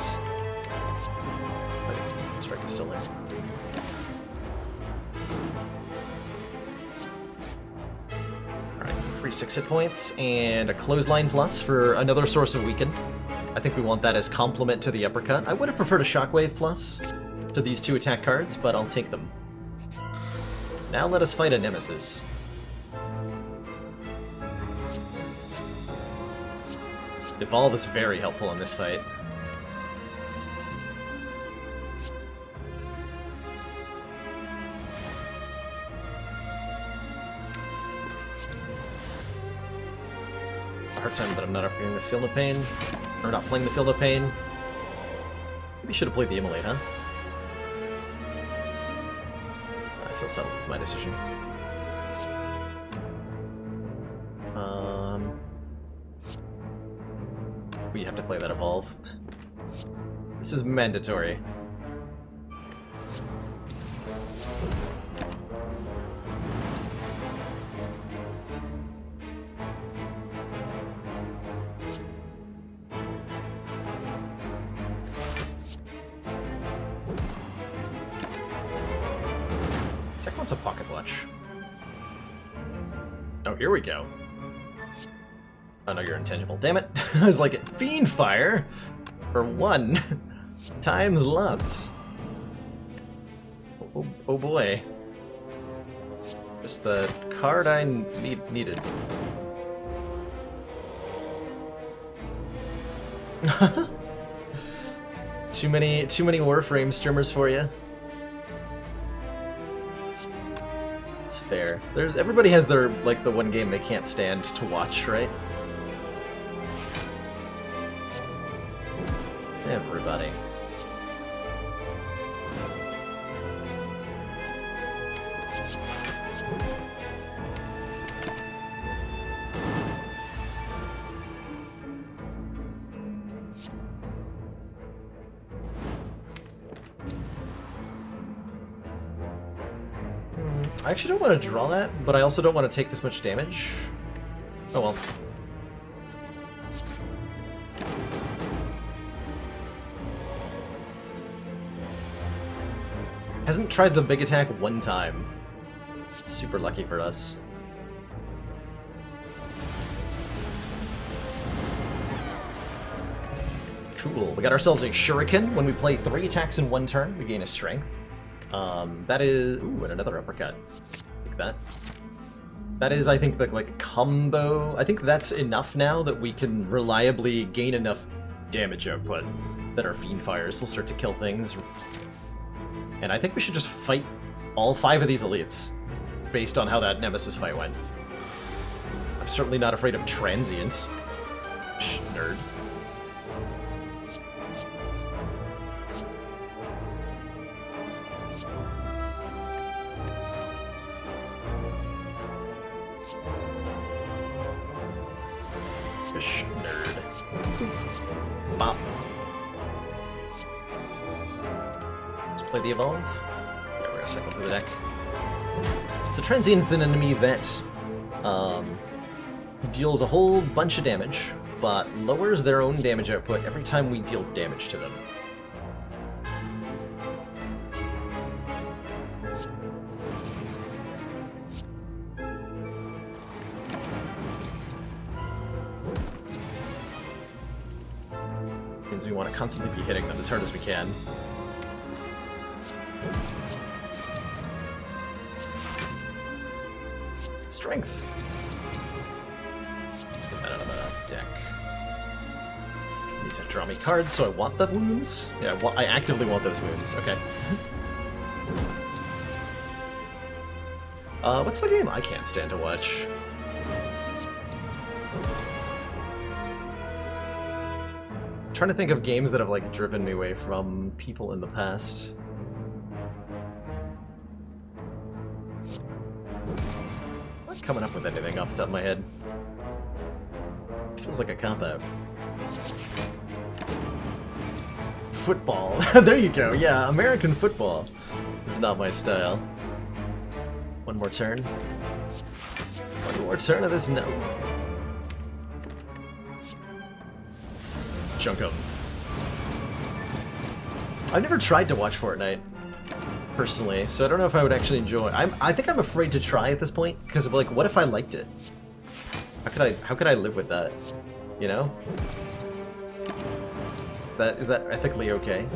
But strike is still there. Alright, free 6 hit points, and a clothesline plus for another source of weaken. I think we want that as complement to the uppercut. I would have preferred a shockwave plus to these 2 attack cards, but I'll take them. Now let us fight a nemesis. Evolve is very helpful in this fight. Hard time that I'm not upgrading the Field of Pain. Or not playing the Field of Pain. Maybe should have played the Immolate, huh? I feel settled with my decision. We have to play that Evolve. This is mandatory. Tech wants a Pocket Watch. Oh, here we go. Oh no, you're intangible. Damn it! I was like, Fiend Fire? For 1. Times lots. Oh boy. Just the card I needed. Too many Warframe streamers for you. It's fair. Everybody has their, like, the one game they can't stand to watch, right? Everybody. I actually don't want to draw that, but I also don't want to take this much damage. Oh well. Hasn't tried the big attack 1 time. Super lucky for us. Cool. We got ourselves a Shuriken. When we play 3 attacks in 1 turn, we gain a strength. That is... Ooh, and another uppercut. Like that. That is, I think, the, like, combo... I think that's enough now that we can reliably gain enough damage output that our Fiend Fires will start to kill things. And I think we should just fight all 5 of these elites, based on how that Nemesis fight went. I'm certainly not afraid of transients. Psh, nerd. Psh, nerd. Bop. Play the Evolve. Yeah, we're gonna cycle through the deck. So Transient's an enemy that deals a whole bunch of damage, but lowers their own damage output every time we deal damage to them. Means we want to constantly be hitting them as hard as we can. Strength. Let's get that out of the deck. These are draw me cards, so I want the wounds. Yeah, I actively want those wounds. Okay. What's the game I can't stand to watch? I'm trying to think of games that have, like, driven me away from people in the past. Coming up with anything off the top of my head. Feels like a cop-out. Football. There you go. Yeah, American football is not my style. One more turn. One more turn of this note. Chunk 'em. I've never tried to watch Fortnite, personally, so I don't know if I would actually enjoy. I think I'm afraid to try at this point because of like, what if I liked it? How could I live with that? You know? Is that ethically okay?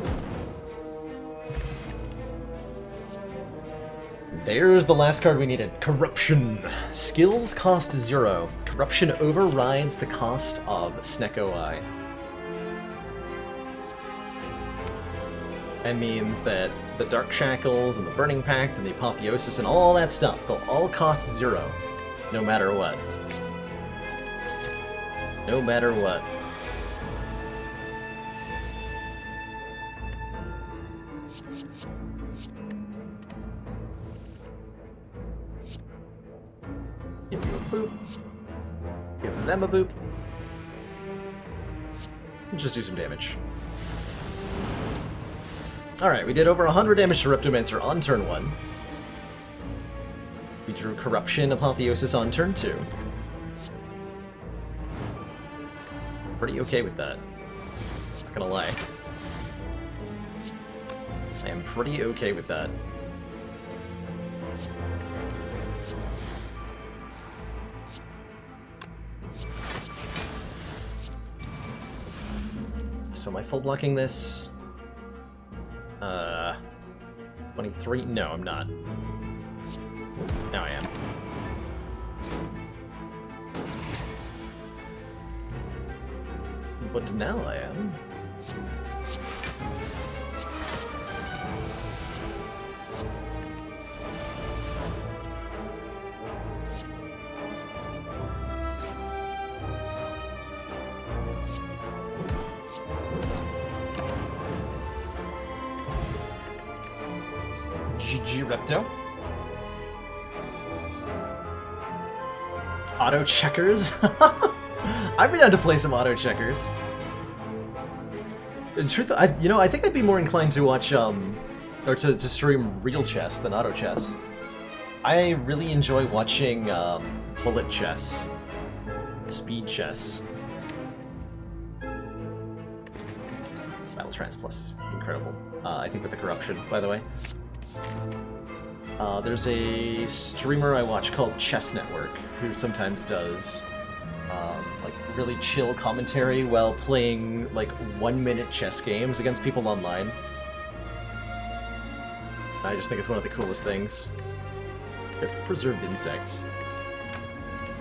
There's the last card we needed. Corruption. Skills cost 0. Corruption overrides the cost of Snecko Eye. That means that the Dark Shackles and the Burning Pact and the Apotheosis and all that stuff, they'll all cost 0. No matter what. No matter what. Give you a boop. Give them a boop. And just do some damage. Alright, we did over 100 damage to Reptomancer on turn 1. We drew Corruption Apotheosis on turn 2. Pretty okay with that. Not gonna lie. I am pretty okay with that. So am I full blocking this? 23? No, I'm not. Now I am. But now I am. GG Repto. Auto checkers? I'd be down to play some auto checkers. In truth, I think I'd be more inclined to watch, or to stream real chess than auto chess. I really enjoy watching, bullet chess. Speed chess. Battle Trance Plus is incredible. I think with the corruption, by the way. There's a streamer I watch called Chess Network, who sometimes does like really chill commentary while playing like 1-minute chess games against people online. I just think it's one of the coolest things. Preserved insect.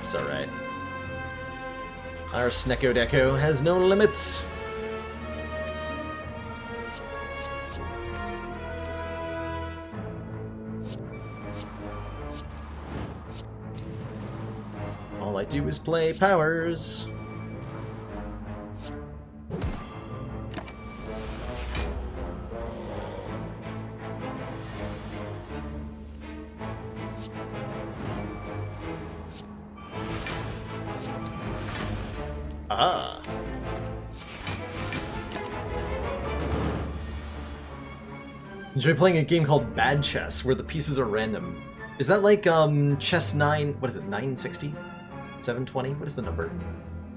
It's alright. Our Snecko Deco has no limits. All I do is play powers. Ah. Enjoy playing a game called Bad Chess, where the pieces are random. Is that like Chess 9? What is it? 960? 720? What is the number?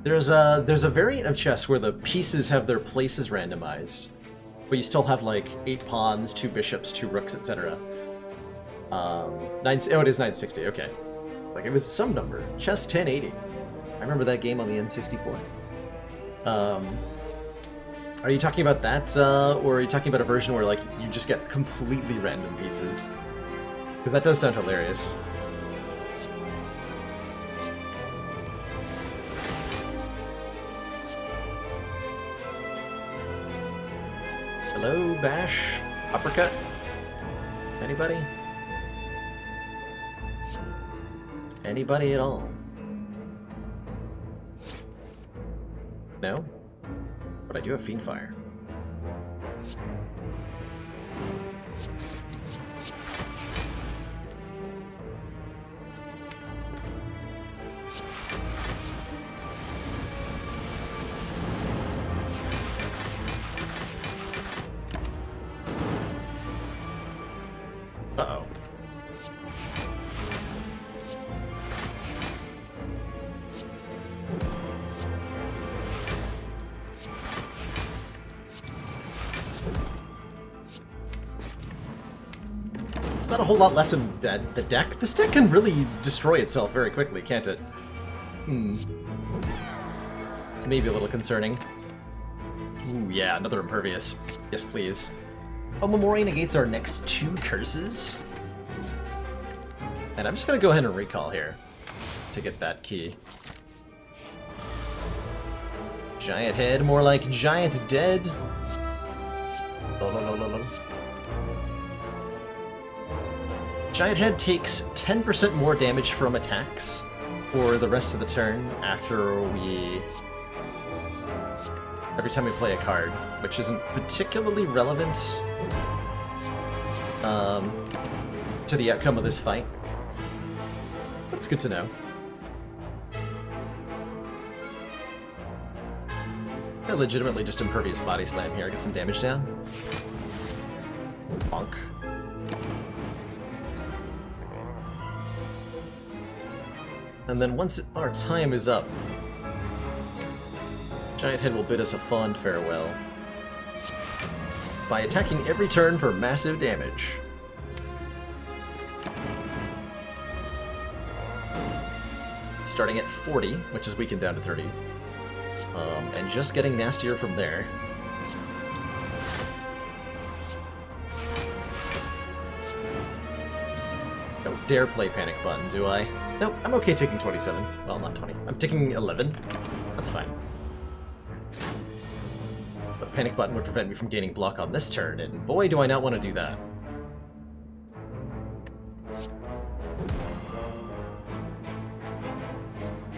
There's a variant of chess where the pieces have their places randomized, but you still have like 8 pawns, 2 bishops, 2 rooks, etc. Oh, it is 960. Okay, like it was some number. Chess 1080. I remember that game on the N64. Are you talking about that, or are you talking about a version where like you just get completely random pieces? Because that does sound hilarious. Hello, bash, uppercut. Anybody? Anybody at all? No? But I do have Fiend Fire. Uh-oh. There's not a whole lot left in the deck. This deck can really destroy itself very quickly, can't it? It's maybe a little concerning. Ooh, yeah, another Impervious. Yes, please. Oh, Memorial negates our next 2 curses. And I'm just gonna go ahead and recall here to get that key. Giant head, more like giant dead. Giant head takes 10% more damage from attacks for the rest of the turn every time we play a card, which isn't particularly relevant to the outcome of this fight. That's good to know. I legitimately just Impervious Body Slam here, get some damage down. Bonk. And then once our time is up, Giant Head will bid us a fond farewell by attacking every turn for massive damage. Starting at 40, which is weakened down to 30. And just getting nastier from there. Don't dare play Panic Button, do I? Nope, I'm okay taking 27. Well, not 20. I'm taking 11. That's fine. But Panic Button would prevent me from gaining block on this turn, and boy do I not want to do that.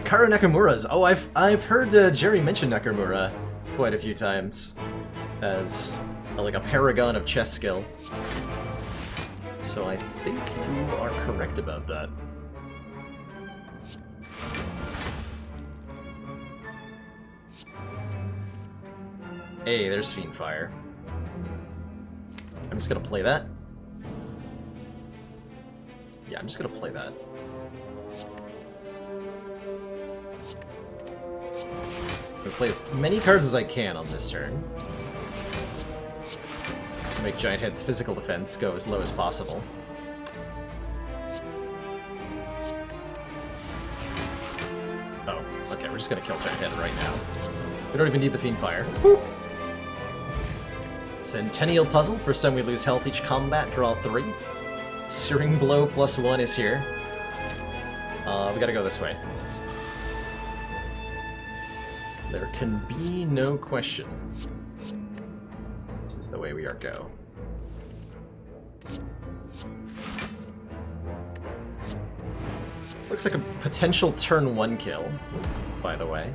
Kara Nakamura's. Oh, I've heard Jerry mention Nakamura quite a few times as like a paragon of chess skill. So I think you are correct about that. Hey, there's Fiendfire. I'm just gonna play that. Yeah, I'm just gonna play that. I'm gonna play as many cards as I can on this turn to make Giant Head's physical defense go as low as possible. Oh, okay, we're just gonna kill Giant Head right now. We don't even need the Fiendfire. Boop. Centennial Puzzle. First time we lose health each combat, draw 3. Searing Blow +1 is here. We gotta go this way. There can be no question. This is the way we are go. This looks like a potential turn 1 kill, by the way.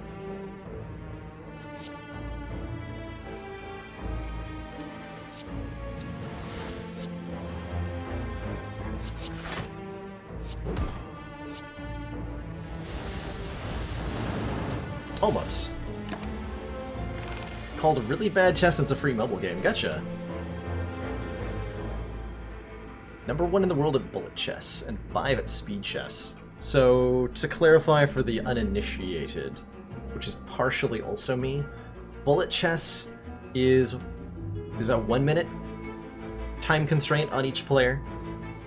Almost. Called Really Bad Chess, it's a free mobile game. Gotcha. #1 in the world at bullet chess, and 5 at speed chess. So, to clarify for the uninitiated, which is partially also me, bullet chess is a 1 minute time constraint on each player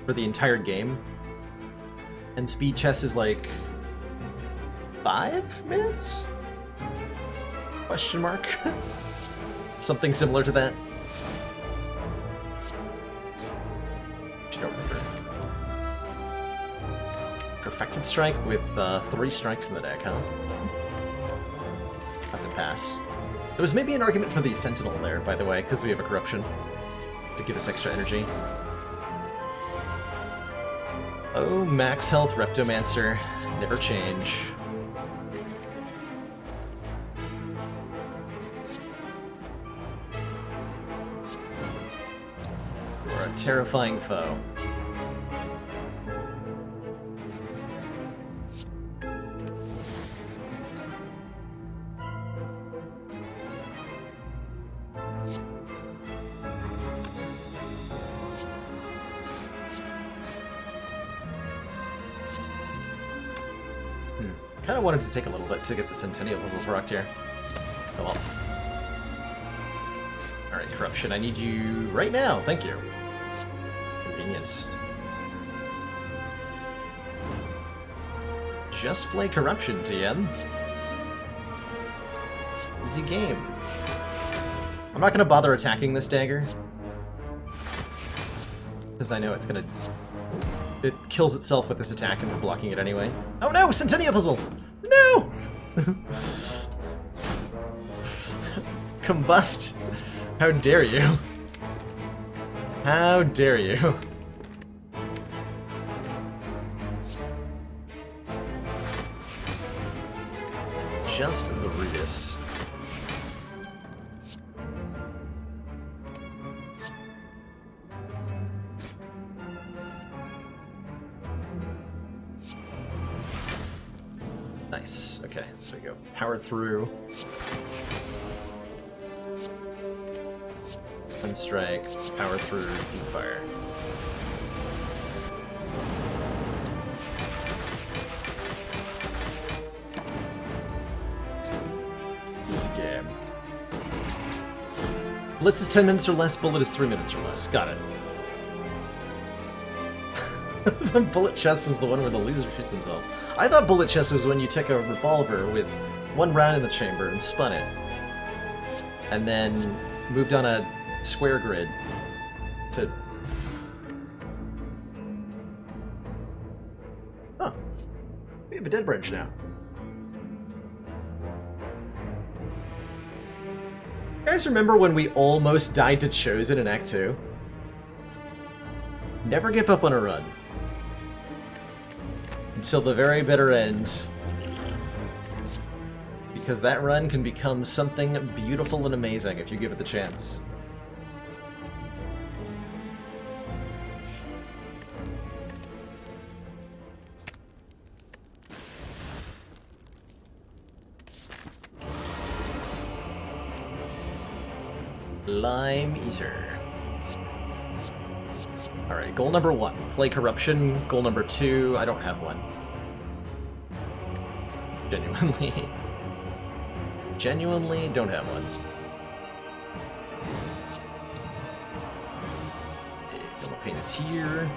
for the entire game. And speed chess is like 5 minutes? Question mark? Something similar to that. I don't remember. Perfected Strike with 3 strikes in the deck, huh? Have to pass. There was maybe an argument for the Sentinel there, by the way, because we have a Corruption to give us extra energy. Oh, max health Reptomancer. Never change. You're a terrifying foe. I kind of wanted to take a little bit to get the Centennial Puzzle correct here. Oh well. Alright, Corruption, I need you right now. Thank you. Convenience. Just play Corruption, TM. Easy game. I'm not gonna bother attacking this dagger, because I know it's gonna... It kills itself with this attack and we're blocking it anyway. Oh no! Centennial Puzzle! No! Combust! How dare you? How dare you? Just the rudest. Nice. Okay, so we go power through. Strike, power through, deep fire. Easy game. Blitz is 10 minutes or less, bullet is 3 minutes or less. Got it. The bullet chest was the one where the loser shoots himself. I thought bullet chest was when you took a revolver with 1 round in the chamber and spun it. And then moved on a square grid to... Huh. We have a dead bridge now. You guys remember when we almost died to Chosen in Act 2? Never give up on a run. Until the very bitter end. Because that run can become something beautiful and amazing if you give it the chance. Lime Eater. Alright, goal number 1, play Corruption. Goal number 2, I don't have one. Genuinely. Genuinely don't have one. Okay, Philippine is here.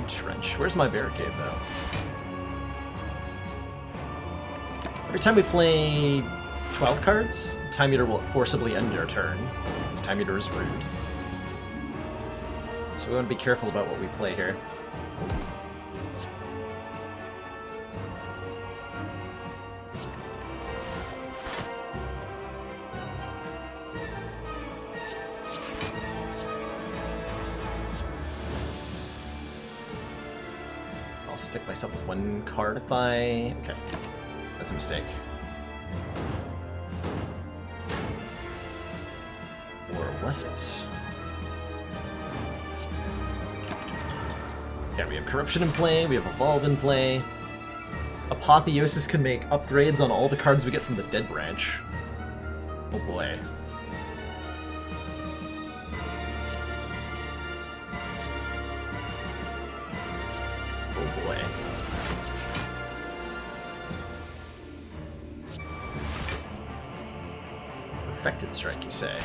Trench. Where's my barricade, though? Every time we play 12 cards, Time Eater will forcibly end our turn, because Time Eater is rude. So we want to be careful about what we play here. I'll stick myself with 1 card if I... Okay. That's a mistake. War of Lessons. Yeah, we have Corruption in play, we have Evolve in play. Apotheosis can make upgrades on all the cards we get from the Dead Branch. Oh boy. Oh boy. Perfected Strike, you say?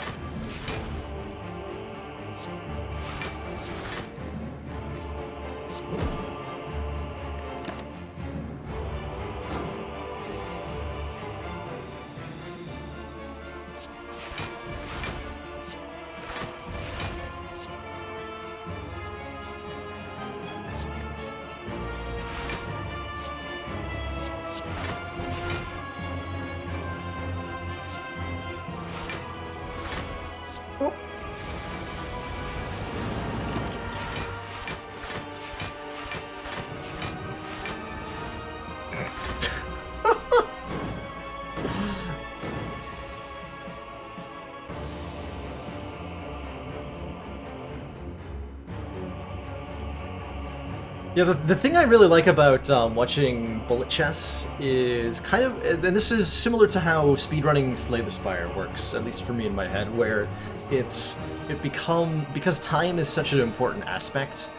Yeah, the thing I really like about watching bullet chess is kind of, and this is similar to how speedrunning Slay the Spire works, at least for me in my head, where because time is such an important aspect,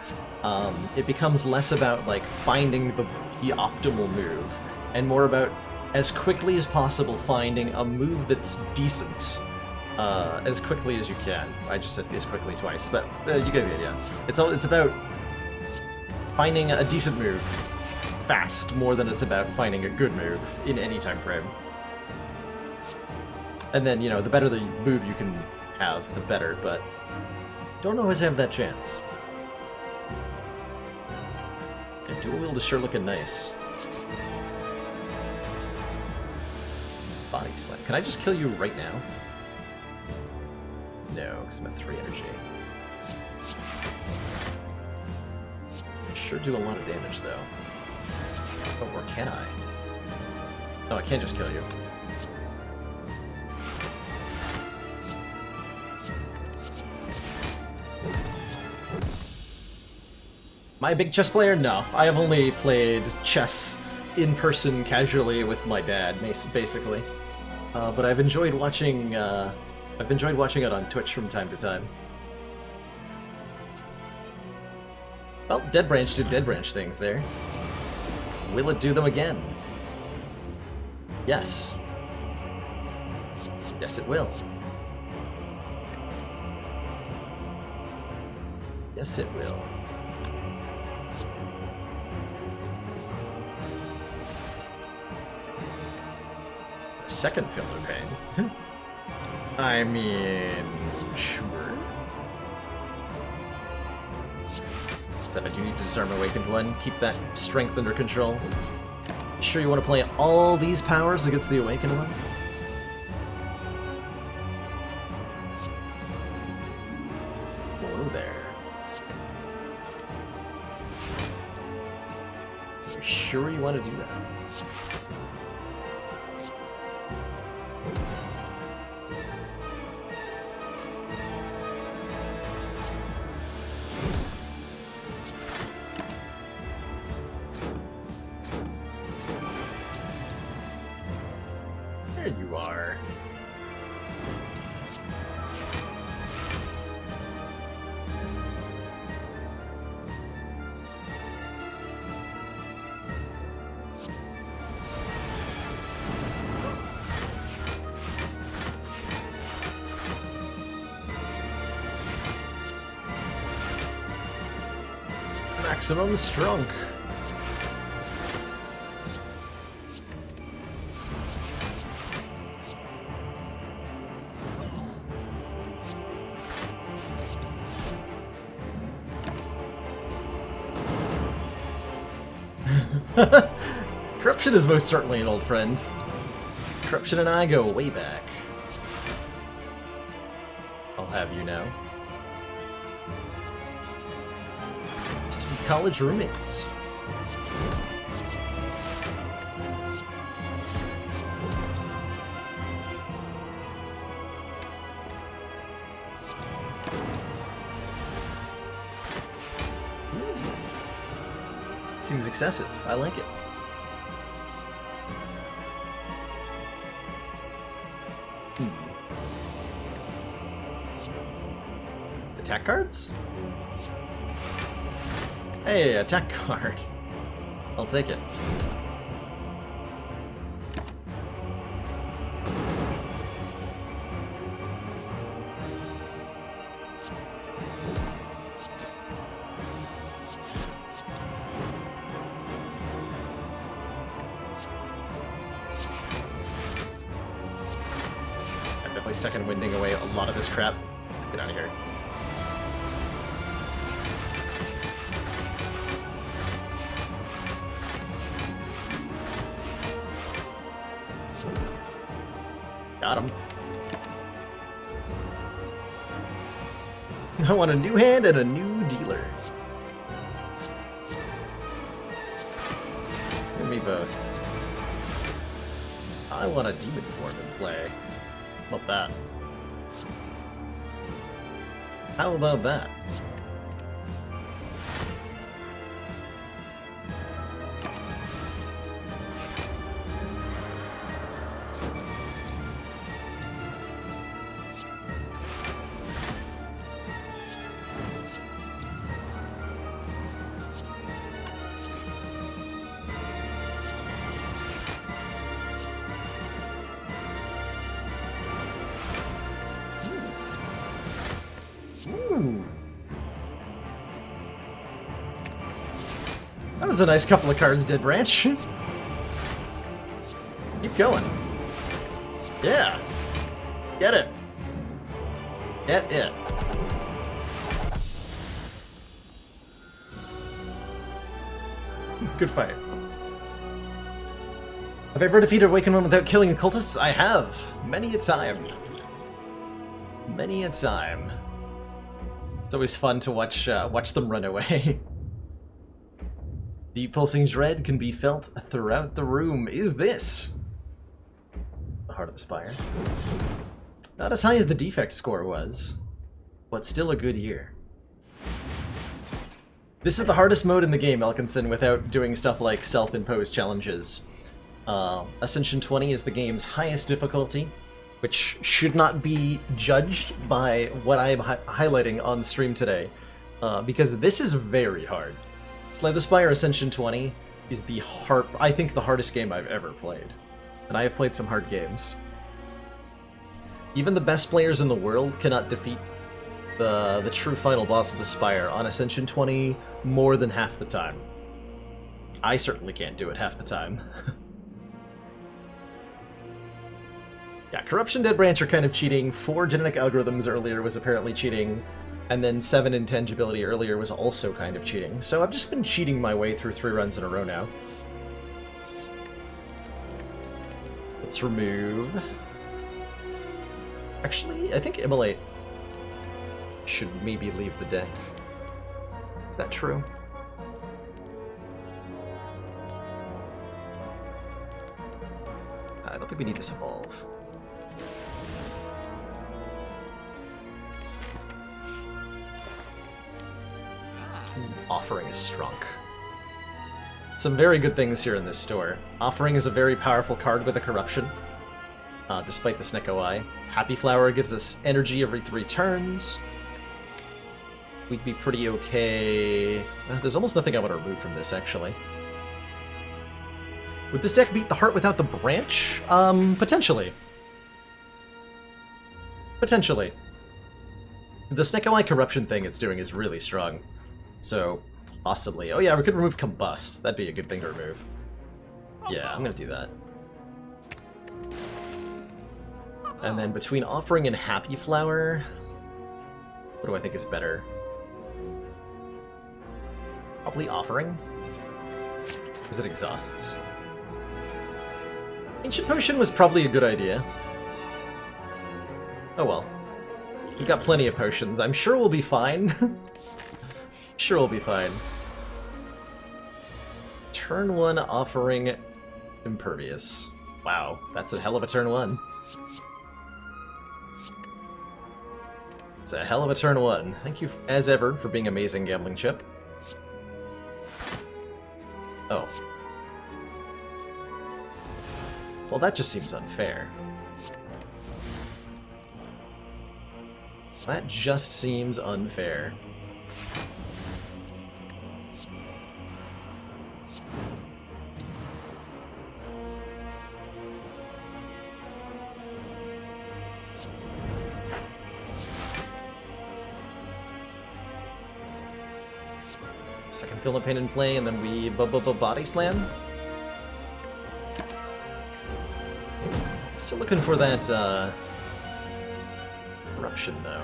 it becomes less about like finding the optimal move, and more about as quickly as possible finding a move that's decent, as quickly as you can. I just said as quickly twice, but you get the idea. It's about finding a decent move fast more than it's about finding a good move in any time frame. And then, you know, the better the move you can have, the better, but don't always have that chance. And dual wield is sure looking nice. Body slam. Can I just kill you right now? No, because I'm at 3 energy. Sure do a lot of damage, though. Oh, or can I? Oh, I can't just kill you. Am I a big chess player? No. I have only played chess in person casually with my dad, basically. But I've enjoyed watching. I've enjoyed watching it on Twitch from time to time. Well, Dead Branch did Dead Branch things there. Will it do them again? Yes. Yes, it will. Yes, it will. A second filter pane. I mean, sure. That I do need to disarm Awakened One. Keep that strength under control. Sure you want to play all these powers against the Awakened One? Hello there. You sure you want to do that? There you are. Maximum strunk. Corruption is most certainly an old friend. Corruption and I go way back. I'll have you know. Used to be college roommates. Seems excessive. I like it. Attack cards? Hey, attack card. I'll take it. I'm definitely second winding away a lot of this crap. Get out of here. Got him. I want a new hand and a new dealer. Give me both. I want a demon form in play. How about that? How about that? Ooh! That was a nice couple of cards, Dead Branch. Keep going. Yeah! Get it! Get it. Good fight. Have I ever defeated Awakened One without killing occultists? I have! Many a time. Many a time. It's always fun to watch them run away. Deep pulsing dread can be felt throughout the room. Is this the Heart of the Spire? Not as high as the defect score was, but still a good year. This is the hardest mode in the game, Elkinson, without doing stuff like self-imposed challenges. Ascension 20 is the game's highest difficulty, which should not be judged by what I am highlighting on stream today, because this is very hard. Slay the Spire Ascension 20 is I think the hardest game I've ever played, and I have played some hard games. Even the best players in the world cannot defeat the true final boss of the Spire on Ascension 20 more than half the time. I certainly can't do it half the time. Yeah, Corruption, Dead Branch are kind of cheating. 4 Genetic Algorithms earlier was apparently cheating, and then 7 Intangibility earlier was also kind of cheating. So I've just been cheating my way through 3 runs in a row now. Let's remove... Actually, I think Immolate should maybe leave the deck. Is that true? I don't think we need this Evolve. Offering is Strunk. Some very good things here in this store. Offering is a very powerful card with a Corruption, despite the Snecko Eye. Happy Flower gives us energy every 3 turns. We'd be pretty okay... there's almost nothing I want to remove from this, actually. Would this deck beat the Heart without the Branch? Potentially. Potentially. The Snecko Eye Corruption thing it's doing is really strong. So, possibly. Oh yeah, we could remove Combust. That'd be a good thing to remove. Yeah, I'm gonna do that. And then between Offering and Happy Flower, what do I think is better? Probably Offering, because it exhausts. Ancient Potion was probably a good idea. Oh well. We've got plenty of potions. I'm sure we'll be fine. Sure we'll be fine. Turn 1 Offering Impervious. Wow, that's a hell of a turn 1. It's a hell of a turn 1. Thank you, as ever, for being amazing, Gambling Chip. Oh. Well, that just seems unfair. That just seems unfair. Second Fill of Pain in play, and then we Body Slam. Still looking for that Corruption, though.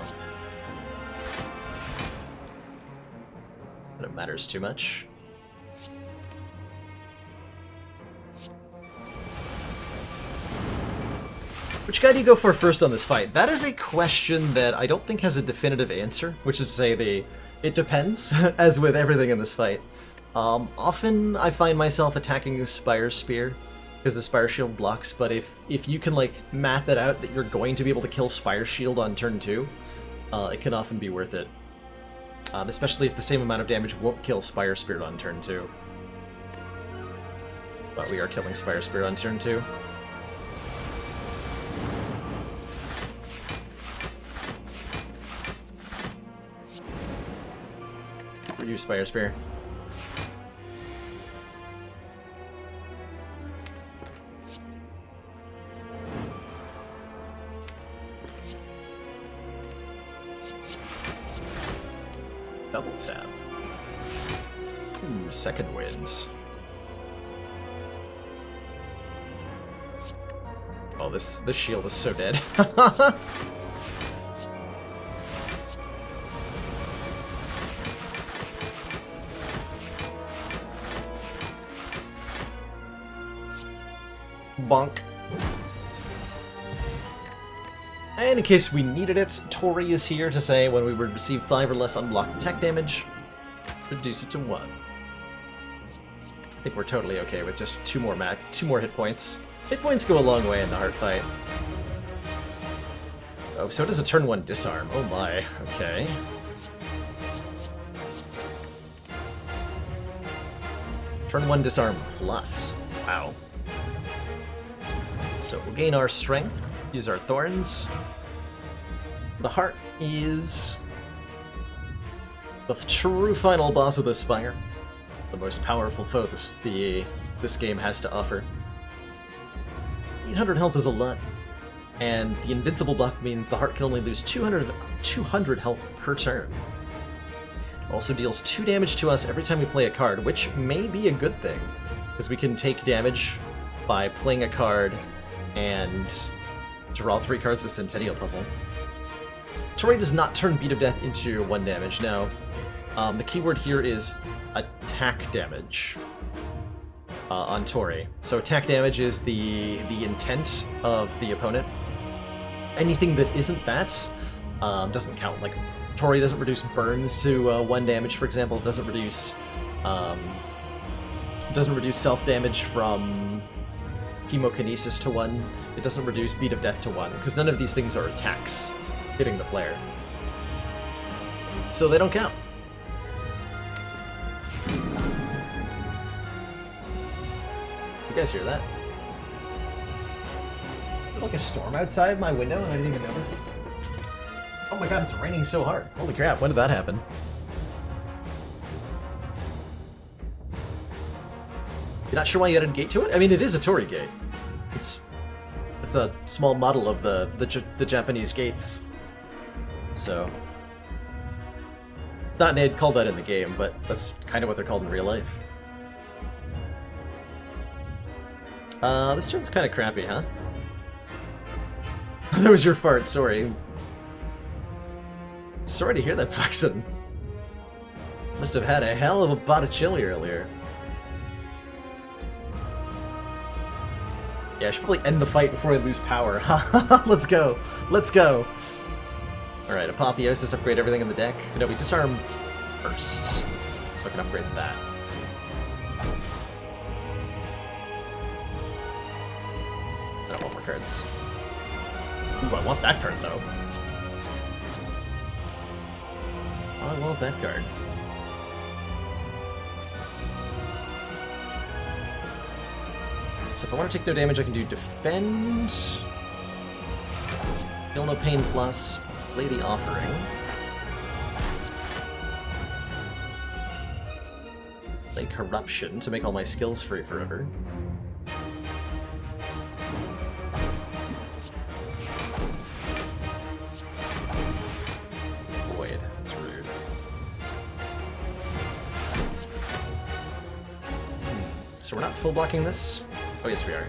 But it matters too much. Which guy do you go for first on this fight? That is a question that I don't think has a definitive answer, which is to say it depends, as with everything in this fight. Often I find myself attacking the Spire Spear, because the Spire Shield blocks, but if you can like math it out that you're going to be able to kill Spire Shield on turn 2, it can often be worth it. Especially if the same amount of damage won't kill Spire Spirit on turn 2. But we are killing Spire Spirit on turn 2. Reduce Spire Spear. Double tap. Ooh, second wind. Oh, this shield is so dead. Bonk. And in case we needed it, Tori is here to say when we would receive 5 or less unblocked attack damage, reduce it to 1. I think we're totally okay with just 2 more hit points. Hit points go a long way in the heart fight. Oh, so does a turn 1 disarm. Oh my, okay. Turn 1 disarm plus. Wow. So we'll gain our strength, use our thorns. The heart is the true final boss of the Spire. The most powerful foe this game has to offer. 800 health is a lot, and the invincible buff means the heart can only lose 200 health per turn. Also deals 2 damage to us every time we play a card, which may be a good thing, because we can take damage by playing a card and draw 3 cards with Centennial Puzzle. Tori does not turn Beat of Death into 1 damage, no. The keyword here is attack damage on Tori. So attack damage is the intent of the opponent. Anything that isn't that doesn't count. Like, Tori doesn't reduce burns to 1 damage, for example. It doesn't reduce self-damage from Chemokinesis to 1. It doesn't reduce Beat of Death to 1, because none of these things are attacks hitting the player. So they don't count. You guys hear that? There's like a storm outside my window and I didn't even notice. Oh my god, it's raining so hard. Holy crap, when did that happen? You're not sure why you added a gate to it? I mean, it is a Tori gate. It's a small model of the Japanese gates. So it's not called that in the game, but that's kind of what they're called in real life. This turn's kind of crappy, huh? That was your fart, sorry. Sorry to hear that, Flexen. Must have had a hell of a pot of chili earlier. Yeah, I should probably end the fight before I lose power. Let's go. Let's go. Alright, Apotheosis, upgrade everything in the deck. No, we disarm first, so I can upgrade that. I don't want more cards. Ooh, I want that card, though. I want that card. So if I want to take no damage, I can do Defend, Feel No Pain Plus, play the Offering, play Corruption to make all my skills free forever. Void, that's rude. So we're not full blocking this? Oh yes, we are.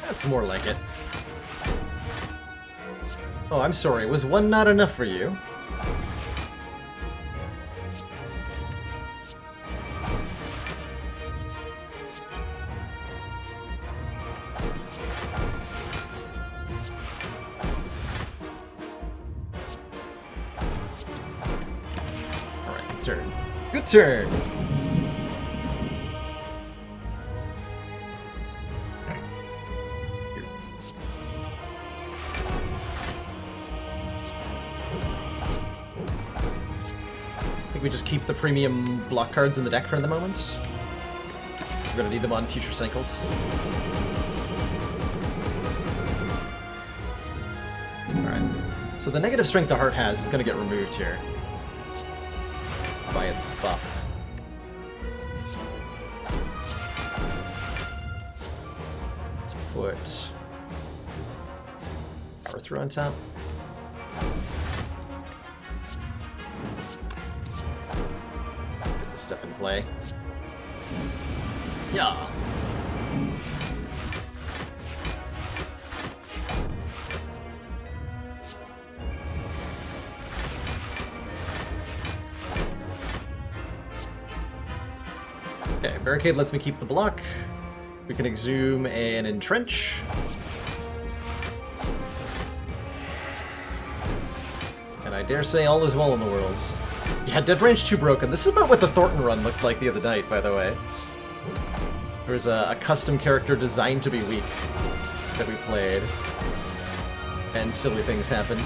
That's more like it. Oh, I'm sorry. Was 1 not enough for you? Turn. Good turn! I think we just keep the premium block cards in the deck for the moment. We're gonna need them on future cycles. So the negative strength the heart has is going to get removed here by its buff. Let's put power through on top. Get this stuff in play. Yeah. Okay, barricade lets me keep the block. We can exhume and entrench. And I dare say all is well in the world. Yeah, Dead Branch 2 broken. This is about what the Thornton run looked like the other night, by the way. There was a custom character designed to be weak that we played. And silly things happened.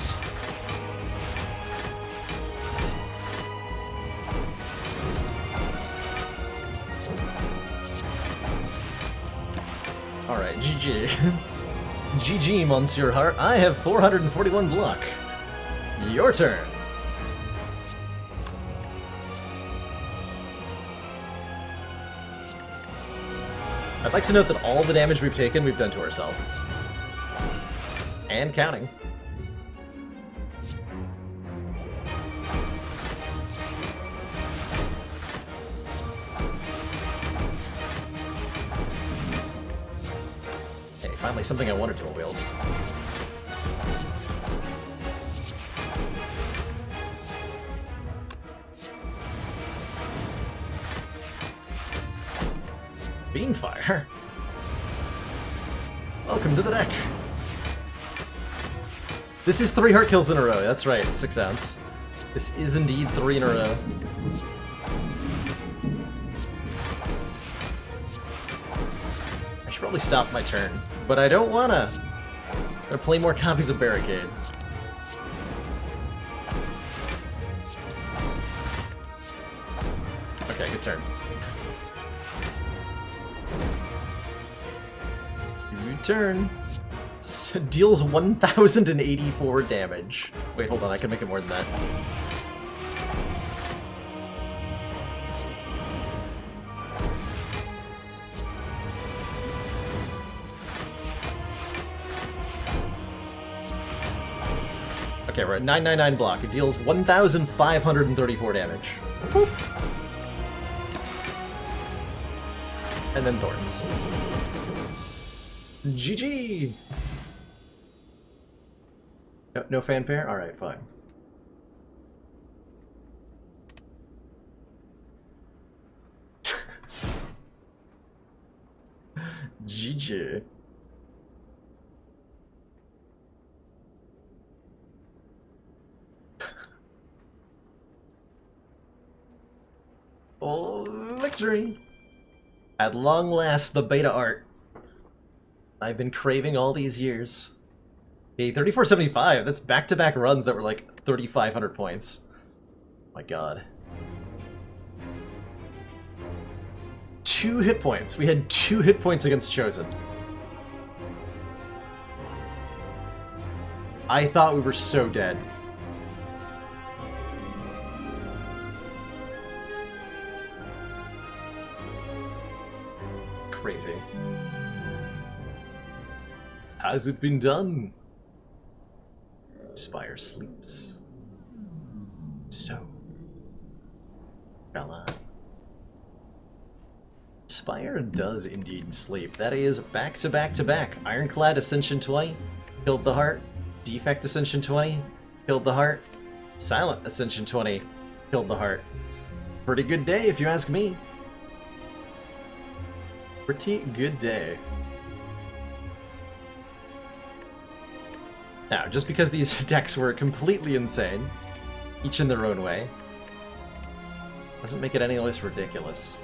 Alright, GG. GG, Monsieur Hart. I have 441 block. Your turn. I'd like to note that all the damage we've taken, we've done to ourselves. And counting. Hey, finally something I wanted to wield. Beanfire. Welcome to the deck. This is 3 heart kills in a row. That's right, 6 ounce. This is indeed 3 in a row. I should probably stop my turn, but I don't wanna. I'm gonna play more copies of Barricade. Okay, good turn. Good turn. Deals 1,084 damage. Wait, hold on, I can make it more than that. Okay, we're at 999 block. It deals 1,534 damage. And then Thorns. GG! No fanfare? Alright, fine. GG. Oh, victory! At long last, the beta art I've been craving all these years. Hey, 3475, that's back-to-back runs that were like 3,500 points. My god. 2 hit points. We had 2 hit points against Chosen. I thought we were so dead. Crazy. Has it been done? Spire sleeps. So. Shall I? Spire does indeed sleep. That is back to back to back. Ironclad Ascension 20, killed the heart. Defect Ascension 20, killed the heart. Silent Ascension 20, killed the heart. Pretty good day if you ask me. Pretty good day. Now, just because these decks were completely insane, each in their own way, doesn't make it any less ridiculous.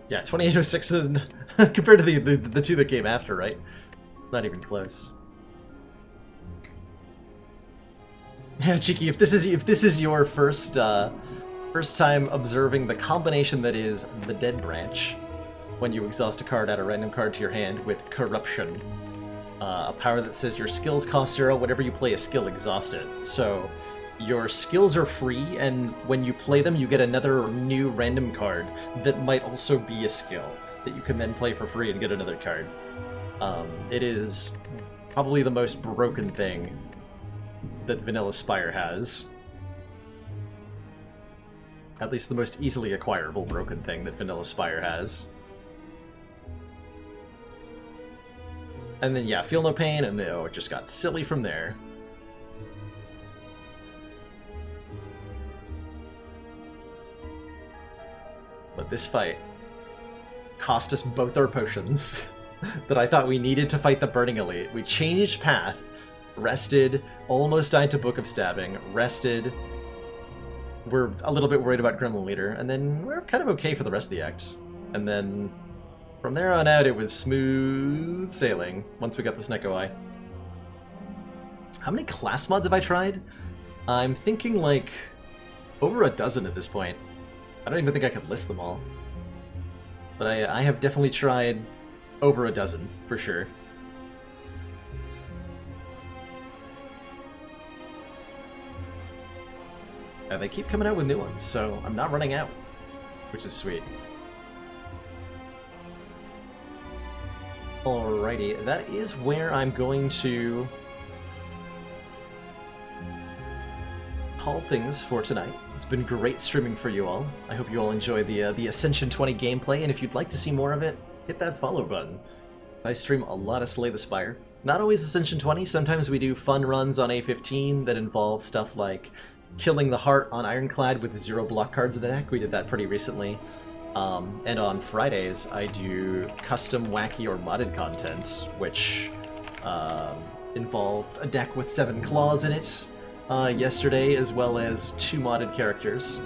Yeah, 2806 is compared to the two that came after, right? Not even close. Yeah, Cheeky, if this is your first First time observing the combination that is the Dead Branch, when you exhaust a card, add a random card to your hand with Corruption. A power that says your skills cost 0, whenever you play a skill, exhaust it. So your skills are free, and when you play them, you get another new random card that might also be a skill that you can then play for free and get another card. It is probably the most broken thing that Vanilla Spire has. At least the most easily acquirable broken thing that Vanilla Spire has. And then, yeah, Feel No Pain, and oh, it just got silly from there. But this fight cost us both our potions that I thought we needed to fight the Burning Elite. We changed path, rested, almost died to Book of Stabbing, rested. We're a little bit worried about Gremlin Leader, and then we're kind of okay for the rest of the act. And then from there on out, it was smooth sailing once we got this Neko Eye. How many class mods have I tried? I'm thinking like over a dozen at this point. I don't even think I could list them all. But I have definitely tried over a dozen, for sure. And they keep coming out with new ones, so I'm not running out, which is sweet. Alrighty, that is where I'm going to call things for tonight. It's been great streaming for you all. I hope you all enjoy the Ascension 20 gameplay, and if you'd like to see more of it, hit that follow button. I stream a lot of Slay the Spire. Not always Ascension 20, sometimes we do fun runs on A15 that involve stuff like killing the heart on Ironclad with 0 block cards in the deck. We did that pretty recently. And on Fridays, I do custom, wacky, or modded content, which involved a deck with 7 claws in it yesterday, as well as 2 modded characters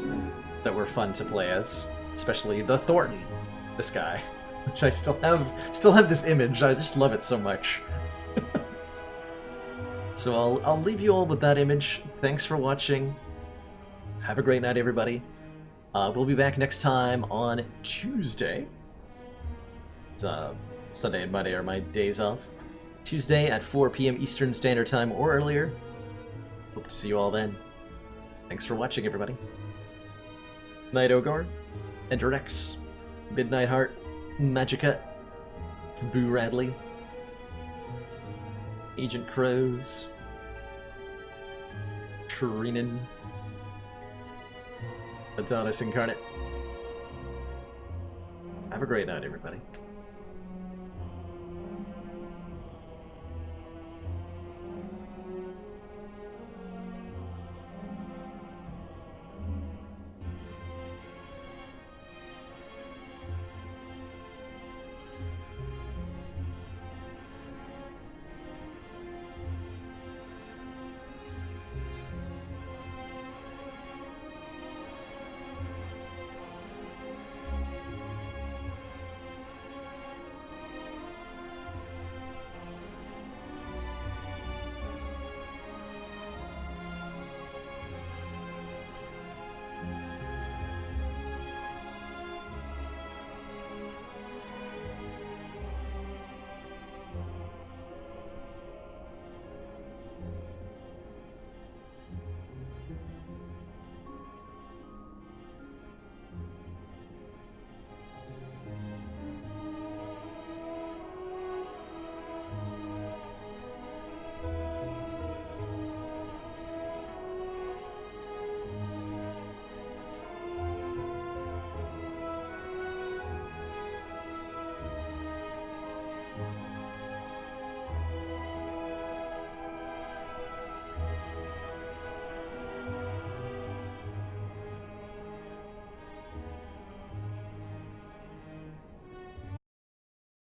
that were fun to play as, especially the Thornton, this guy, which I still have this image. I just love it so much. So I'll leave you all with that image. Thanks for watching. Have a great night, everybody. We'll be back next time on Tuesday. Sunday and Monday are my days off. Tuesday at 4 p.m. Eastern Standard Time or earlier. Hope to see you all then. Thanks for watching, everybody. Night Ogre, Enter X, Midnight Heart, Magica, Boo Radley, Agent Crows, Treenan, Adonis Incarnate. Have a great night, everybody.